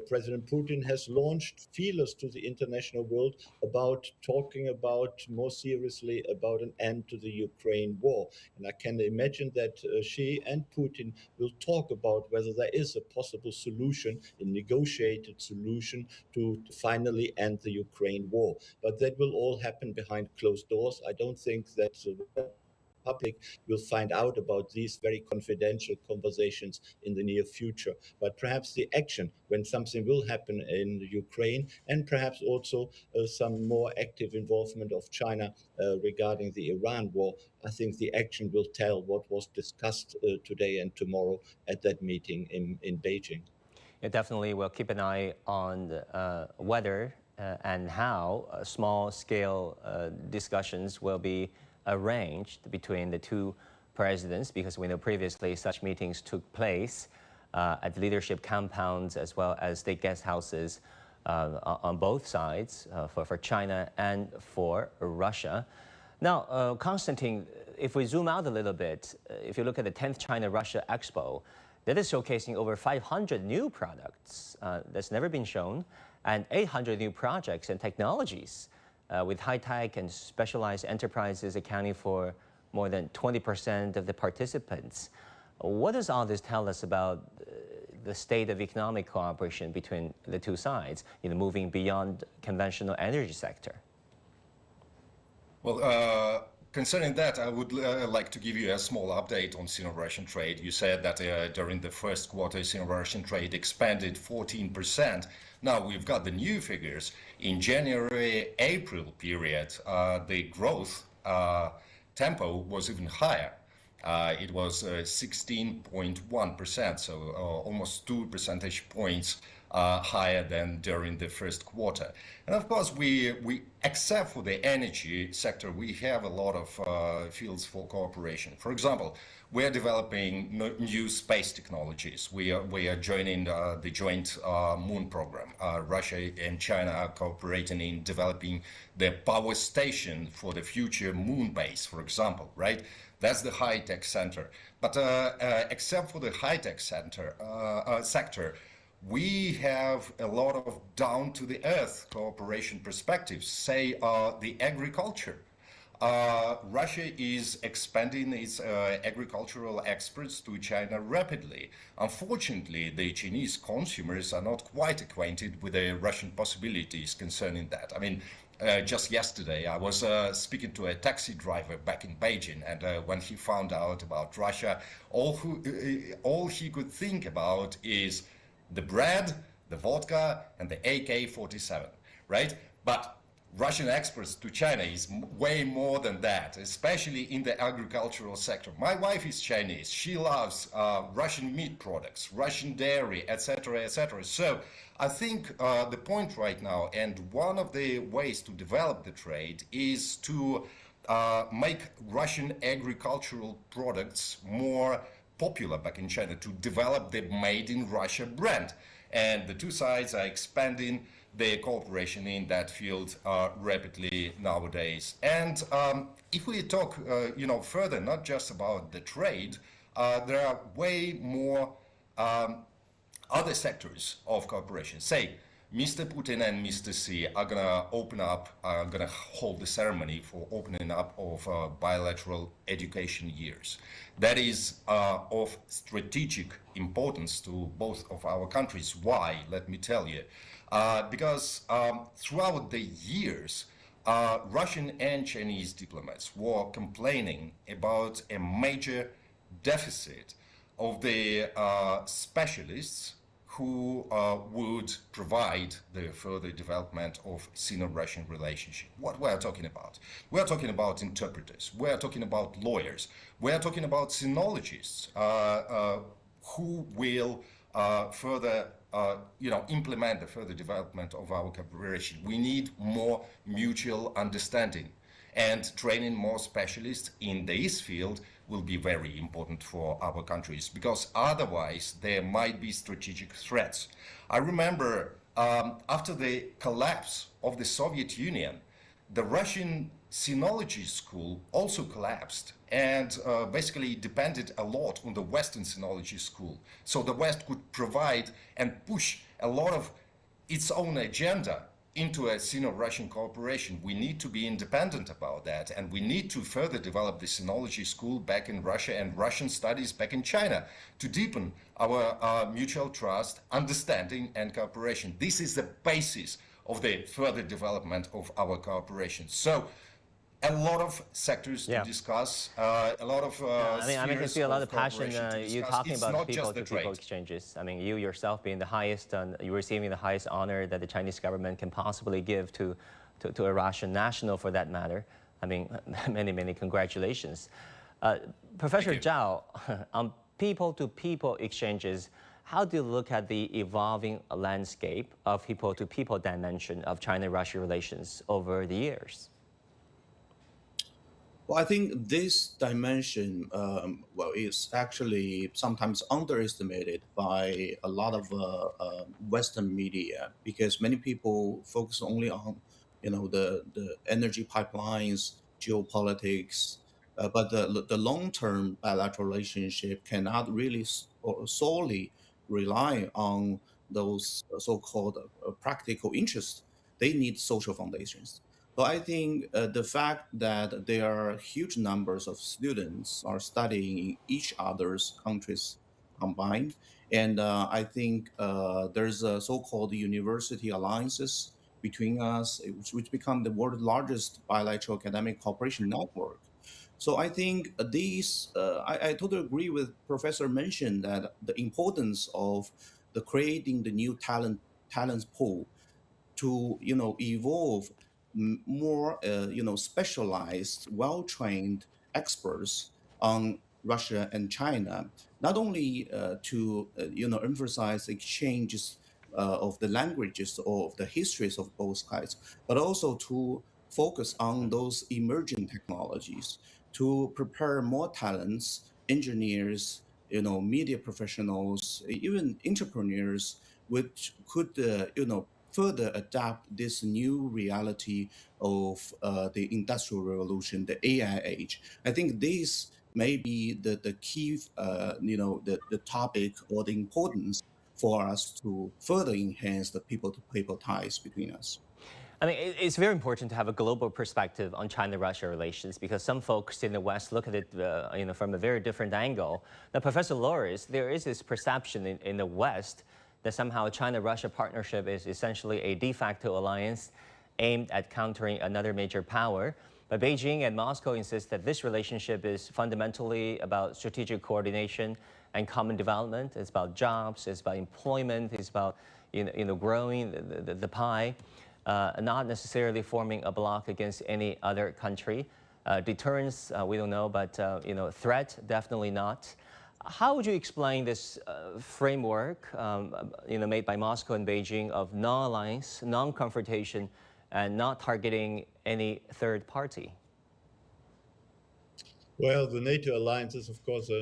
President Putin has launched feelers to the international world about talking about more seriously about an end to the Ukraine war. And I can imagine that Xi and Putin will talk about whether there is a possible solution, a negotiated solution to finally end the Ukraine war. But that will all happen behind closed doors. I don't think that the public will find out about these very confidential conversations in the near future. But perhaps the action, when something will happen in Ukraine, and perhaps also some more active involvement of China regarding the Iran war, I think the action will tell what was discussed today and tomorrow at that meeting in Beijing. Yeah, definitely, we'll keep an eye on whether and how small-scale discussions will be arranged between the two presidents, because we know previously such meetings took place at leadership compounds as well as state guest houses on both sides for China and for Russia. Now, Konstantin, if we zoom out a little bit, if you look at the 10th China-Russia Expo, that is showcasing over 500 new products that's never been shown, and 800 new projects and technologies, with high-tech and specialized enterprises accounting for more than 20% of the participants. What does all this tell us about the state of economic cooperation between the two sides, moving beyond conventional energy sector? Well, concerning that, I would like to give you a small update on Sino-Russian trade. You said that during the first quarter, Sino-Russian trade expanded 14%. Now we've got the new figures. In January-April period, the growth tempo was even higher. It was 16.1%, so almost 2 percentage points higher than during the first quarter. And of course, we except for the energy sector, we have a lot of fields for cooperation. For example, we are developing new space technologies. We are joining the joint moon program. Russia and China are cooperating in developing the power station for the future moon base, for example, right? That's the high-tech center. But except for the high-tech sector, we have a lot of down-to-the-earth cooperation perspectives, say the agriculture. Russia is expanding its agricultural exports to China rapidly. Unfortunately, the Chinese consumers are not quite acquainted with the Russian possibilities concerning that. I mean, just yesterday, I was speaking to a taxi driver back in Beijing, and when he found out about Russia, all he could think about is the bread, the vodka, and the AK-47, right? But Russian exports to China is way more than that, especially in the agricultural sector. My wife is Chinese. She loves Russian meat products, Russian dairy, etc., etc. So I think the point right now, and one of the ways to develop the trade, is to make Russian agricultural products more popular back in China, to develop the Made in Russia brand. And the two sides are expanding their cooperation in that field rapidly nowadays. And if we talk, further, not just about the trade, there are way more other sectors of cooperation. Say, Mr. Putin and Mr. Xi are going to hold the ceremony for opening up of bilateral education years. That is of strategic importance to both of our countries. Why? Let me tell you. Because throughout the years, Russian and Chinese diplomats were complaining about a major deficit of the specialists who would provide the further development of Sino-Russian relationship. What we are talking about? We are talking about interpreters. We are talking about lawyers. We are talking about sinologists who will further implement the further development of our cooperation. We need more mutual understanding, and training more specialists in this field will be very important for our countries, because otherwise there might be strategic threats. I remember after the collapse of the Soviet Union, the Russian sinology school also collapsed and basically depended a lot on the Western sinology school. So the West could provide and push a lot of its own agenda into a Sino-Russian cooperation. We need to be independent about that, and we need to further develop the sinology school back in Russia and Russian studies back in China to deepen our mutual trust, understanding, and cooperation. This is the basis of the further development of our cooperation. So a lot of sectors to discuss, a lot of I can see a lot of passion you talking it's about not just the people-to-people trade. exchanges. I mean, you yourself being the highest, you're receiving the highest honor that the Chinese government can possibly give to a Russian national, for that matter. I mean, many, many congratulations. Professor Zhao, on people-to-people exchanges, how do you look at the evolving landscape of people-to-people dimension of China-Russia relations over the years? Well, I think this dimension, is actually sometimes underestimated by a lot of Western media, because many people focus only on, the energy pipelines, geopolitics, but the long-term bilateral relationship cannot really solely rely on those so-called practical interests. They need social foundations. So I think the fact that there are huge numbers of students are studying in each other's countries combined, and I think there's a so-called university alliances between us, which become the world's largest bilateral academic cooperation network. So I think I totally agree with Professor mentioned that the importance of creating the new talents pool to evolve more specialized, well-trained experts on Russia and China, not only to emphasize exchanges of the languages or of the histories of both sides, but also to focus on those emerging technologies to prepare more talents, engineers, media professionals, even entrepreneurs, which could further adapt this new reality of the industrial revolution, the AI age. I think this may be the key, the topic or the importance for us to further enhance the people-to-people ties between us. I mean, it's very important to have a global perspective on China-Russia relations, because some folks in the West look at it, from a very different angle. Now, Professor Loris, there is this perception in the West that somehow China-Russia partnership is essentially a de facto alliance aimed at countering another major power. But Beijing and Moscow insist that this relationship is fundamentally about strategic coordination and common development. It's about jobs, it's about employment, it's about growing the pie, not necessarily forming a bloc against any other country. Deterrence, we don't know, but threat, definitely not. How would you explain this framework, made by Moscow and Beijing of non-alliance, non-confrontation, and not targeting any third party? Well, the NATO alliance is, of course, has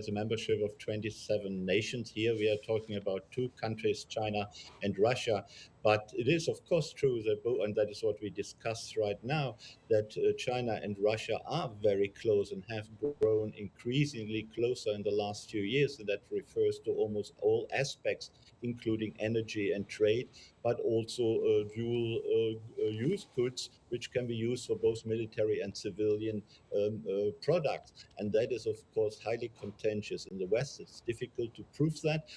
a membership of 27 nations. Here we are talking about two countries, China and Russia. But it is, of course, true that, and that is what we discuss right now, that China and Russia are very close and have grown increasingly closer in the last few years. And that refers to almost all aspects, including energy and trade, but also dual use goods, which can be used for both military and civilian products. And that is, of course, highly contentious in the West. It's difficult to prove that,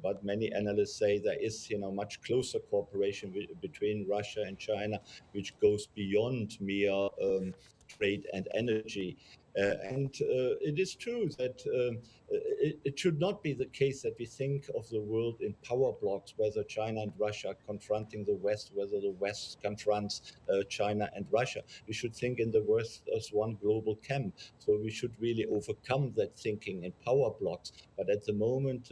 but many analysts say there is, much closer cooperation between Russia and China, which goes beyond mere trade and energy. And it is true that it should not be the case that we think of the world in power blocks, whether China and Russia are confronting the West, whether the West confronts China and Russia. We should think in the West as one global camp. So we should really overcome that thinking in power blocks. But at the moment,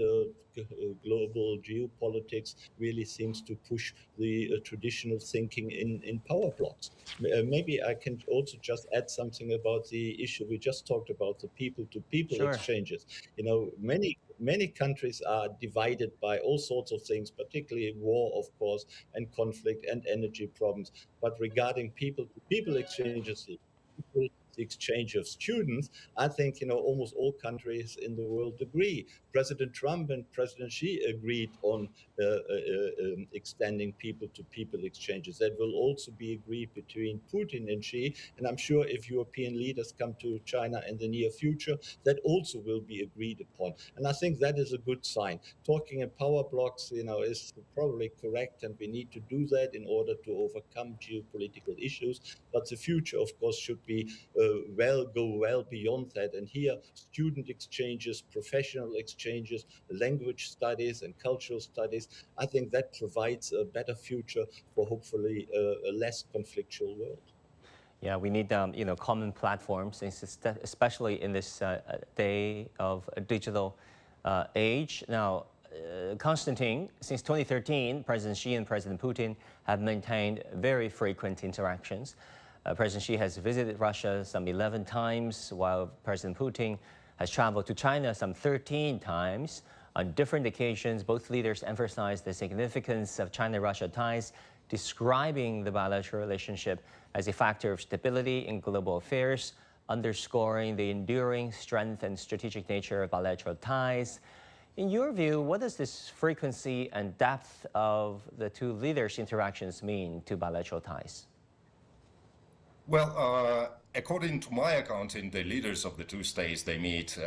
global geopolitics really seems to push the traditional thinking in power blocks. Maybe I can also just add something about the issue we just talked about, the people-to-people exchanges. Many countries are divided by all sorts of things, particularly war, of course, and conflict and energy problems. But regarding people-to-people exchanges, the exchange of students, I think almost all countries in the world agree. President Trump and President Xi agreed on extending people-to-people exchanges. That will also be agreed between Putin and Xi, and I'm sure if European leaders come to China in the near future, that also will be agreed upon. And I think that is a good sign. Talking in power blocks, is probably correct, and we need to do that in order to overcome geopolitical issues. But the future, of course, should be go well beyond that. And here, student exchanges, professional exchanges, language studies and cultural studies, I think that provides a better future for hopefully a less conflictual world. Yeah, we need common platforms, especially in this day of a digital age. Now, Konstantin, since 2013, President Xi and President Putin have maintained very frequent interactions. President Xi has visited Russia some 11 times, while President Putin has traveled to China some 13 times. On different occasions, both leaders emphasized the significance of China-Russia ties, describing the bilateral relationship as a factor of stability in global affairs, underscoring the enduring strength and strategic nature of bilateral ties. In your view, what does this frequency and depth of the two leaders' interactions mean to bilateral ties? Well, according to my accounting, the leaders of the two states, they meet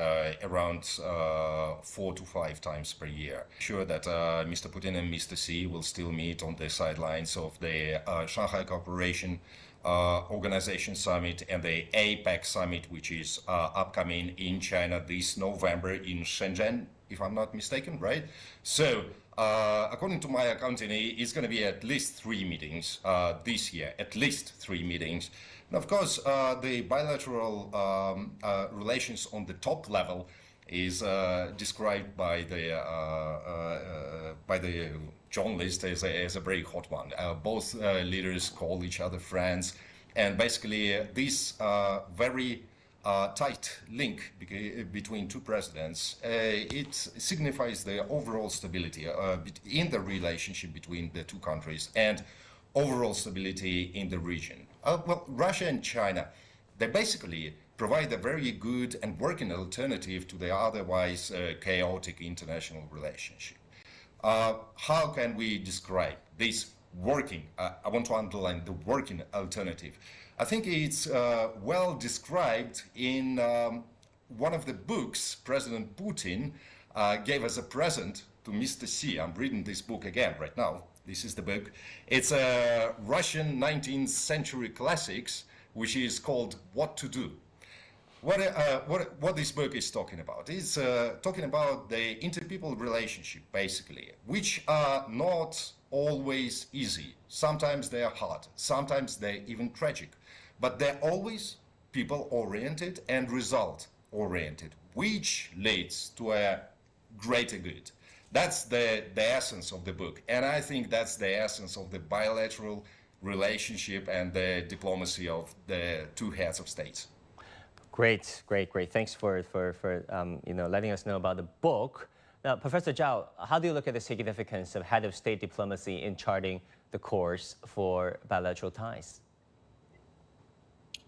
around 4 to 5 times per year. Sure that Mr. Putin and Mr. Xi will still meet on the sidelines of the Shanghai Cooperation Organization Summit and the APEC Summit, which is upcoming in China this November in Shenzhen, if I'm not mistaken, right? So, according to my accounting, it's going to be at least 3 meetings this year, at least 3 meetings. And of course, the bilateral relations on the top level is described by the journalist as a very hot one. Both leaders call each other friends, and basically this very tight link between two presidents, it signifies the overall stability in the relationship between the two countries and overall stability in the region. Well, Russia and China, they basically provide a very good and working alternative to the otherwise chaotic international relationship. How can we describe this working, I want to underline the working alternative. I think it's well described in one of the books President Putin gave as a present to Mr. Xi. I'm reading this book again right now. This is the book. It's a Russian 19th century classics, which is called What to Do. What this book is talking about is talking about the interpeople relationship, basically, which are not always easy. Sometimes they are hard, sometimes they're even tragic, but they're always people-oriented and result-oriented, which leads to a greater good. That's the essence of the book, and I think that's the essence of the bilateral relationship and the diplomacy of the two heads of states. Great. Thanks for letting us know about the book. Now, Professor Zhao, how do you look at the significance of head of state diplomacy in charting the course for bilateral ties?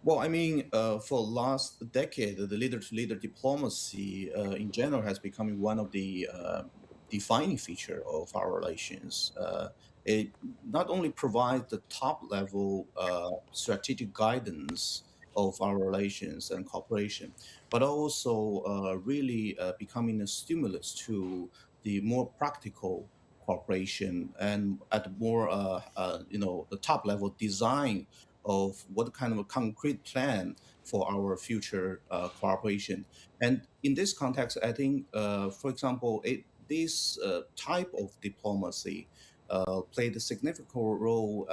Well, I mean, for last decade, the leader-to-leader diplomacy in general has become one of the defining feature of our relations. It not only provides the top-level strategic guidance of our relations and cooperation, but also really becoming a stimulus to the more practical cooperation and at more, the top-level design of what kind of a concrete plan for our future cooperation. And in this context, I think, for example, this type of diplomacy played a significant role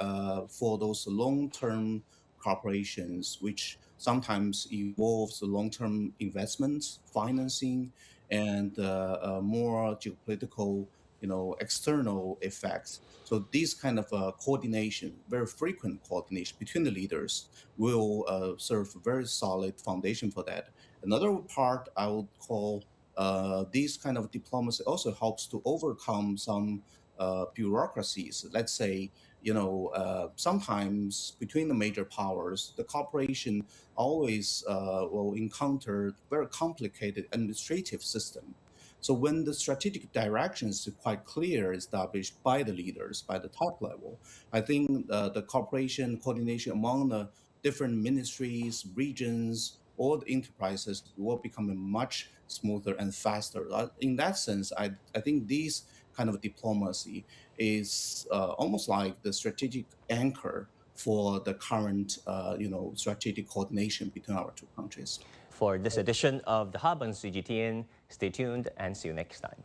for those long-term corporations, which sometimes involves long-term investments, financing, and more geopolitical, external effects. So these kind of coordination, very frequent coordination between the leaders, will serve a very solid foundation for that. Another part I would call this kind of diplomacy also helps to overcome some bureaucracies. Let's say, sometimes between the major powers, the cooperation always will encounter very complicated administrative system. So when the strategic direction is quite clear, established by the leaders, by the top level, I think the cooperation, coordination among the different ministries, regions, or the enterprises will become much smoother and faster. In that sense, I think these kind of diplomacy is almost like the strategic anchor for the current, strategic coordination between our two countries. For this edition of The Hub on CGTN, stay tuned and see you next time.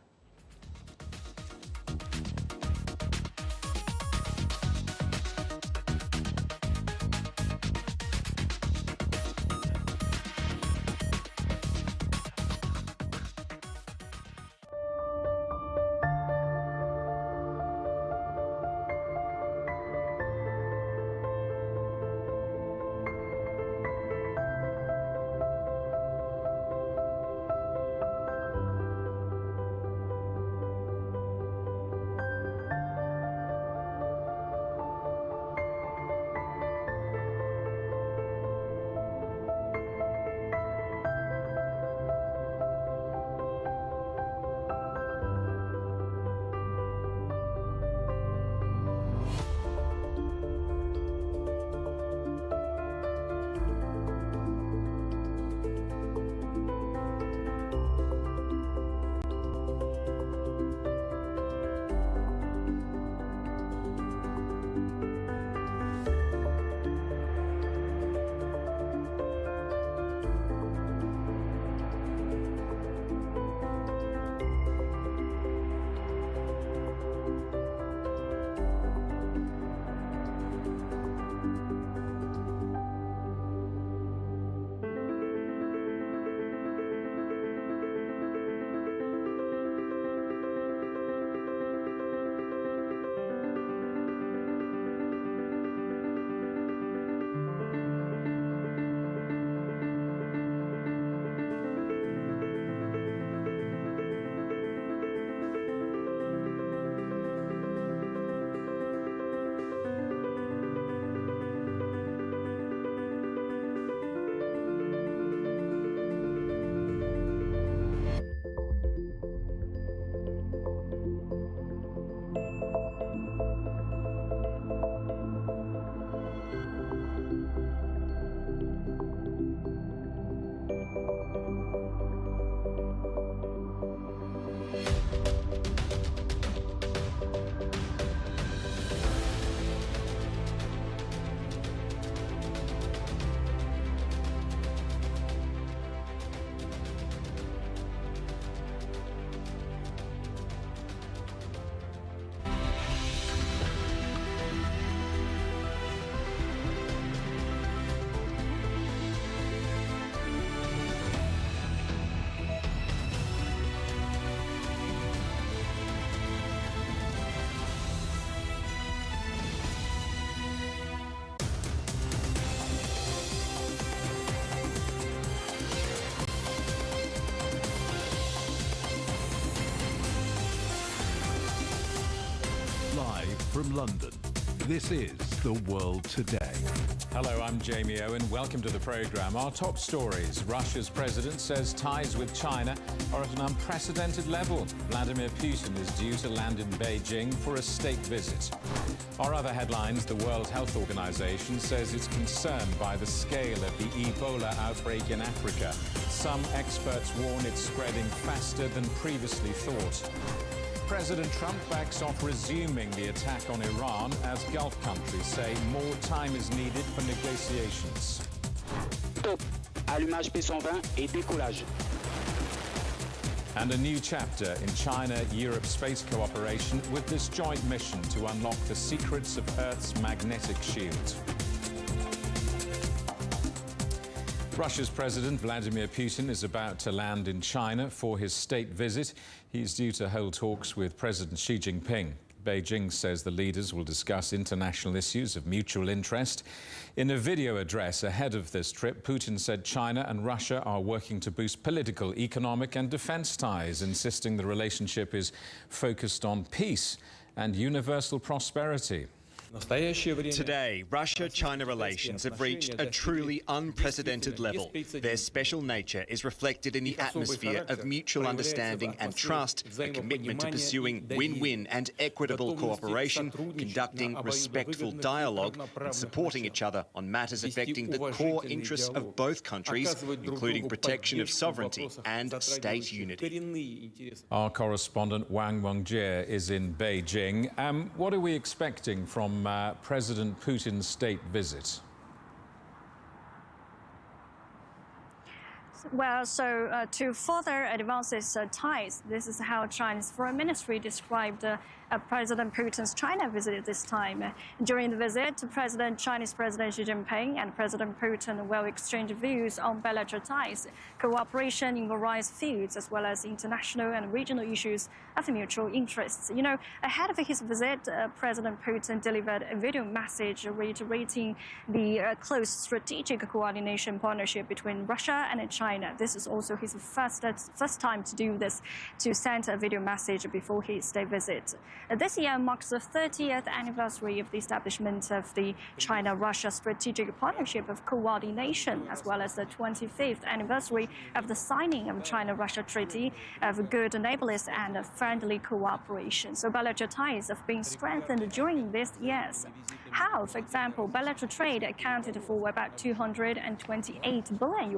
from London, this is The World Today. Hello, I'm Jamie Owen. Welcome to the programme. Our top stories. Russia's president says ties with China are at an unprecedented level. Vladimir Putin is due to land in Beijing for a state visit. Our other headlines, the World Health Organization says it's concerned by the scale of the Ebola outbreak in Africa. Some experts warn it's spreading faster than previously thought. President Trump backs off resuming the attack on Iran as Gulf countries say more time is needed for negotiations. Top. Allumage P120 et décollage. And a new chapter in China-Europe space cooperation with this joint mission to unlock the secrets of Earth's magnetic shield. Russia's President Vladimir Putin is about to land in China for his state visit. He's due to hold talks with President Xi Jinping. Beijing says the leaders will discuss international issues of mutual interest. In a video address ahead of this trip, Putin said China and Russia are working to boost political, economic and defense ties, insisting the relationship is focused on peace and universal prosperity. Today, Russia-China relations have reached a truly unprecedented level. Their special nature is reflected in the atmosphere of mutual understanding and trust, a commitment to pursuing win-win and equitable cooperation, conducting respectful dialogue, and supporting each other on matters affecting the core interests of both countries, including protection of sovereignty and state unity. Our correspondent Wang Wengjie is in Beijing. What are we expecting from President Putin's state visit? Well, to further advance its ties, this is how China's foreign ministry described President Putin's China visit this time. During the visit, Chinese President Xi Jinping and President Putin will exchange views on bilateral ties, cooperation in various fields, as well as international and regional issues of mutual interests. You know, ahead of his visit, President Putin delivered a video message reiterating the close strategic coordination partnership between Russia and China. This is also his first time to do this, to send a video message before his state visit. This year marks the 30th anniversary of the establishment of the China-Russia Strategic Partnership of Coordination, as well as the 25th anniversary of the signing of China-Russia Treaty of Good Neighborliness and Friendly Cooperation. So bilateral ties have been strengthened during these years. How, for example, bilateral trade accounted for about $228 billion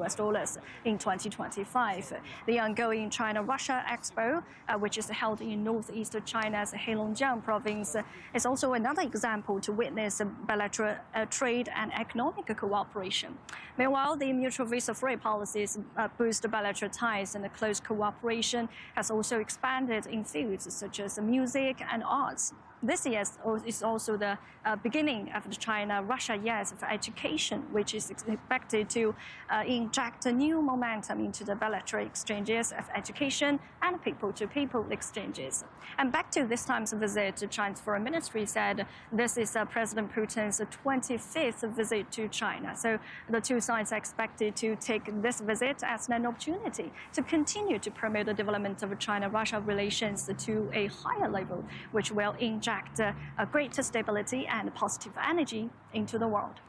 in 2025. The ongoing China-Russia Expo, which is held in northeast China's Heilongjiang province, is also another example to witness bilateral trade and economic cooperation. Meanwhile, the mutual visa-free policies boost bilateral ties, and the close cooperation has also expanded in fields such as music and arts. This year is also the beginning of the China-Russia Years of Education, which is expected to inject a new momentum into the bilateral exchanges of education and people-to-people exchanges. And back to this time's visit, China's foreign ministry said this is President Putin's 25th visit to China. So the two sides are expected to take this visit as an opportunity to continue to promote the development of China-Russia relations to a higher level, which will inject a greater stability and positive energy into the world.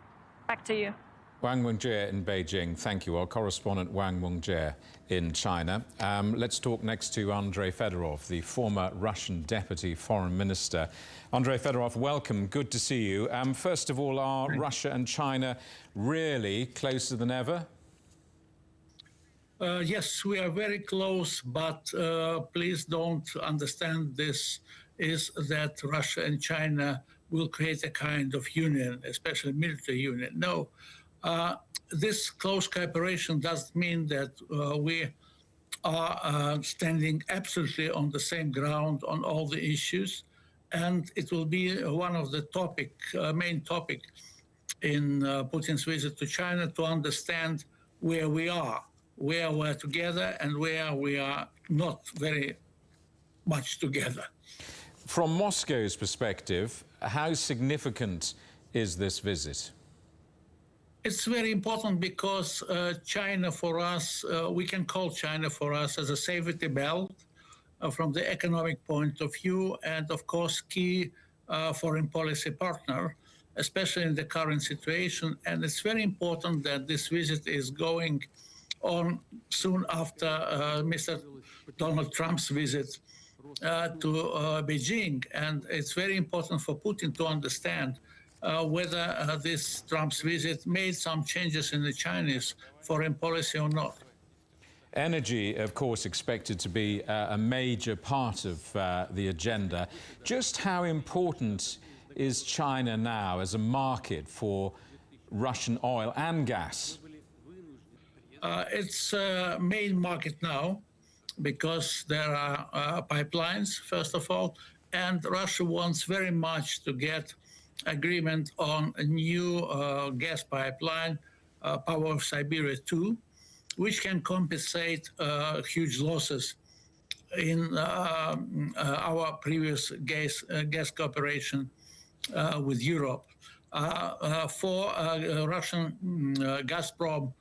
Back to you. Wang Wengjie in Beijing. Thank you. Our correspondent Wang Wengjie in China. Let's talk next to Andrei Fedorov, the former Russian deputy foreign minister. Andrei Fedorov, welcome. Good to see you. First of all, are Russia and China really closer than ever? Yes, we are very close, but please don't understand this is that Russia and China will create a kind of union, especially military union. No, this close cooperation doesn't mean that we are standing absolutely on the same ground on all the issues, and it will be one of the main topic in Putin's visit to China to understand where we are, where we're together and where we are not very much together. From Moscow's perspective, how significant is this visit? It's very important because China for us, we can call China for us as a safety belt from the economic point of view, and of course key foreign policy partner, especially in the current situation. And it's very important that this visit is going on soon after Mr. Donald Trump's visit to Beijing. And it's very important for Putin to understand whether this Trump's visit made some changes in the Chinese foreign policy or not. Energy, of course, expected to be a major part of the agenda. Just how important is China now as a market for Russian oil and gas? It's a main market now because there are pipelines, first of all, and Russia wants very much to get agreement on a new gas pipeline, Power of Siberia 2, which can compensate huge losses in our previous gas cooperation with Europe. For Russian Gazprom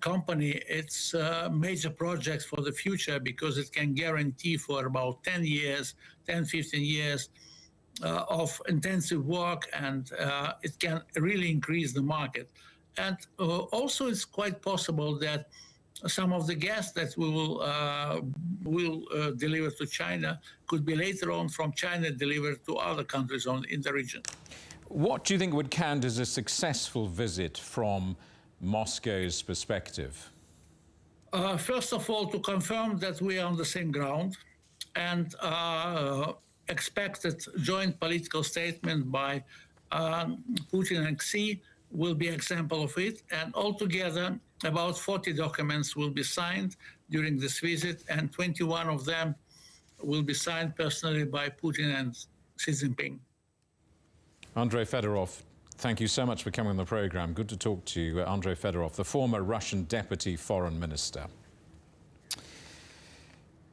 company, it's a major project for the future because it can guarantee for about 10 years, 10, 15 years of intensive work, and it can really increase the market. And also it's quite possible that some of the gas that we will deliver to China could be later on from China delivered to other countries in the region. What do you think would count as a successful visit from Moscow's perspective? First of all, to confirm that we are on the same ground, and expected joint political statement by Putin and Xi will be an example of it. And altogether, about 40 documents will be signed during this visit, and 21 of them will be signed personally by Putin and Xi Jinping. Andrei Fedorov, thank you so much for coming on the program. Good to talk to you, Andrei Fedorov, the former Russian deputy foreign minister.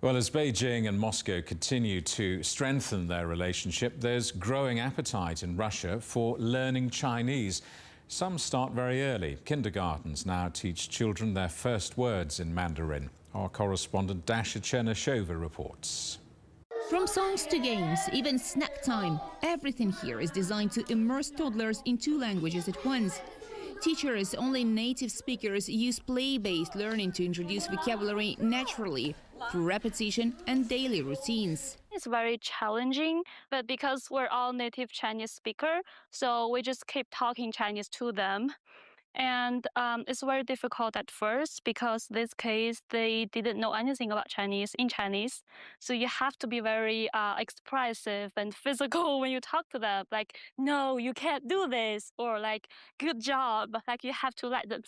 Well, as Beijing and Moscow continue to strengthen their relationship, there's growing appetite in Russia for learning Chinese. Some start very early. Kindergartens now teach children their first words in Mandarin. Our correspondent Dasha Chernyshova reports. From songs to games, even snack time, everything here is designed to immerse toddlers in two languages at once. Teachers, only native speakers, use play-based learning to introduce vocabulary naturally through repetition and daily routines. It's very challenging, but because we're all native Chinese speaker, so we just keep talking Chinese to them. And it's very difficult at first because this case, they didn't know anything about Chinese in Chinese. So you have to be very expressive and physical when you talk to them. Like, no, you can't do this, or like, good job. Like, you have to let them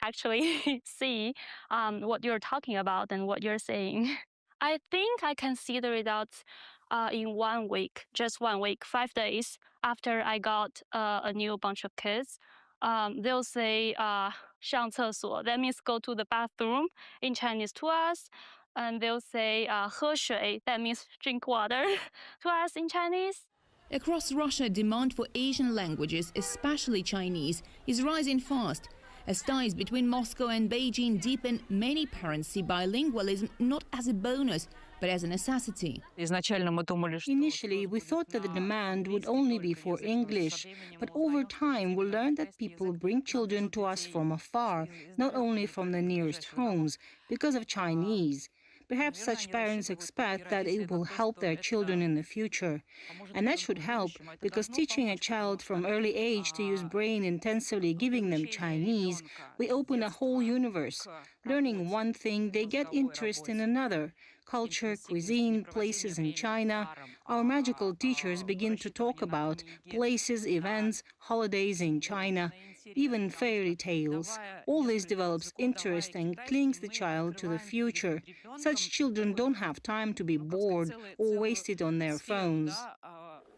actually see what you're talking about and what you're saying. I think I can see the results in 1 week, just 1 week, 5 days after I got a new bunch of kids. They'll say 上厕所, that means go to the bathroom in Chinese to us. And they'll say 喝水, that means drink water to us in Chinese. Across Russia, demand for Asian languages, especially Chinese, is rising fast. As ties between Moscow and Beijing deepen, many parents see bilingualism not as a bonus, but as a necessity. Initially, we thought that the demand would only be for English, but over time we learned that people bring children to us from afar, not only from the nearest homes, because of Chinese. Perhaps such parents expect that it will help their children in the future. And that should help, because teaching a child from early age to use brain intensively, giving them Chinese, we open a whole universe. Learning one thing, they get interest in another. Culture, cuisine, places in China. Our magical teachers begin to talk about places, events, holidays in China, even fairy tales. All this develops interest and clings the child to the future. Such children don't have time to be bored or wasted on their phones.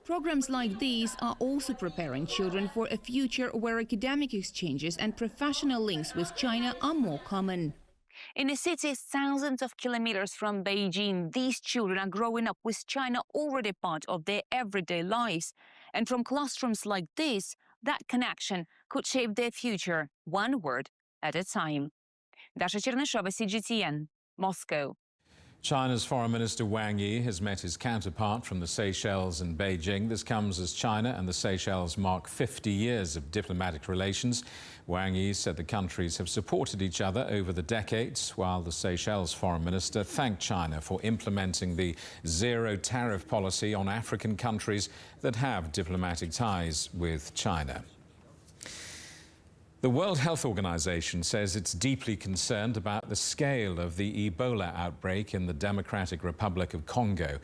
Programs like these are also preparing children for a future where academic exchanges and professional links with China are more common. In a city thousands of kilometers from Beijing, these children are growing up with China already part of their everyday lives. And from classrooms like this, that connection could shape their future, one word at a time. Dasha Chernyshova, CGTN, Moscow. China's Foreign Minister Wang Yi has met his counterpart from the Seychelles in Beijing. This comes as China and the Seychelles mark 50 years of diplomatic relations. Wang Yi said the countries have supported each other over the decades, while the Seychelles Foreign Minister thanked China for implementing the zero tariff policy on African countries that have diplomatic ties with China. The World Health Organization says it's deeply concerned about the scale of the Ebola outbreak in the Democratic Republic of Congo.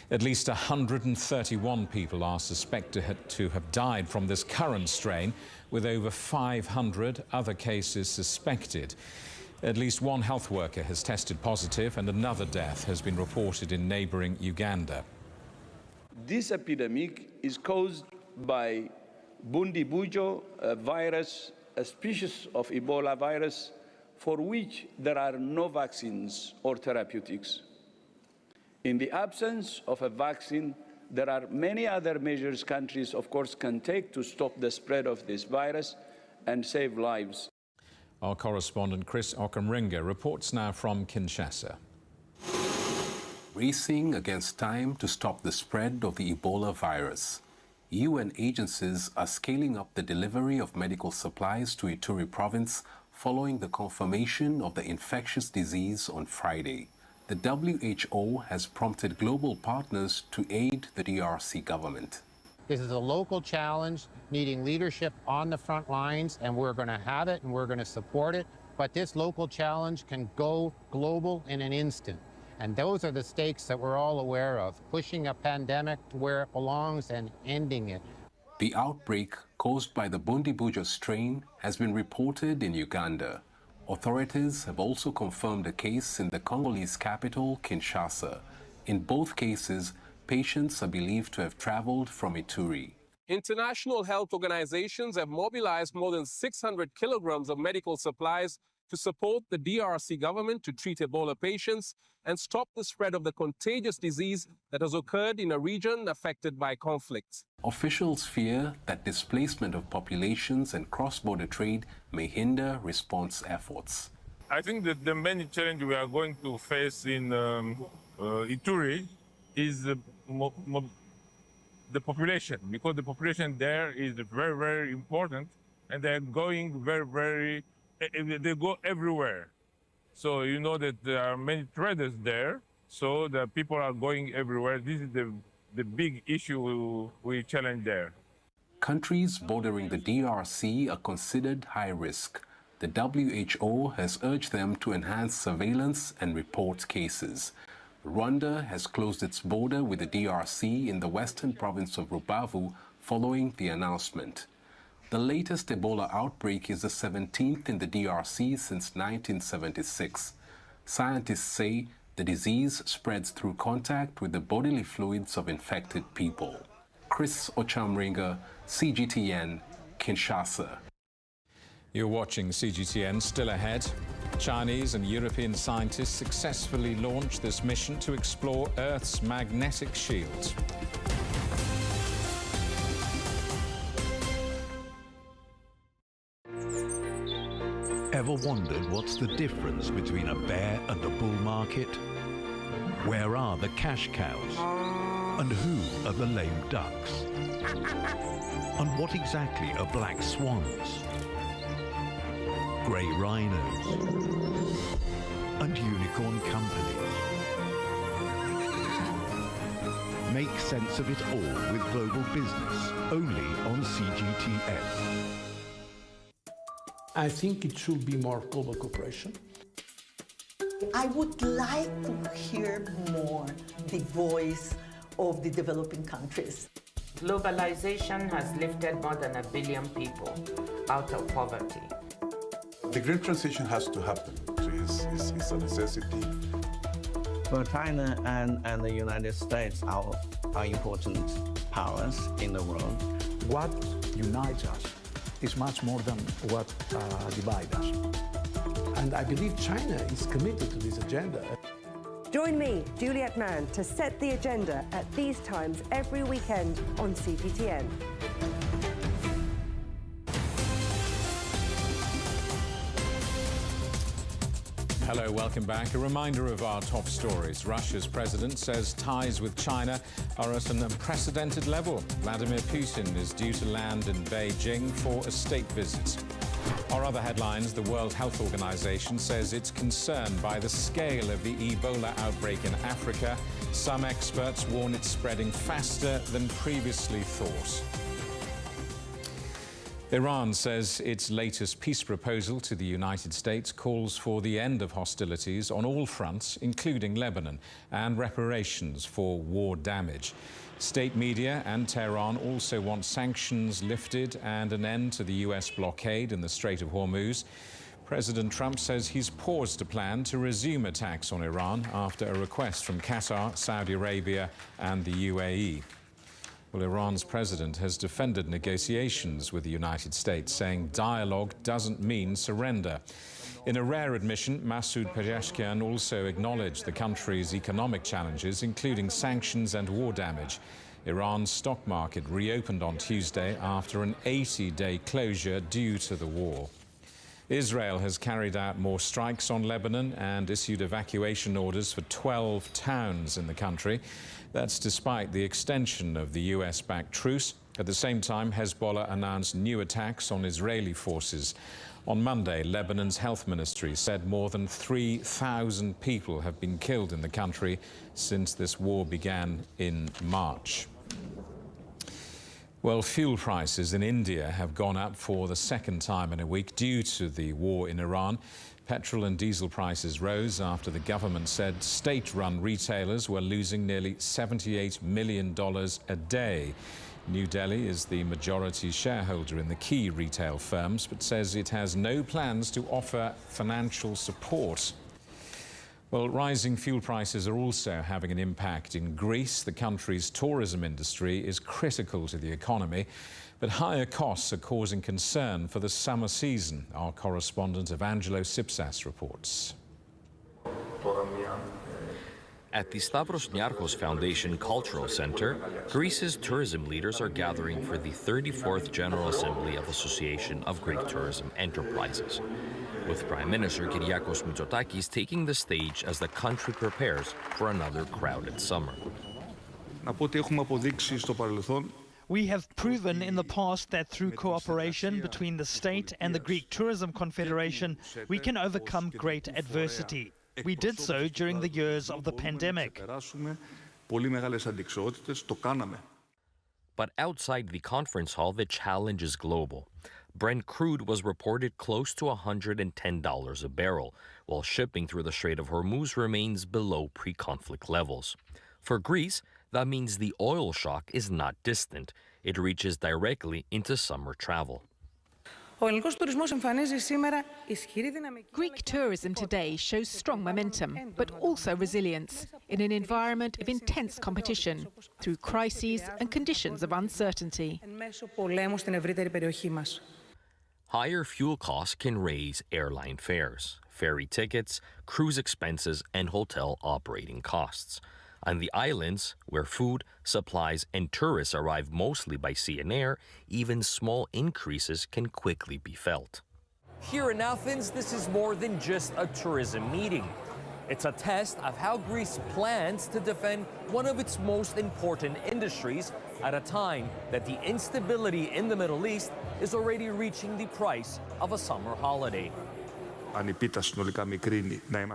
At least 131 people are suspected to have died from this current strain, with over 500 other cases suspected. At least one health worker has tested positive, and another death has been reported in neighboring Uganda. This epidemic is caused by Bundibujo virus, a species of Ebola virus for which there are no vaccines or therapeutics. In the absence of a vaccine, there are many other measures countries, of course, can take to stop the spread of this virus and save lives. Our correspondent Chris Okamringa reports now from Kinshasa. Racing against time to stop the spread of the Ebola virus. UN agencies are scaling up the delivery of medical supplies to Ituri province following the confirmation of the infectious disease on Friday. The WHO has prompted global partners to aid the DRC government. This is a local challenge needing leadership on the front lines, and we're going to have it and we're going to support it. But this local challenge can go global in an instant. And those are the stakes that we're all aware of, pushing a pandemic to where it belongs and ending it. The outbreak caused by the Bundibujo strain has been reported in Uganda. Authorities have also confirmed a case in the Congolese capital, Kinshasa. In both cases, patients are believed to have traveled from Ituri. International health organizations have mobilized more than 600 kilograms of medical supplies to support the DRC government to treat Ebola patients and stop the spread of the contagious disease that has occurred in a region affected by conflict. Officials fear that displacement of populations and cross-border trade may hinder response efforts. I think that the main challenge we are going to face in Ituri is the population, because the population there is very, very important, and they're going they go everywhere. So you know that there are many traders there, so the people are going everywhere. This is the big issue we challenge there. Countries bordering the DRC are considered high risk. The WHO has urged them to enhance surveillance and report cases. Rwanda has closed its border with the DRC in the western province of Rubavu following the announcement. The latest Ebola outbreak is the 17th in the DRC since 1976. Scientists say the disease spreads through contact with the bodily fluids of infected people. Chris Ochamringa, CGTN, Kinshasa. You're watching CGTN. Still ahead, Chinese and European scientists successfully launched this mission to explore Earth's magnetic shield. Ever wondered what's the difference between a bear and a bull market? Where are the cash cows? And who are the lame ducks? And what exactly are black swans? Grey rhinos? And unicorn companies? Make sense of it all with Global Business, only on CGTN. I think it should be more global cooperation. I would like to hear more the voice of the developing countries. Globalization has lifted more than 1 billion people out of poverty. The green transition has to happen. It's a necessity. Well, China and the United States are important powers in the world. What unites us is much more than what divides us. And I believe China is committed to this agenda. Join me, Juliet Mann, to set the agenda at these times every weekend on CGTN. Hello, welcome back. A reminder of our top stories. Russia's president says ties with China are at an unprecedented level. Vladimir Putin is due to land in Beijing for a state visit. Our other headlines, the World Health Organization says it's concerned by the scale of the Ebola outbreak in Africa. Some experts warn it's spreading faster than previously thought. Iran says its latest peace proposal to the United States calls for the end of hostilities on all fronts, including Lebanon, and reparations for war damage. State media and Tehran also want sanctions lifted and an end to the U.S. blockade in the Strait of Hormuz. President Trump says he's paused a plan to resume attacks on Iran after a request from Qatar, Saudi Arabia and the UAE. Well, Iran's president has defended negotiations with the United States, saying dialogue doesn't mean surrender. In a rare admission, Masoud Pezeshkian also acknowledged the country's economic challenges, including sanctions and war damage. Iran's stock market reopened on Tuesday after an 80-day closure due to the war. Israel has carried out more strikes on Lebanon and issued evacuation orders for 12 towns in the country. That's despite the extension of the US-backed truce. At the same time, Hezbollah announced new attacks on Israeli forces. On Monday, Lebanon's health ministry said more than 3,000 people have been killed in the country since this war began in March. Well, fuel prices in India have gone up for the second time in a week due to the war in Iran. Petrol and diesel prices rose after the government said state-run retailers were losing nearly $78 million a day. New Delhi is the majority shareholder in the key retail firms, but says it has no plans to offer financial support. Well, rising fuel prices are also having an impact in Greece. The country's tourism industry is critical to the economy, but higher costs are causing concern for the summer season. Our correspondent Evangelos Sipsas reports. At the Stavros Niarchos Foundation Cultural Center, Greece's tourism leaders are gathering for the 34th General Assembly of Association of Greek Tourism Enterprises, with Prime Minister Kyriakos Mitsotakis taking the stage as the country prepares for another crowded summer. We have proven in the past that through cooperation between the state and the Greek Tourism Confederation, we can overcome great adversity. We did so during the years of the pandemic. But outside the conference hall, the challenge is global. Brent crude was reported close to $110 a barrel, while shipping through the Strait of Hormuz remains below pre-conflict levels. For Greece, that means the oil shock is not distant. It reaches directly into summer travel. Greek tourism today shows strong momentum, but also resilience in an environment of intense competition through crises and conditions of uncertainty. Higher fuel costs can raise airline fares, ferry tickets, cruise expenses, and hotel operating costs. On the islands, where food, supplies, and tourists arrive mostly by sea and air, even small increases can quickly be felt. Here in Athens, this is more than just a tourism meeting. It's a test of how Greece plans to defend one of its most important industries at a time that the instability in the Middle East is already reaching the price of a summer holiday.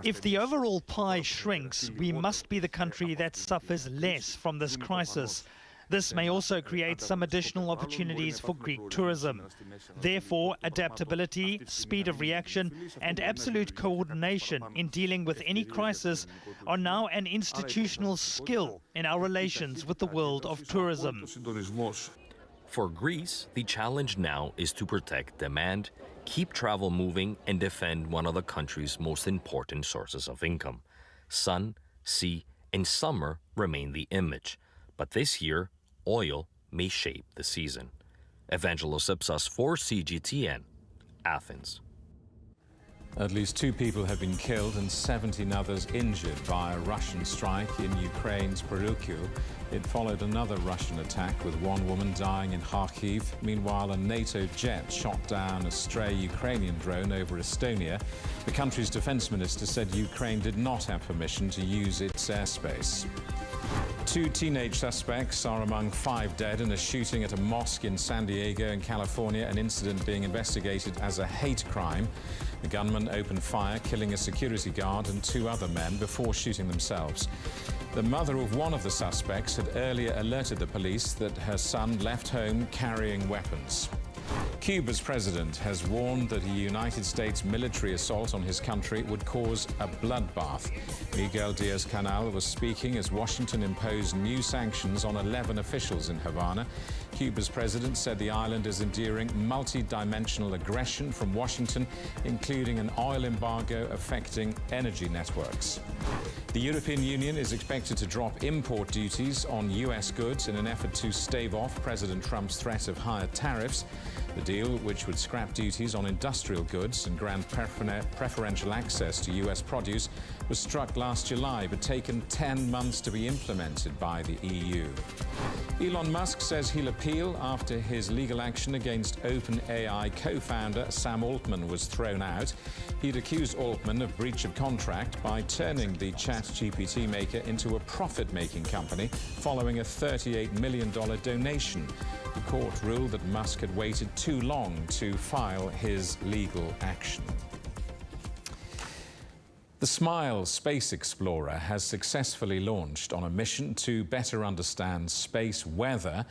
If the overall pie shrinks, we must be the country that suffers less from this crisis. This may also create some additional opportunities for Greek tourism. Therefore, adaptability, speed of reaction, and absolute coordination in dealing with any crisis are now an institutional skill in our relations with the world of tourism. For Greece, the challenge now is to protect demand, keep travel moving, and defend one of the country's most important sources of income. Sun, sea, and summer remain the image, but this year, oil may shape the season. Evangelos Sipsas for CGTN, Athens. At least 2 people have been killed and 17 others injured by a Russian strike in Ukraine's Perukiu. It followed another Russian attack with 1 woman dying in Kharkiv. Meanwhile, a NATO jet shot down a stray Ukrainian drone over Estonia. The country's defense minister said Ukraine did not have permission to use its airspace. 2 teenage suspects are among 5 dead in a shooting at a mosque in San Diego in California, an incident being investigated as a hate crime. The gunman opened fire, killing a security guard and 2 other men before shooting themselves. The mother of one of the suspects had earlier alerted the police that her son left home carrying weapons. Cuba's president has warned that a United States military assault on his country would cause a bloodbath. Miguel Diaz-Canel was speaking as Washington imposed new sanctions on 11 officials in Havana. Cuba's president said the island is enduring multi-dimensional aggression from Washington, including an oil embargo affecting energy networks. The European Union is expected to drop import duties on US goods in an effort to stave off President Trump's threat of higher tariffs. The deal, which would scrap duties on industrial goods and grant preferential access to US produce, was struck last July but taken 10 months to be implemented by the EU. Elon Musk says he'll appeal after his legal action against OpenAI co-founder Sam Altman was thrown out. He'd accused Altman of breach of contract by turning the ChatGPT maker into a profit-making company following a $38 million donation. The court ruled that Musk had waited too long to file his legal action. The SMILE space explorer has successfully launched on a mission to better understand space weather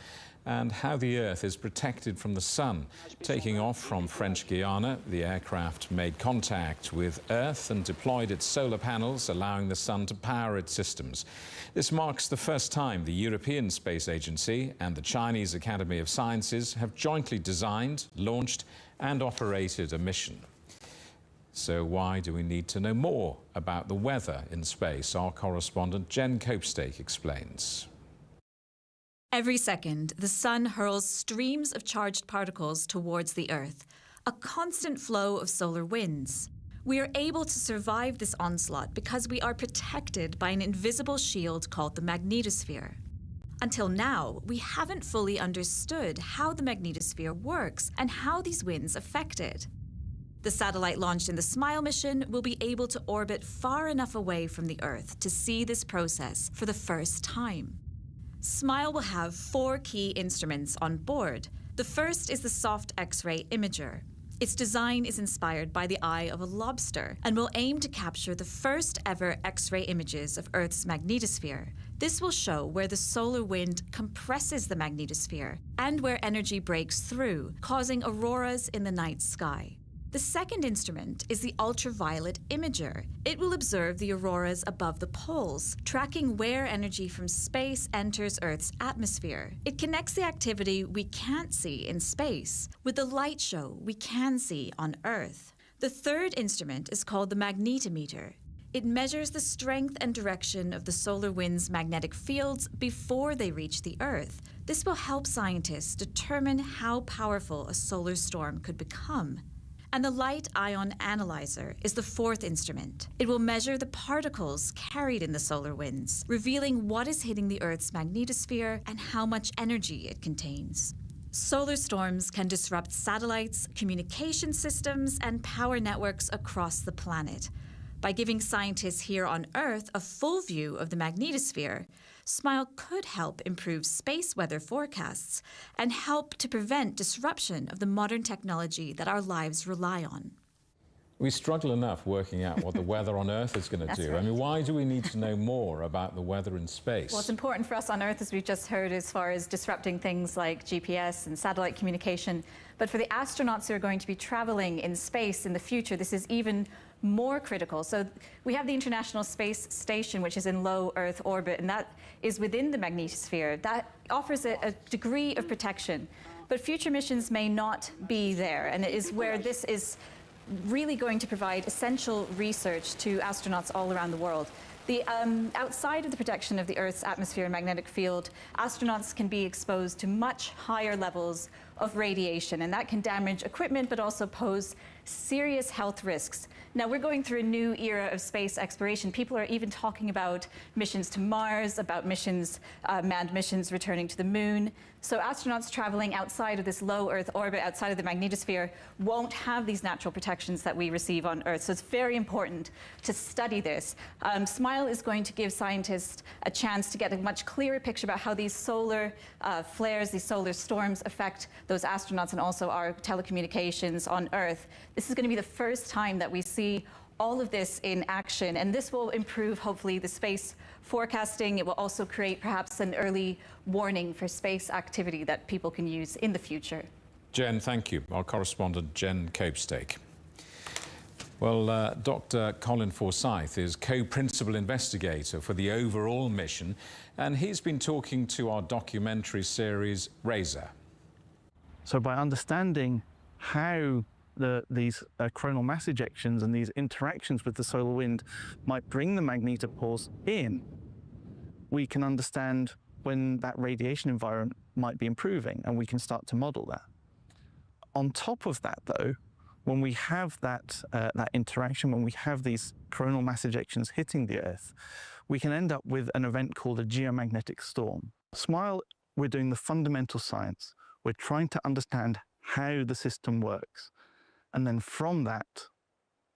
and how the Earth is protected from the sun. Taking off from French Guiana, the aircraft made contact with Earth and deployed its solar panels, allowing the sun to power its systems. This marks the first time the European Space Agency and the Chinese Academy of Sciences have jointly designed, launched and operated a mission. So why do we need to know more about the weather in space? Our correspondent Jen Copestake explains. Every second, the sun hurls streams of charged particles towards the Earth, a constant flow of solar winds. We are able to survive this onslaught because we are protected by an invisible shield called the magnetosphere. Until now, we haven't fully understood how the magnetosphere works and how these winds affect it. The satellite launched in the SMILE mission will be able to orbit far enough away from the Earth to see this process for the first time. SMILE will have 4 key instruments on board. The first is the soft X-ray imager. Its design is inspired by the eye of a lobster and will aim to capture the first ever X-ray images of Earth's magnetosphere. This will show where the solar wind compresses the magnetosphere and where energy breaks through, causing auroras in the night sky. The second instrument is the ultraviolet imager. It will observe the auroras above the poles, tracking where energy from space enters Earth's atmosphere. It connects the activity we can't see in space with the light show we can see on Earth. The third instrument is called the magnetometer. It measures the strength and direction of the solar wind's magnetic fields before they reach the Earth. This will help scientists determine how powerful a solar storm could become. And the light ion analyzer is the fourth instrument. It will measure the particles carried in the solar winds, revealing what is hitting the Earth's magnetosphere and how much energy it contains. Solar storms can disrupt satellites, communication systems, and power networks across the planet. By giving scientists here on Earth a full view of the magnetosphere, SMILE could help improve space weather forecasts and help to prevent disruption of the modern technology that our lives rely on. We struggle enough working out what the weather on Earth is going to do. Right. I mean, why do we need to know more about the weather in space? What's important for us on Earth, as we've just heard, as far as disrupting things like GPS and satellite communication. But for the astronauts who are going to be traveling in space in the future, this is even more critical. So we have the International Space Station, which is in low Earth orbit, and that is within the magnetosphere. That offers a degree of protection. But future missions may not be there, and it is where this is really going to provide essential research to astronauts all around the world. Outside of the protection of the Earth's atmosphere and magnetic field, astronauts can be exposed to much higher levels of radiation, and that can damage equipment but also pose serious health risks. Now, we're going through a new era of space exploration. People are even talking about missions to Mars, about missions, manned missions returning to the moon. So astronauts traveling outside of this low Earth orbit, outside of the magnetosphere, won't have these natural protections that we receive on Earth. So it's very important to study this. SMILE is going to give scientists a chance to get a much clearer picture about how these solar flares, these solar storms affect those astronauts and also our telecommunications on Earth. This is going to be the first time that we see all of this in action, and this will improve, hopefully, the space forecasting. It will also create perhaps an early warning for space activity that people can use in the future. Jen, thank you. Our correspondent, Jen Copestake. Well, Dr. Colin Forsyth is co-principal investigator for the overall mission, and he's been talking to our documentary series, Razor. So by understanding how these coronal mass ejections and these interactions with the solar wind might bring the magnetopause in, we can understand when that radiation environment might be improving, and we can start to model that. On top of that, though, when we have that interaction, when we have these coronal mass ejections hitting the Earth, we can end up with an event called a geomagnetic storm. SMILE, we're doing the fundamental science. We're trying to understand how the system works. And then from that,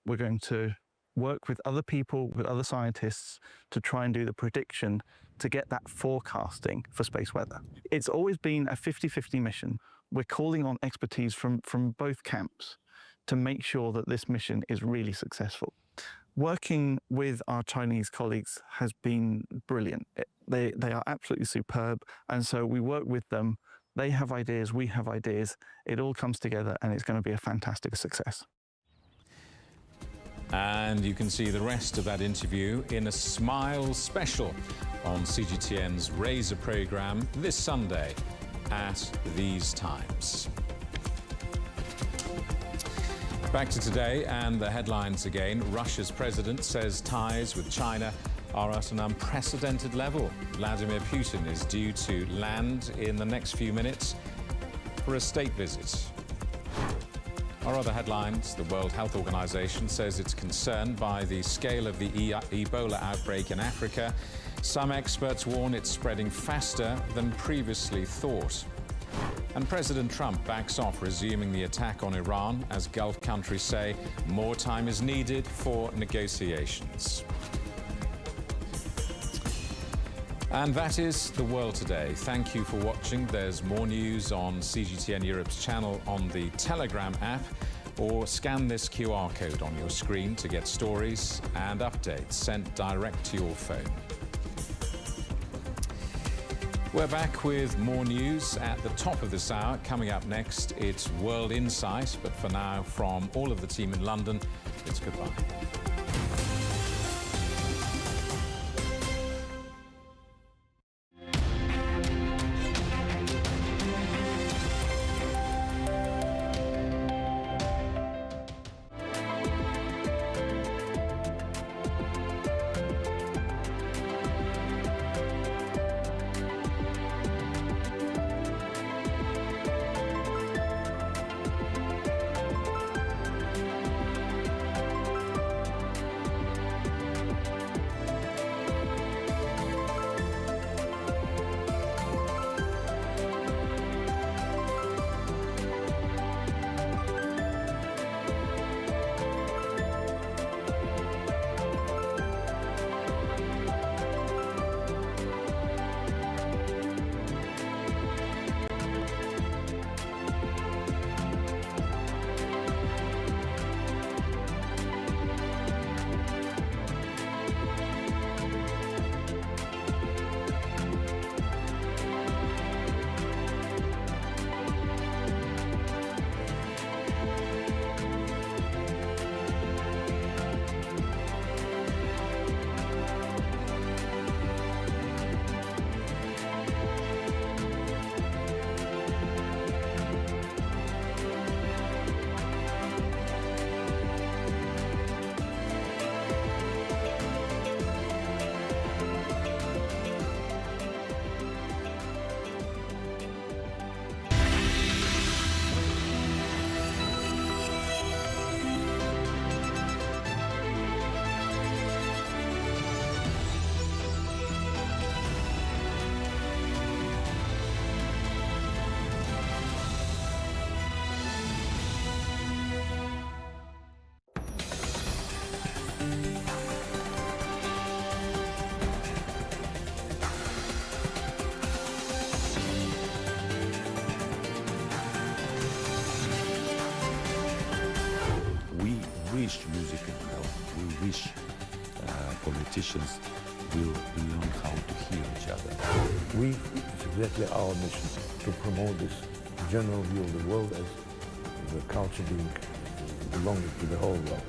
we're going to work with other people, with other scientists, to try and do the prediction to get that forecasting for space weather. It's always been a 50-50 mission. We're calling on expertise from both camps to make sure that this mission is really successful. Working with our Chinese colleagues has been brilliant. They are absolutely superb, and so we work with them. They have ideas, we have ideas. It all comes together, and it's going to be a fantastic success. And you can see the rest of that interview in a SMILE special on CGTN's Razor programme this Sunday at these times. Back to today and the headlines again. Russia's president says ties with China are at an unprecedented level. Vladimir Putin is due to land in the next few minutes for a state visit. Our other headlines, the World Health Organization says it's concerned by the scale of the Ebola outbreak in Africa. Some experts warn it's spreading faster than previously thought. And President Trump backs off resuming the attack on Iran as Gulf countries say more time is needed for negotiations. And that is the world today. Thank you for watching. There's more news on CGTN Europe's channel on the Telegram app, or scan this QR code on your screen to get stories and updates sent direct to your phone. We're back with more news at the top of this hour. Coming up next, it's World Insight, but for now, from all of the team in London, it's goodbye. wish politicians will learn how to hear each other. It's exactly our mission to promote this general view of the world as the culture belonging to the whole world.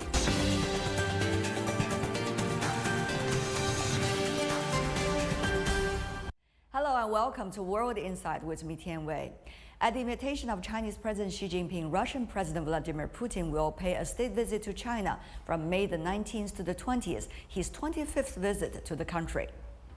Hello and welcome to World Insight with me, Tian Wei. At the invitation of Chinese President Xi Jinping, Russian President Vladimir Putin will pay a state visit to China from May the 19th to the 20th, his 25th visit to the country.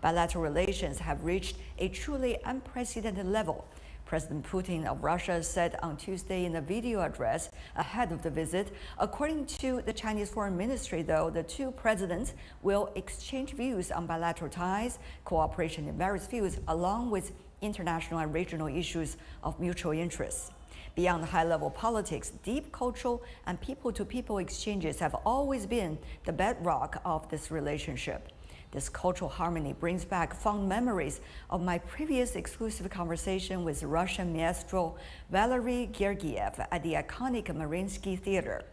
Bilateral relations have reached a truly unprecedented level. President Putin of Russia said on Tuesday in a video address ahead of the visit. According to the Chinese Foreign Ministry, though, the two presidents will exchange views on bilateral ties, cooperation in various fields, along with international and regional issues of mutual interest. Beyond high-level politics, deep cultural and people-to-people exchanges have always been the bedrock of this relationship. This cultural harmony brings back fond memories of my previous exclusive conversation with Russian maestro Valery Gergiev at the iconic Mariinsky Theater.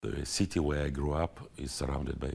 The city where I grew up is surrounded by